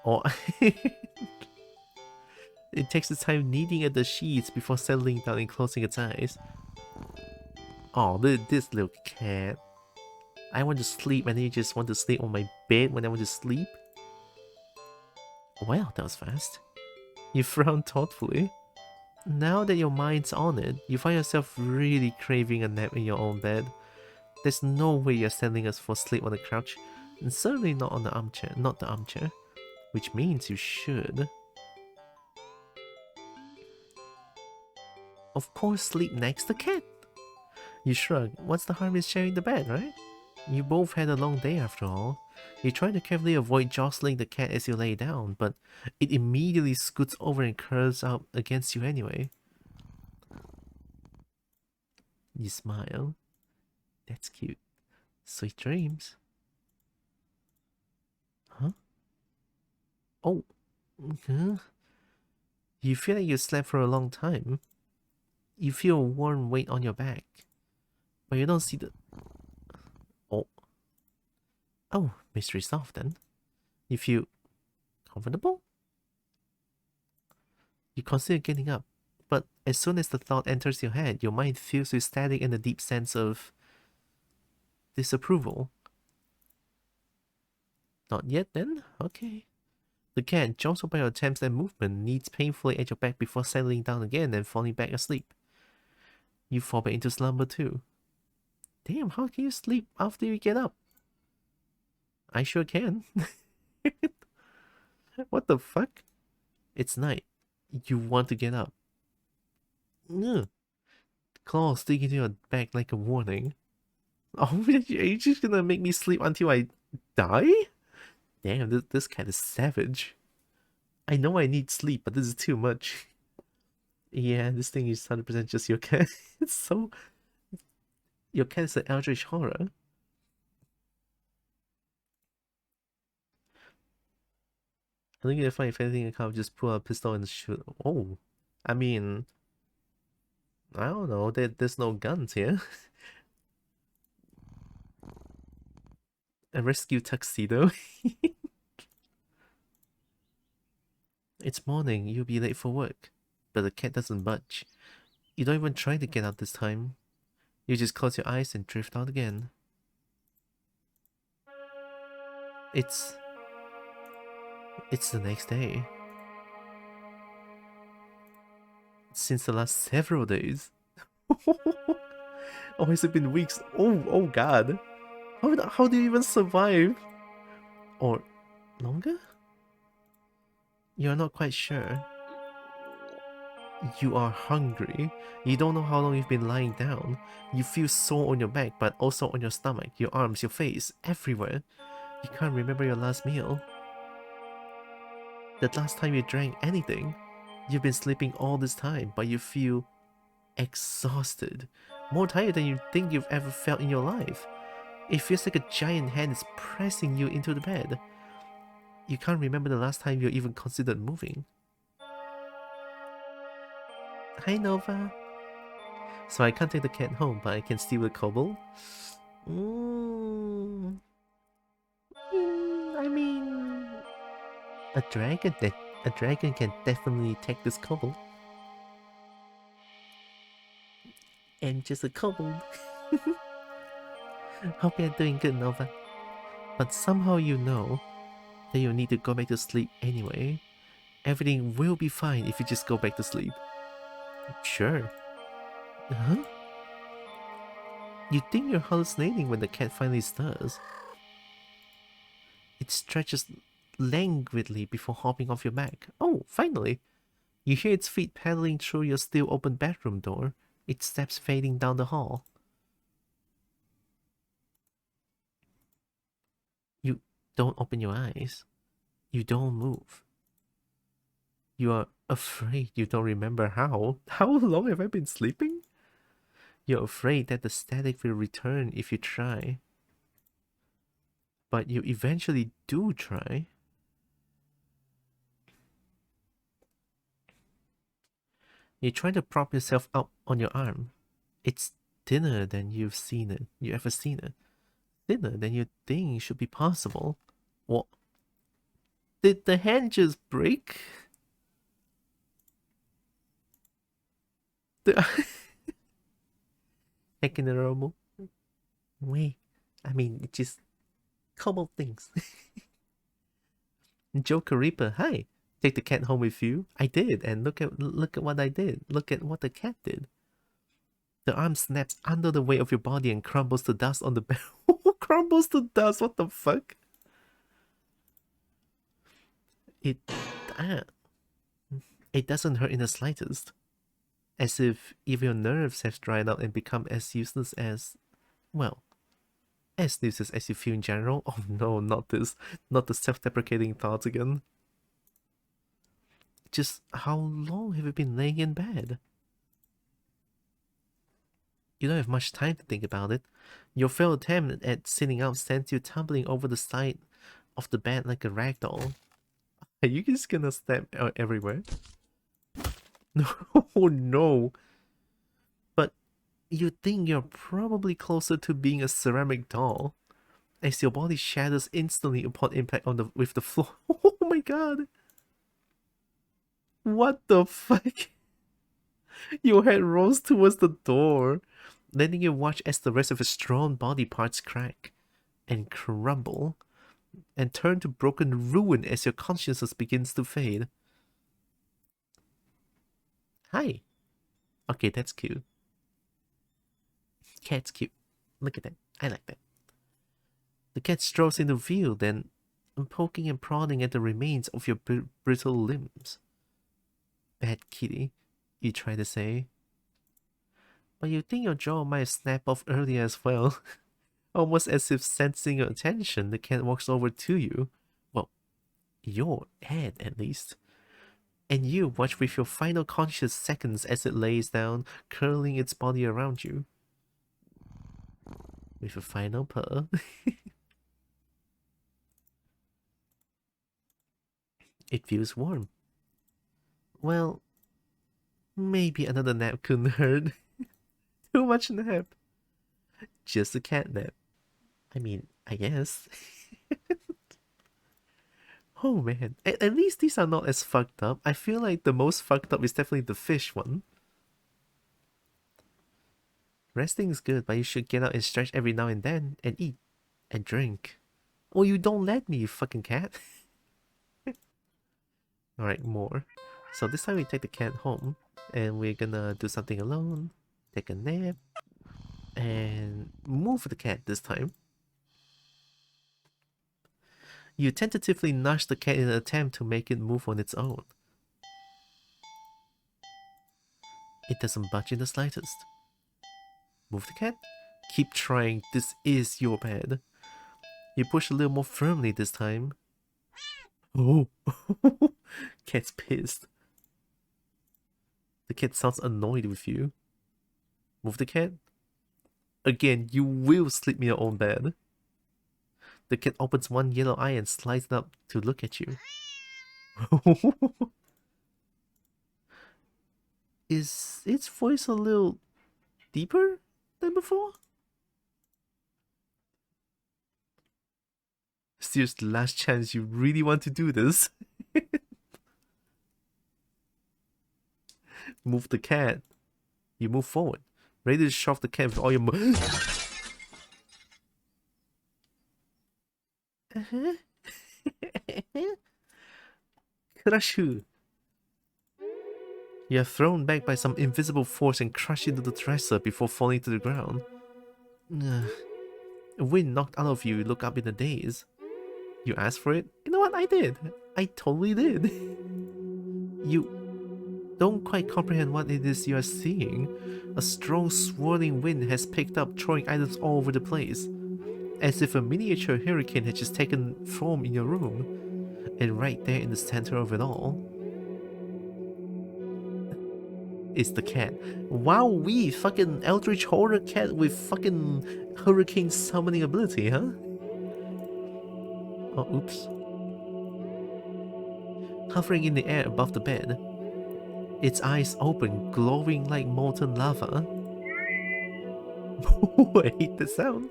Or it takes its time kneading at the sheets before settling down and closing its eyes. Oh, this little cat. I want to sleep and then you just want to sleep on my bed when I want to sleep? Well, that was fast. You frown thoughtfully. Now that your mind's on it, you find yourself really craving a nap in your own bed. There's no way you're sending us for sleep on the couch, and certainly not on the armchair, which means you should. Of course, sleep next to cat. You shrug. What's the harm in sharing the bed, right? You both had a long day after all. You try to carefully avoid jostling the cat as you lay down, but it immediately scoots over and curls up against you anyway. You smile. That's cute. Sweet dreams. Huh? Oh. Huh? You feel like you slept for a long time. You feel a warm weight on your back. But you don't see the... Oh. Oh, mystery solved then. You feel comfortable? You consider getting up, but as soon as the thought enters your head, your mind fills with static and a deep sense of disapproval. Not yet then? Okay. The cat, jostled by your attempts at movement, kneads painfully at your back before settling down again and falling back asleep. You fall back into slumber too. Damn, how can you sleep after you get up? I sure can. What the fuck? It's night. You want to get up. Ugh. Claws sticking into your back like a warning. Oh, are you just gonna make me sleep until I die? Damn, this cat is savage. I know I need sleep, but this is too much. Yeah, this thing is 100% just your cat. It's so... Your cat is an eldritch horror. I think if anything, I can't just pull out a pistol and shoot. Oh, I mean, I don't know. There's no guns here. A rescue tuxedo. It's morning. You'll be late for work, but the cat doesn't budge. You don't even try to get out this time. You just close your eyes and drift out again. It's the next day. Since the last several days. Oh, has it been weeks? Oh god. How do you even survive? Or longer? You're not quite sure. You are hungry. You don't know how long you've been lying down. You feel sore on your back, but also on your stomach, your arms, your face, everywhere. You can't remember your last meal. The last time you drank anything. You've been sleeping all this time, but you feel exhausted. More tired than you think you've ever felt in your life. It feels like a giant hand is pressing you into the bed. You can't remember the last time you even considered moving. Hi, Nova. So I can't take the cat home, but I can steal the kobo? I mean... A dragon can definitely take this kobo. And just a kobo. Hope you're doing good, Nova. But somehow you know that you'll need to go back to sleep anyway. Everything will be fine if you just go back to sleep. Sure. Huh? You think you're hallucinating when the cat finally stirs. It stretches languidly before hopping off your back. Oh, finally! You hear its feet paddling through your still open bedroom door. Its steps fading down the hall. You don't open your eyes. You don't move. You are afraid you don't remember how. How long have I been sleeping? You're afraid that the static will return if you try. But you eventually do try. You try to prop yourself up on your arm. It's thinner than you ever seen it. Thinner than you think should be possible. What? Did the hand just break? Heck in the normal. Wait, I mean, it just couple things. Joker Reaper, hi. Take the cat home with you. I did, and look at what I did. Look at what the cat did. The arm snaps under the weight of your body and crumbles to dust on the bed. Crumbles to dust. What the fuck? It doesn't hurt in the slightest. As if even your nerves have dried out and become as useless as, well, as useless as you feel in general. Oh no, not this. Not the self-deprecating thoughts again. Just how long have you been laying in bed? You don't have much time to think about it. Your failed attempt at sitting up sends you tumbling over the side of the bed like a rag doll. Are you just gonna step everywhere? No, oh no. But you think you're probably closer to being a ceramic doll, as your body shatters instantly upon impact with the floor. Oh my god. What the fuck? Your head rolls towards the door, letting you watch as the rest of his strong body parts crack and crumble and turn to broken ruin as your consciousness begins to fade. Hi. Okay, that's cute. Cat's cute. Look at that. I like that. The cat strolls into view, then poking and prodding at the remains of your brittle limbs. Bad kitty, you try to say. But you think your jaw might snap off earlier as well. Almost as if sensing your attention, the cat walks over to you. Well, your head at least. And you watch with your final conscious seconds as it lays down, curling its body around you. With a final purr. It feels warm. Well, maybe another nap couldn't hurt. Too much nap. Just a cat nap. I mean, I guess. Oh man, at least these are not as fucked up. I feel like the most fucked up is definitely the fish one. Resting is good, but you should get out and stretch every now and then, and eat, and drink. Or you don't let me, you fucking cat. Alright, more. So this time we take the cat home, and we're gonna do something alone, take a nap, and move the cat this time. You tentatively nudge the cat in an attempt to make it move on its own. It doesn't budge in the slightest. Move the cat. Keep trying, this is your bed. You push a little more firmly this time. Oh, cat's pissed. The cat sounds annoyed with you. Move the cat. Again, you will sleep in your own bed. The cat opens one yellow eye and slides it up to look at you. Is its voice a little deeper than before? Seriously, last chance, you really want to do this? Move the cat. You move forward, ready to shove the cat with all your Crush you. You are thrown back by some invisible force and crushed into the dresser before falling to the ground. A wind knocked out of you, you look up in a daze. You asked for it? You know what? I did. I totally did. You don't quite comprehend what it is you are seeing. A strong swirling wind has picked up, throwing items all over the place. As if a miniature hurricane had just taken form in your room. And right there in the center of it all is the cat. Wow, we fucking eldritch horror cat with fucking hurricane summoning ability, huh? Oh, oops. Hovering in the air above the bed, its eyes open, glowing like molten lava. I hate the sound.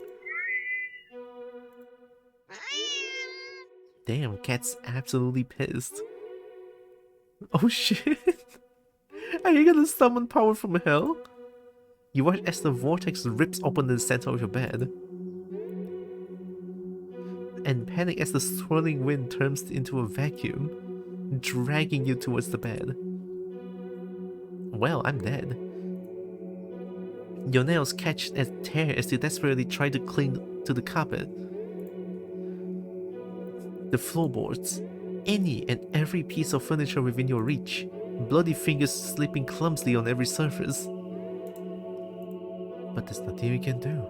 Damn, cat's absolutely pissed. Oh shit. Are you gonna summon power from hell? You watch as the vortex rips open the center of your bed. And panic as the swirling wind turns into a vacuum, dragging you towards the bed. Well, I'm dead. Your nails catch and tear as you desperately try to cling to the carpet. The floorboards, any and every piece of furniture within your reach, bloody fingers slipping clumsily on every surface. But there's nothing you can do.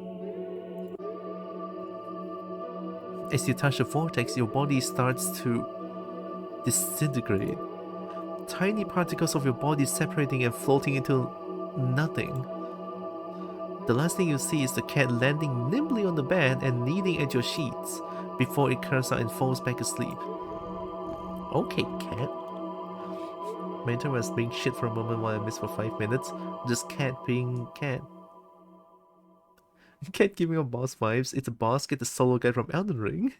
As you touch the vortex, your body starts to disintegrate. Tiny particles of your body separating and floating into nothing. The last thing you see is the cat landing nimbly on the bed and kneading at your sheets before it curls out and falls back asleep. Okay, cat. My intern was being shit for a moment while I missed for 5 minutes. Just cat being cat. Cat giving off boss vibes. It's a boss, get the solo guy from Elden Ring.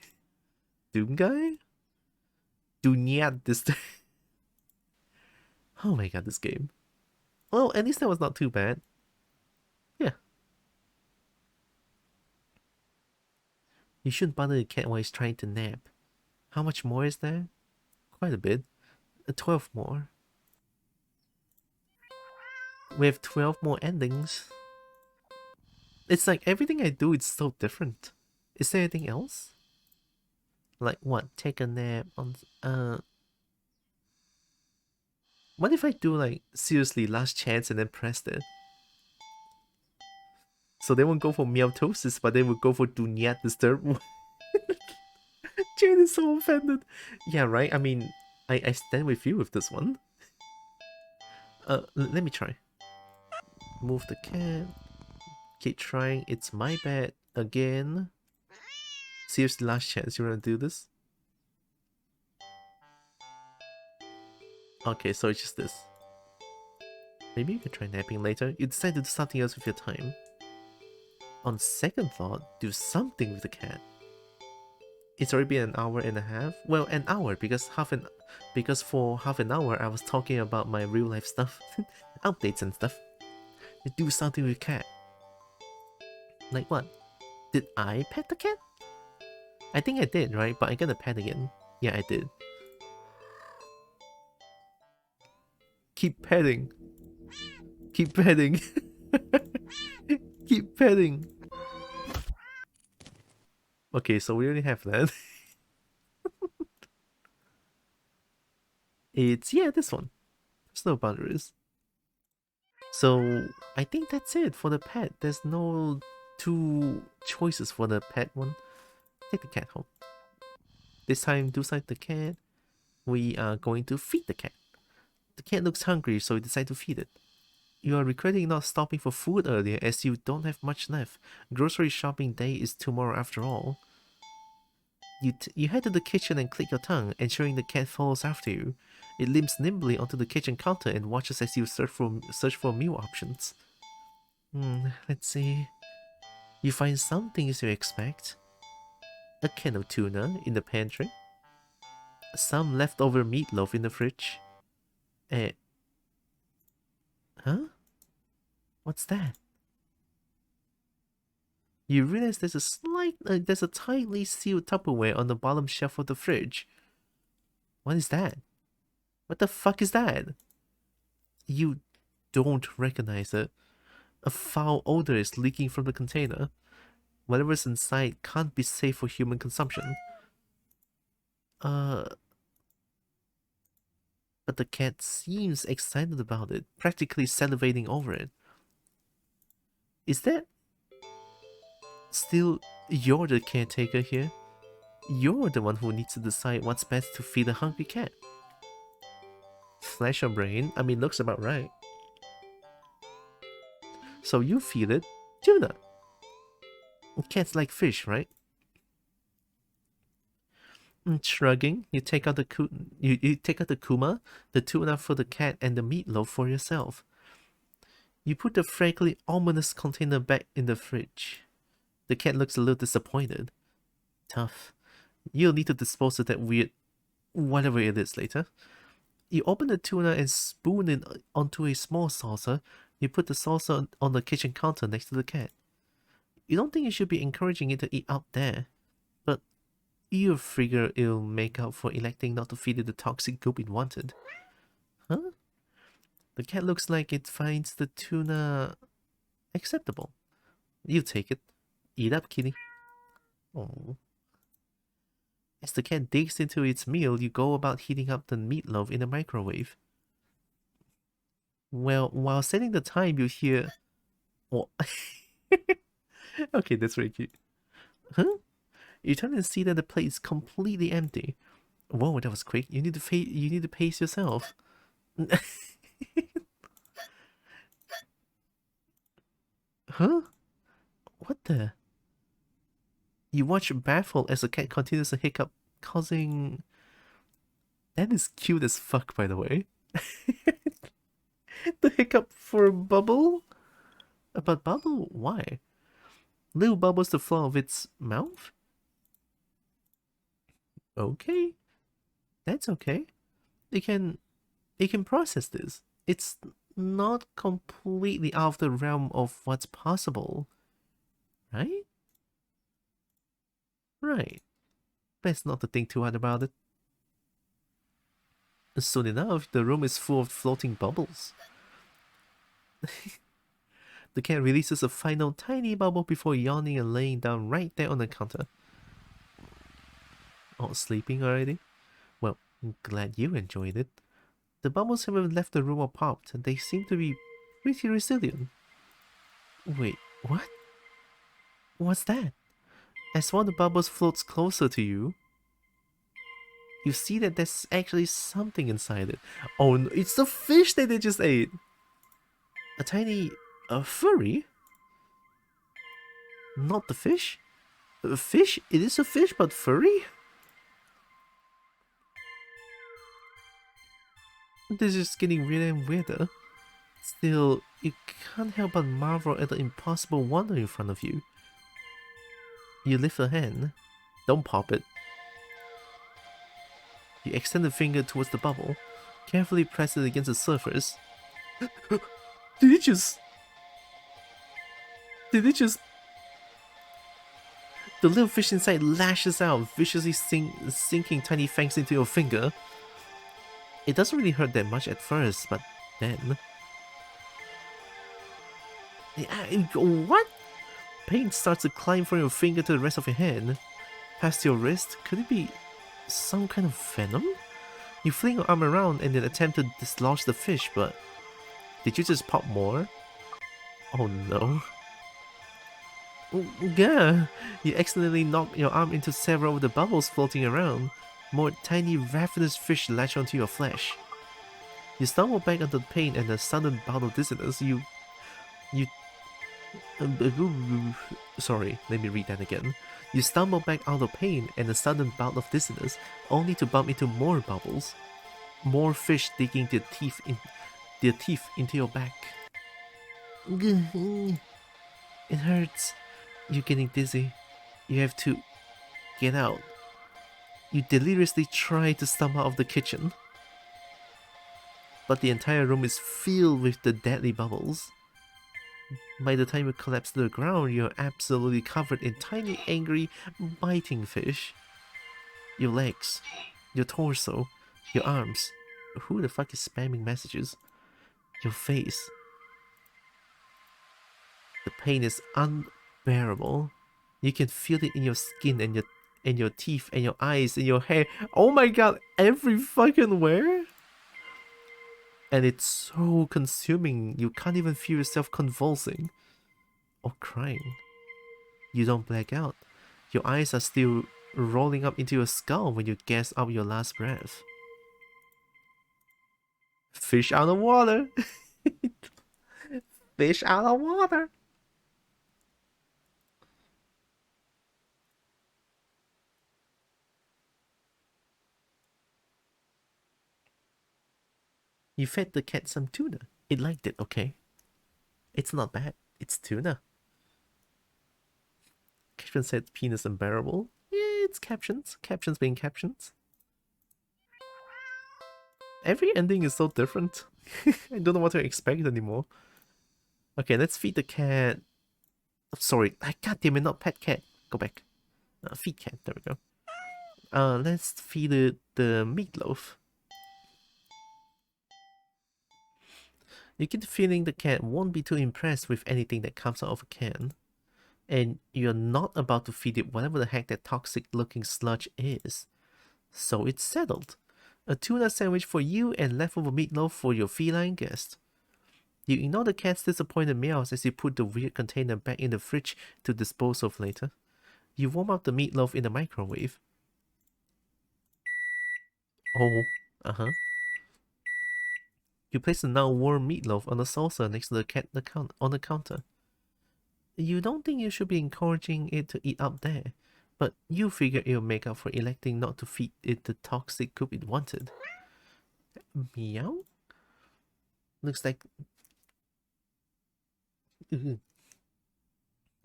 Doom guy? Dunyat this time. Oh my god, this game. Well, at least that was not too bad. Yeah. You shouldn't bother the cat while he's trying to nap. How much more is there? Quite a bit. 12 more. We have 12 more endings. It's like everything I do is so different. Is there anything else? Like what? Take a nap on what if I do like seriously last chance and then press it? So they won't go for meowtosis, but they will go for do not disturb. Jane is so offended. Yeah, right? I mean, I stand with you with this one. Let me try. Move the cat. Keep trying. It's my bed again. Seriously, last chance. You wanna do this? Okay, so it's just this. Maybe you can try napping later. You decide to do something else with your time. On second thought, do something with the cat. It's already been an hour and a half. Well, an hour because for half an hour I was talking about my real life stuff, updates and stuff. You do something with cat. Like what? Did I pet the cat? I think I did, right? But I'm gonna pet again. Yeah, I did. Keep petting. Keep petting. Keep petting. Okay, so we already have that. It's, yeah, this one. There's no boundaries. So, I think that's it for the pet. There's no two choices for the pet one. Take the cat home. This time, do something with the cat. We are going to feed the cat. The cat looks hungry, so we decide to feed it. You are regretting not stopping for food earlier as you don't have much left. Grocery shopping day is tomorrow after all. You head to the kitchen and click your tongue, ensuring the cat follows after you. It limps nimbly onto the kitchen counter and watches as you search for meal options. Let's see. You find some things you expect. A can of tuna in the pantry. Some leftover meatloaf in the fridge. Huh? What's that? You realize there's a tightly sealed Tupperware on the bottom shelf of the fridge. What is that? What the fuck is that? You don't recognize it. A foul odor is leaking from the container. Whatever's inside can't be safe for human consumption. But the cat seems excited about it, practically salivating over it. Is that still you're the caretaker here? You're the one who needs to decide what's best to feed a hungry cat. Flesh or brain? I mean, looks about right. So you feed it tuna. Cats like fish, right? Shrugging, you take out the kuma, the tuna for the cat, and the meatloaf for yourself. You put the frankly ominous container back in the fridge. The cat looks a little disappointed. Tough. You'll need to dispose of that weird whatever it is later. You open the tuna and spoon it onto a small saucer. You put the saucer on the kitchen counter next to the cat. You don't think you should be encouraging it to eat out there, but you figure it'll make up for electing not to feed it the toxic goop it wanted. Huh? The cat looks like it finds the tuna acceptable. You take it. Eat up, kitty. Oh. As the cat digs into its meal, you go about heating up the meatloaf in the microwave. Well, while setting the time, you hear... Oh. Okay, that's very cute. Huh? You turn and see that the plate is completely empty. Whoa, that was quick. You need to pace yourself. Huh? What the? You watch baffled as the cat continues to hiccup, causing... That is cute as fuck, by the way. The hiccup for Bubble? But Bubble, why? Little bubbles to flow of its mouth? Okay. That's okay. It can process this. It's not completely out of the realm of what's possible. Right? Right. Best not to think too hard about it. Soon enough, the room is full of floating bubbles. The cat releases a final tiny bubble before yawning and laying down right there on the counter. Oh, sleeping already? Well, I'm glad you enjoyed it. The bubbles haven't left the room or popped, and they seem to be pretty resilient. Wait, what? What's that? As one of the bubbles floats closer to you, you see that there's actually something inside it. Oh no, it's the fish that they just ate! A furry? Not the fish? A fish? It is a fish, but furry? This is getting weirder and weirder. Still, you can't help but marvel at the impossible wonder in front of you. You lift a hand. Don't pop it. You extend a finger towards the bubble. Carefully press it against the surface. Did it just... The little fish inside lashes out, viciously sinking tiny fangs into your finger. It doesn't really hurt that much at first, but then... What? Pain starts to climb from your finger to the rest of your hand. Past your wrist? Could it be some kind of venom? You fling your arm around and then attempt to dislodge the fish, but... Did you just pop more? Oh no. Gah! You accidentally knock your arm into several of the bubbles floating around. More tiny ravenous fish latch onto your flesh. You stumble back under the pain and a sudden bout of dizziness. Sorry, let me read that again. You stumble back out of pain and a sudden bout of dizziness, only to bump into more bubbles. More fish digging their teeth into your back. It hurts. You're getting dizzy. You have to get out. You deliriously try to stumble out of the kitchen, but the entire room is filled with the deadly bubbles. By the time you collapse to the ground, you're absolutely covered in tiny, angry, biting fish. Your legs, your torso, your arms. Who the fuck is spamming messages? Your face. The pain is unbearable. You can feel it in your skin and your teeth and your eyes and your hair. Oh my god, every fucking where? And it's so consuming, you can't even feel yourself convulsing or crying. You don't black out. Your eyes are still rolling up into your skull when you gasp out your last breath. Fish out of water. Fish out of water. You fed the cat some tuna. It liked it, okay? It's not bad. It's tuna. Caption said penis unbearable. Yeah, it's captions. Captions being captions. Every ending is so different. I don't know what to expect anymore. Okay, let's feed the cat. Oh, sorry, god damn it, not pet cat. Go back. Feed cat, there we go. Let's feed it the meatloaf. You get the feeling the cat won't be too impressed with anything that comes out of a can. And you're not about to feed it whatever the heck that toxic looking sludge is. So it's settled. A tuna sandwich for you and leftover meatloaf for your feline guest. You ignore the cat's disappointed meows as you put the weird container back in the fridge to dispose of later. You warm up the meatloaf in the microwave. Oh, You place the now warm meatloaf on the saucer next to the cat on the counter. You don't think you should be encouraging it to eat up there, but you figure it'll make up for electing not to feed it the toxic goop it wanted. Meow? Looks like... The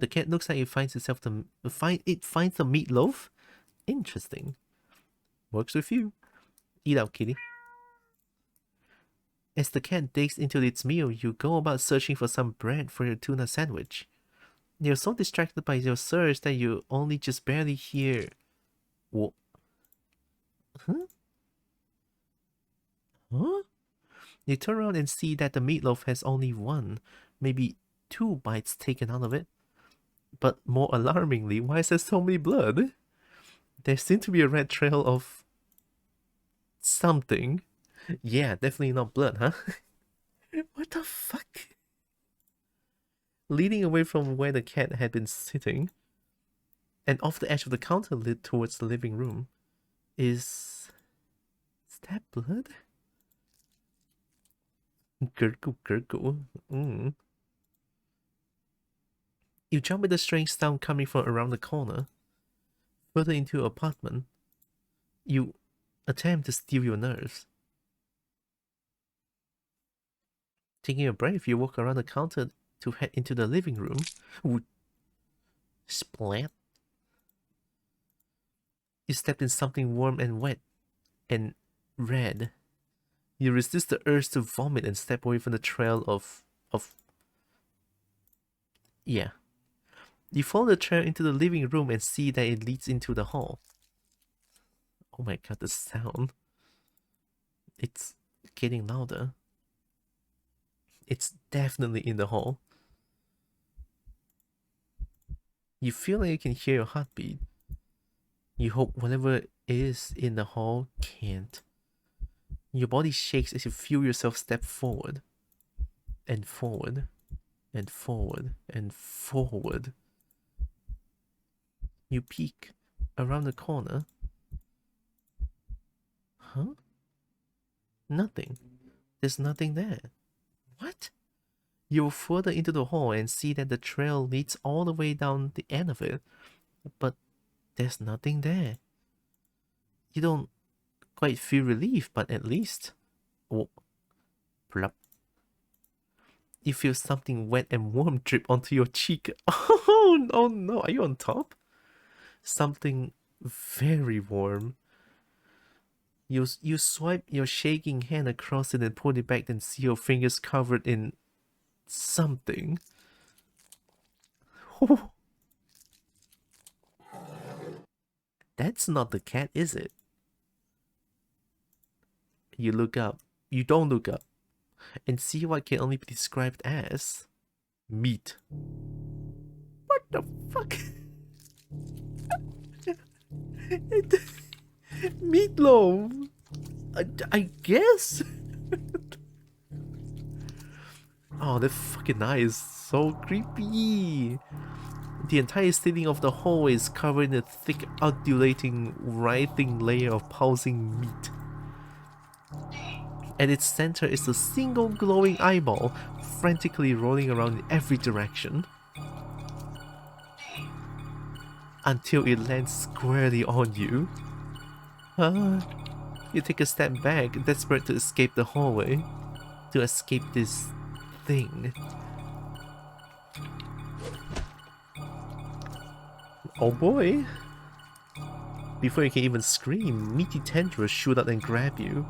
cat looks like it finds itself the meatloaf. Interesting. Works with you. Eat out, kitty. As the cat digs into its meal, you go about searching for some bread for your tuna sandwich. You're so distracted by your search that you only just barely hear... What? Huh? Huh? You turn around and see that the meatloaf has only one, maybe 2 bites taken out of it. But more alarmingly, why is there so many blood? There seems to be a red trail of... something. Yeah, definitely not blood, huh? What the fuck? Leading away from where the cat had been sitting, and off the edge of the counter lid towards the living room, is that blood? Gurgle, gurgle. You jump at the strange sound coming from around the corner. Further into your apartment, you attempt to steal your nerves. Taking a breath, you walk around the counter to head into the living room. Ooh. Splat. You stepped in something warm and wet and red. You resist the urge to vomit and step away from the trail of... Yeah. You follow the trail into the living room and see that it leads into the hall. Oh my god, the sound. It's getting louder. It's definitely in the hall. You feel like you can hear your heartbeat. You hope whatever it is in the hall can't. Your body shakes as you feel yourself step forward. And forward. And forward. And forward. You peek around the corner. Huh? Nothing. There's nothing there. What? You go further into the hall and see that the trail leads all the way down the end of it, but there's nothing there. You don't quite feel relief, but at least... Oh, plop. You feel something wet and warm drip onto your cheek. Oh no, are you on top? Something very warm. You swipe your shaking hand across it and pull it back and see your fingers covered in something. Oh. That's not the cat, is it? You look up. You don't look up. And see what can only be described as... meat. What the fuck? Meatloaf! I guess? Oh, that fucking eye is so creepy. The entire ceiling of the hall is covered in a thick, undulating, writhing layer of pulsing meat. At its center is a single glowing eyeball, frantically rolling around in every direction. Until it lands squarely on you. You take a step back, desperate to escape the hallway. To escape this thing. Oh boy. Before you can even scream, meaty tendrils shoot out and grab you.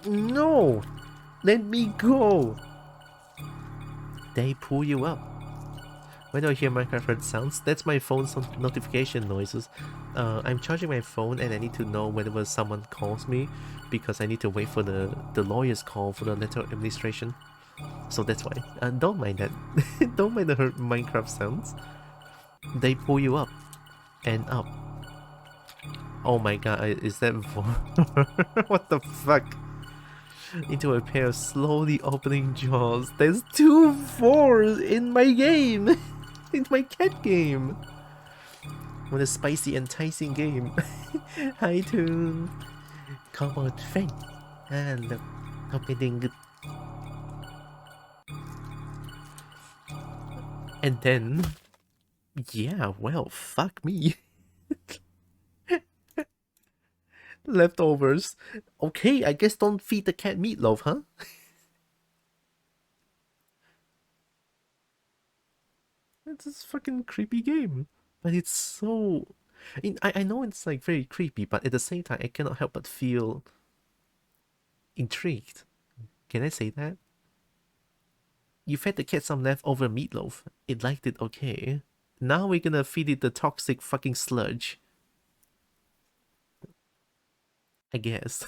No! Let me go! They pull you up. Why do I hear Minecraft sounds? That's my phone's notification noises. I'm charging my phone and I need to know whenever someone calls me because I need to wait for the lawyer's call for the letter of administration. So that's why. Don't mind that. Don't mind the Minecraft sounds. They pull you up and up. Oh my god, is that what the fuck? Into a pair of slowly opening jaws. There's 2 4s in my game! In my cat game! What a spicy, enticing game. Hi to Kobo friend. Hello. Hope you're doing good. And then... yeah, well, fuck me. Leftovers. Okay, I guess don't feed the cat meatloaf, huh? It's this fucking creepy game. But it's so... I know it's like very creepy, but at the same time, I cannot help but feel intrigued. Can I say that? You fed the cat some leftover meatloaf. It liked it okay. Now we're gonna feed it the toxic fucking sludge. I guess.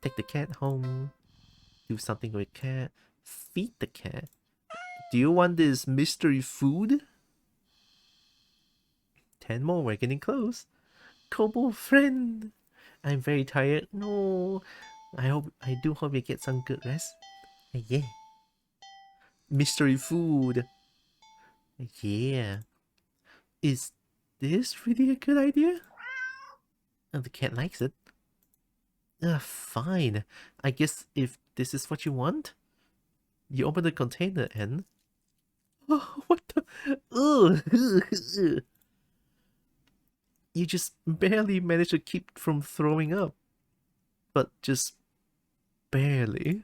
Take the cat home. Do something with cat. Feed the cat. Do you want this mystery food? 10 more, we're getting close. Kobo friend. I'm very tired. No. I do hope you get some good rest. Yeah. Mystery food. Yeah. Is this really a good idea? Oh, the cat likes it. Fine. I guess if this is what you want. You open the container and... oh, what the... ugh. You just barely manage to keep from throwing up. But just barely.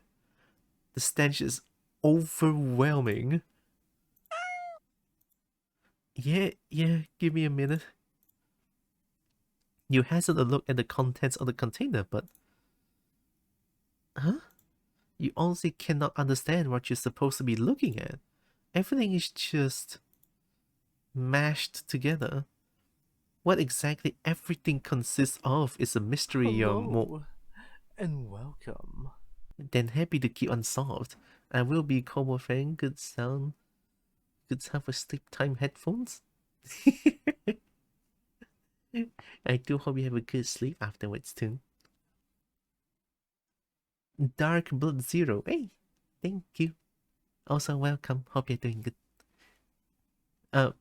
The stench is overwhelming. Yeah, give me a minute. You hazard a look at the contents of the container, but... Huh? You honestly cannot understand what you're supposed to be looking at. Everything is just... mashed together. What exactly everything consists of is a mystery you're more... and welcome. than happy to keep unsolved. I will be Kobo fan. Good sound for sleep time headphones. I do hope you have a good sleep afterwards too. Dark Blood Zero. Hey, thank you. Also welcome. Hope you're doing good.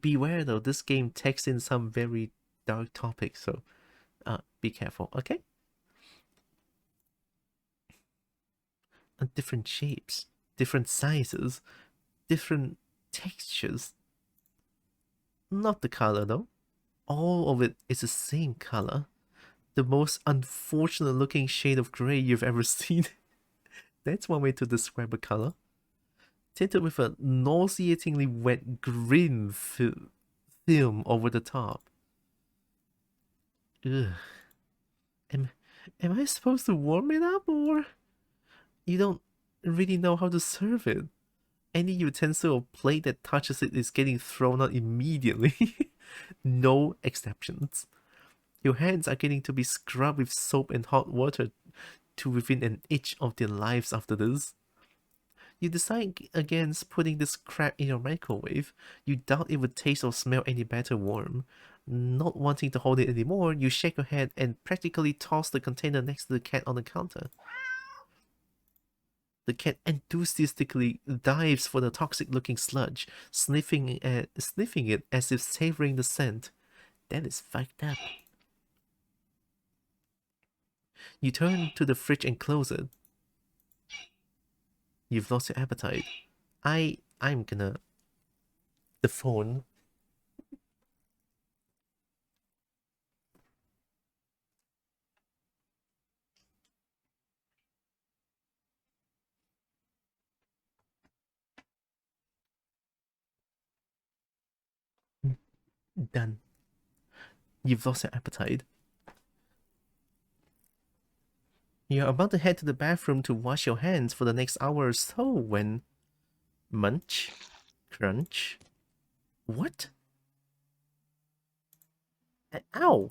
Beware though, this game takes in some very dark topics, so be careful, okay? Different shapes, different sizes, different textures. Not the color though. All of it is the same color. The most unfortunate looking shade of grey you've ever seen. That's one way to describe a color. Tinted with a nauseatingly wet green film over the top. Ugh. Am I supposed to warm it up, or you don't really know how to serve it? Any utensil or plate that touches it is getting thrown out immediately. No exceptions. Your hands are getting to be scrubbed with soap and hot water to within an inch of their lives after this. You decide against putting this crap in your microwave. You doubt it would taste or smell any better warm. Not wanting to hold it anymore, you shake your head and practically toss the container next to the cat on the counter. The cat enthusiastically dives for the toxic-looking sludge, sniffing it as if savoring the scent. That is fucked up. You turn to the fridge and close it. You've lost your appetite. I'm gonna... The phone. Done. You've lost your appetite. You're about to head to the bathroom to wash your hands for the next hour or so when... Munch. Crunch. What? Ow!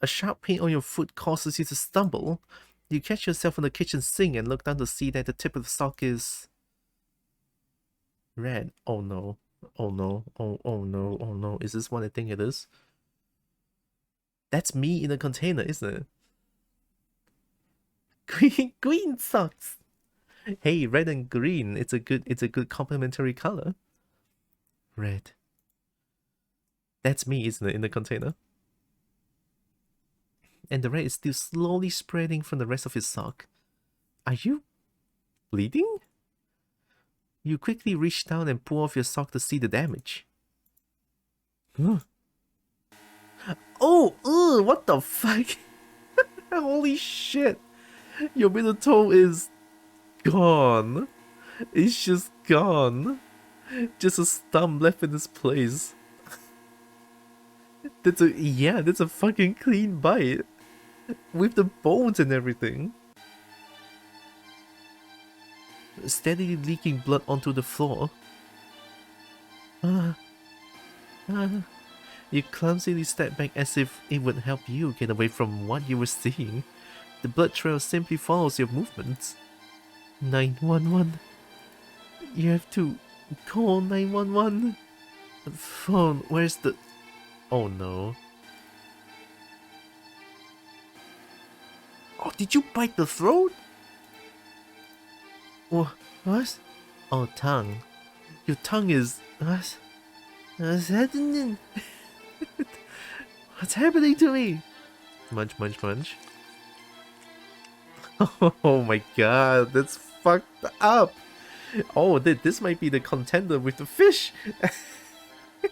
A sharp pain on your foot causes you to stumble. You catch yourself on the kitchen sink and look down to see that the tip of the sock is... red. Oh no. Oh no. Oh no. Oh no. Is this what I think it is? That's me in a container, isn't it? Green socks! Hey, red and green. It's a good complementary color. Red. That's me, isn't it, in the container? And the red is still slowly spreading from the rest of his sock. Are you bleeding? You quickly reach down and pull off your sock to see the damage. Oh, ugh, what the fuck? Holy shit. Your middle toe is gone. It's just gone. Just a stump left in this place. That's a fucking clean bite. With the bones and everything. Steadily leaking blood onto the floor. You clumsily step back as if it would help you get away from what you were seeing. The blood trail simply follows your movements. 911. You have to call 911. Phone, where's the... Oh no. Oh, did you bite the throat? What? Oh, tongue. Your tongue is... What? What's happening? What's happening to me? Munch, munch, munch. Oh my god, that's fucked up. Oh, this might be the contender with the fish.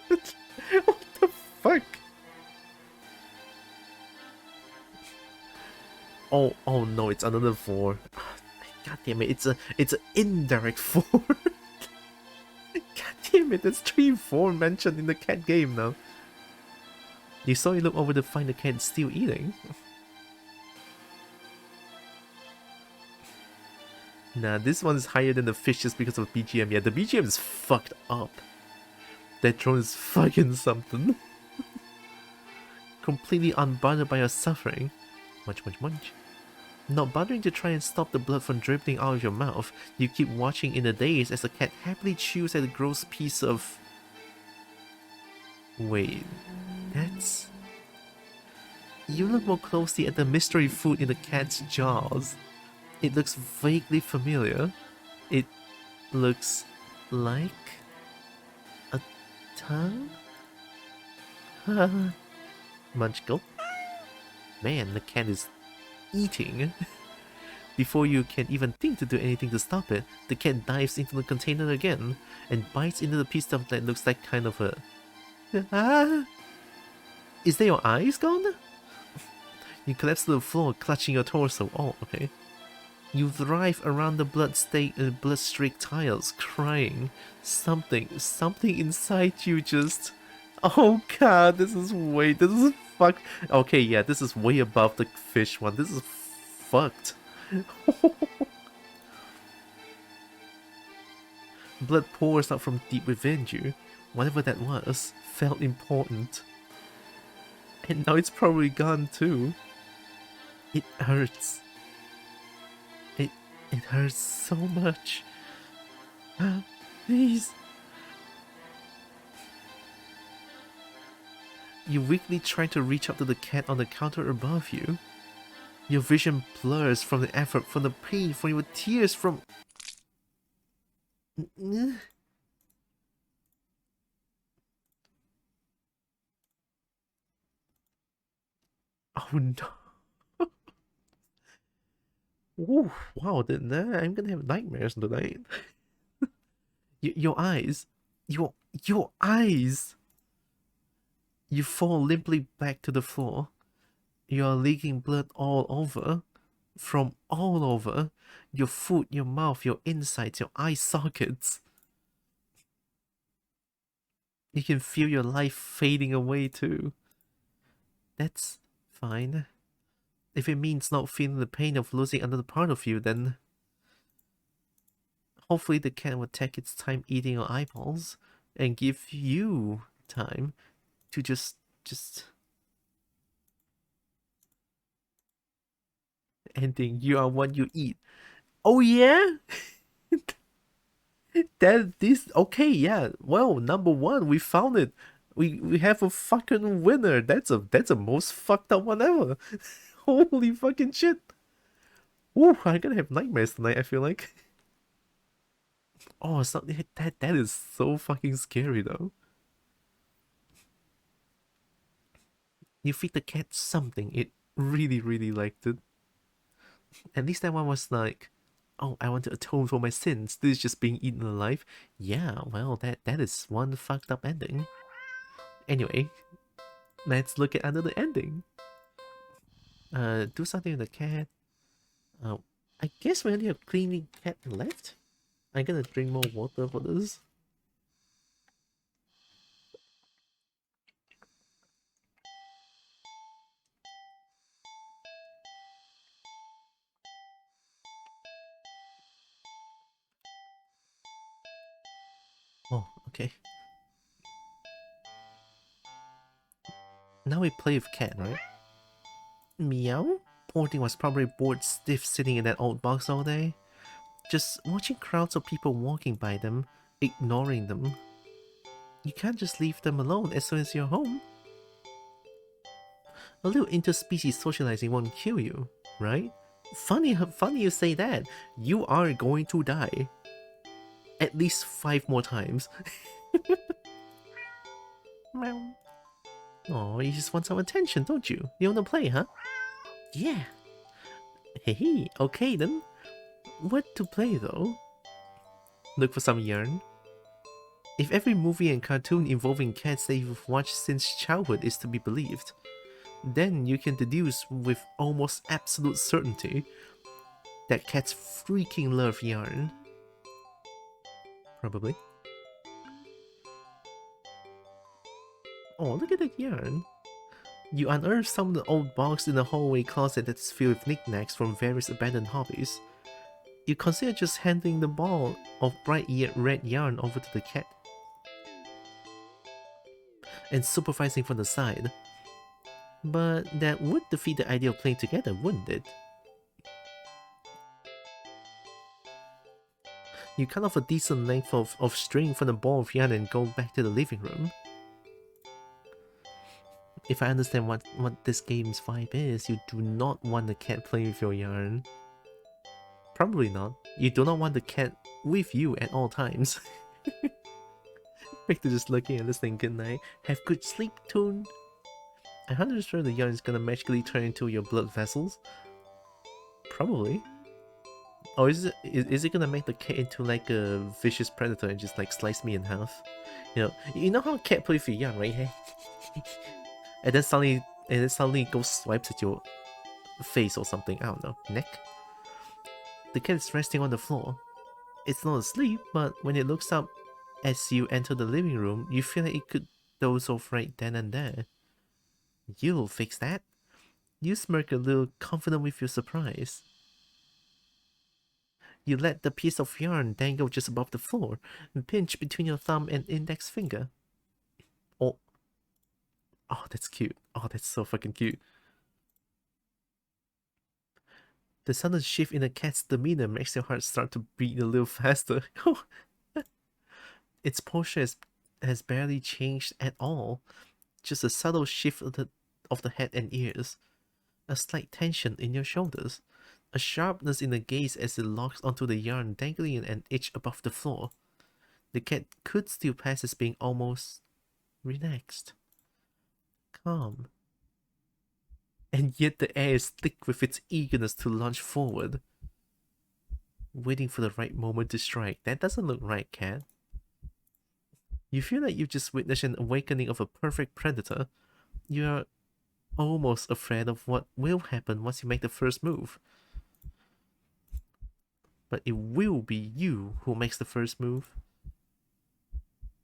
What the fuck? Oh no, it's another 4. God damn it, it's an indirect 4. God damn it, there's 3-4 mentioned in the cat game now. You saw you look over to find the cat still eating. Nah, this one's higher than the fish just because of BGM. Yeah, the BGM is fucked up. That drone is fucking something. Completely unbothered by your suffering. Munch, munch, munch. Not bothering to try and stop the blood from dripping out of your mouth, you keep watching in a daze as the cat happily chews at a gross piece of... Wait, that's... You look more closely at the mystery food in the cat's jaws. It looks vaguely familiar. It looks like... a tongue? Munch, go. Man, the cat is eating. Before you can even think to do anything to stop it, the cat dives into the container again and bites into the piece of that looks like kind of a... Ah! Is that your eyes gone? You collapse to the floor, clutching your torso. Oh, okay. You writhe around the blood-streaked tiles, crying. Something inside you just... Oh god, this is fucked. Okay, yeah, this is way above the fish one. This is fucked. Blood pours out from deep within you. Whatever that was, felt important. And now it's probably gone too. It hurts. It hurts so much. Please. You weakly try to reach up to the cat on the counter above you. Your vision blurs from the effort, from the pain, from your tears, from... Oh no. Ooh, wow, I'm gonna have nightmares tonight. Your eyes. Your eyes! You fall limply back to the floor. You are leaking blood all over. From all over. Your foot, your mouth, your insides, your eye sockets. You can feel your life fading away too. That's fine. If it means not feeling the pain of losing another part of you, then... Hopefully the cat will take its time eating your eyeballs and give you time to just ending. You are what you eat. Oh yeah? Okay, yeah. Well, number one, we found it. We have a fucking winner. That's a most fucked up one ever. Holy fucking shit. Ooh, I'm gonna have nightmares tonight, I feel like. Oh, that is so fucking scary though. You feed the cat something. It really, really liked it. At least that one was like, oh, I want to atone for my sins. This is just being eaten alive. Yeah, well, that is one fucked up ending. Anyway, let's look at another ending. Do something with the cat. I guess we only have cleaning cat left. I'm gonna drink more water for this. Oh, okay. Now we play with cat, right? Meow? Poor thing was probably bored stiff sitting in that old box all day. Just watching crowds of people walking by them, ignoring them. You can't just leave them alone as soon as you're home. A little interspecies socializing won't kill you, right? Funny you say that. You are going to die. At least 5 more times. Meow. Oh, you just want some attention, don't you? You wanna play, huh? Yeah. Hey, okay then. What to play though? Look for some yarn. If every movie and cartoon involving cats that you've watched since childhood is to be believed, then you can deduce with almost absolute certainty that cats freaking love yarn. Probably. Oh, look at that yarn. You unearth some of the old box in the hallway closet that's filled with knickknacks from various abandoned hobbies. You consider just handing the ball of bright red yarn over to the cat and supervising from the side. But that would defeat the idea of playing together, wouldn't it? You cut off a decent length of string from the ball of yarn and go back to the living room. If I understand what this game's vibe is, you do not want the cat playing with your yarn. Probably not. You do not want the cat with you at all times. Back to just looking at this thing, good night. Have good sleep, Toon. I'm 100% sure the yarn is gonna magically turn into your blood vessels. Probably. Or is it gonna make the cat into like a vicious predator and just like slice me in half? You know how a cat plays with yarn, right? and then suddenly it goes swipes at your face or something. I don't know, neck. The cat is resting on the floor. It's not asleep, but when it looks up as you enter the living room, you feel like it could doze off right then and there. You'll fix that. You smirk a little, confident with your surprise. You let the piece of yarn dangle just above the floor and pinch between your thumb and index finger. Oh, that's cute. Oh, that's so fucking cute. The sudden shift in the cat's demeanor makes your heart start to beat a little faster. Its posture has barely changed at all. Just a subtle shift of the head and ears. A slight tension in your shoulders. A sharpness in the gaze as it locks onto the yarn dangling an inch above the floor. The cat could still pass as being almost relaxed. Calm. And yet the air is thick with its eagerness to lunge forward. Waiting for the right moment to strike. That doesn't look right, cat. You feel like you've just witnessed an awakening of a perfect predator. You're almost afraid of what will happen once you make the first move. But it will be you who makes the first move.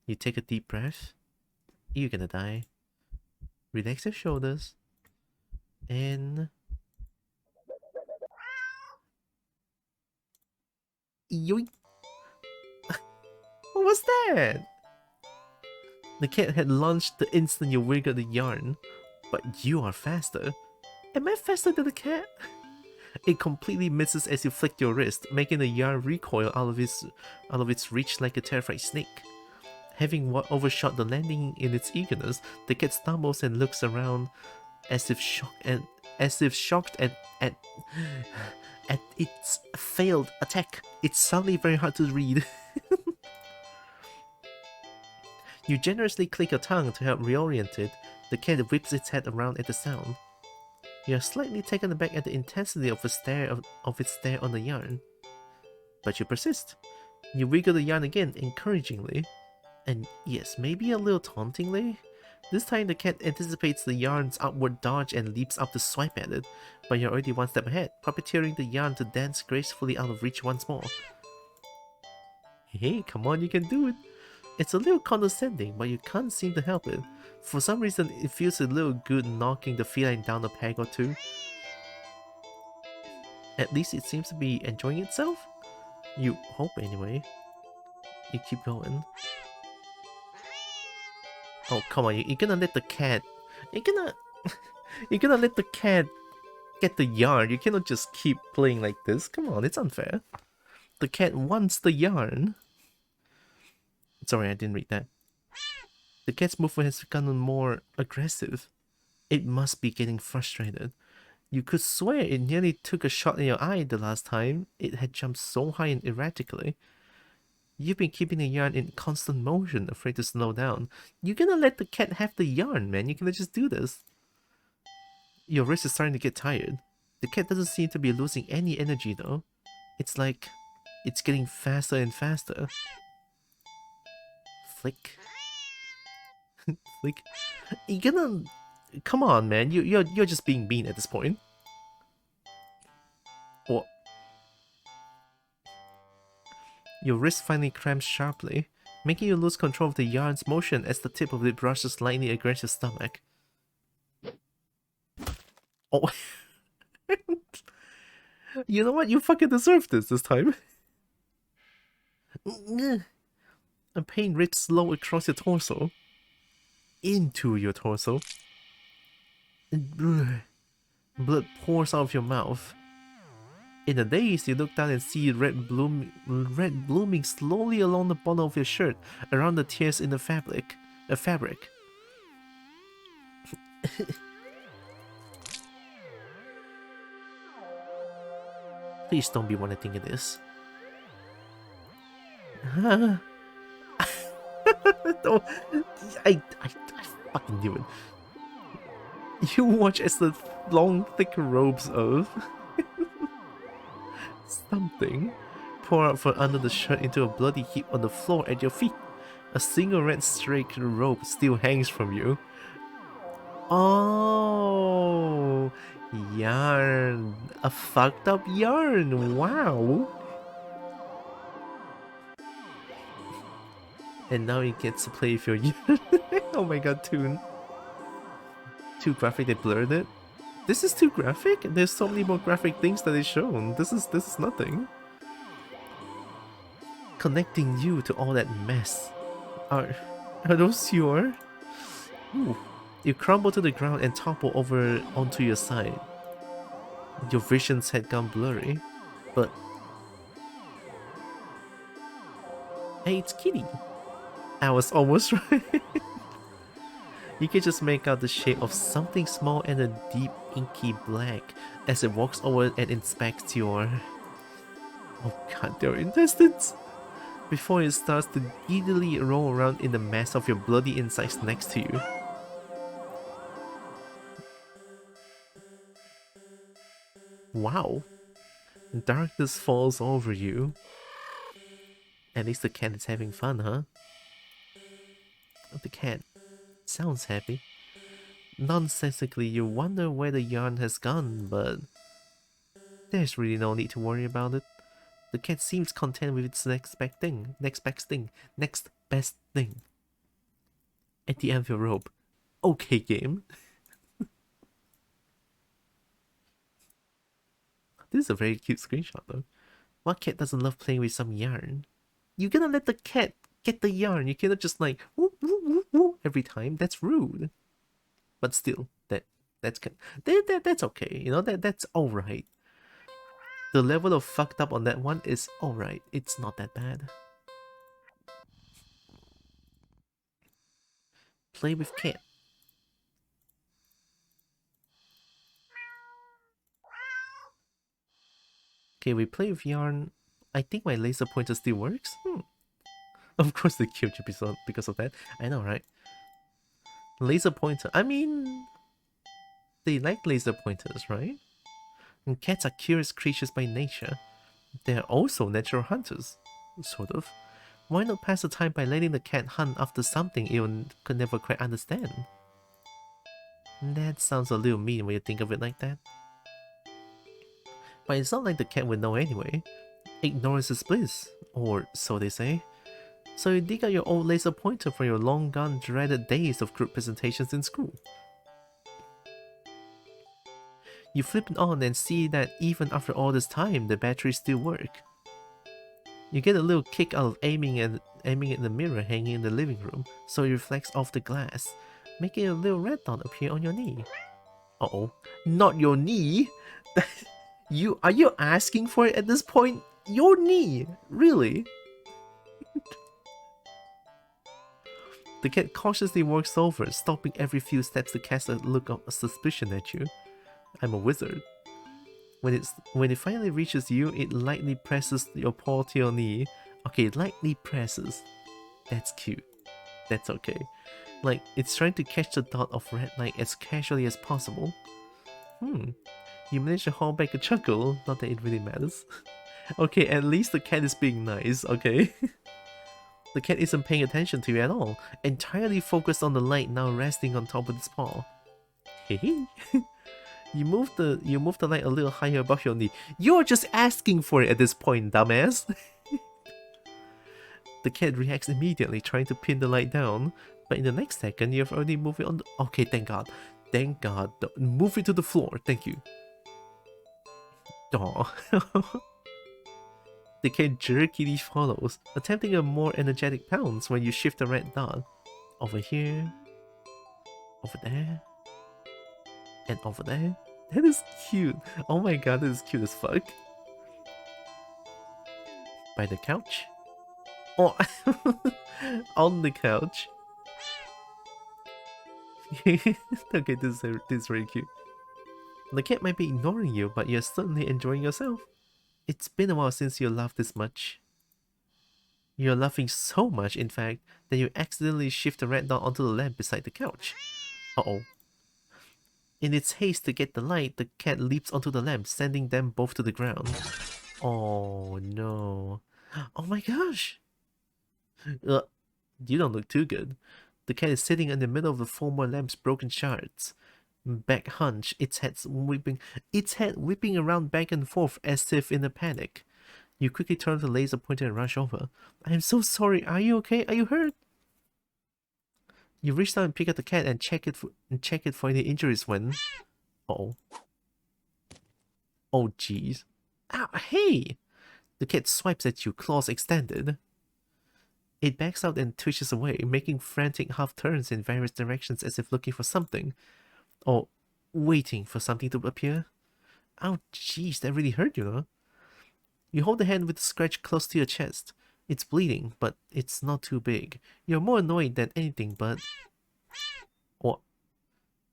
You take a deep breath. You're gonna die. Relax your shoulders. And... yoink! What was that? The cat had launched the instant you wiggled the yarn. But you are faster. Am I faster than the cat? It completely misses as you flick your wrist, making the yarn recoil out of its reach like a terrified snake. Having overshot the landing in its eagerness, the cat stumbles and looks around as if shocked at its failed attack. It's suddenly very hard to read. You generously click your tongue to help reorient it. The cat whips its head around at the sound. You are slightly taken aback at the intensity of its stare on the yarn. But you persist. You wiggle the yarn again, encouragingly. And yes, maybe a little tauntingly. This time the cat anticipates the yarn's upward dodge and leaps up to swipe at it, but you're already one step ahead, puppeteering the yarn to dance gracefully out of reach once more. Hey, come on, you can do it! It's a little condescending, but you can't seem to help it. For some reason, it feels a little good knocking the feline down a peg or two. At least it seems to be enjoying itself? You hope anyway. You keep going. Oh, come on, you're gonna let the cat... You're gonna let the cat get the yarn. You cannot just keep playing like this. Come on, it's unfair. The cat wants the yarn. Sorry, I didn't read that. The cat's movement has become more aggressive. It must be getting frustrated. You could swear it nearly took a shot in your eye the last time. It had jumped so high and erratically. You've been keeping the yarn in constant motion, afraid to slow down. You're gonna let the cat have the yarn, man. You're gonna just do this. Your wrist is starting to get tired. The cat doesn't seem to be losing any energy though. It's like it's getting faster and faster. Flick. Flick. You're gonna... Come on, man. You're just being mean at this point. Or... Your wrist finally cramps sharply, making you lose control of the yarn's motion as the tip of it brushes lightly against your stomach. Oh, you know what? You fucking deserve this time. A pain rips slow across your torso. Into your torso. Blood pours out of your mouth. In a daze, you look down and see red blooming slowly along the bottom of your shirt, around the tears in the fabric. Please don't be what I think it is. Don't, I fucking knew it. You watch as the long, thick robes of something pour out from under the shirt into a bloody heap on the floor at your feet. A single red streaked rope still hangs from you. Oh, yarn. A fucked up yarn. Wow. And now he gets to play with your yarn. Oh my god, Toon. Too graphic, they blurred it. This is too graphic? There's so many more graphic things that is shown. This is nothing. Connecting you to all that mess. Are those your? Ooh. You crumble to the ground and topple over onto your side. Your visions had gone blurry, but hey, it's Kitty. I was almost right. You can just make out the shape of something small and a deep inky black as it walks over and inspects your... Oh god, their intestines! Before it starts to giddily roll around in the mass of your bloody insides next to you. Wow. Darkness falls over you. At least the cat is having fun, huh? The cat sounds happy. Nonsensically, you wonder where the yarn has gone, but there's really no need to worry about it. The cat seems content with its next best thing. At the end of your rope. Okay, game. This is a very cute screenshot though. What cat doesn't love playing with some yarn? You're gonna let the cat get the yarn. You cannot just like woo, woo, woo, woo, every time. That's rude. But still, that's okay. You know, that's alright. The level of fucked up on that one is alright. It's not that bad. Play with cat. Okay, we play with yarn. I think my laser pointer still works. Of course they killed you because of that. I know, right? Laser pointer. I mean, they like laser pointers, right? And cats are curious creatures by nature. They're also natural hunters. Sort of. Why not pass the time by letting the cat hunt after something it could never quite understand? That sounds a little mean when you think of it like that. But it's not like the cat would know anyway. Ignorance is bliss, or so they say. So you dig out your old laser pointer from your long gone dreaded days of group presentations in school. You flip it on and see that even after all this time, the batteries still work. You get a little kick out of aiming at the mirror hanging in the living room, so it reflects off the glass, making a little red dot appear on your knee. Uh-oh. Not your knee? Are you asking for it at this point? Your knee? Really? The cat cautiously walks over, stopping every few steps to cast a look of suspicion at you. I'm a wizard. When it finally reaches you, it lightly presses your paw to your knee. Okay, lightly presses. That's cute. That's okay. Like, it's trying to catch the dot of red light as casually as possible. You manage to hold back a chuckle, not that it really matters. Okay, at least the cat is being nice, okay? The cat isn't paying attention to you at all, entirely focused on the light now resting on top of its paw. Hey. You move the light a little higher above your knee. You're just asking for it at this point, dumbass. The cat reacts immediately, trying to pin the light down, but in the next second, you have already moved it on the... Okay, thank God. Thank God. Move it to the floor. Thank you. Aw. The cat jerkily follows, attempting a more energetic pounce when you shift the red dot. Over here, over there, and over there. That is cute. Oh my god, that is cute as fuck. By the couch. Oh, on the couch. Okay, this is very cute. The cat might be ignoring you, but you're certainly enjoying yourself. It's been a while since you laughed this much. You're laughing so much, in fact, that you accidentally shift the red dot onto the lamp beside the couch. Uh-oh. In its haste to get the light, the cat leaps onto the lamp, sending them both to the ground. Oh no. Oh my gosh! You don't look too good. The cat is sitting in the middle of the former lamp's broken shards. Back hunch, its head whipping around back and forth as if in a panic. You quickly turn the laser pointer and rush over. I am so sorry. Are you okay? Are you hurt? You reach down and pick up the cat and check it for any injuries when... Uh-oh. Oh jeez. Ow, hey! The cat swipes at you, claws extended. It backs out and twitches away, making frantic half turns in various directions as if looking for something. Or waiting for something to appear. Oh jeez, that really hurt, you know. You hold the hand with the scratch close to your chest. It's bleeding, but it's not too big. You're more annoyed than anything, but... Or...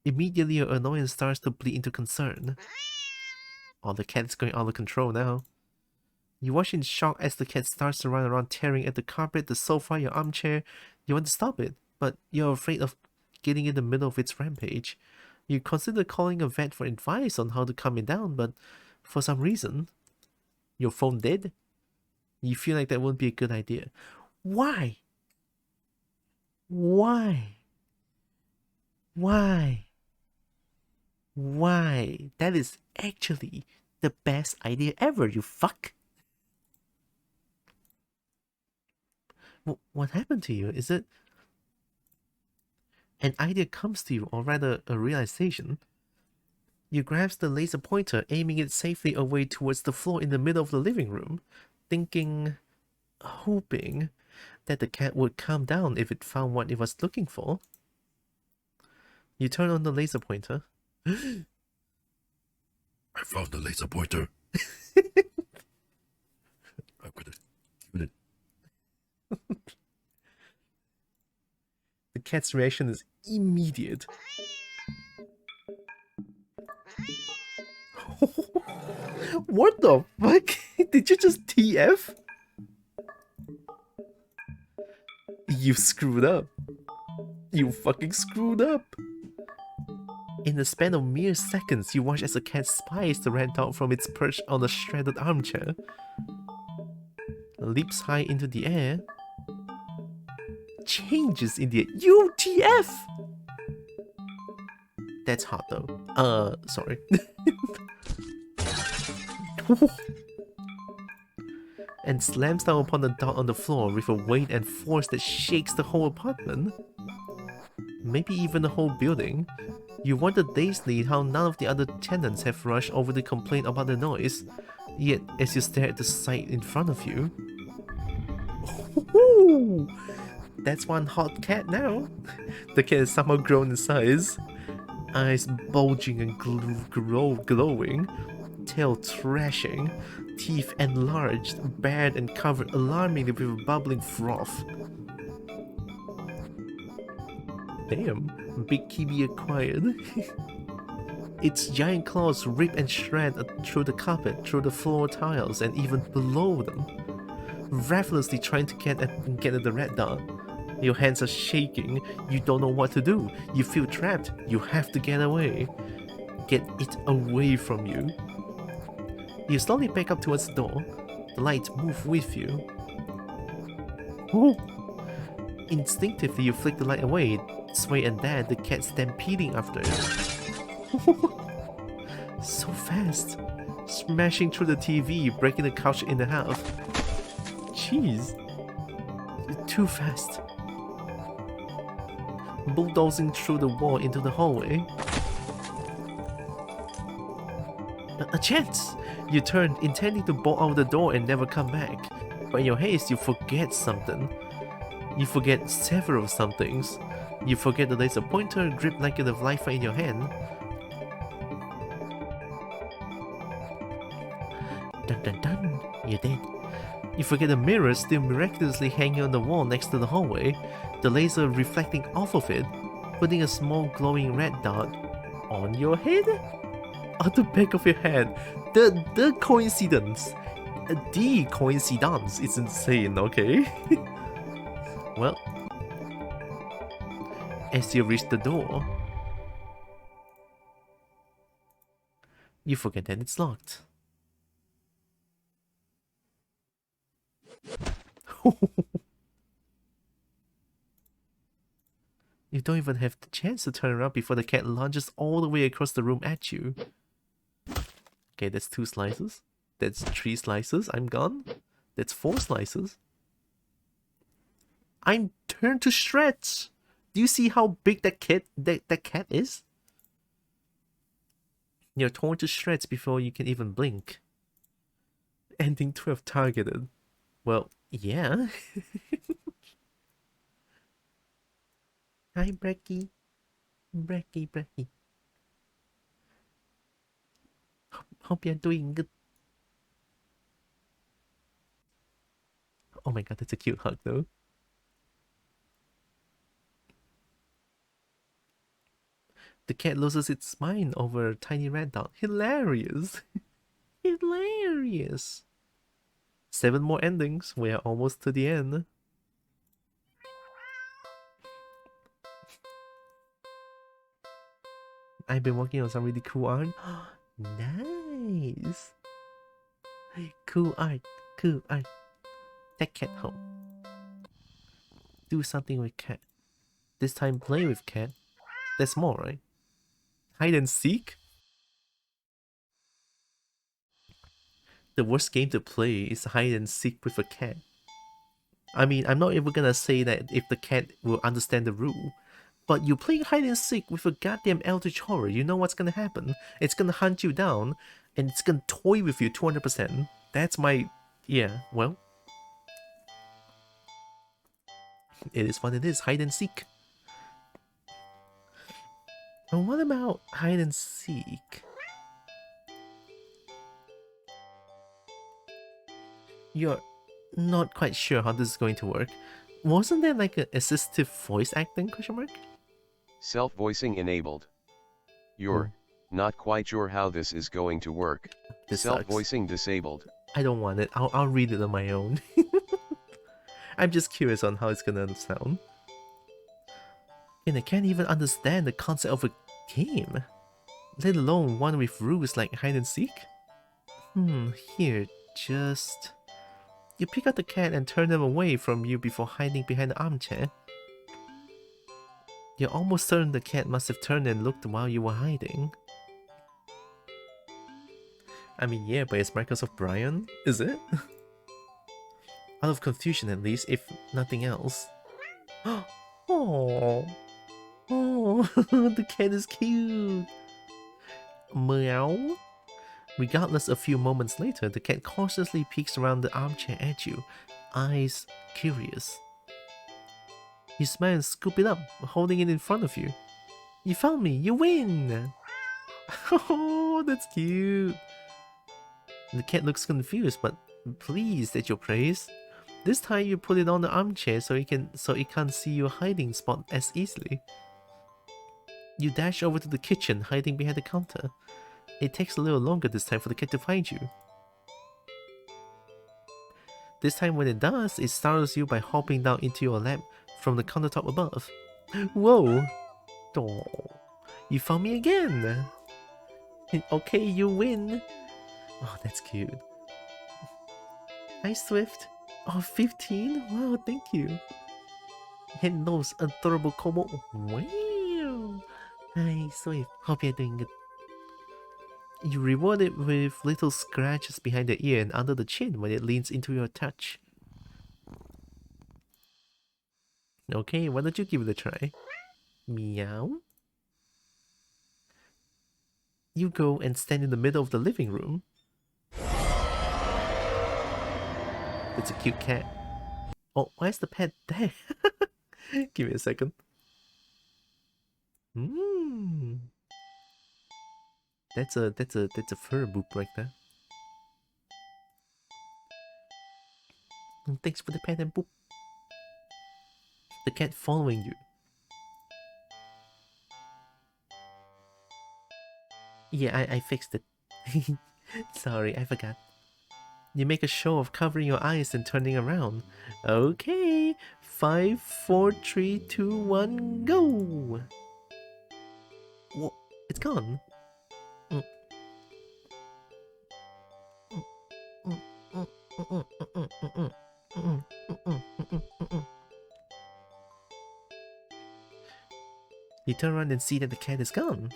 Immediately your annoyance starts to bleed into concern. Oh, the cat is going out of control now. You watch in shock as the cat starts to run around tearing at the carpet, the sofa, your armchair. You want to stop it, but you're afraid of getting in the middle of its rampage. You consider calling a vet for advice on how to calm it down, but for some reason... Your phone dead? You feel like that wouldn't be a good idea. Why? Why? Why? Why? That is actually the best idea ever, you fuck. What happened to you? Is it... An idea comes to you, or rather a realization. You grab the laser pointer, aiming it safely away towards the floor in the middle of the living room, thinking, hoping, that the cat would calm down if it found what it was looking for. You turn on the laser pointer. I found the laser pointer. I'm gonna shoot it. The cat's reaction is immediate. What the fuck? Did you just TF? You screwed up. You fucking screwed up. In the span of mere seconds, you watch as the cat spies the red dot from its perch on the shredded armchair, leaps high into the air, changes in the air. UTF! That's hot though. Sorry. And slams down upon the dot on the floor with a weight and force that shakes the whole apartment. Maybe even the whole building. You wonder dazedly how none of the other tenants have rushed over to complain about the noise. Yet, as you stare at the sight in front of you... That's one hot cat now. The cat has somehow grown in size. Eyes bulging and glowing. Tail thrashing. Teeth enlarged, bared and covered alarmingly with a bubbling froth. Damn, big Kibi acquired. Its giant claws rip and shred through the carpet, through the floor tiles, and even below them, ravenously trying to get at the red dot. Your hands are shaking, you don't know what to do, you feel trapped, you have to get away. Get it away from you. You slowly back up towards the door, the lights move with you. Oh. Instinctively you flick the light away, sway and dad, the cat stampeding after it. So fast, smashing through the TV, breaking the couch in half. Jeez. too fast. Bulldozing through the wall into the hallway. A chance! You turn, intending to bolt out the door and never come back. But in your haste, you forget something. You forget several somethings. You forget the laser pointer gripped like a lifer in your hand. Dun dun dun, you're dead. You forget the mirror still miraculously hanging on the wall next to the hallway, the laser reflecting off of it, putting a small glowing red dot on your head? On the back of your head. The coincidence. The coincidence is insane, okay? Well, as you reach the door, you forget that it's locked. You don't even have the chance to turn around before the cat lunges all the way across the room at you. Okay, that's 2 slices. That's 3 slices. I'm gone. That's 4 slices. I'm turned to shreds. Do you see how big that cat is? You're torn to shreds before you can even blink. Ending 12 targeted. Well, yeah. Hi, Brecky. Brecky. Hope you're doing good. Oh my god, that's a cute hug though. The cat loses its mind over a tiny red dot. Hilarious. Hilarious. 7 more endings. We are almost to the end. I've been working on some really cool art. Nice. Cool art. Take cat home. Do something with cat. This time play with cat. That's more, right? Hide and seek? The worst game to play is hide and seek with a cat. I mean, I'm not even gonna say that if the cat will understand the rule. But you play hide and seek with a goddamn eldritch horror, you know what's gonna happen. It's gonna hunt you down, and it's gonna toy with you 200%. That's my... yeah, well... it is what it is, hide and seek. And what about hide and seek? You're not quite sure how this is going to work. Wasn't there like an assistive voice acting question mark? Self-voicing enabled. You're not quite sure how this is going to work. This Self-voicing disabled. I don't want it. I'll read it on my own. I'm just curious on how it's gonna sound. And I can't even understand the concept of a game, let alone one with rules like hide and seek. Here, just... you pick up the cat and turn them away from you before hiding behind the armchair. You're almost certain the cat must have turned and looked while you were hiding. I mean, yeah, but it's Microsoft Brian, is it? Out of confusion at least, if nothing else. Oh, the cat is cute. Meow. Regardless, a few moments later, the cat cautiously peeks around the armchair at you, eyes curious. You smile and scoop it up, holding it in front of you. You found me, you win! Oh, that's cute. The cat looks confused but pleased at your praise. This time you put it on the armchair so it can't see your hiding spot as easily. You dash over to the kitchen, hiding behind the counter. It takes a little longer this time for the cat to find you. This time when it does, it startles you by hopping down into your lap from the countertop above. Whoa! Oh, you found me again! Okay, you win! Oh, that's cute. Hi, Swift. Oh, 15? Wow, thank you. Hello's adorable kobo. Wow! Hi, Swift. Hope you're doing good. You reward it with little scratches behind the ear and under the chin when it leans into your touch. Okay, why don't you give it a try? Meow. You go and stand in the middle of the living room. It's a cute cat. Oh, why is the pet there? Give me a second. That's a fur boop right there. And thanks for the pet and boop. The cat following you. Yeah, I fixed it. Sorry, I forgot. You make a show of covering your eyes and turning around. Okay, 5, 4, 3, 2, 1, go! Whoa, it's gone. You turn around and see that the cat is gone.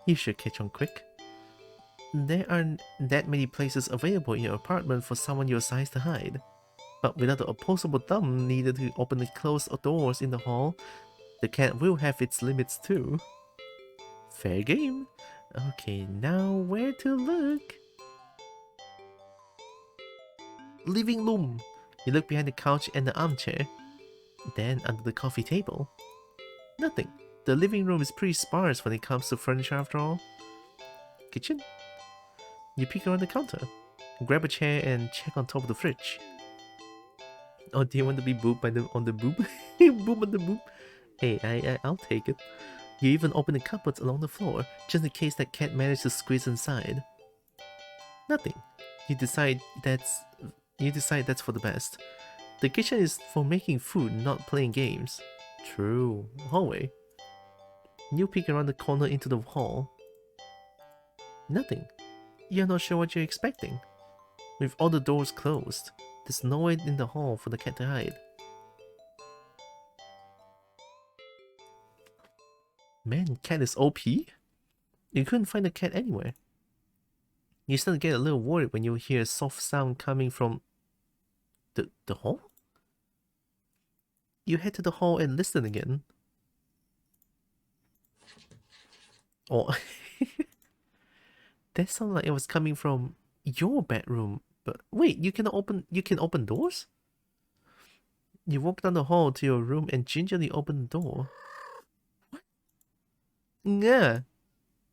You should catch on quick. There aren't that many places available in your apartment for someone your size to hide. But without the opposable thumb needed to open the closed doors in the hall, the cat will have its limits too. Fair game. Okay, now where to look? Living room. You look behind the couch and the armchair. Then under the coffee table. Nothing. The living room is pretty sparse when it comes to furniture after all. Kitchen. You peek around the counter. Grab a chair and check on top of the fridge. Oh, do you want to be booped by on the boop? Boop on the boop? Hey, I'll take it. You even open the cupboards along the floor, just in case that cat managed to squeeze inside. Nothing. You decide that's for the best. The kitchen is for making food, not playing games. True. Hallway. You peek around the corner into the hall. Nothing. You're not sure what you're expecting. With all the doors closed, there's nowhere in the hall for the cat to hide. Man, cat is OP? You couldn't find the cat anywhere. You start to get a little worried when you hear a soft sound coming from the hall? You head to the hall and listen again. Oh, that sounded like it was coming from your bedroom. But wait, you can open doors? You walk down the hall to your room and gingerly open the door. What? Yeah.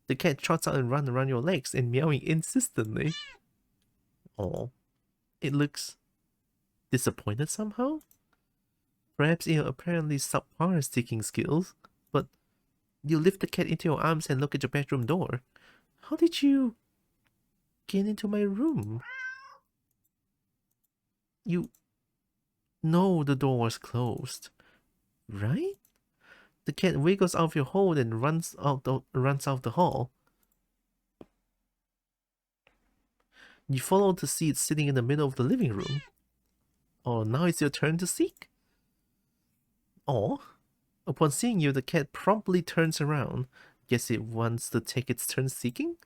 The cat trots out and runs around your legs and meowing insistently. Oh, it looks disappointed somehow? Perhaps in your apparently subpar sticking skills, but you lift the cat into your arms and look at your bedroom door. How did you get into my room? You know the door was closed, right? The cat wiggles out of your hold and runs out the hall. You follow to see it sitting in the middle of the living room. Oh, now it's your turn to seek. Oh, upon seeing you, the cat promptly turns around. Guess it wants to take its turn seeking?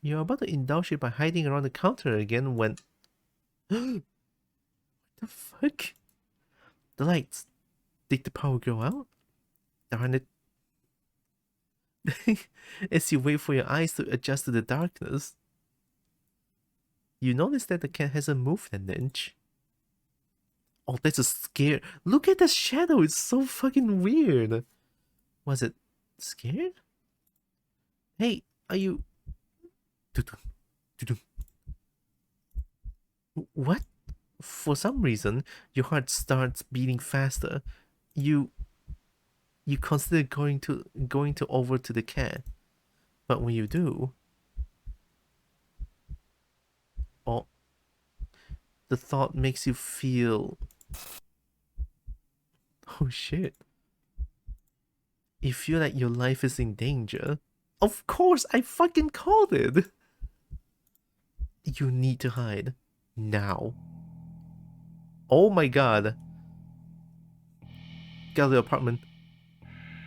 You're about to indulge it by hiding around the counter again when... What the fuck? The lights. Did the power go out? Darn it. As you wait for your eyes to adjust to the darkness, you notice that the cat hasn't moved an inch. Oh, that's a scare. Look at the shadow. It's so fucking weird. Was it scared? Hey, are you... What? For some reason, your heart starts beating faster. You consider going over to the cat. But when you do... Oh. The thought makes you feel... Oh shit. You feel like your life is in danger. Of course, I fucking called it! You need to hide. Now. Oh my god. Get out of the apartment.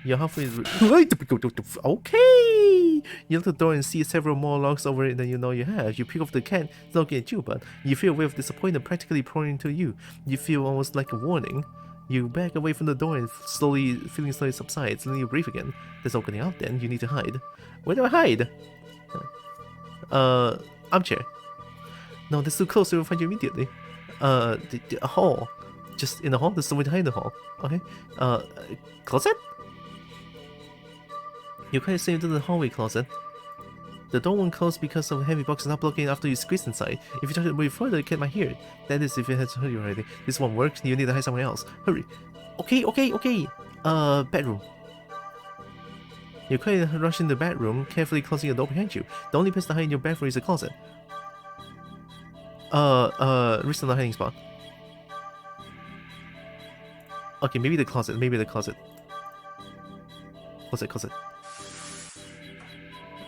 You're halfway through. Okay! You look at the door and see several more logs over it than you know you have. You pick up the cat, looking at you, but you feel a wave of disappointment practically pouring into you. You feel almost like a warning. You back away from the door and feeling slowly subsides. Then you breathe again. There's no getting out then. You need to hide. Where do I hide? Armchair. No, that's too close. They will find you immediately. A hall. Just in the hall? There's someone behind the hall. Okay. Closet? You kind of slip into the hallway closet. The door won't close because of a heavy box not blocking after you squeeze inside. If you try to move further, the cat might hear it. That is, if it has heard you already. This won't work. You need to hide somewhere else. Hurry. Okay. Bedroom. You quickly rush in the bedroom, carefully closing the door behind you. The only place to hide in your bedroom is the closet. Reasonable hiding spot. Okay, maybe the closet. Closet.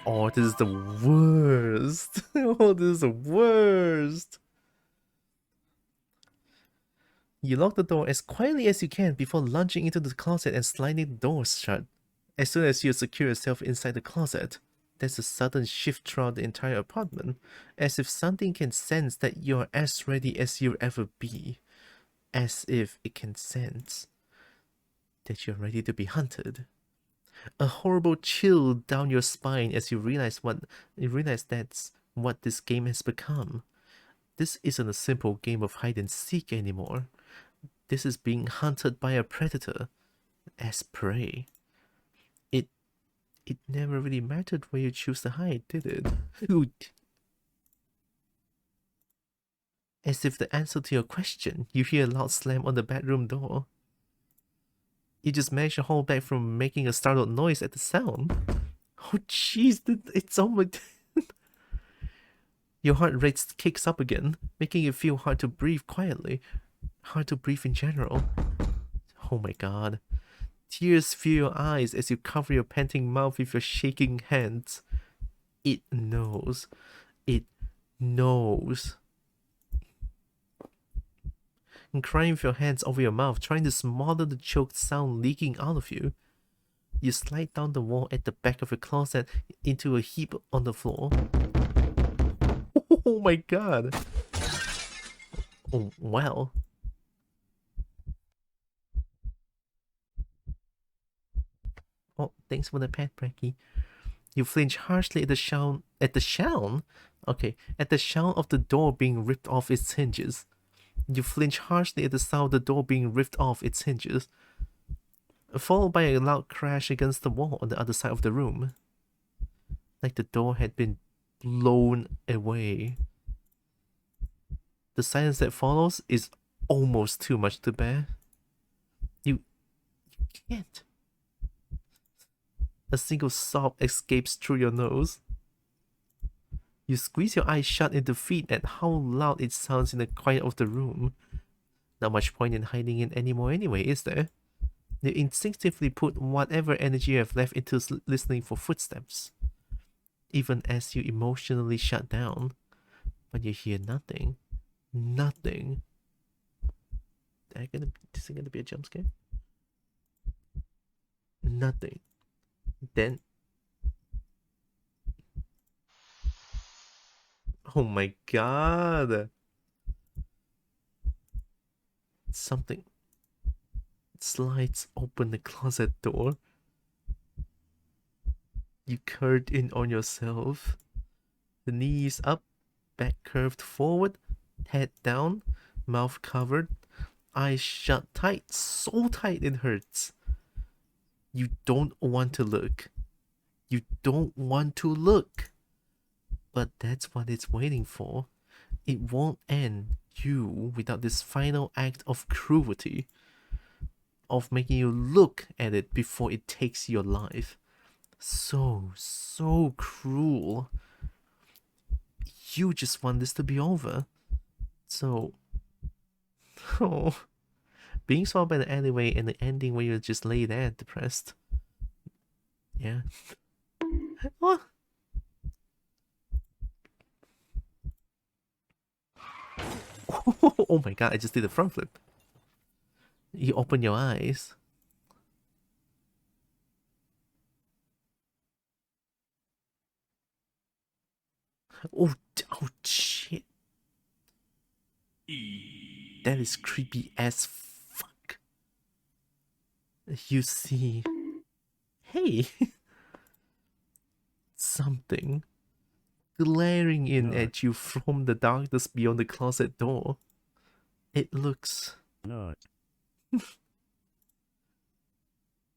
Oh, this is the worst. Oh, this is the worst. You lock the door as quietly as you can before lunging into the closet and sliding the door shut. As soon as you secure yourself inside the closet, there's a sudden shift throughout the entire apartment, as if something can sense that you're as ready as you'll ever be. As if it can sense that you're ready to be hunted. A horrible chill down your spine as you realize that's what this game has become. This isn't a simple game of hide and seek anymore. This is being hunted by a predator as prey. It never really mattered where you choose to hide, did it? As if the answer to your question, you hear a loud slam on the bedroom door. You just managed to hold back from making a startled noise at the sound. Oh jeez, it's on my... Your heart rate kicks up again, making it feel hard to breathe quietly. Hard to breathe in general. Oh my god. Tears fill your eyes as you cover your panting mouth with your shaking hands. It knows. It knows. And crying with your hands over your mouth, trying to smother the choked sound leaking out of you. You slide down the wall at the back of your closet into a heap on the floor. Oh my god. Oh, well. Oh, thanks for the pet, Frankie. You flinch harshly at the sound of the door being ripped off its hinges. You flinch harshly at the sound of the door being ripped off its hinges, followed by a loud crash against the wall on the other side of the room. Like the door had been blown away. The silence that follows is almost too much to bear. You can't. A single sob escapes through your nose. You squeeze your eyes shut in defeat at how loud it sounds in the quiet of the room. Not much point in hiding it anymore anyway, is there? You instinctively put whatever energy you have left into listening for footsteps, even as you emotionally shut down. But you hear nothing. Nothing. Is it gonna be a jump scare? Nothing. Then... Oh my god. Something slides open the closet door. You curved in on yourself. The knees up, back curved forward, head down, mouth covered, eyes shut tight, so tight it hurts. You don't want to look. You don't want to look. But that's what it's waiting for. It won't end you without this final act of cruelty. Of making you look at it before it takes your life. So cruel. You just want this to be over. So... Oh... Being swallowed by the alleyway and the ending where you just lay there depressed. Yeah. What? Oh my god, I just did a front flip. You open your eyes. Oh shit. That is creepy as fuck. you see, hey, something glaring in at you from the darkness beyond the closet door. It looks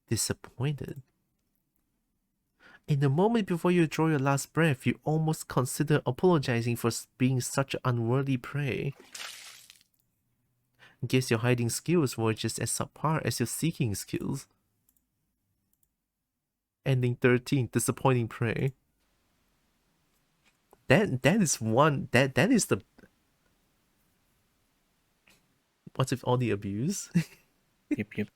disappointed. In the moment before you draw your last breath, you almost consider apologizing for being such an unworthy prey. Guess your hiding skills were just as subpar as your seeking skills. Ending 13, disappointing prey. That is one that is the. What's with all the abuse? Yep.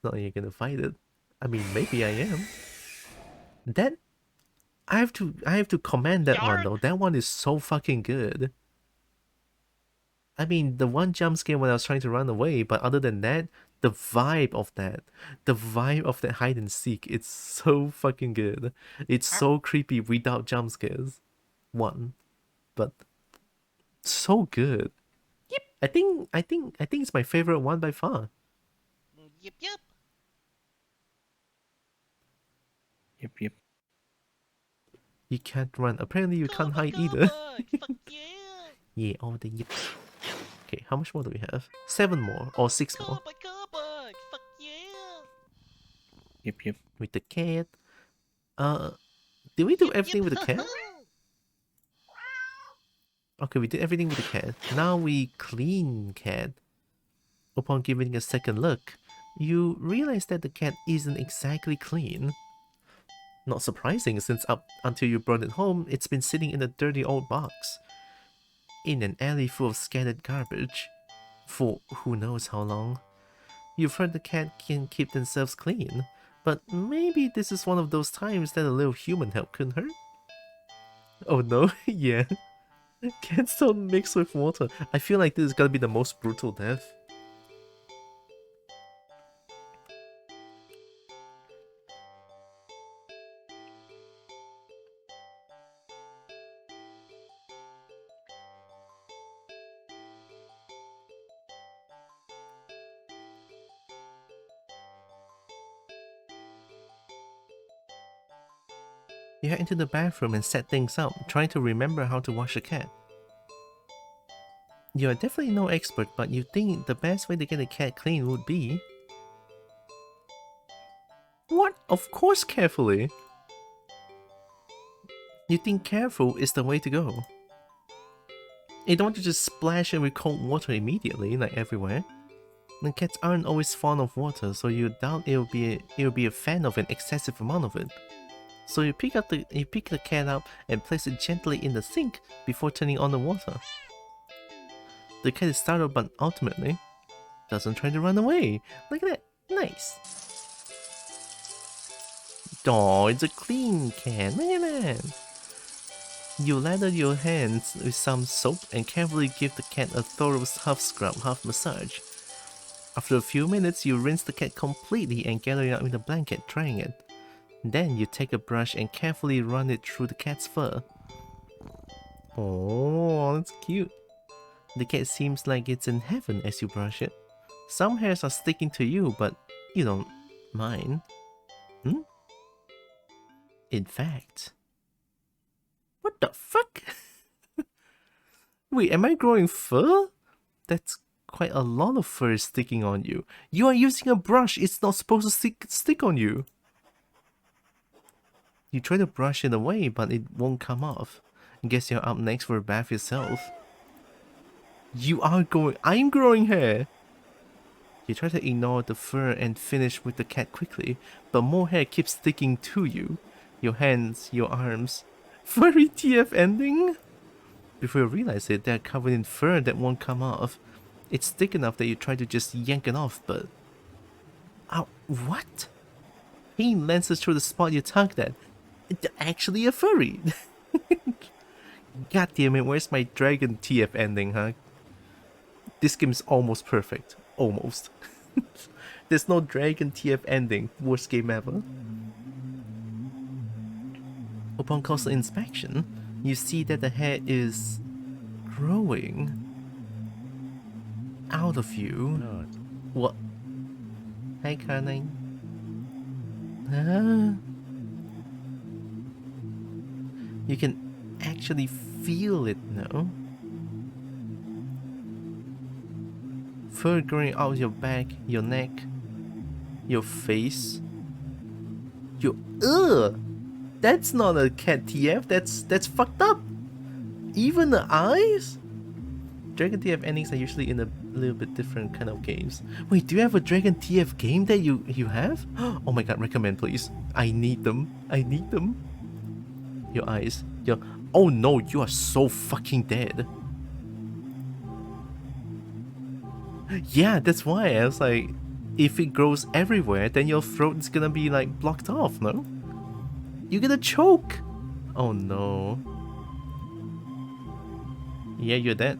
Not like you're gonna fight it. I mean, maybe I am. That I have to commend that one though. That one is so fucking good. I mean, the one jump scare when I was trying to run away, but other than that, the vibe of that hide and seek, it's so fucking good. It's so creepy without jump scares. One, but so good. Yep. I think it's my favorite one by far. Yep, yep. Yep. You can't run. Apparently you can't hide Kobo, either. fuck yeah. Yeah, all the yep. Okay, how much more do we have? 7 more or 6 more Kobo, fuck yeah. Yep. with the cat. Did we do everything with the cat? Okay, we did everything with the cat. Now we clean cat. Upon giving a second look, you realize that the cat isn't exactly clean. Not surprising, since up until you brought it home, it's been sitting in a dirty old box. In an alley full of scattered garbage. For who knows how long. You've heard the cat can keep themselves clean, but maybe this is one of those times that a little human help couldn't hurt? Oh no, yeah. Cats don't mix with water. I feel like this is gonna be the most brutal death. You head into the bathroom and set things up, trying to remember how to wash a cat. You are definitely no expert, but you think the best way to get a cat clean would be... What? Of course carefully! You think careful is the way to go. You don't want to just splash it with cold water immediately, like everywhere. And cats aren't always fond of water, so you doubt it'll be a fan of an excessive amount of it. So you pick the cat up and place it gently in the sink before turning on the water. The cat is startled, but ultimately doesn't try to run away. Look at that, nice. Oh, it's a clean cat. Look at that. You lather your hands with some soap and carefully give the cat a thorough half scrub, half massage. After a few minutes, you rinse the cat completely and gather it up in a blanket, drying it. Then you take a brush and carefully run it through the cat's fur. Oh, that's cute. The cat seems like it's in heaven as you brush it. Some hairs are sticking to you, but you don't mind. In fact... What the fuck? Wait, am I growing fur? That's quite a lot of fur sticking on you. You are using a brush, it's not supposed to stick on you. You try to brush it away, but it won't come off. Guess you're up next for a bath yourself. I'm growing hair! You try to ignore the fur and finish with the cat quickly, but more hair keeps sticking to you. Your hands, your arms. Furry TF ending? Before you realize it, they're covered in fur that won't come off. It's thick enough that you try to just yank it off, but... Ow, what? He lances through the spot you tugged at. It's actually a furry! God damn it, where's my dragon TF ending, huh? This game is almost perfect. Almost. There's no dragon TF ending. Worst game ever. Upon closer inspection, you see that the hair is growing out of you. What? Hi, Caroline. Ah. You can actually feel it now. Fur growing out your back, your neck, your face. Your ugh! That's not a cat TF, that's fucked up! Even the eyes? Dragon TF endings are usually in a little bit different kind of games. Wait, do you have a Dragon TF game that you have? Oh my god, recommend please. I need them. I need them. Your eyes. Your oh no, you are so fucking dead. Yeah, that's why I was like, if it grows everywhere, then your throat is gonna be like blocked off, no? You're gonna choke! Oh no. Yeah, you're dead.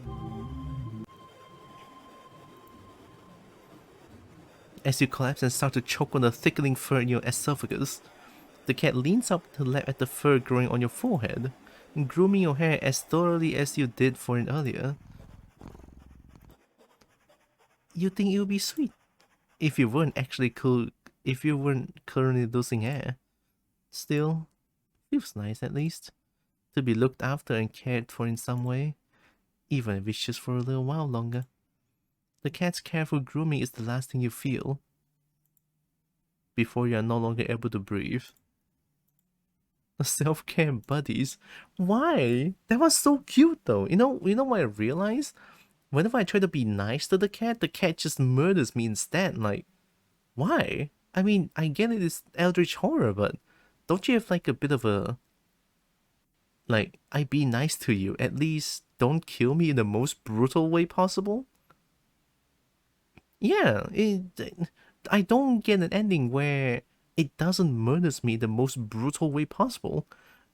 As you collapse and start to choke on the thickening fur in your esophagus, the cat leans up to lap at the fur growing on your forehead, grooming your hair as thoroughly as you did for it earlier. You think it would be sweet if you weren't actually cool, if you weren't currently losing hair. Still, feels nice at least to be looked after and cared for in some way, even if it's just for a little while longer. The cat's careful grooming is the last thing you feel before you are no longer able to breathe. The self-care buddies. Why? That was so cute though. You know what I realized? Whenever I try to be nice to the cat just murders me instead. Like, why? I mean, I get it is eldritch horror, but don't you have like a bit of a like, I be nice to you, at least don't kill me in the most brutal way possible? Yeah, I don't get an ending where it doesn't murders me the most brutal way possible.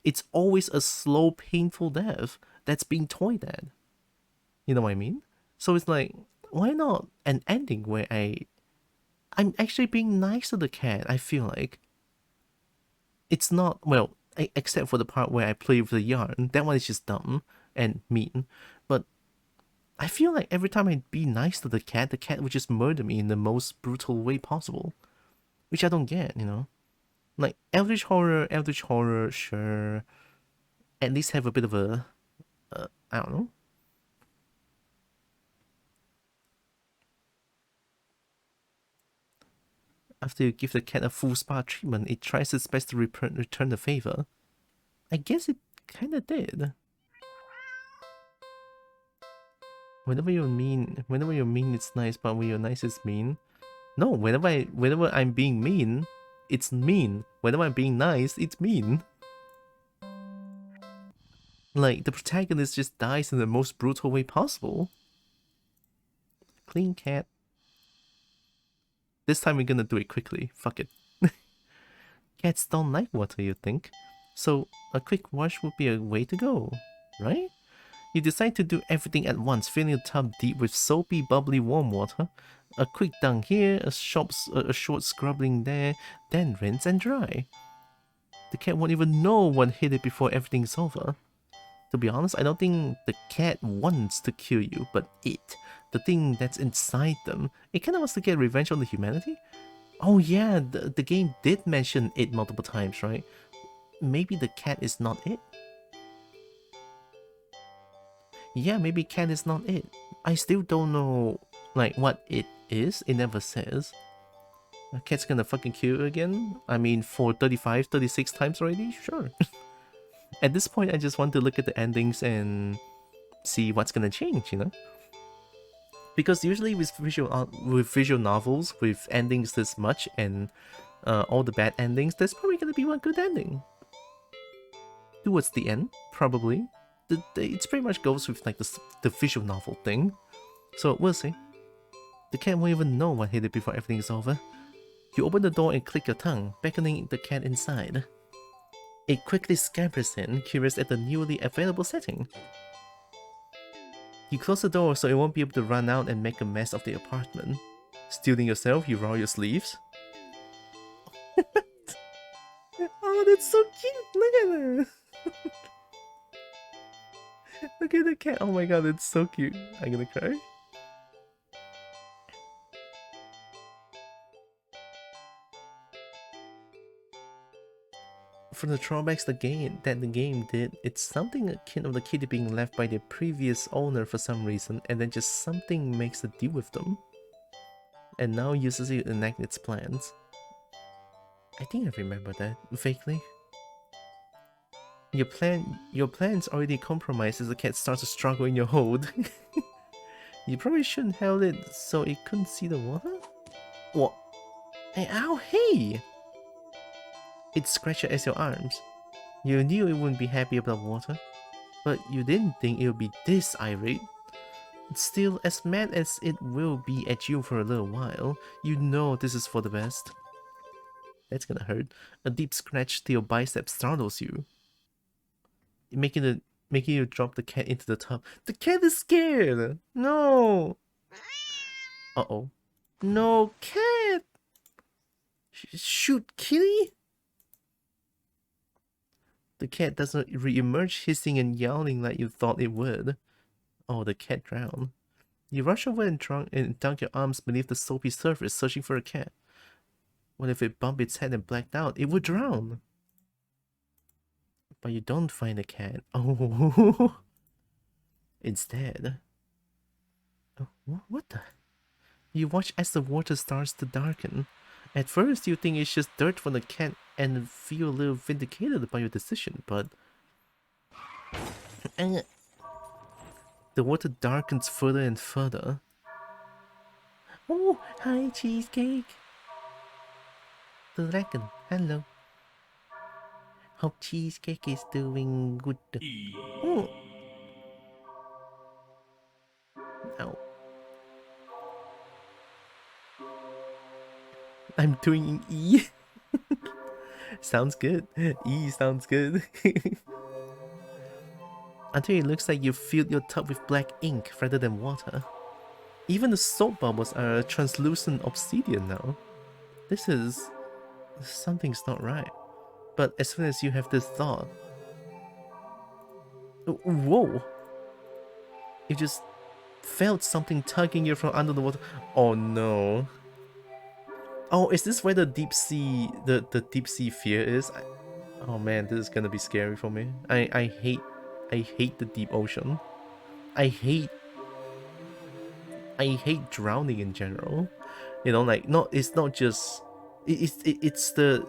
It's always a slow, painful death that's being toyed at. You know what I mean? So it's like, why not an ending where I'm actually being nice to the cat, I feel like. It's not, well, except for the part where I play with the yarn. That one is just dumb and mean. But I feel like every time I be nice to the cat would just murder me in the most brutal way possible. Which I don't get, you know? Like, Eldritch Horror, sure. At least have a bit of a, I don't know. After you give the cat a full spa treatment, it tries its best to return the favor. I guess it kinda did. Whenever you're mean, it's nice, but when you're nice, it's mean. No, whenever I'm being mean, it's mean. Whenever I'm being nice, it's mean. Like, the protagonist just dies in the most brutal way possible. Clean cat. This time we're gonna do it quickly. Fuck it. Cats don't like water, you think? So, a quick wash would be a way to go, right? You decide to do everything at once, filling the tub deep with soapy, bubbly warm water. A quick dunk here, a short scrubbing there, then rinse and dry. The cat won't even know what hit it before everything's over. To be honest, I don't think the cat wants to kill you, but the thing that's inside them, it kind of wants to get revenge on the humanity? Oh yeah, the game did mention it multiple times, right? Maybe the cat is not it? Yeah, maybe cat is not it. I still don't know, like, what it is. It never says. A cat's gonna fucking kill you again? I mean, for 35, 36 times already? Sure. At this point, I just want to look at the endings and see what's gonna change, you know? Because usually with visual novels, with endings this much and all the bad endings, there's probably gonna be one good ending. Towards the end, probably. It pretty much goes with like the visual novel thing. So we'll see. The cat won't even know what hit it before everything is over. You open the door and click your tongue, beckoning the cat inside. It quickly scampers in, curious at the newly available setting. You close the door so it won't be able to run out and make a mess of the apartment. Stealing yourself, you roll your sleeves. Oh, that's so cute! Look at her! Look at the cat! Oh my god, it's so cute. I'm gonna cry. from the drawbacks the game did, it's something akin of the kitty being left by their previous owner for some reason, and then just something makes a deal with them, and now uses it to enact its plans. I think I remember that vaguely. Your plan's already compromised as the cat starts to struggle in your hold. You probably shouldn't held it so it couldn't see the water? What? Hey, ow, hey! It scratched at your arms. You knew it wouldn't be happy about water, but you didn't think it would be this irate. Still, as mad as it will be at you for a little while, you know this is for the best. That's gonna hurt. A deep scratch to your bicep startles you, making you drop the cat into the tub. The cat is scared! No! Uh-oh. No, cat! Shoot, kitty! The cat doesn't re-emerge hissing and yowling like you thought it would. Oh, the cat drowned. You rush over and dunk your arms beneath the soapy surface, searching for a cat. What if it bumped its head and blacked out? It would drown! But you don't find a cat. Oh. Instead... Oh, what the... You watch as the water starts to darken. At first, you think it's just dirt from the cat and feel a little vindicated about your decision, but... The water darkens further and further. Oh, hi, Cheesecake. The dragon, hello. Hope Cheesecake is doing good. Oh. Ow. I'm doing an E. Sounds good. E sounds good. Until it looks like you filled your tub with black ink rather than water. Even the soap bubbles are translucent obsidian now. This is... something's not right. But as soon as you have this thought... Whoa! You just felt something tugging you from under the water. Oh no. Oh, is this where the deep sea deep sea fear is? Oh man, this is gonna be scary for me. I hate the deep ocean. I hate drowning in general. You know, like it's not just it's the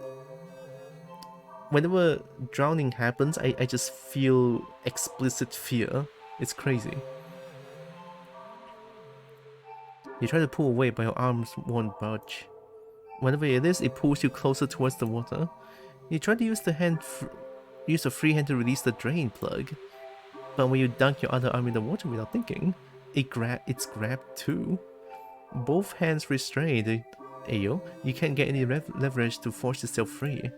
whenever drowning happens, I just feel explicit fear. It's crazy. You try to pull away, but your arms won't budge. Whenever it is, it pulls you closer towards the water. You try to use the free hand to release the drain plug, but when you dunk your other arm in the water without thinking, it's grabbed too. Both hands restrained. Ayo, you can't get any leverage to force yourself free.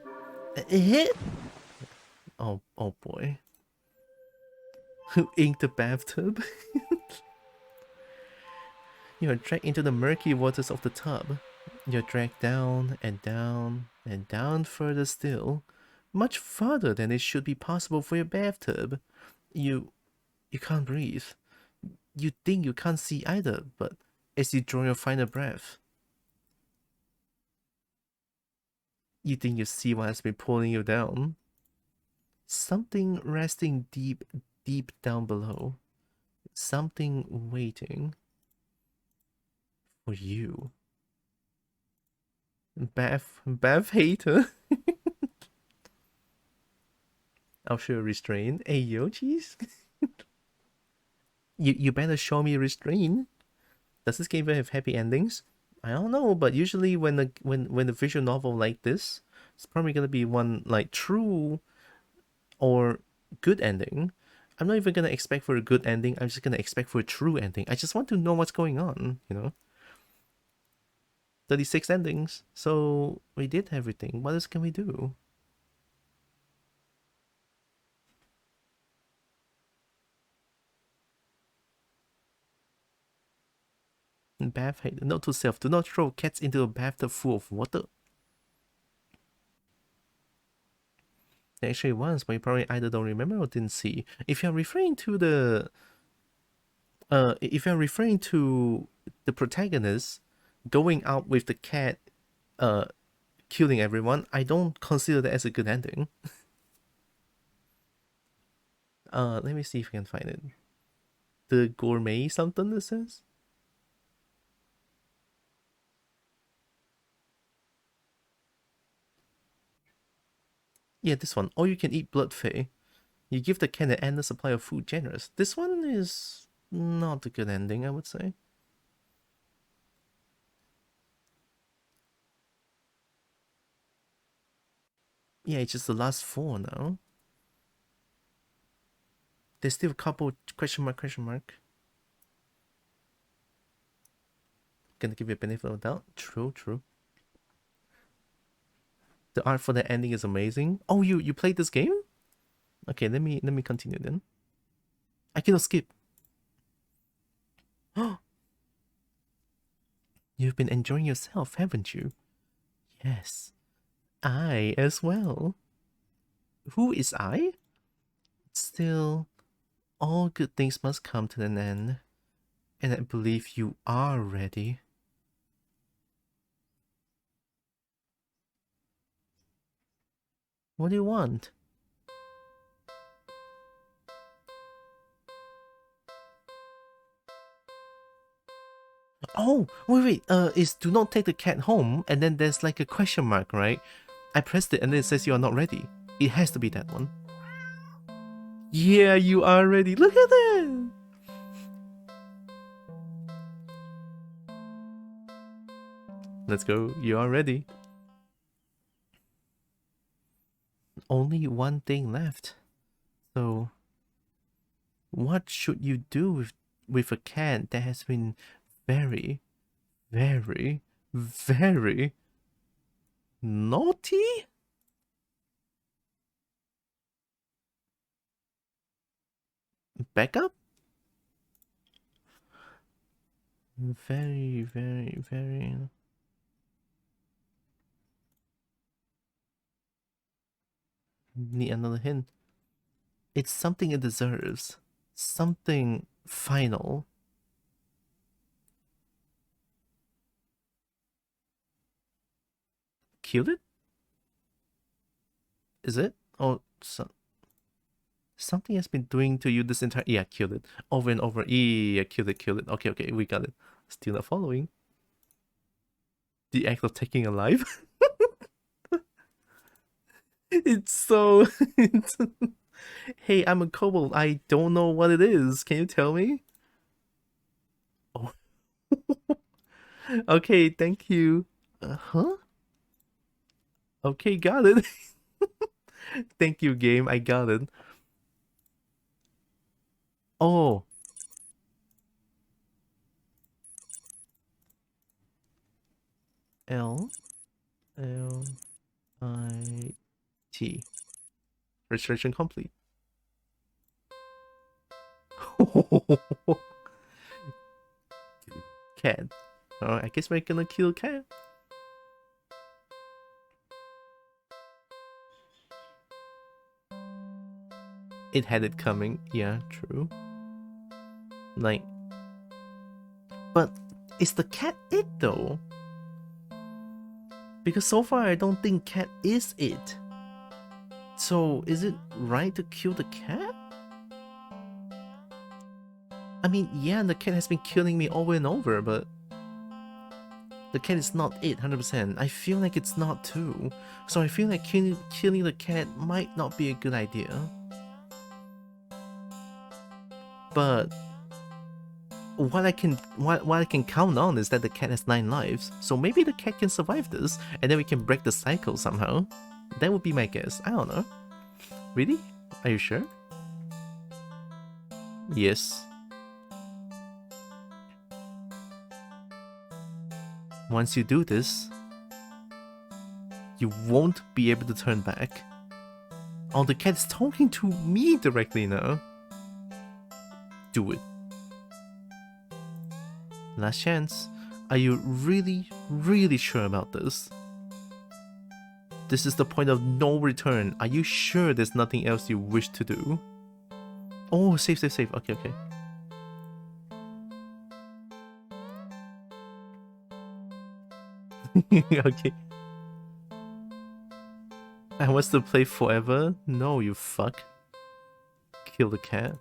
Oh boy. Who inked the bathtub? You are dragged into the murky waters of the tub. You're dragged down and down and down further still, much farther than it should be possible for your bathtub. You can't breathe. You think you can't see either, but as you draw your final breath, you think you see what has been pulling you down. Something resting deep, deep down below. Something waiting for you. Bath hater. I'll show you restraint. Hey yo, cheese. You better show me restraint. Does this game have happy endings? I don't know, but usually when the visual novel like this, it's probably gonna be one like true or good ending. I'm not even gonna expect for a good ending. I'm just gonna expect for a true ending. I just want to know what's going on, you know. 36 endings, so we did everything. What else can we do? Bath hater. Note to self: do not throw cats into a bathtub full of water. Actually once, but you probably either don't remember or didn't see. If you're referring to the protagonist going out with the cat killing everyone, I don't consider that as a good ending. Let me see if I can find it. The gourmet something, it says. Yeah, this one. All you can eat blood fay. You give the cat an endless supply of food generous. This one is not a good ending, I would say. Yeah, it's just the last 4 now. There's still a couple question mark. Gonna give you a benefit of the doubt. True. The art for the ending is amazing. Oh, you played this game? Okay, let me continue then. I cannot skip. You've been enjoying yourself, haven't you? Yes. I as well. Who is I? Still, all good things must come to an end. And I believe you are ready. What do you want? Oh, wait. It's do not take the cat home, and then there's like a question mark, right? I pressed it and then it says you are not ready. It has to be that one. Yeah, you are ready. Look at that! Let's go. You are ready. Only one thing left. So, what should you do with a cat that has been very, very, very naughty? Back up? Very, very, very... Need another hint. It's something it deserves. Something final. Killed it? Is it? Oh, something has been doing to you this entire... Yeah, killed it. Over and over. Yeah, killed it. Okay, we got it. Still not following. The act of taking a life? It's so... Hey, I'm a kobold. I don't know what it is. Can you tell me? Oh. Okay, thank you. Huh? Okay, got it. Thank you, game. I got it. Oh. L-I-T. Registration complete. Cat. Oh, I guess we're gonna kill cat. It had it coming. Yeah, true. Like, but is the cat it though? Because so far I don't think cat is it. So is it right to kill the cat? I mean, yeah, the cat has been killing me over and over, but the cat is not it 100%. I feel like it's not too. So I feel like killing the cat might not be a good idea. But what I can count on is that the cat has 9 lives. So maybe the cat can survive this, and then we can break the cycle somehow. That would be my guess. I don't know. Really? Are you sure? Yes. Once you do this, you won't be able to turn back. Oh, the cat's talking to me directly now. Do it. Last chance. Are you really, really sure about this? This is the point of no return. Are you sure there's nothing else you wish to do? Oh, save. Okay. Okay. I want to play forever? No, you fuck. Kill the cat.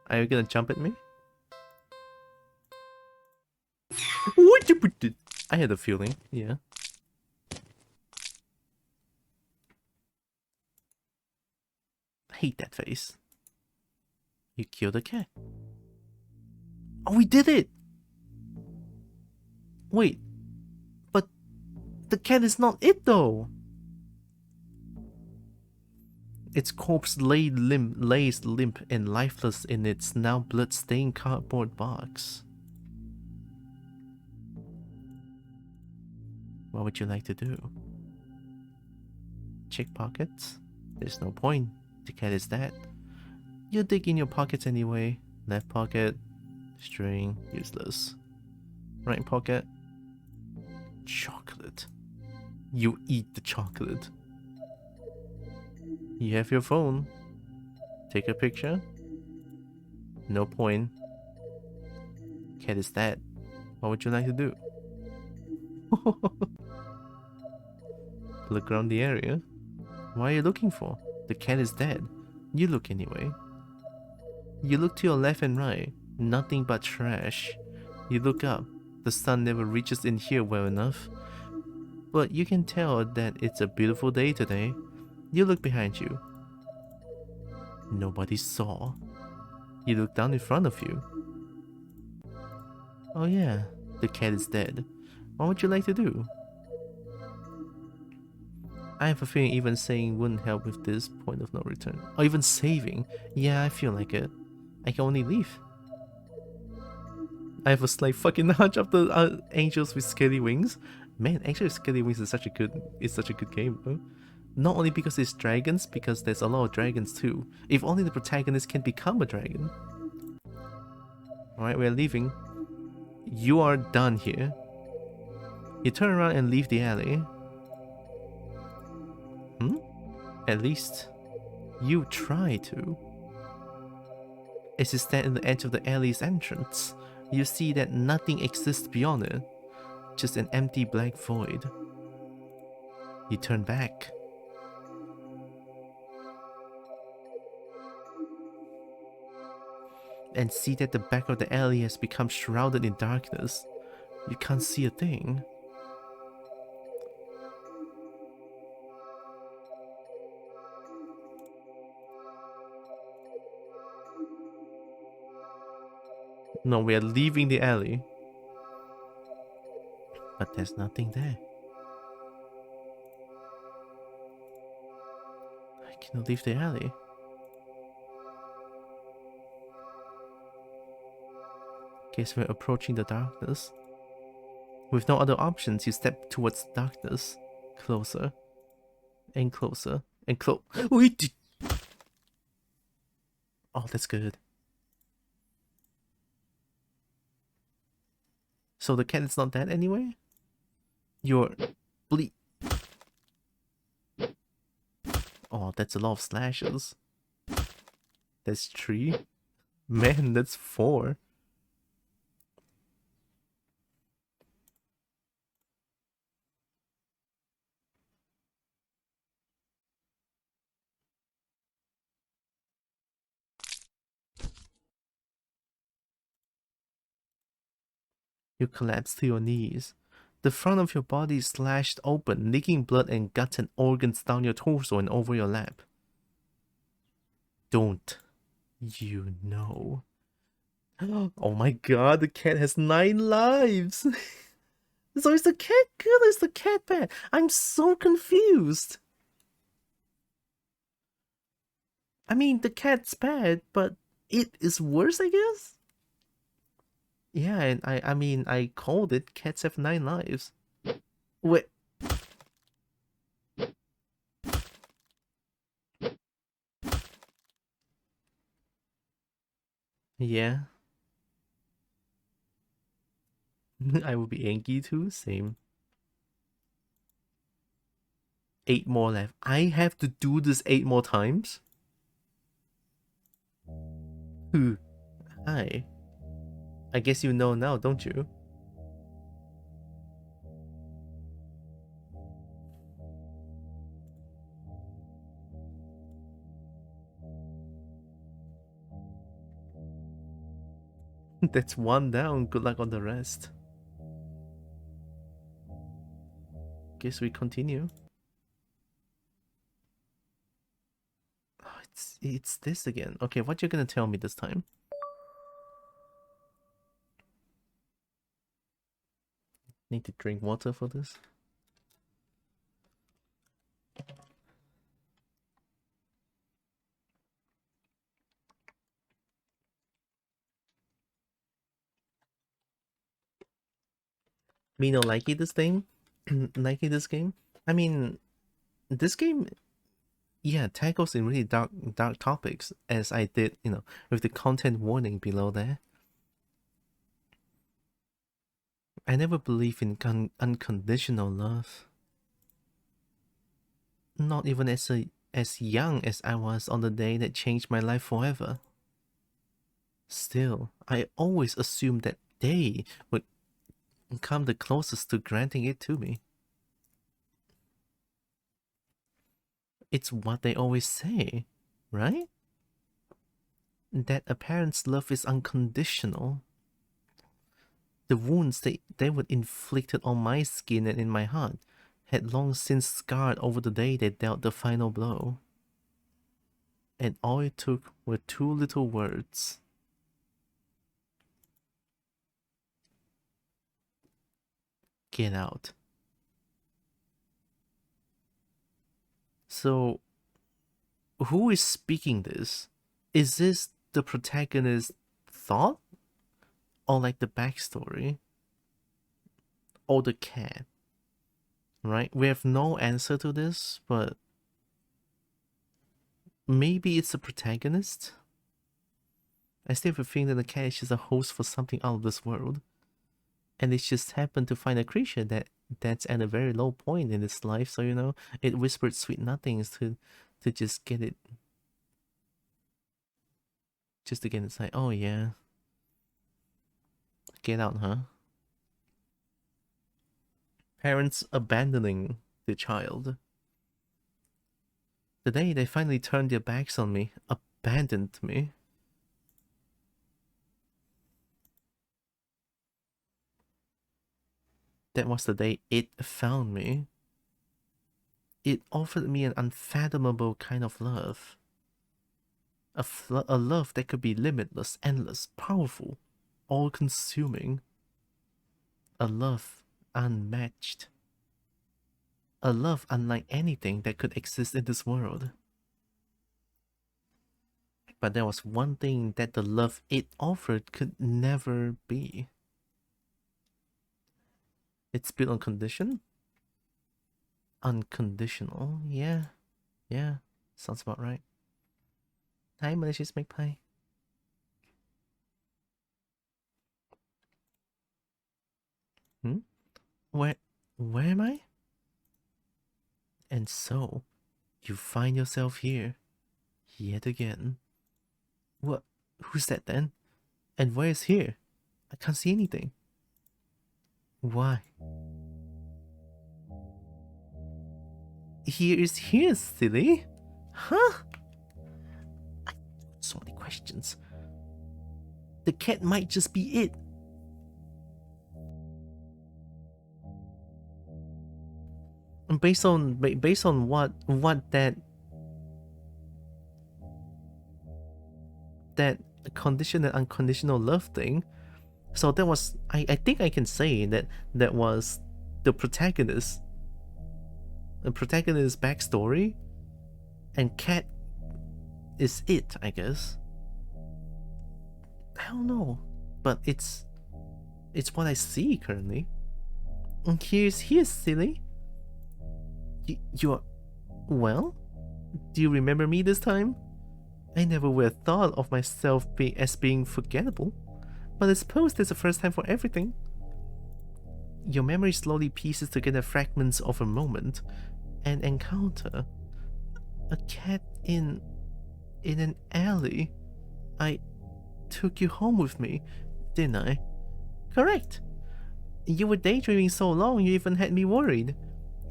Are you gonna jump at me? I had a feeling, yeah. I hate that face. You killed the cat. Oh, we did it! Wait, but the cat is not it though. Its corpse lays limp and lifeless in its now blood-stained cardboard box. What would you like to do? Check pockets? There's no point. The cat is dead. You dig in your pockets anyway. Left pocket, string, useless. Right pocket, chocolate. You eat the chocolate. You have your phone. Take a picture. No point. Cat is dead. What would you like to do? Look around the area. What are you looking for? The cat is dead. You look anyway. You look to your left and right. Nothing but trash. You look up. The sun never reaches in here well enough. But you can tell that it's a beautiful day today. You look behind you. Nobody saw. You look down in front of you. Oh yeah, the cat is dead. What would you like to do? I have a feeling even saying wouldn't help with this point of no return. Or even saving. Yeah, I feel like it. I can only leave. I have a slight fucking hunch of the angels with scaly wings. Man, actually Scaly Wings is such a good game, though. Not only because it's dragons, because there's a lot of dragons too. If only the protagonist can become a dragon. Alright, we're leaving. You are done here. You turn around and leave the alley. At least, you try to. As you stand at the edge of the alley's entrance, you see that nothing exists beyond it. Just an empty black void. You turn back. And see that the back of the alley has become shrouded in darkness. You can't see a thing. No, we are leaving the alley. But there's nothing there. I cannot leave the alley. Guess we're approaching the darkness. With no other options, you step towards darkness. Closer. And closer. And Wait! Oh, that's good. So the cat is not dead anyway? You're... Oh, that's a lot of slashes. That's 3. Man, that's 4. You collapse to your knees. The front of your body is slashed open, leaking blood and guts and organs down your torso and over your lap. Don't you know? Oh my god, the cat has 9 lives! So is the cat good or is the cat bad? I'm so confused! I mean, the cat's bad, but it is worse, I guess? Yeah, and I mean, I called it. Cats have 9 lives. Wait. Yeah. I would be angry too. Same. 8 more left. I have to do this 8 more times? Hi. I guess you know now, don't you? That's one down. Good luck on the rest. Guess we continue. Oh, it's this again. Okay, what you gonna tell me this time? Need to drink water for this. Me no likey this thing. Likey this game. I mean, this game, yeah, tackles in really dark topics, as I did, you know, with the content warning below there. I never believe in unconditional love. Not even as young as I was on the day that changed my life forever. Still, I always assumed that they would come the closest to granting it to me. It's what they always say, right? That a parent's love is unconditional. The wounds they would inflicted on my skin and in my heart had long since scarred over the day they dealt the final blow. And all it took were 2 little words. Get out. So, who is speaking this? Is this the protagonist's thought? Or like the backstory? Or the cat? Right? We have no answer to this, but maybe it's the protagonist? I still have a feeling that the cat is just a host for something out of this world. And it just happened to find a creature that's at a very low point in its life, so you know, it whispered sweet nothings to just get it. Just to get inside. Oh yeah. Get out, huh? Parents abandoning the child. The day they finally turned their backs on me, abandoned me. That was the day it found me. It offered me an unfathomable kind of love. A love that could be limitless, endless, powerful, all-consuming. A love unmatched. A love unlike anything that could exist in this world. But there was one thing that the love it offered could never be. It's built on condition? Unconditional, yeah. Yeah, sounds about right. Hi, malicious magpie. Where am I? And so, you find yourself here, yet again. What? Who's that then? And where is here? I can't see anything. Why? Here is here, silly. Huh? So many questions. The cat might just be it. And based on what that conditional and unconditional love thing. So that was, I think I can say that was the protagonist's backstory, and cat is it, I guess. I don't know, but it's what I see currently. And here's silly. You're well? Do you remember me this time? I never would have thought of myself as being forgettable, but I suppose there's a first time for everything. Your memory slowly pieces together fragments of a moment, an encounter, a cat in an alley. I took you home with me, didn't I? Correct. You were daydreaming so long you even had me worried.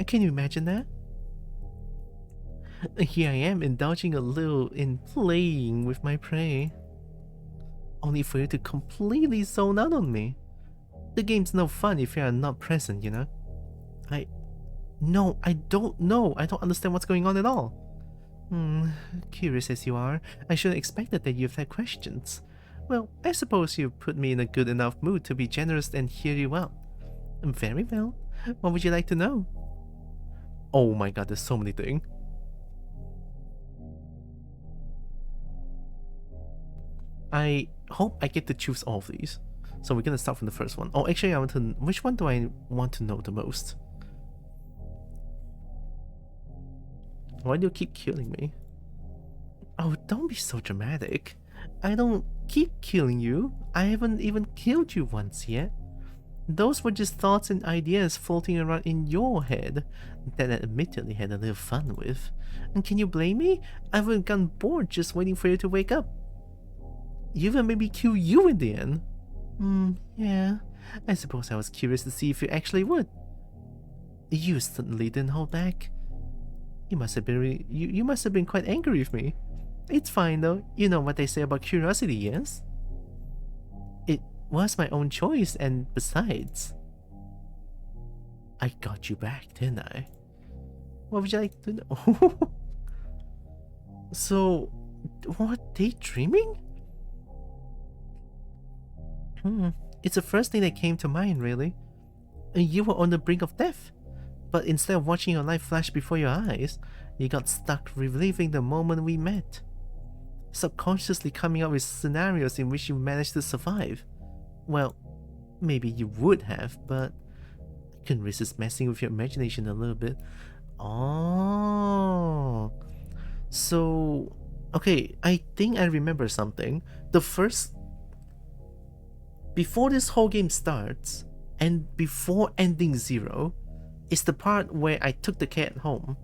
Can you imagine that? Here I am indulging a little in playing with my prey. only for you to completely zone out on me. The game's no fun if you are not present, you know? No, I don't know. I don't understand what's going on at all. Curious as you are, I should have expected that you've had questions. Well, I suppose you put me in a good enough mood to be generous and hear you out. Very well. What would you like to know? Oh my god, there's so many things. I hope I get to choose all of these. So we're gonna start from the first one. Oh, actually, which one do I want to know the most? Why do you keep killing me? Oh, don't be so dramatic. I don't keep killing you. I haven't even killed you once yet. Those were just thoughts and ideas floating around in your head that I admittedly had a little fun with. And can you blame me? I would have gotten bored just waiting for you to wake up. You even made me kill you in the end. Yeah. I suppose I was curious to see if you actually would. You certainly didn't hold back. You must have been you must have been quite angry with me. It's fine though. You know what they say about curiosity, yes? It was my own choice, and besides, I got you back, didn't I? What would you like to know? So, what, daydreaming? It's the first thing that came to mind, really. You were on the brink of death, but instead of watching your life flash before your eyes, you got stuck reliving the moment we met, subconsciously coming up with scenarios in which you managed to survive. Well, maybe you would have, but I couldn't resist messing with your imagination a little bit. Oh, so okay, I think I remember something. Before this whole game starts, and before ending 0, is the part where I took the cat home.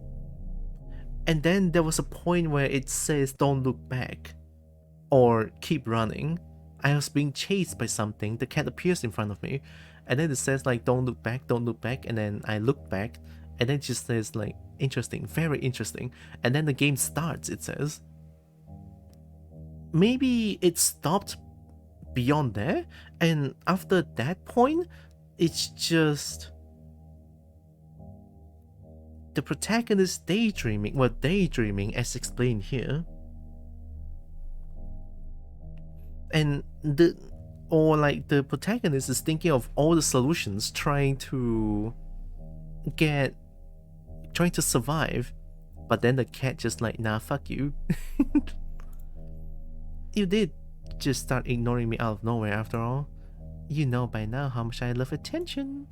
And then there was a point where it says don't look back, or keep running. I was being chased by something, the cat appears in front of me, and then it says like don't look back, and then I look back, and then it just says like interesting, very interesting, and then the game starts, it says. Maybe it stopped beyond there, and after that point, it's just the protagonist daydreaming as explained here. And the protagonist is thinking of all the solutions, trying to survive, but then the cat just like, nah, fuck you. You did just start ignoring me out of nowhere after all. You know by now how much I love attention.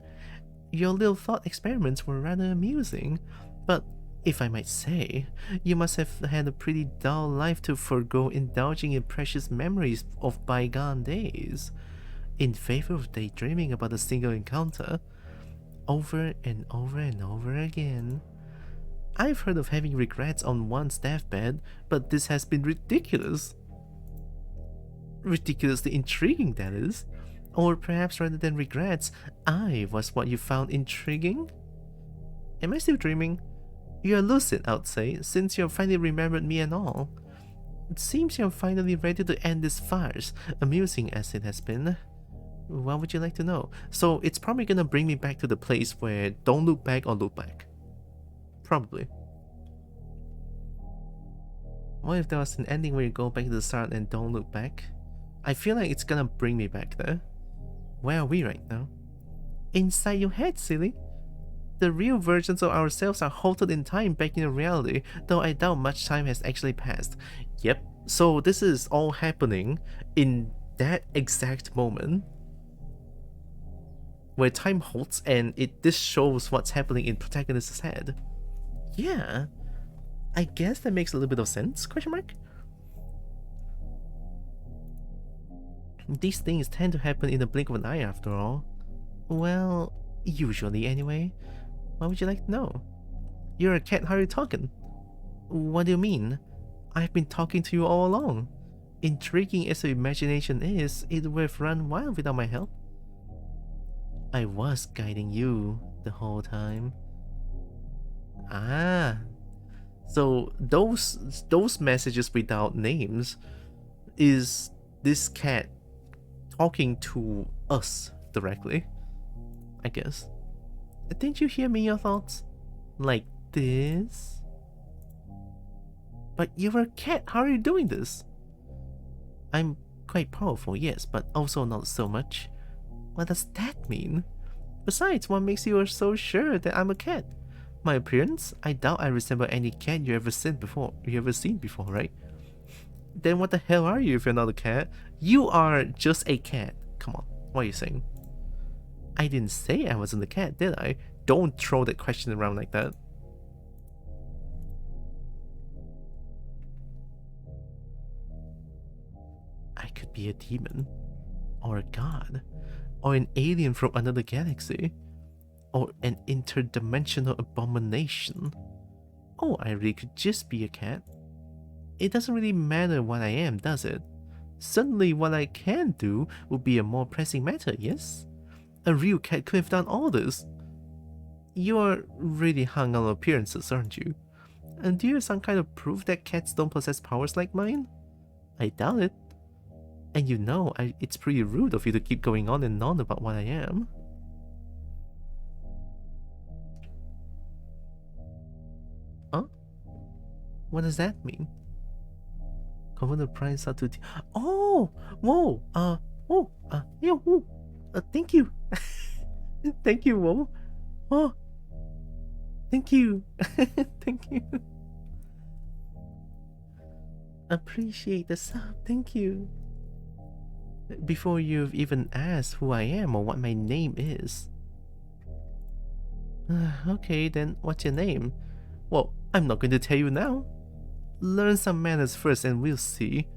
Your little thought experiments were rather amusing, but if I might say, you must have had a pretty dull life to forego indulging in precious memories of bygone days, in favor of daydreaming about a single encounter, over and over and over again. I've heard of having regrets on one's deathbed, but this has been ridiculous. Ridiculously intriguing, that is. Or perhaps rather than regrets, I was what you found intriguing? Am I still dreaming? You're lucid, I'd say, since you have finally remembered me and all. It seems you're finally ready to end this farce, amusing as it has been. What would you like to know? So it's probably gonna bring me back to the place where don't look back or look back. Probably. What if there was an ending where you go back to the start and don't look back? I feel like it's gonna bring me back there. Where are we right now? Inside your head, silly. The real versions of ourselves are halted in time back in reality, though I doubt much time has actually passed. Yep, so this is all happening in that exact moment where time halts, and this shows what's happening in protagonist's head. Yeah, I guess that makes a little bit of sense, question mark? These things tend to happen in the blink of an eye after all. Well, usually anyway. What would you like to know? You're a cat, how are you talking? What do you mean? I've been talking to you all along. Intriguing as your imagination is, it would have run wild without my help. I was guiding you the whole time. Ah, so those messages without names is this cat talking to us directly, I guess. Didn't you hear me in your thoughts? Like this? But you're a cat, how are you doing this? I'm quite powerful, yes, but also not so much. What does that mean? Besides, what makes you so sure that I'm a cat? My appearance? I doubt I resemble any cat you ever seen before, right? Then what the hell are you if you're not a cat? You are just a cat. Come on, what are you saying? I didn't say I wasn't a cat, did I? Don't throw that question around like that. I could be a demon, or a god, or an alien from another galaxy, or an interdimensional abomination. Oh, I really could just be a cat. It doesn't really matter what I am, does it? Suddenly what I can do would be a more pressing matter, yes? A real cat could have done all this. You're really hung on appearances, aren't you? And do you have some kind of proof that cats don't possess powers like mine? I doubt it. And you know, it's pretty rude of you to keep going on and on about what I am. Huh? What does that mean? Convert the price out to... Oh! Whoa! Yeah, whoa! Thank you! Thank you, whoa! Oh! Thank you! Thank you! Appreciate the sub, thank you! Before you've even asked who I am or what my name is. Okay, then what's your name? Well, I'm not going to tell you now. Learn some manners first and we'll see.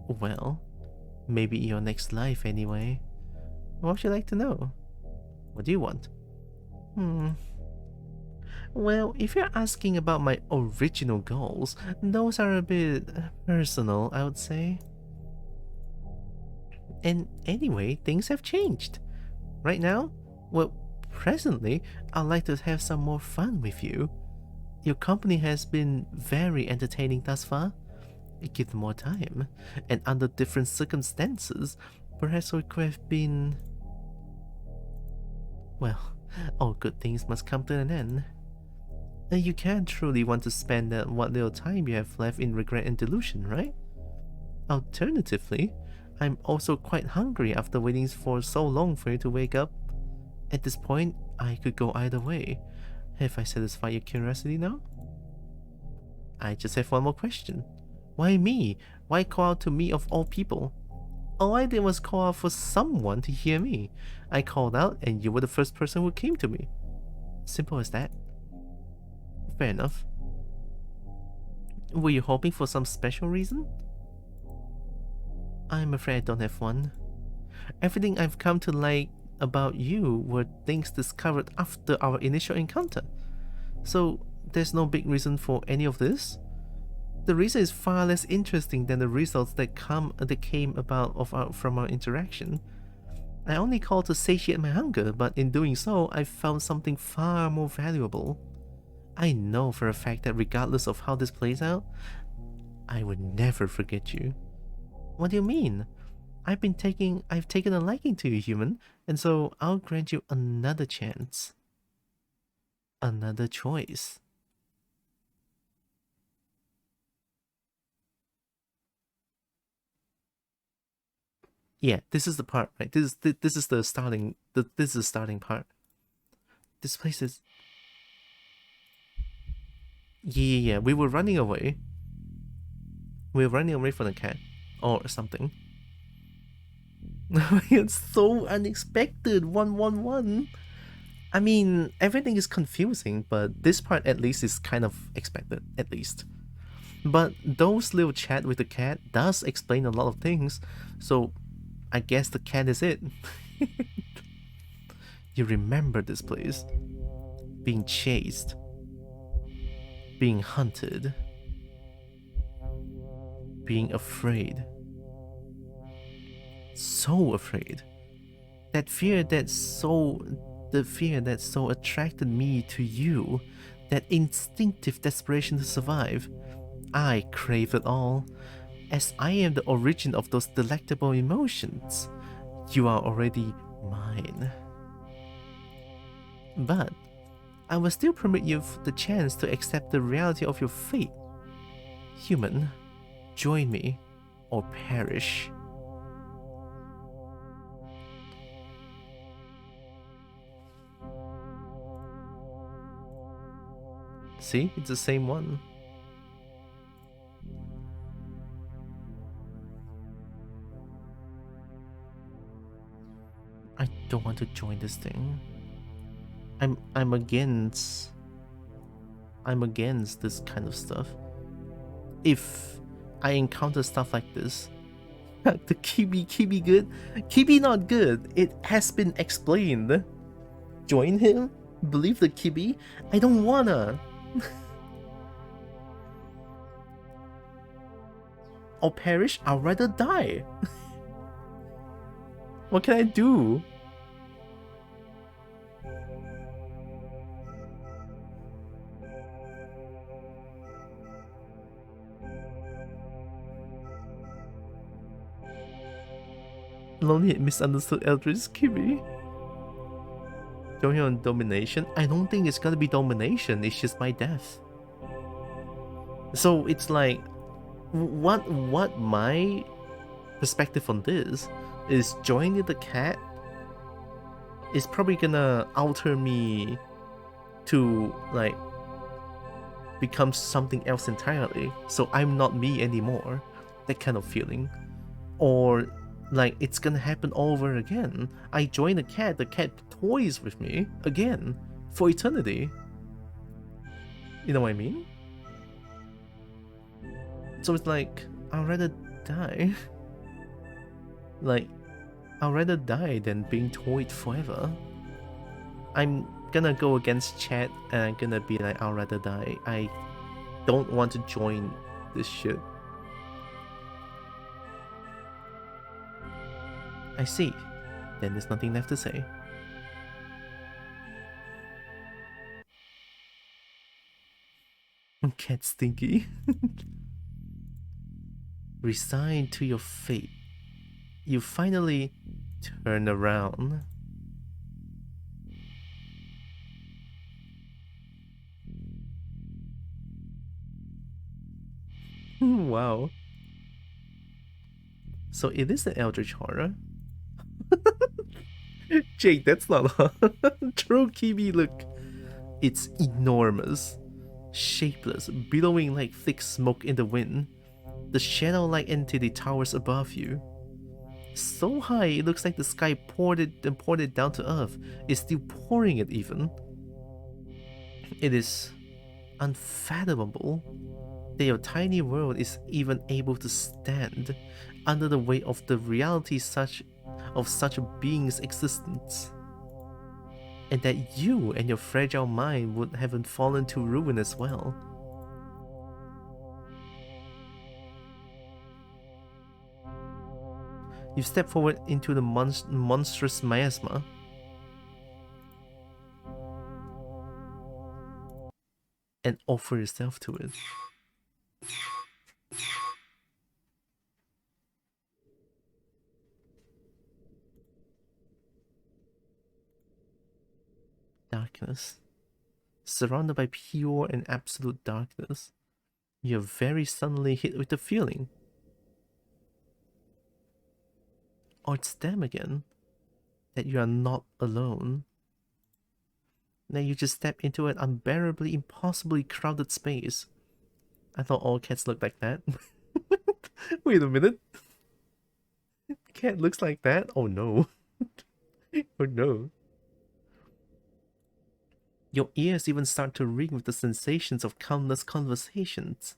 Well, maybe in your next life anyway. What would you like to know? What do you want? Well, if you're asking about my original goals, those are a bit personal, I would say. And anyway, things have changed. Right now, well, presently, I'd like to have some more fun with you. Your company has been very entertaining thus far. Give them more time, and under different circumstances, perhaps we could have been... Well, all good things must come to an end. And you can't truly want to spend that what little time you have left in regret and delusion, right? Alternatively, I'm also quite hungry after waiting for so long for you to wake up. At this point, I could go either way. Have I satisfied your curiosity now? I just have one more question. Why me? Why call out to me of all people? All I did was call out for someone to hear me. I called out and you were the first person who came to me. Simple as that. Fair enough. Were you hoping for some special reason? I'm afraid I don't have one. Everything I've come to like about you were things discovered after our initial encounter. So there's no big reason for any of this? The reason is far less interesting than the results that came about from our interaction. I only called to satiate my hunger, but in doing so, I found something far more valuable. I know for a fact that regardless of how this plays out, I would never forget you. What do you mean? I've taken a liking to you, human, and so I'll grant you another chance. Another choice. Yeah, this is the part, right? This is the starting. This is the starting part. This place is. Yeah. We were running away. We were running away from the cat, or something. It's so unexpected. 111. I mean, everything is confusing, but this part at least is kind of expected, at least. But those little chat with the cat does explain a lot of things, so I guess the cat is it. You remember this place. Being chased. Being hunted. Being afraid. So afraid. The fear that so attracted me to you, that instinctive desperation to survive. I crave it all. As I am the origin of those delectable emotions, you are already mine. But I will still permit you the chance to accept the reality of your fate. Human, join me or perish. See, it's the same one. I don't want to join this thing. I'm against this kind of stuff. If I encounter stuff like this, the Kibi good? Kibi not good. It has been explained. Join him? Believe the Kibi? I don't wanna. Or perish? I'd rather die. What can I do? Lonely and misunderstood Eldritch Kibi. Going on domination? I don't think it's gonna be domination, it's just my death. So it's like, what my perspective on this is, joining the cat is probably gonna alter me to like become something else entirely. So I'm not me anymore. That kind of feeling. Or like it's gonna happen over again. I join the cat toys with me again for eternity. You know what I mean? So it's like, I'd rather die. Like, I'd rather die than being toyed forever. I'm gonna go against chat and I'm gonna be like, I'd rather die. I don't want to join this shit. I see. Then there's nothing left to say. Cat stinky. Resigned to your fate. You finally turn around. Wow. So it is an eldritch horror. Jake, that's not a true Kibi look. It's enormous, shapeless, billowing like thick smoke in the wind. The shadow-like entity towers above you. So high, it looks like the sky poured it down to earth. It's still pouring it even. It is unfathomable that your tiny world is even able to stand under the weight of the reality of such a being's existence. And that you and your fragile mind would have fallen to ruin as well. You step forward into the monstrous miasma. And offer yourself to it. Darkness. Surrounded by pure and absolute darkness, you're very suddenly hit with the feeling. Or it's them again, that you are not alone. Now you just step into an unbearably, impossibly crowded space. I thought all cats looked like that. Wait a minute. Cat looks like that? Oh no. Oh no. Your ears even start to ring with the sensations of countless conversations.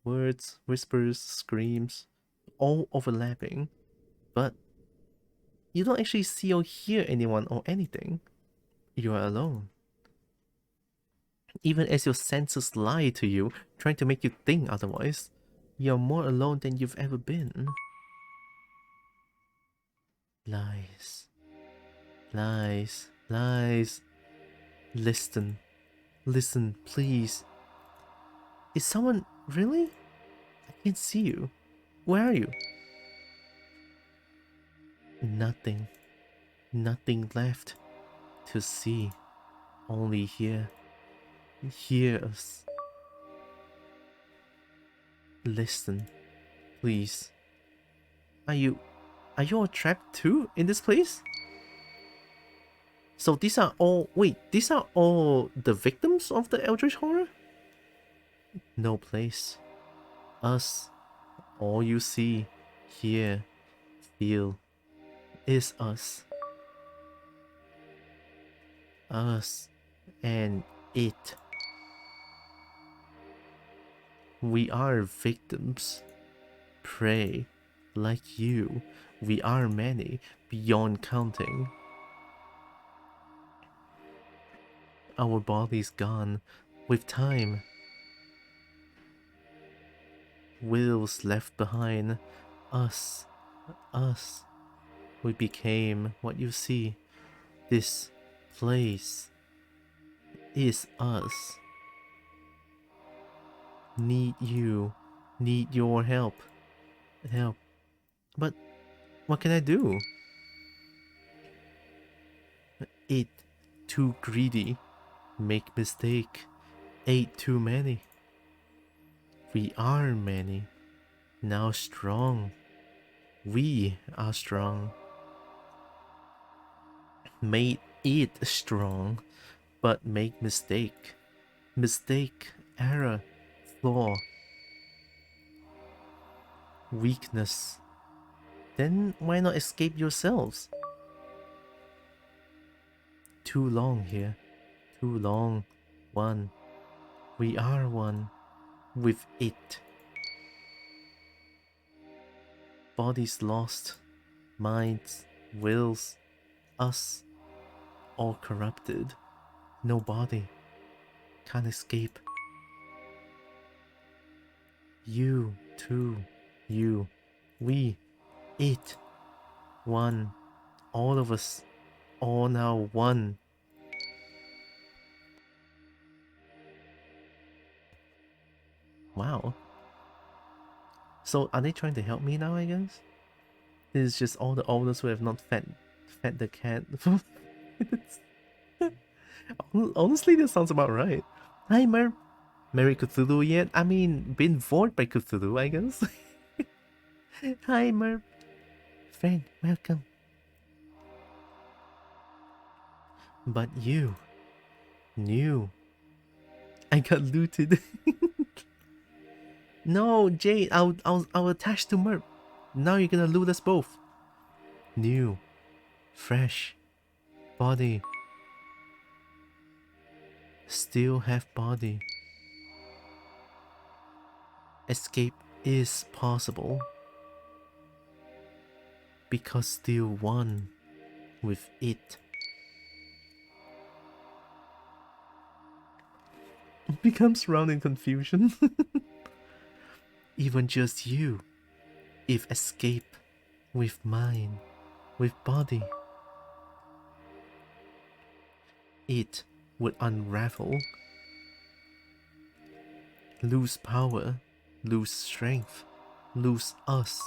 Words, whispers, screams, all overlapping. But you don't actually see or hear anyone or anything. You are alone. Even as your senses lie to you, trying to make you think otherwise, you're more alone than you've ever been. Lies. Lies. Lies. Listen. Listen, please. Is someone... really? I can't see you. Where are you? Nothing. Nothing left to see. Only here. Hear us. Listen, please. Are you all trapped too in this place? So these are all, wait, these are all the victims of the Eldritch Horror? No place. Us. All you see, hear, feel is us. Us and it. We are victims. Prey. Like you, we are many, beyond counting. Our bodies gone, with time. Wills left behind. Us. We became what you see. This place is us. Need you. Need your help. But what can I do? It too greedy. Make mistake. Ate too many. We are many. Now strong. We are strong. Made it strong. But make mistake. Mistake. Error. Flaw. Weakness. Then why not escape yourselves? Too long here. Too long. One. We are one. With it. Bodies lost. Minds. Wills. Us. All corrupted. No body. Can't escape. You too. You. We. It. One. All of us. All now one. Wow. So are they trying to help me now, I guess? This is just all the owners who have not fed the cat. Honestly, this sounds about right. Hi, Mer. Merry Cthulhu yet? I mean, been bored by Cthulhu, I guess. Hi, Mer. Friend, welcome. But you knew I got looted. No, Jade, I'll attach to Merp. Now you're gonna loot us both. New, fresh, body. Still have body. Escape is possible. Because still one with it. Becomes round in confusion. Even just you. If escape with mind, with body, it would unravel. Lose power, lose strength, lose us.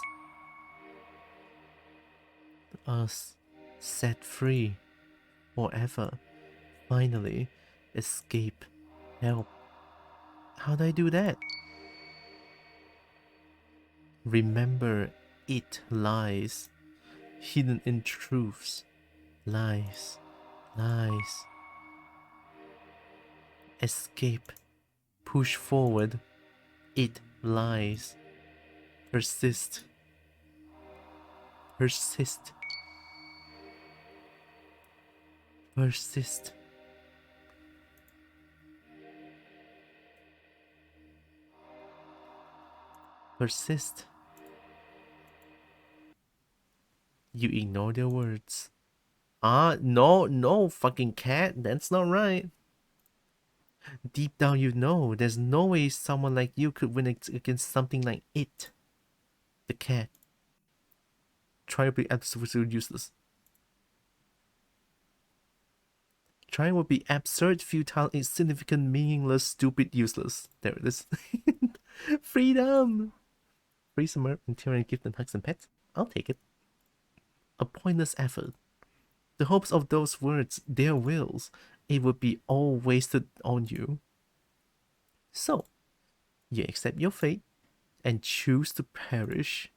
Us set free forever. Finally, escape, help. How'd I do that? Remember, it lies, hidden in truths, lies, lies. Escape, push forward, it lies. Persist, persist, persist. Persist. You ignore their words. No, fucking cat, that's not right. Deep down you know, there's no way someone like you could win against something like it. The cat. Try to be absolutely useless. Trying would be absurd, futile, insignificant, meaningless, stupid, useless. There it is. Freedom! Freeze a merp and Tyrion give them hugs and pets. I'll take it. A pointless effort. The hopes of those words, their wills, it would be all wasted on you. So, you accept your fate and choose to perish.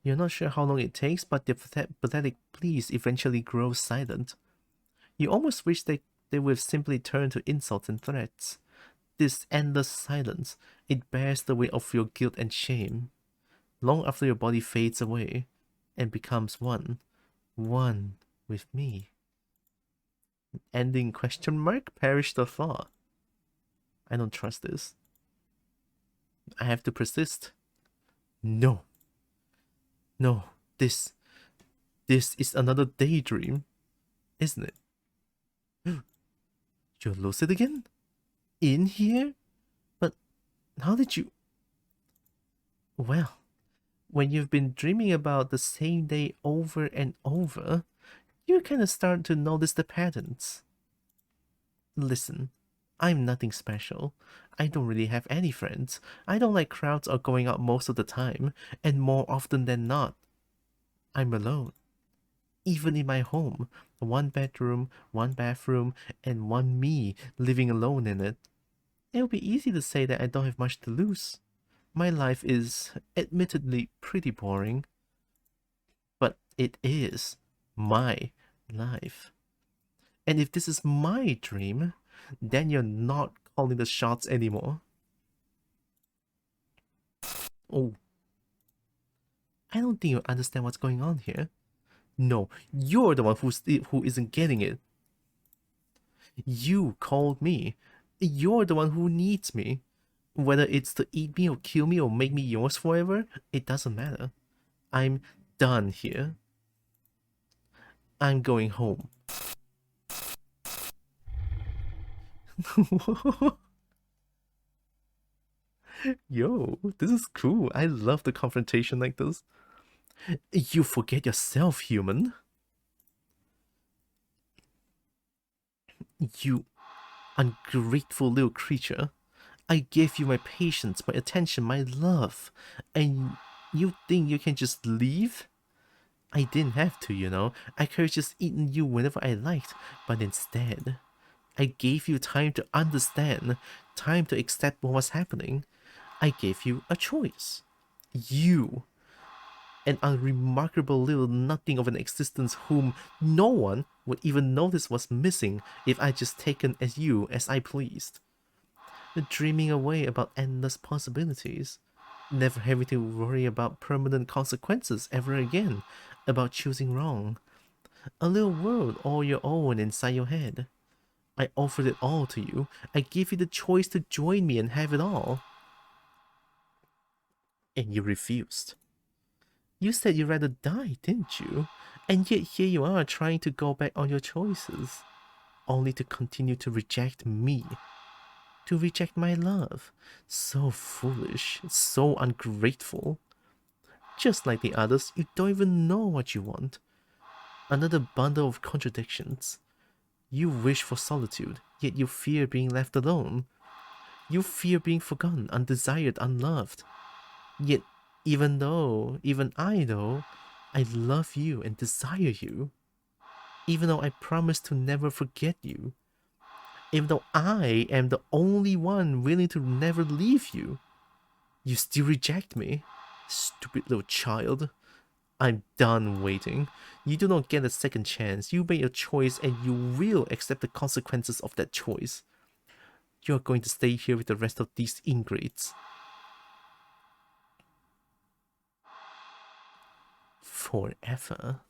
You're not sure how long it takes, but the pathetic pleas eventually grow silent. You almost wish they would simply turn to insults and threats. This endless silence, it bears the weight of your guilt and shame. Long after your body fades away and becomes one with me. Ending question mark? Perish the thought. I don't trust this. I have to persist. No. No, this is another daydream, isn't it? You're lucid again? In here? But how did you... Well, when you've been dreaming about the same day over and over, you kind of start to notice the patterns. Listen, I'm nothing special. I don't really have any friends. I don't like crowds or going out most of the time, and more often than not, I'm alone. Even in my home, 1 bedroom, 1 bathroom, and 1 me living alone in it. It'll be easy to say that I don't have much to lose. My life is admittedly pretty boring, but it is my life. And if this is my dream, then you're not calling the shots anymore. Oh. I don't think you understand what's going on here. No, you're the one who isn't getting it. You called me. You're the one who needs me. Whether it's to eat me or kill me or make me yours forever, it doesn't matter. I'm done here. I'm going home. Yo, this is cool. I love the confrontation like this. You forget yourself, human. You ungrateful little creature. I gave you my patience, my attention, my love. And you think you can just leave? I didn't have to, you know. I could have just eaten you whenever I liked. But instead, I gave you time to understand, time to accept what was happening. I gave you a choice. You, an unremarkable little nothing of an existence whom no one would even notice was missing if I just taken as you as I pleased. Dreaming away about endless possibilities, never having to worry about permanent consequences ever again, about choosing wrong. A little world all your own inside your head. I offered it all to you. I gave you the choice to join me and have it all. And you refused. You said you'd rather die, didn't you? And yet here you are trying to go back on your choices, only to continue to reject me. To reject my love. So foolish, so ungrateful. Just like the others, you don't even know what you want. Another bundle of contradictions. You wish for solitude, yet you fear being left alone. You fear being forgotten, undesired, unloved. Yet, even I know, I love you and desire you. Even though I promise to never forget you. Even though I am the only one willing to never leave you, you still reject me. Stupid little child. I'm done waiting. You do not get a second chance. You made a choice and you will accept the consequences of that choice. You're going to stay here with the rest of these ingrates. Forever.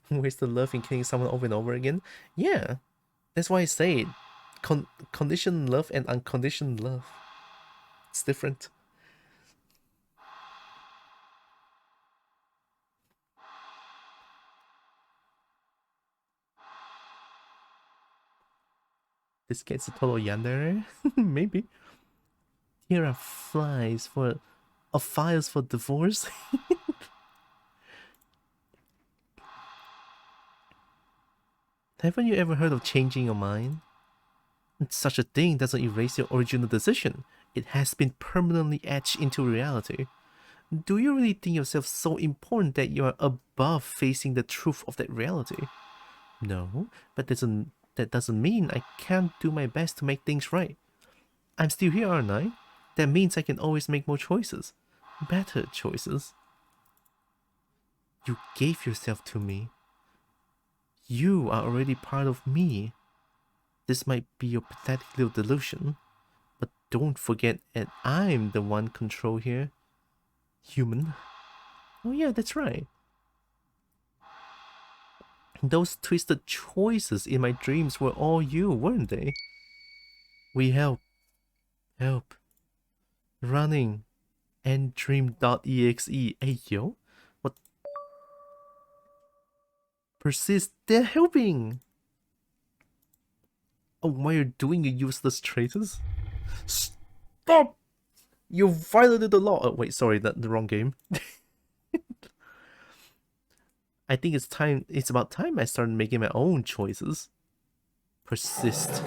Where's the love in killing someone over and over again? Yeah, that's why I say it. Conditioned love and unconditioned love. It's different. This gets a total yandere? Maybe. Here are files for divorce. Haven't you ever heard of changing your mind? Such a thing doesn't erase your original decision. It has been permanently etched into reality. Do you really think yourself so important that you are above facing the truth of that reality? No, but that doesn't mean I can't do my best to make things right. I'm still here, aren't I? That means I can always make more choices. Better choices. You gave yourself to me. You are already part of me. This might be your pathetic little delusion, but don't forget that I'm the one control here. Human. Oh yeah, that's right. Those twisted choices in my dreams were all you, weren't they? We help. Running. And dream.exe. Hey yo. What? Persist. They're helping. Oh, why are you doing, you useless traitors? Stop! You violated the law. Oh, wait, sorry, the wrong game. I think it's about time I started making my own choices. Persist.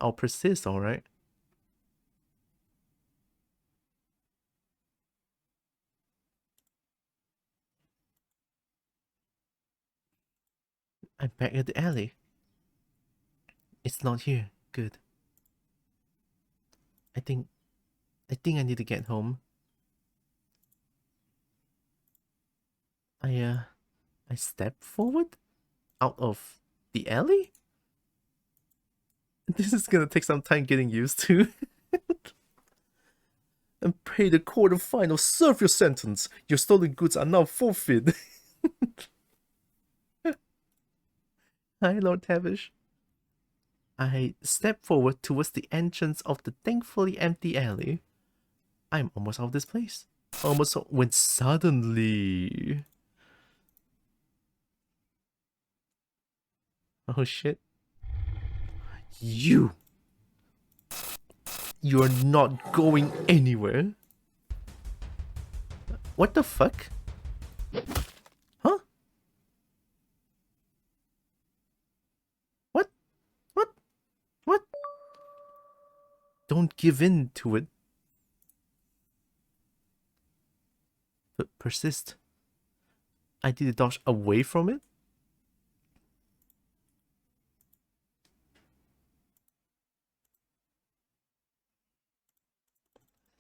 I'll persist, alright. I'm back at the alley. It's not here. Good. I think I need to get home. I step forward out of the alley? This is gonna take some time getting used to. And pay the quarter fine or serve your sentence. Your stolen goods are now forfeit. Hi, Lord Tavish. I step forward towards the entrance of the thankfully empty alley. I'm almost out of this place. Almost when suddenly... Oh shit. You're not going anywhere. What the fuck? Huh? What? Don't give in to it. But persist. I need to dodge away from it?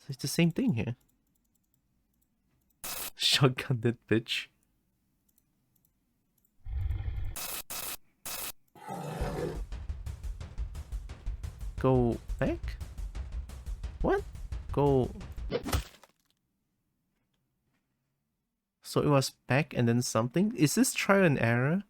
It's the same thing here. Shotgun that bitch. Go back? What? Go... So it was back and then something? Is this trial and error?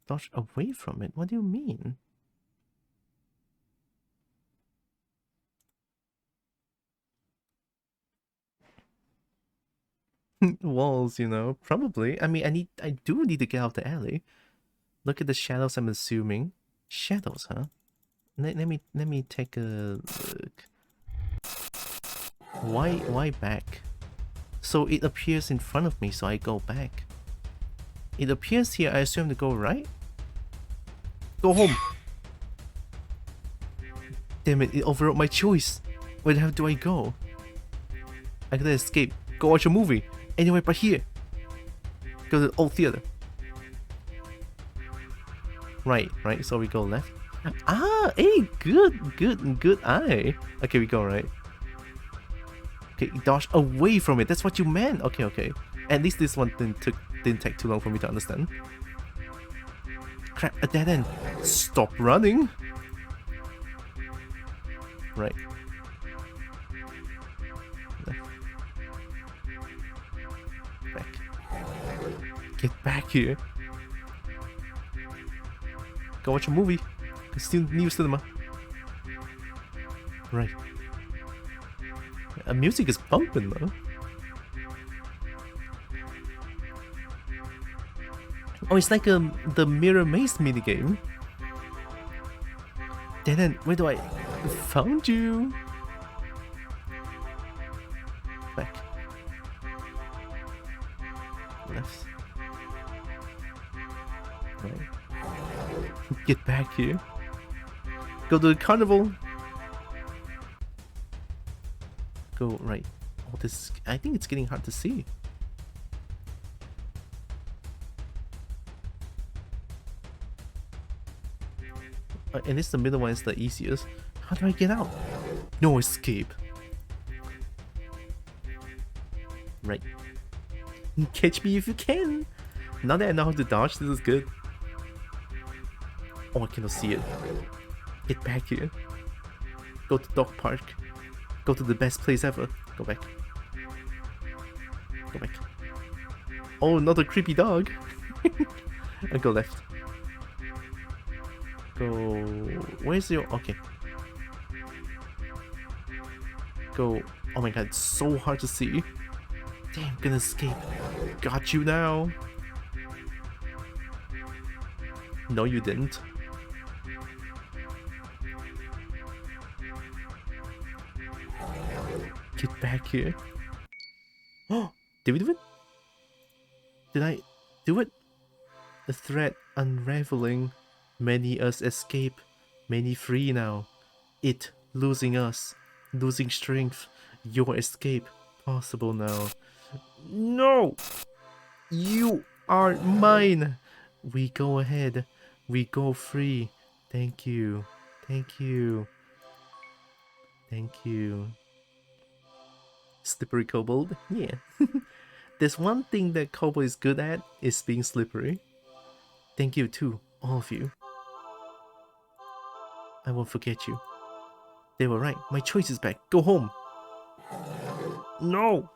Dodge away from it? What do you mean? Walls, you know, probably. I mean, I do need to get out of the alley. Look at the shadows, I'm assuming. Shadows, huh? Let me take a look. Why back? So it appears in front of me, so I go back. It appears here, I assume to go right? Go home! Damn it, it overrode my choice! Where the hell do I go? I gotta escape. Go watch a movie! Anywhere but here! Go to the old theater. Right, so we go left. Ah, hey, good eye. Okay, we go right. Okay, dodge away from it. That's what you meant. Okay. At least this one didn't take too long for me to understand. Crap, a dead end. Stop running. Right. Left. Back. Get back here. Go watch a movie. It's still new cinema. Right. Music is bumping though. Oh, it's like the mirror maze minigame. Then where do I found you? left. Right. Get back here. Go to the carnival. Go right. Oh, this. I think it's getting hard to see. And this the middle one is the easiest. How do I get out? No escape. Right. Catch me if you can. Now that I know how to dodge, this is good. Oh, I cannot see it. Get back here. Go to dog park. Go to the best place ever. Go back. Go back. Oh, not a creepy dog. And go left. Go. Where's your. Okay. Go. Oh my god, it's so hard to see. Damn, gonna escape. Got you now. No, you didn't. Get back here. Oh, did we do it? Did I do it? The threat unraveling. Many us escape. Many free now. It losing us. Losing strength. Your escape possible now. No! You are mine! We go ahead. We go free. Thank you. Thank you. Thank you. Slippery kobold? Yeah. There's one thing that kobo is good at, is being slippery. Thank you too, all of you. I won't forget you. They were right. My choice is back. Go home. No!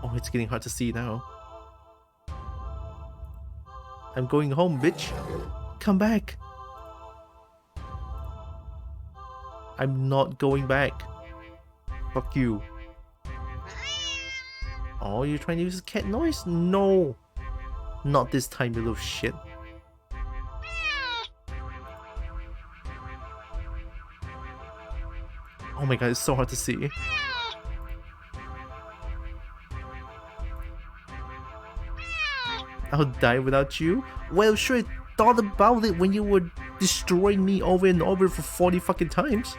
Oh, it's getting hard to see now. I'm going home, bitch. Come back. I'm not going back. Fuck you. Oh, you're trying to use cat noise? No. Not this time, you little shit. Oh my god, it's so hard to see. I'll die without you? Well, sure, I thought about it when you were destroying me over and over for 40 fucking times.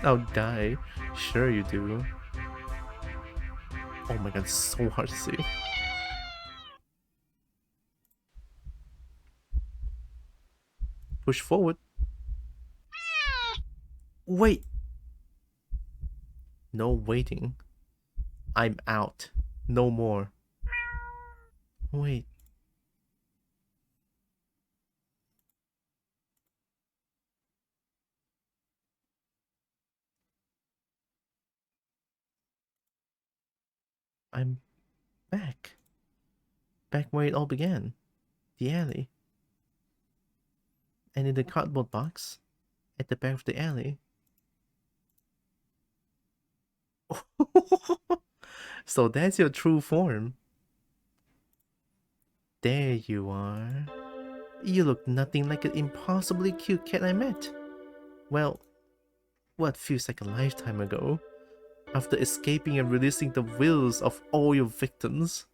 I'll die. Sure you do. Oh my god, it's so hard to see. Push forward. Wait. No waiting. I'm out. No more. Wait. I'm back. Back where it all began. The alley. And in the cardboard box at the back of the alley. So that's your true form. There you are. You look nothing like an impossibly cute cat I met. Well, what feels like a lifetime ago. After escaping and releasing the wills of all your victims.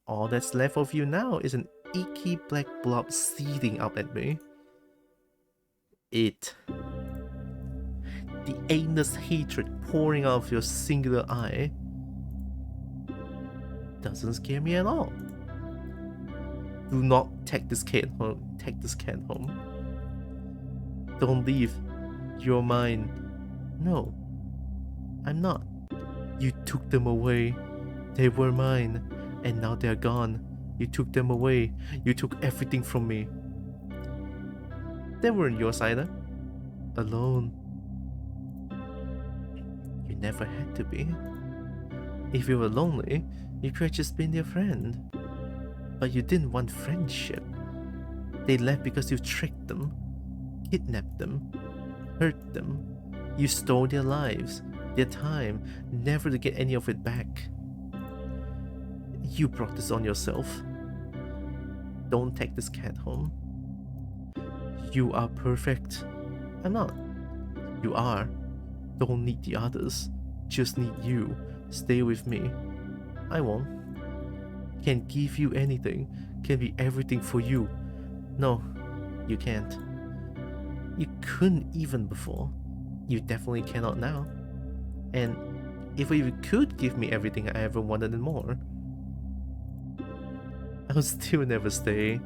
All that's left of you now is an icky black blob seething up at me. It. The endless hatred pouring out of your singular eye doesn't scare me at all. Do not take this cat home. Take this cat home. Don't leave. You're mine. No, I'm not. You took them away. They were mine, and now they're gone. You took them away. You took everything from me. They weren't yours either. Alone. You never had to be. If you were lonely, you could have just been their friend. But you didn't want friendship. They left because you tricked them, kidnapped them, hurt them. You stole their lives, their time, never to get any of it back. You brought this on yourself. Don't take this cat home. You are perfect. I'm not. You are. Don't need the others. Just need you. Stay with me. I won't. Can't give you anything. Can be everything for you. No, you can't. You couldn't even before. You definitely cannot now. And if you could give me everything I ever wanted and more, I'll still never stay.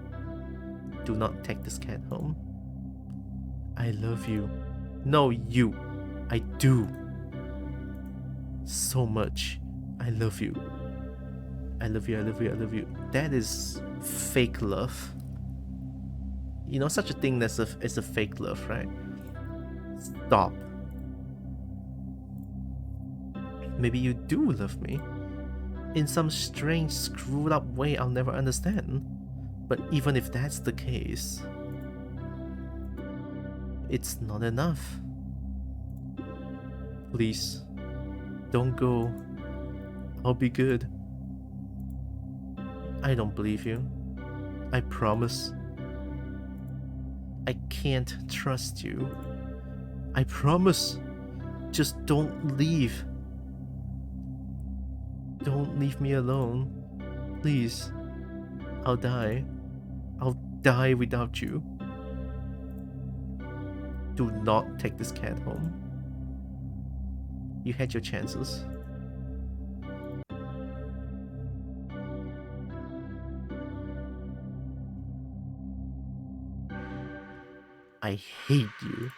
Do not take this cat home. I love you. No, you. I do. So much. I love you. I love you, I love you, I love you. That is fake love. You know, such a thing as a fake love, right? Stop. Maybe you do love me. In some strange, screwed up way I'll never understand. But even if that's the case, it's not enough. Please, don't go. I'll be good. I don't believe you. I promise. I can't trust you. I promise. Just don't leave. Don't leave me alone. Please. I'll die. I'll die without you. Do not take this cat home. You had your chances. I hate you.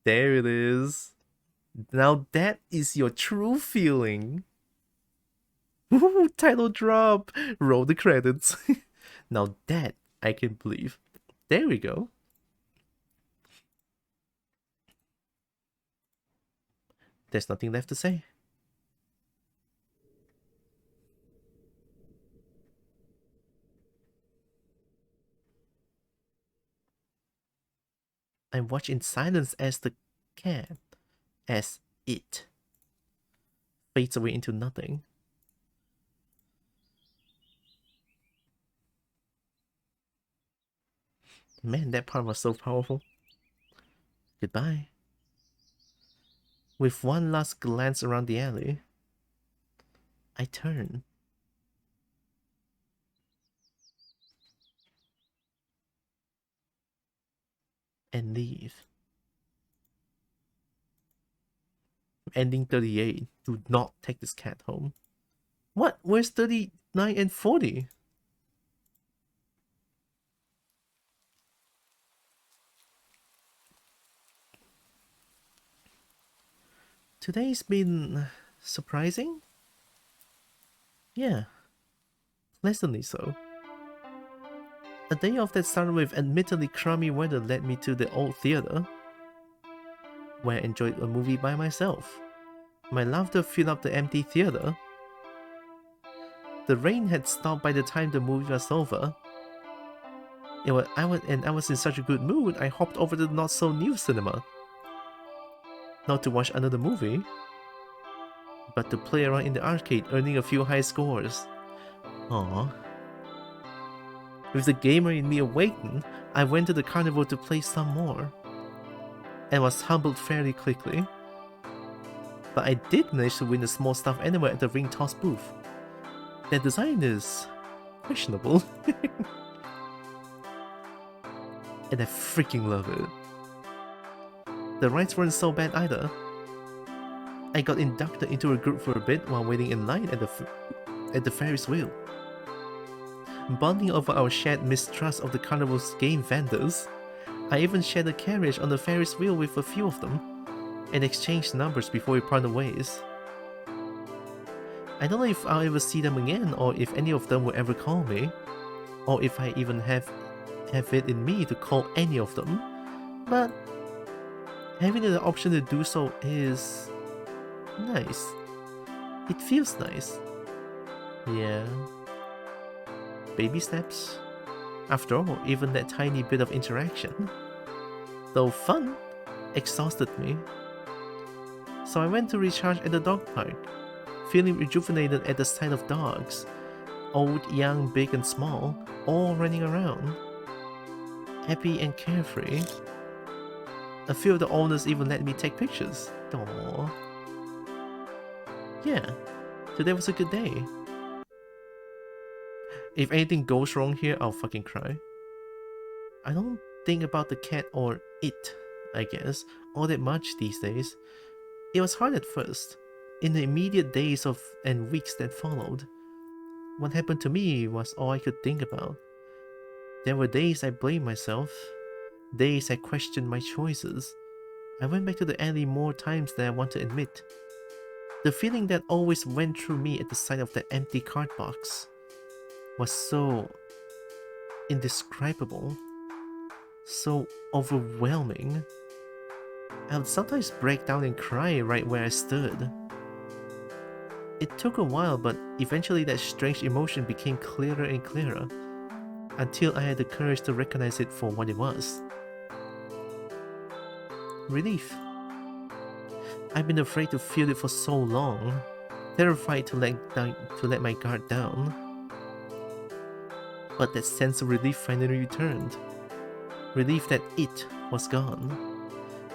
There it is. Now that is your true feeling. Ooh, title drop. Roll the credits. Now that I can believe. There we go. There's nothing left to say. I watch in silence as the cat, as it, fades away into nothing. Man, that part was so powerful. Goodbye. With one last glance around the alley, I turn. And leave. Ending 38. Do not take this cat home. What? Where's 39 and 40? Today's been surprising? Yeah. Pleasantly so. A day off that started with admittedly crummy weather led me to the old theater, where I enjoyed a movie by myself. My laughter filled up the empty theater. The rain had stopped by the time the movie was over. I was in such a good mood, I hopped over to the not-so-new cinema. Not to watch another movie, but to play around in the arcade, earning a few high scores. Aww. With the gamer in me awakened, I went to the carnival to play some more, and was humbled fairly quickly. But I did manage to win a small stuffed animal at the ring toss booth. Their design is questionable. And I freaking love it. The rides weren't so bad either. I got inducted into a group for a bit while waiting in line at the Ferris wheel. Bonding over our shared mistrust of the carnival's game vendors, I even shared a carriage on the Ferris wheel with a few of them, and exchanged numbers before we parted ways. I don't know if I'll ever see them again, or if any of them will ever call me, or if I even have it in me to call any of them, but having the option to do so is nice. It feels nice. Yeah. Baby steps. After all, even that tiny bit of interaction, though fun, exhausted me. So I went to recharge at the dog park, feeling rejuvenated at the sight of dogs, old, young, big and small, all running around, happy and carefree. A few of the owners even let me take pictures. Aww. Yeah, today was a good day. If anything goes wrong here, I'll fucking cry. I don't think about the cat or it, I guess, all that much these days. It was hard at first, in the immediate days and weeks that followed. What happened to me was all I could think about. There were days I blamed myself, days I questioned my choices. I went back to the alley more times than I want to admit. The feeling that always went through me at the sight of that empty card box was so indescribable, so overwhelming. I would sometimes break down and cry right where I stood. It took a while, but eventually that strange emotion became clearer and clearer, until I had the courage to recognize it for what it was. Relief. I've been afraid to feel it for so long, terrified to let my guard down. But that sense of relief finally returned. Relief that it was gone.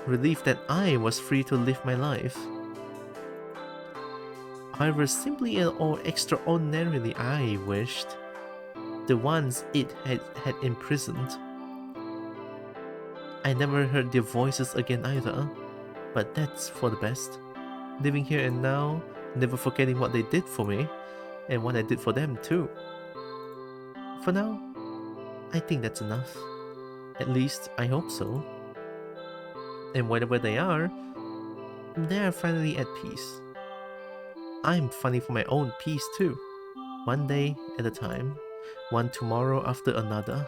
Relief that I was free to live my life. However simply or extraordinarily I wished, the ones it had imprisoned. I never heard their voices again either, but that's for the best. Living here and now, never forgetting what they did for me, and what I did for them too. For now, I think that's enough. At least, I hope so. And wherever they are finally at peace. I'm fighting for my own peace too. One day at a time. One tomorrow after another.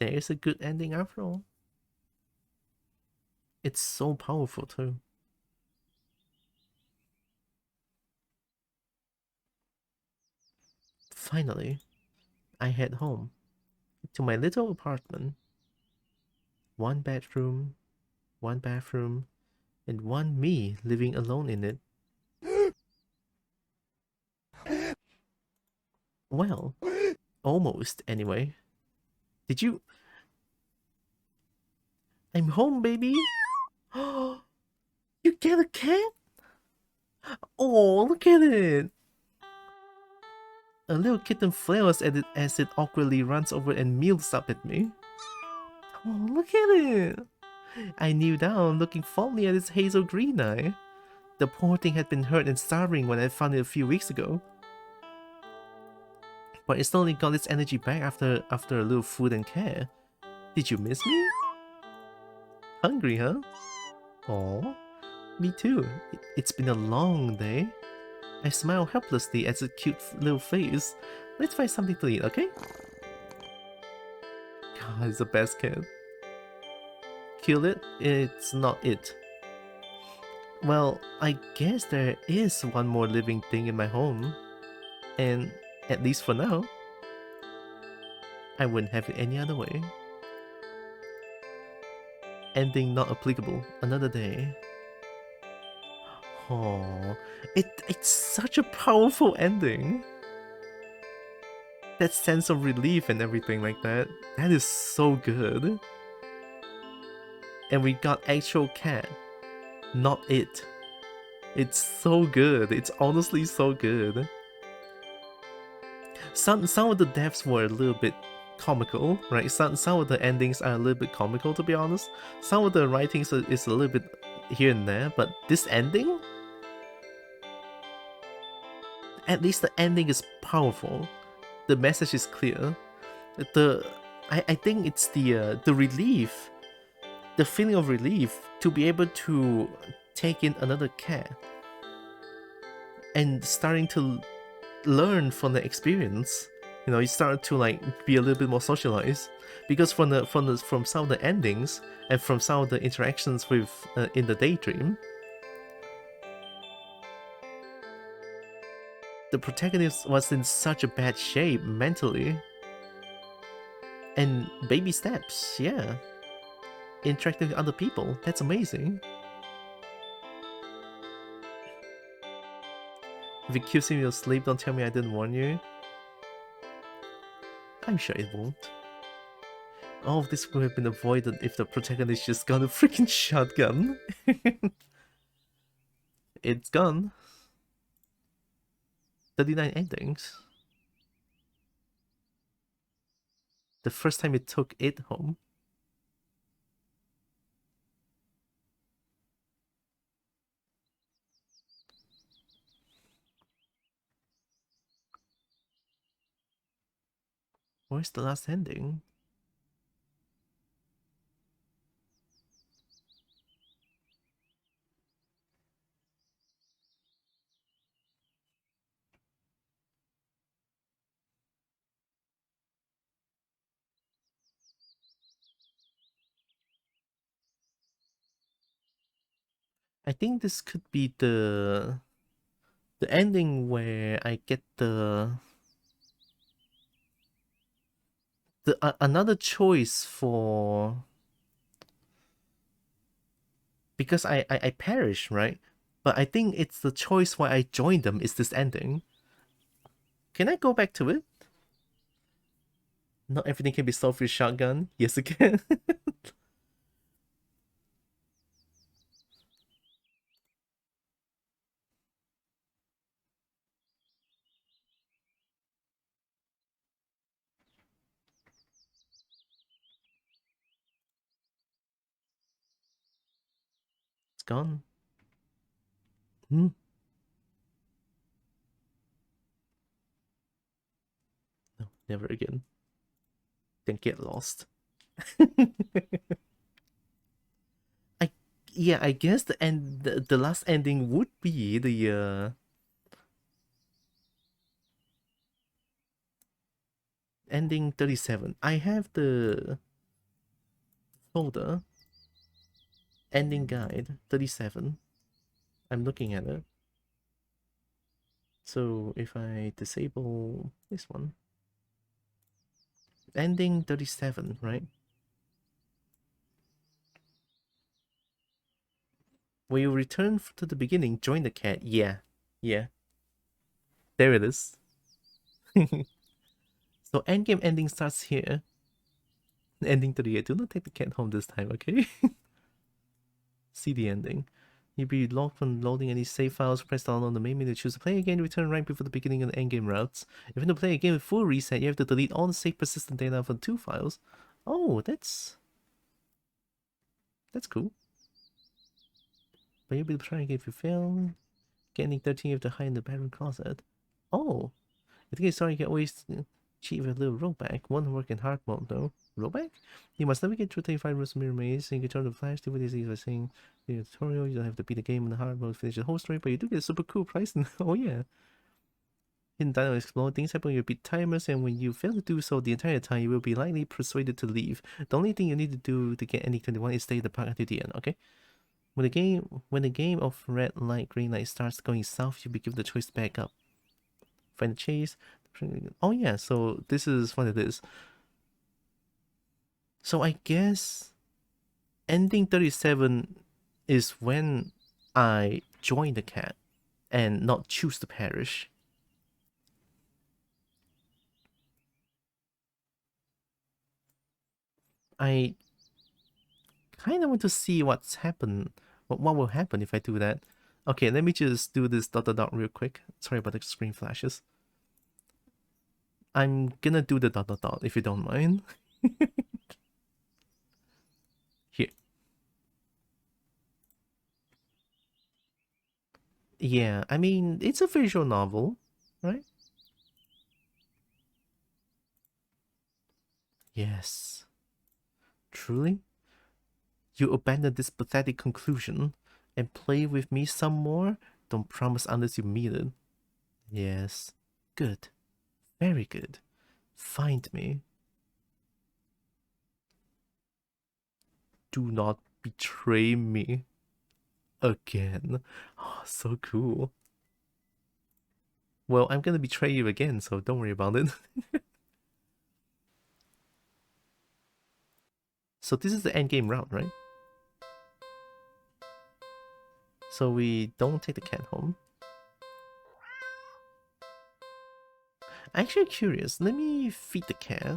There is a good ending after all. It's so powerful too. Finally, I head home. To my little apartment. One bedroom, one bathroom, and one me living alone in it. Well, almost anyway. Did you... I'm home, baby! You get a cat? Oh, look at it! A little kitten flails at it as it awkwardly runs over and mews up at me. Oh, look at it! I kneel down, looking fondly at its hazel green eye. The poor thing had been hurt and starving when I found it a few weeks ago. But it slowly got its energy back after a little food and care. Did you miss me? Hungry, huh? Aw, me too. It's been a long day. I smile helplessly at its cute little face. Let's find something to eat, okay? God, it's the best cat. Kill it? It's not it. Well, I guess there is one more living thing in my home. And, at least for now, I wouldn't have it any other way. Ending not applicable. Another day. Oh, it's such a powerful ending. That sense of relief and everything like that. That is so good. And we got actual cat, not it. It's so good. It's honestly so good. Some of the deaths were a little bit comical, right? Some of the endings are a little bit comical, to be honest. Some of the writings is a little bit here and there, but this ending, at least the ending is powerful. The message is clear. I think it's the relief, the feeling of relief to be able to take in another cat and starting to learn from the experience. You know, you start to like be a little bit more socialized, because from some of the endings and from some of the interactions with in the daydream, the protagonist was in such a bad shape mentally. And baby steps, yeah. Interacting with other people, that's amazing. If it kills you in your sleep, don't tell me I didn't warn you. I'm sure it won't. All of this would have been avoided if the protagonist just got a freaking shotgun. It's gone. 39 endings. The first time it took it home. Where's the last ending? I think this could be the ending where I get the another choice for, because I perish, right? But I think it's the choice why I joined them is this ending. Can I go back to it? Not everything can be solved with shotgun. Yes, it can. It's gone. Hmm. No, never again. Then get lost. Yeah, I guess the last ending would be the ending 37. I have the folder ending guide 37. I'm looking at it. So if I disable this one, ending 37, right? When you return to the beginning, join the cat. Yeah, yeah. There it is. So endgame ending starts here. Ending 38. Do not take the cat home this time, okay? See the ending. You'll be locked from loading any save files. Press down on the main menu to choose to play again. Return right before the beginning of the endgame routes. If you want to play again with full reset, you have to delete all the save persistent data from 2 files. Oh, that's cool. But you'll be able to try again if you fail. Getting 13, you have to hide in the bedroom closet. Oh, if you get sorry, you can always cheat with a little rollback. One work in hard mode though. Rollback? You must navigate through 35 rooms of mirror maze, and you can turn the flash to easy by saying the tutorial. You don't have to beat the game in the hard mode to finish the whole story, but you do get a super cool prize. Oh yeah. Hidden dino explore. Things happen when you beat timers, and when you fail to do so the entire time, you will be likely persuaded to leave. The only thing you need to do to get any 21 is stay in the park until the end, okay? When the game of red light, green light starts going south, you'll be given the choice to back up. Find the chase. Oh yeah, so this is what it is. So I guess ending 37 is when I join the cat and not choose to perish. I kind of want to see what will happen if I do that. Okay, let me just do this ... real quick. Sorry about the screen flashes. I'm gonna do the ... if you don't mind. Here. Yeah, I mean, it's a visual novel, right? Yes. Truly? You abandon this pathetic conclusion and play with me some more? Don't promise unless you mean it. Yes. Good. Very good. Find me. Do not betray me again. Oh, so cool. Well, I'm gonna betray you again, so don't worry about it. So this is the endgame route, right? So we don't take the cat home. Actually curious. Let me feed the cat.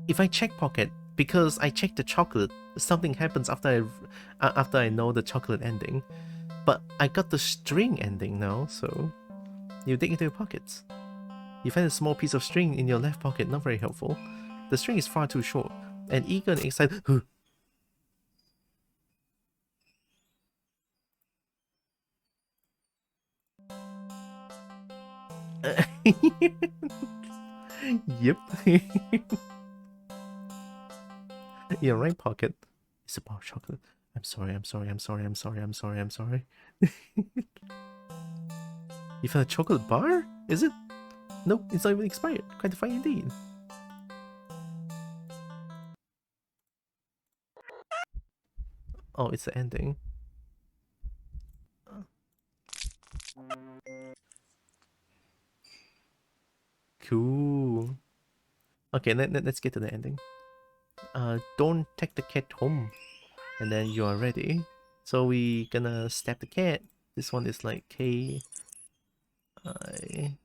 If I check pocket, because I checked the chocolate, something happens after I know the chocolate ending. But I got the string ending now, so you dig into your pockets. You find a small piece of string in your left pocket, not very helpful. The string is far too short, and eager and excited. Yep. Yeah, right pocket. It's a bar of chocolate. I'm sorry. You found a chocolate bar? Is it? Nope, it's not even expired. Quite fine indeed. Oh, it's the ending. Cool. Okay, let's get to the ending. Don't take the cat home. And then you are ready. So we gonna stab the cat. This one is like K I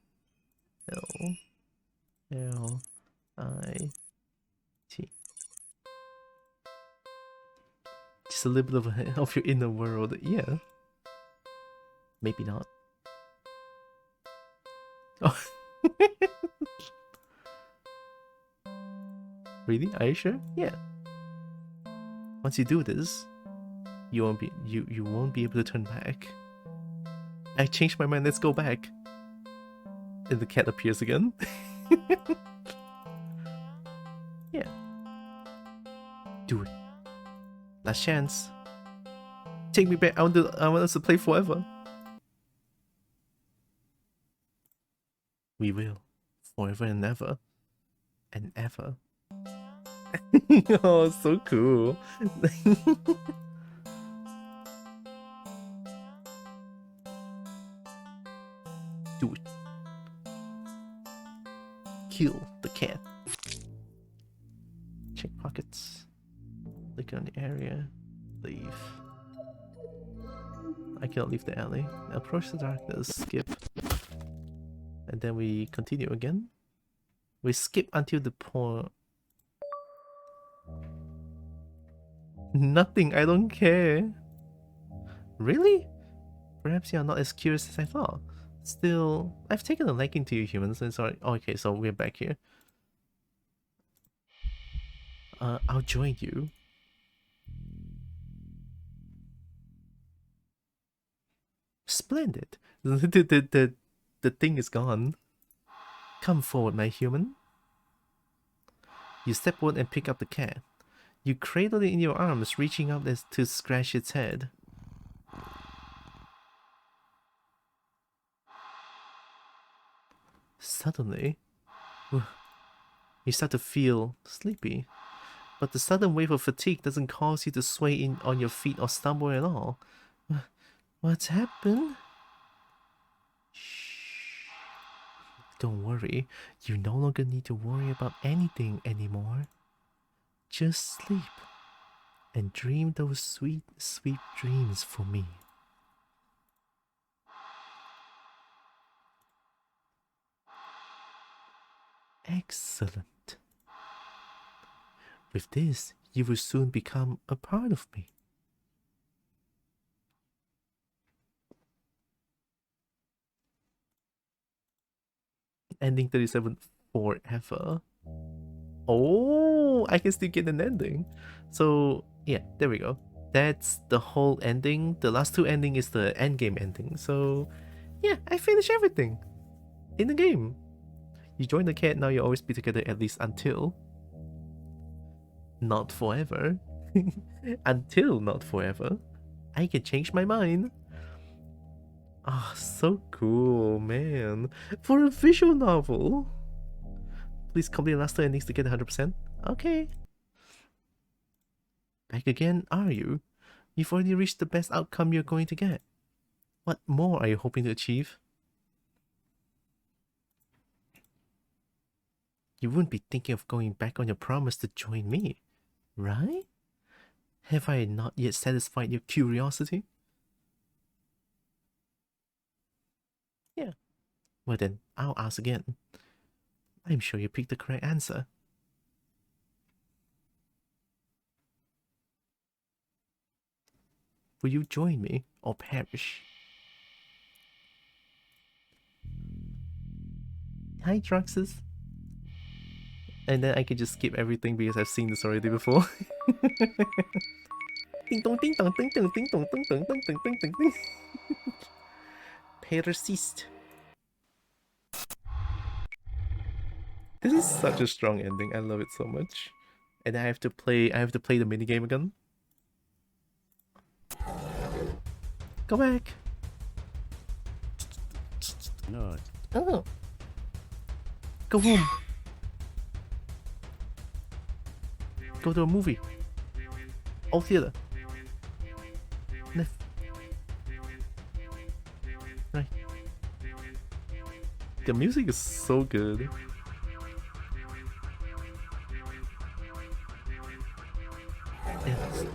L L I T. Just a little bit of your inner world. Yeah. Maybe not. Oh. Really? Are you sure? Yeah. Once you do this, you won't be able to turn back. I changed my mind. Let's go back. And the cat appears again. Yeah. Do it. Last chance. Take me back. I want us to play forever. We will. Forever and ever. And ever. Oh, so cool. Do it. Kill the cat. Check pockets. Look on the area. Leave. I cannot leave the alley. Approach the darkness. Skip. And then we continue again. We skip until the point. Nothing. I don't care. Really? Perhaps you are not as curious as I thought. Still, I've taken a liking to you humans, and sorry. Oh, okay, so we're back here. I'll join you. Splendid. The thing is gone. Come forward, my human. You step forward and pick up the cat. You cradle it in your arms, reaching up as to scratch its head. Suddenly, you start to feel sleepy. But the sudden wave of fatigue doesn't cause you to sway in on your feet or stumble at all. What's happened? Shh. Don't worry. You no longer need to worry about anything anymore. Just sleep and dream those sweet, sweet dreams for me. Excellent. With this, you will soon become a part of me. Ending 37 forever. Oh, I can still get an ending. So, yeah, there we go. That's the whole ending. The last two ending is the endgame ending. So, yeah, I finished everything in the game. You join the cat, now you'll always be together at least until... Not forever. Until not forever. I can change my mind. Ah, oh, so cool, man. For a visual novel. Please complete the last two endings to get 100%. Okay. Back again, are you? You've already reached the best outcome you're going to get. What more are you hoping to achieve? You wouldn't be thinking of going back on your promise to join me, right? Have I not yet satisfied your curiosity? Well then, I'll ask again. I'm sure you picked the correct answer. Will you join me or perish? Hi, Truxes. And then I can just skip everything because I've seen this already before. Ding dong ding dong ding dong ding dong ding dong ding dong ding dong ding. Persist. This is such a strong ending. I love it so much. And I have to play the minigame again. Go back. No. Oh. Go home. Go to a movie. Or theater. Left. Right. The music is so good. Yes.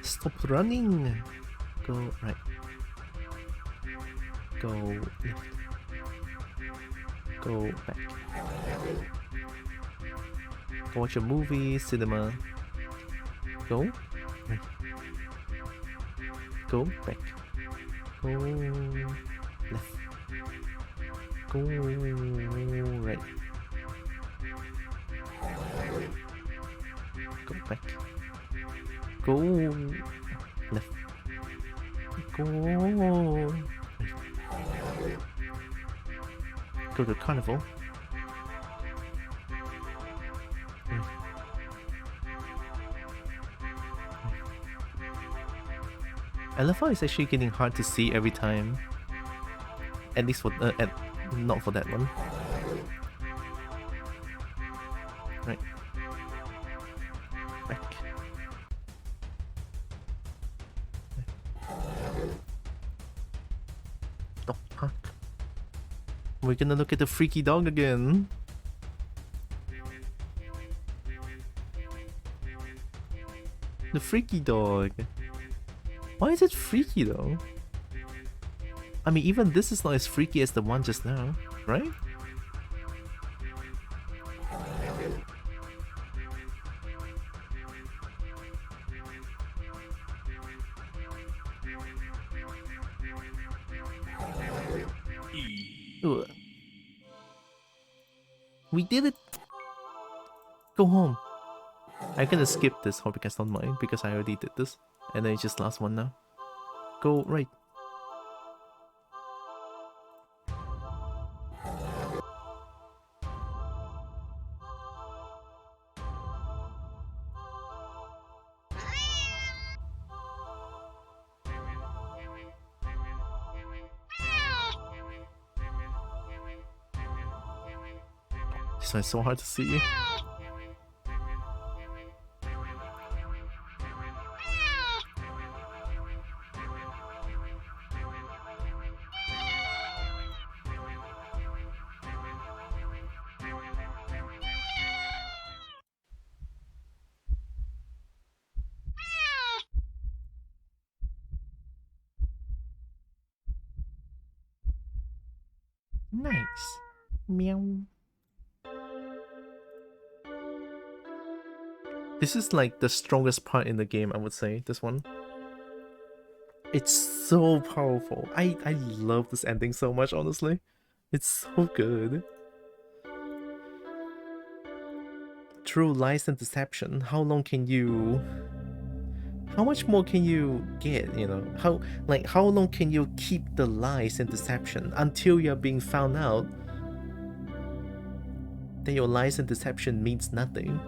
Stop running. Go right. Go left. Go back. Go watch a movie, cinema. Go right. Go back. Go left. Go right. Go back. Go left. Go right. Go to carnival. Right. I love how it's actually getting hard to see every time. At least for not for that one. Right. Back. Dog park. We're gonna look at the freaky dog again. The freaky dog. Why is it freaky though? I mean, even this is not as freaky as the one just now, right? Ugh. We did it! Go home. I'm gonna skip this, hope you guys don't mind, because I already did this. And then it's just last one now. Go right. This one's so hard to see. Nice. Meow. This is like the strongest part in the game, I would say, this one. It's so powerful. I love this ending so much, honestly. It's so good. True lies and deception. How long can you... How much more can you get, you know? How long can you keep the lies and deception until you're being found out that your lies and deception means nothing?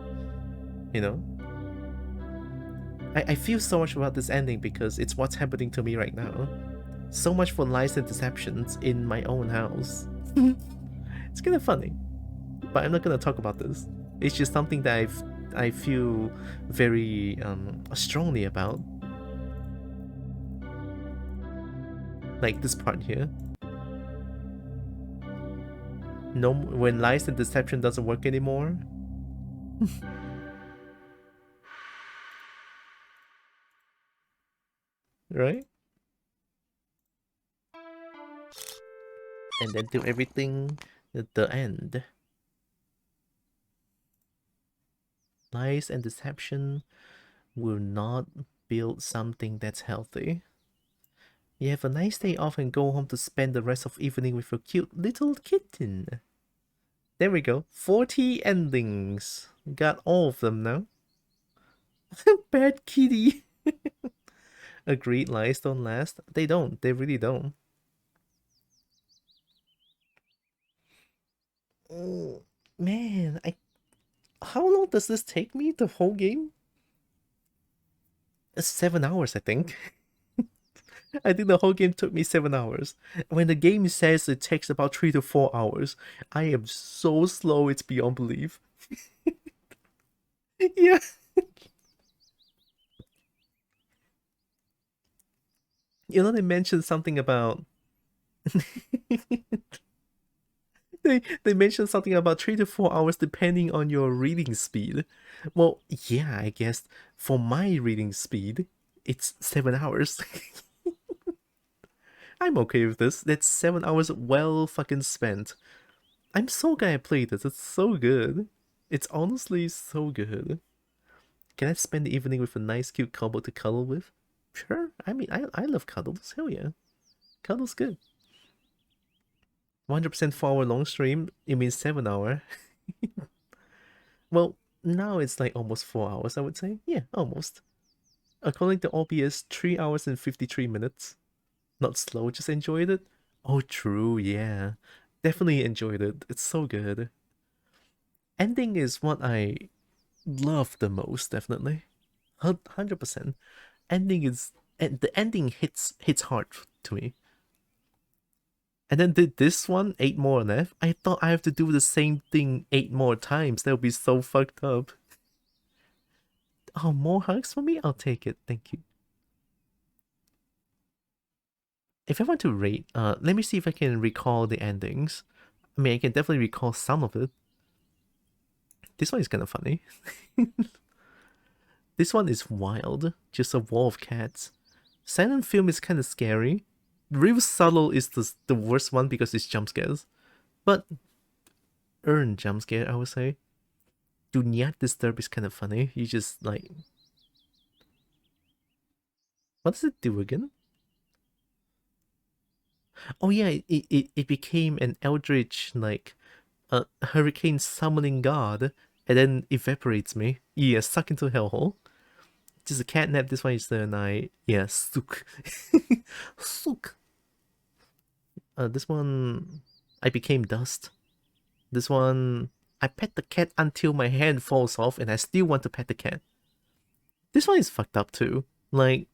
You know? I feel so much about this ending because it's what's happening to me right now. So much for lies and deceptions in my own house. It's kind of funny, but I'm not gonna talk about this. It's just something that I feel very strongly about. Like this part here. No, when lies and deception doesn't work anymore. Right? and then do everything at the end. Lies and deception will not build something that's healthy. You have a nice day off and go home to spend the rest of evening with your cute little kitten. There we go. 40 endings. Got all of them now. Bad kitty. Agreed, lies don't last. They don't. They really don't. Oh, man, how long does this take me? The whole game? 7 hours, I think. I think the whole game took me 7 hours. When the game says it takes about 3 to 4 hours, I am so slow it's beyond belief. Yeah. You know, they mentioned something about... they mentioned something about 3 to 4 hours depending on your reading speed. Well, yeah, I guess for my reading speed, it's 7 hours. I'm okay with this. That's 7 hours well fucking spent. I'm so glad I played this. It's so good. It's honestly so good. Can I spend the evening with a nice cute kobo to cuddle with? Sure. I mean, I love cuddles. Hell yeah. Cuddles good. 100% 4-hour long stream. It means 7 hour. Well, now it's like almost 4 hours, I would say. Yeah, almost. According to OBS, 3 hours and 53 minutes. Not slow, just enjoyed it. Oh, true, yeah. Definitely enjoyed it. It's so good. Ending is what I love the most, definitely. 100%. Ending is... And the ending hits hard to me. And then did this one 8 more on F. I thought I have to do the same thing 8 more times. That would be so fucked up. Oh, more hugs for me? I'll take it. Thank you. If I want to rate, let me see if I can recall the endings. I mean, I can definitely recall some of it. This one is kind of funny. This one is wild. Just a wall of cats. Silent film is kind of scary. Real subtle is the worst one because it's jump scares. But earned jump scare, I would say. Do not disturb is kind of funny. You just like... What does it do again? Oh yeah, it became an eldritch, like, a hurricane summoning god, and then evaporates me. Yeah, suck into a hellhole. Just a catnap, this one is the night. Yeah, sook. Sook. This one, I became dust. This one, I pet the cat until my hand falls off and I still want to pet the cat. This one is fucked up too. Like,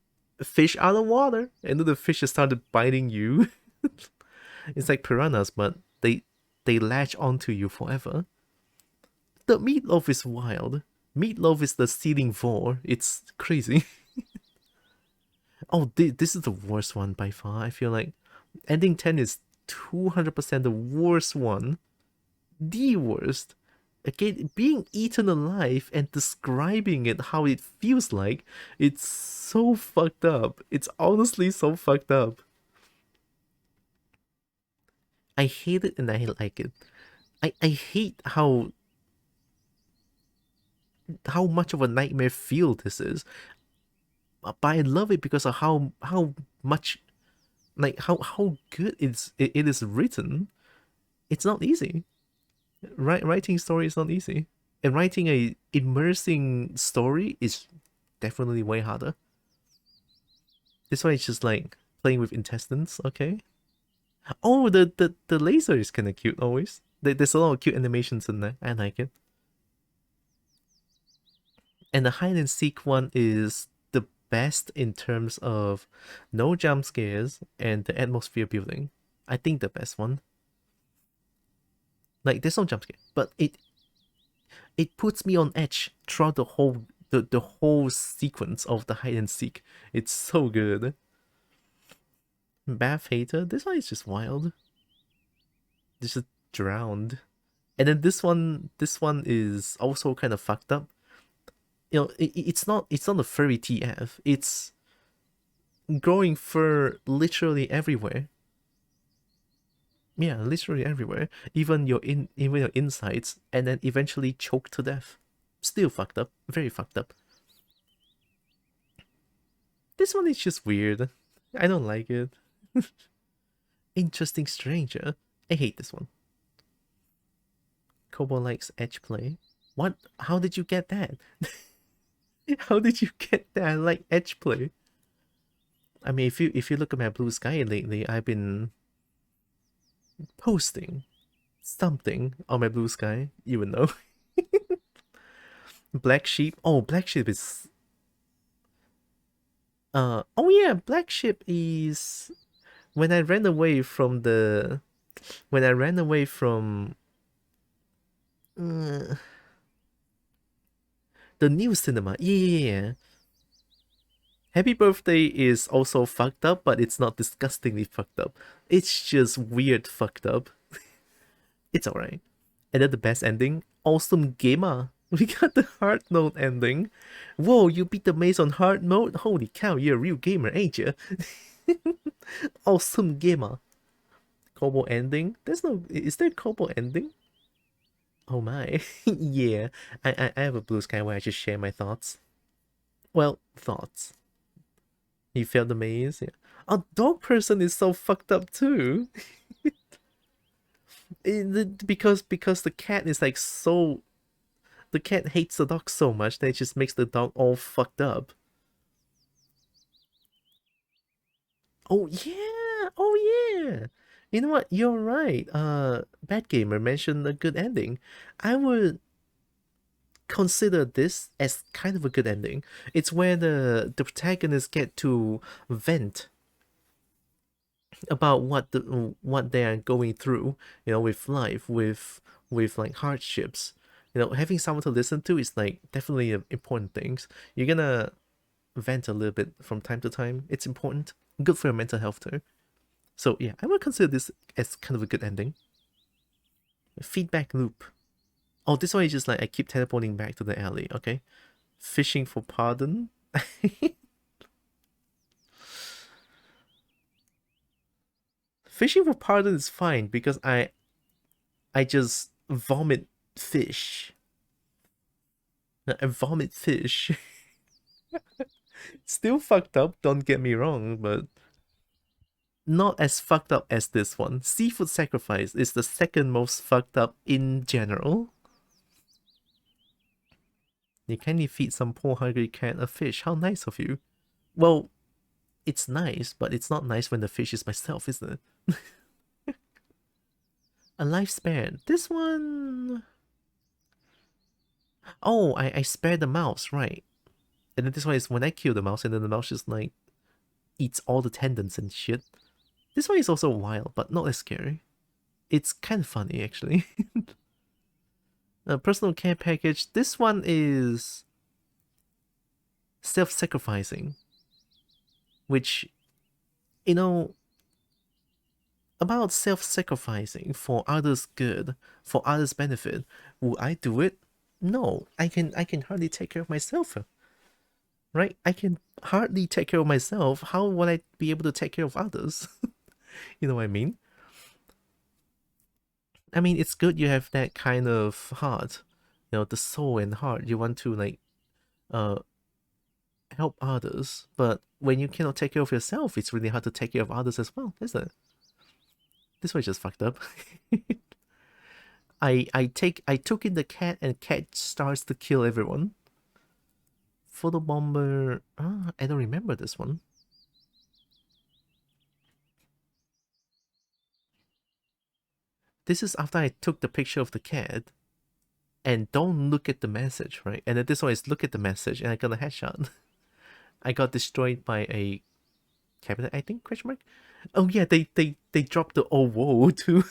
fish out of water, and then the fish just started biting you. It's like piranhas, but they latch onto you forever. The meatloaf is wild. Meatloaf is the stealing vor. It's crazy. Oh, this is the worst one by far. I feel like ending 10 is 200% the worst one. The worst. Again, being eaten alive and describing it how it feels like, it's so fucked up. It's honestly so fucked up. I hate it and I like it. I hate how much of a nightmare feel this is. But I love it because of how much, like, how good it is written. It's not easy. Writing story is not easy. And writing a immersing story is definitely way harder. This one is just like playing with intestines, okay? Oh, the laser is kind of cute always. There's a lot of cute animations in there. I like it. And the hide and seek one is the best in terms of no jump scares and the atmosphere building. I think the best one. Like, there's no jump scare, but it puts me on edge throughout the whole sequence of the hide and seek. It's so good. Bath hater. This one is just wild. Just drowned. And then this one is also kind of fucked up. You know, it's not a furry TF. It's growing fur literally everywhere. Yeah, literally everywhere. Even your insides, and then eventually choked to death. Still fucked up. Very fucked up. This one is just weird. I don't like it. Interesting stranger. I hate this one. Kobo likes edge play. What? How did you get that? How did you get that? I like edge play. I mean, if you look at my blue sky lately, I've been posting something on my blue sky, even though Black Sheep. Oh, Black Sheep is. Oh yeah, Black Sheep is when I ran away from the uh, the new cinema. Yeah. Happy Birthday is also fucked up, but it's not disgustingly fucked up. It's just weird fucked up. It's alright. And then the best ending, Awesome Gamer. We got the hard mode ending. Whoa, you beat the maze on hard mode? Holy cow, you're a real gamer, ain't you? Awesome Gamer. Kobo ending? Is there Kobo ending? Oh my. Yeah, I have a blue sky where I just share my thoughts. Well, thoughts. You failed the maze? Yeah. A dog person is so fucked up too. Because the cat is like so... The cat hates the dog so much that it just makes the dog all fucked up. Oh yeah! Oh yeah! You know what? You're right. Bad Gamer mentioned a good ending. I would consider this as kind of a good ending. It's where the protagonists get to vent about what they are going through, you know, with life, with like hardships. You know, having someone to listen to is like definitely an important things. You're gonna vent a little bit from time to time. It's important. Good for your mental health too. So yeah, I would consider this as kind of a good ending. Feedback loop. Oh, this one is just like I keep teleporting back to the alley, okay? Fishing for pardon. Fishing for pardon is fine because I just vomit fish. I vomit fish. Still fucked up, don't get me wrong, but not as fucked up as this one. Seafood sacrifice is the second most fucked up in general. You kindly feed some poor hungry cat a fish. How nice of you. Well, it's nice, but it's not nice when the fish is myself, isn't it? A lifespan. This one... Oh, I spared the mouse, right. And then this one is when I kill the mouse and then the mouse just like eats all the tendons and shit. This one is also wild, but not as scary. It's kind of funny, actually. A personal care package. This one is self-sacrificing. Which, you know, about self-sacrificing for others' good, for others' benefit. Will I do it? No, I can hardly take care of myself. Right? I can hardly take care of myself. How would I be able to take care of others? You know what I mean? I mean, it's good you have that kind of heart. You know, the soul and heart. You want to like help others, but when you cannot take care of yourself, it's really hard to take care of others as well, isn't it? This was just fucked up. I took in the cat and cat starts to kill everyone. Photo bomber. I don't remember this one. This is after I took the picture of the cat. And don't look at the message, right? And then this one is look at the message and I got a headshot. I got destroyed by a cabinet, I think, question mark? Oh yeah, they dropped the oh whoa too.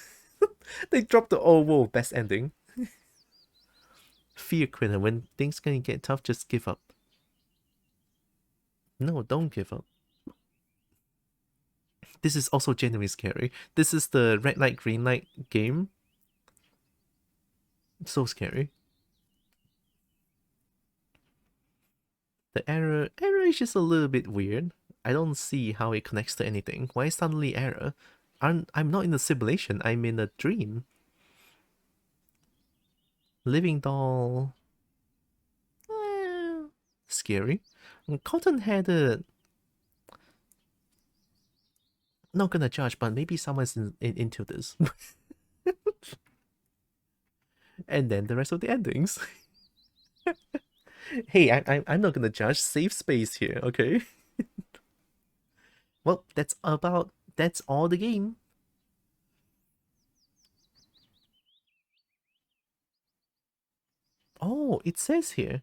They dropped the oh whoa, best ending. Fear critter, when things gonna get tough, just give up. No, don't give up. This is also genuinely scary. This is the red light, green light game. So scary. The error is just a little bit weird. I don't see how it connects to anything. Why suddenly error? I'm not in a simulation. I'm in a dream. Living doll. Scary. Cotton-headed. Not gonna judge, but maybe someone's into this. And then the rest of the endings. Hey, I'm not gonna judge. Safe space here, okay? Well, that's all the game. Oh, it says here.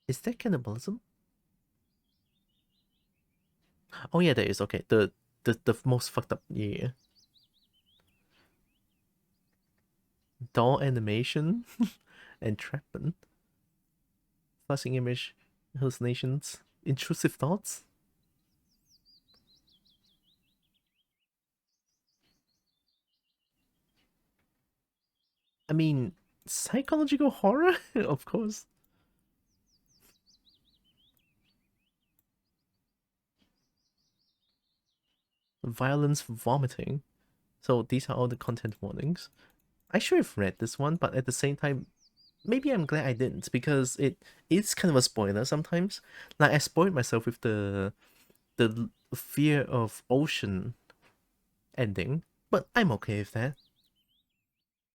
Is that cannibalism? Oh yeah, there is. Okay, the most fucked up. Yeah. Doll animation, entrapment, flashing image, hallucinations, intrusive thoughts. I mean, psychological horror, of course. Violence, vomiting. So these are all the content warnings. I should have read this one, but at the same time, maybe I'm glad I didn't, because it's kind of a spoiler sometimes. Like I spoiled myself with the fear of ocean ending, but I'm okay with that.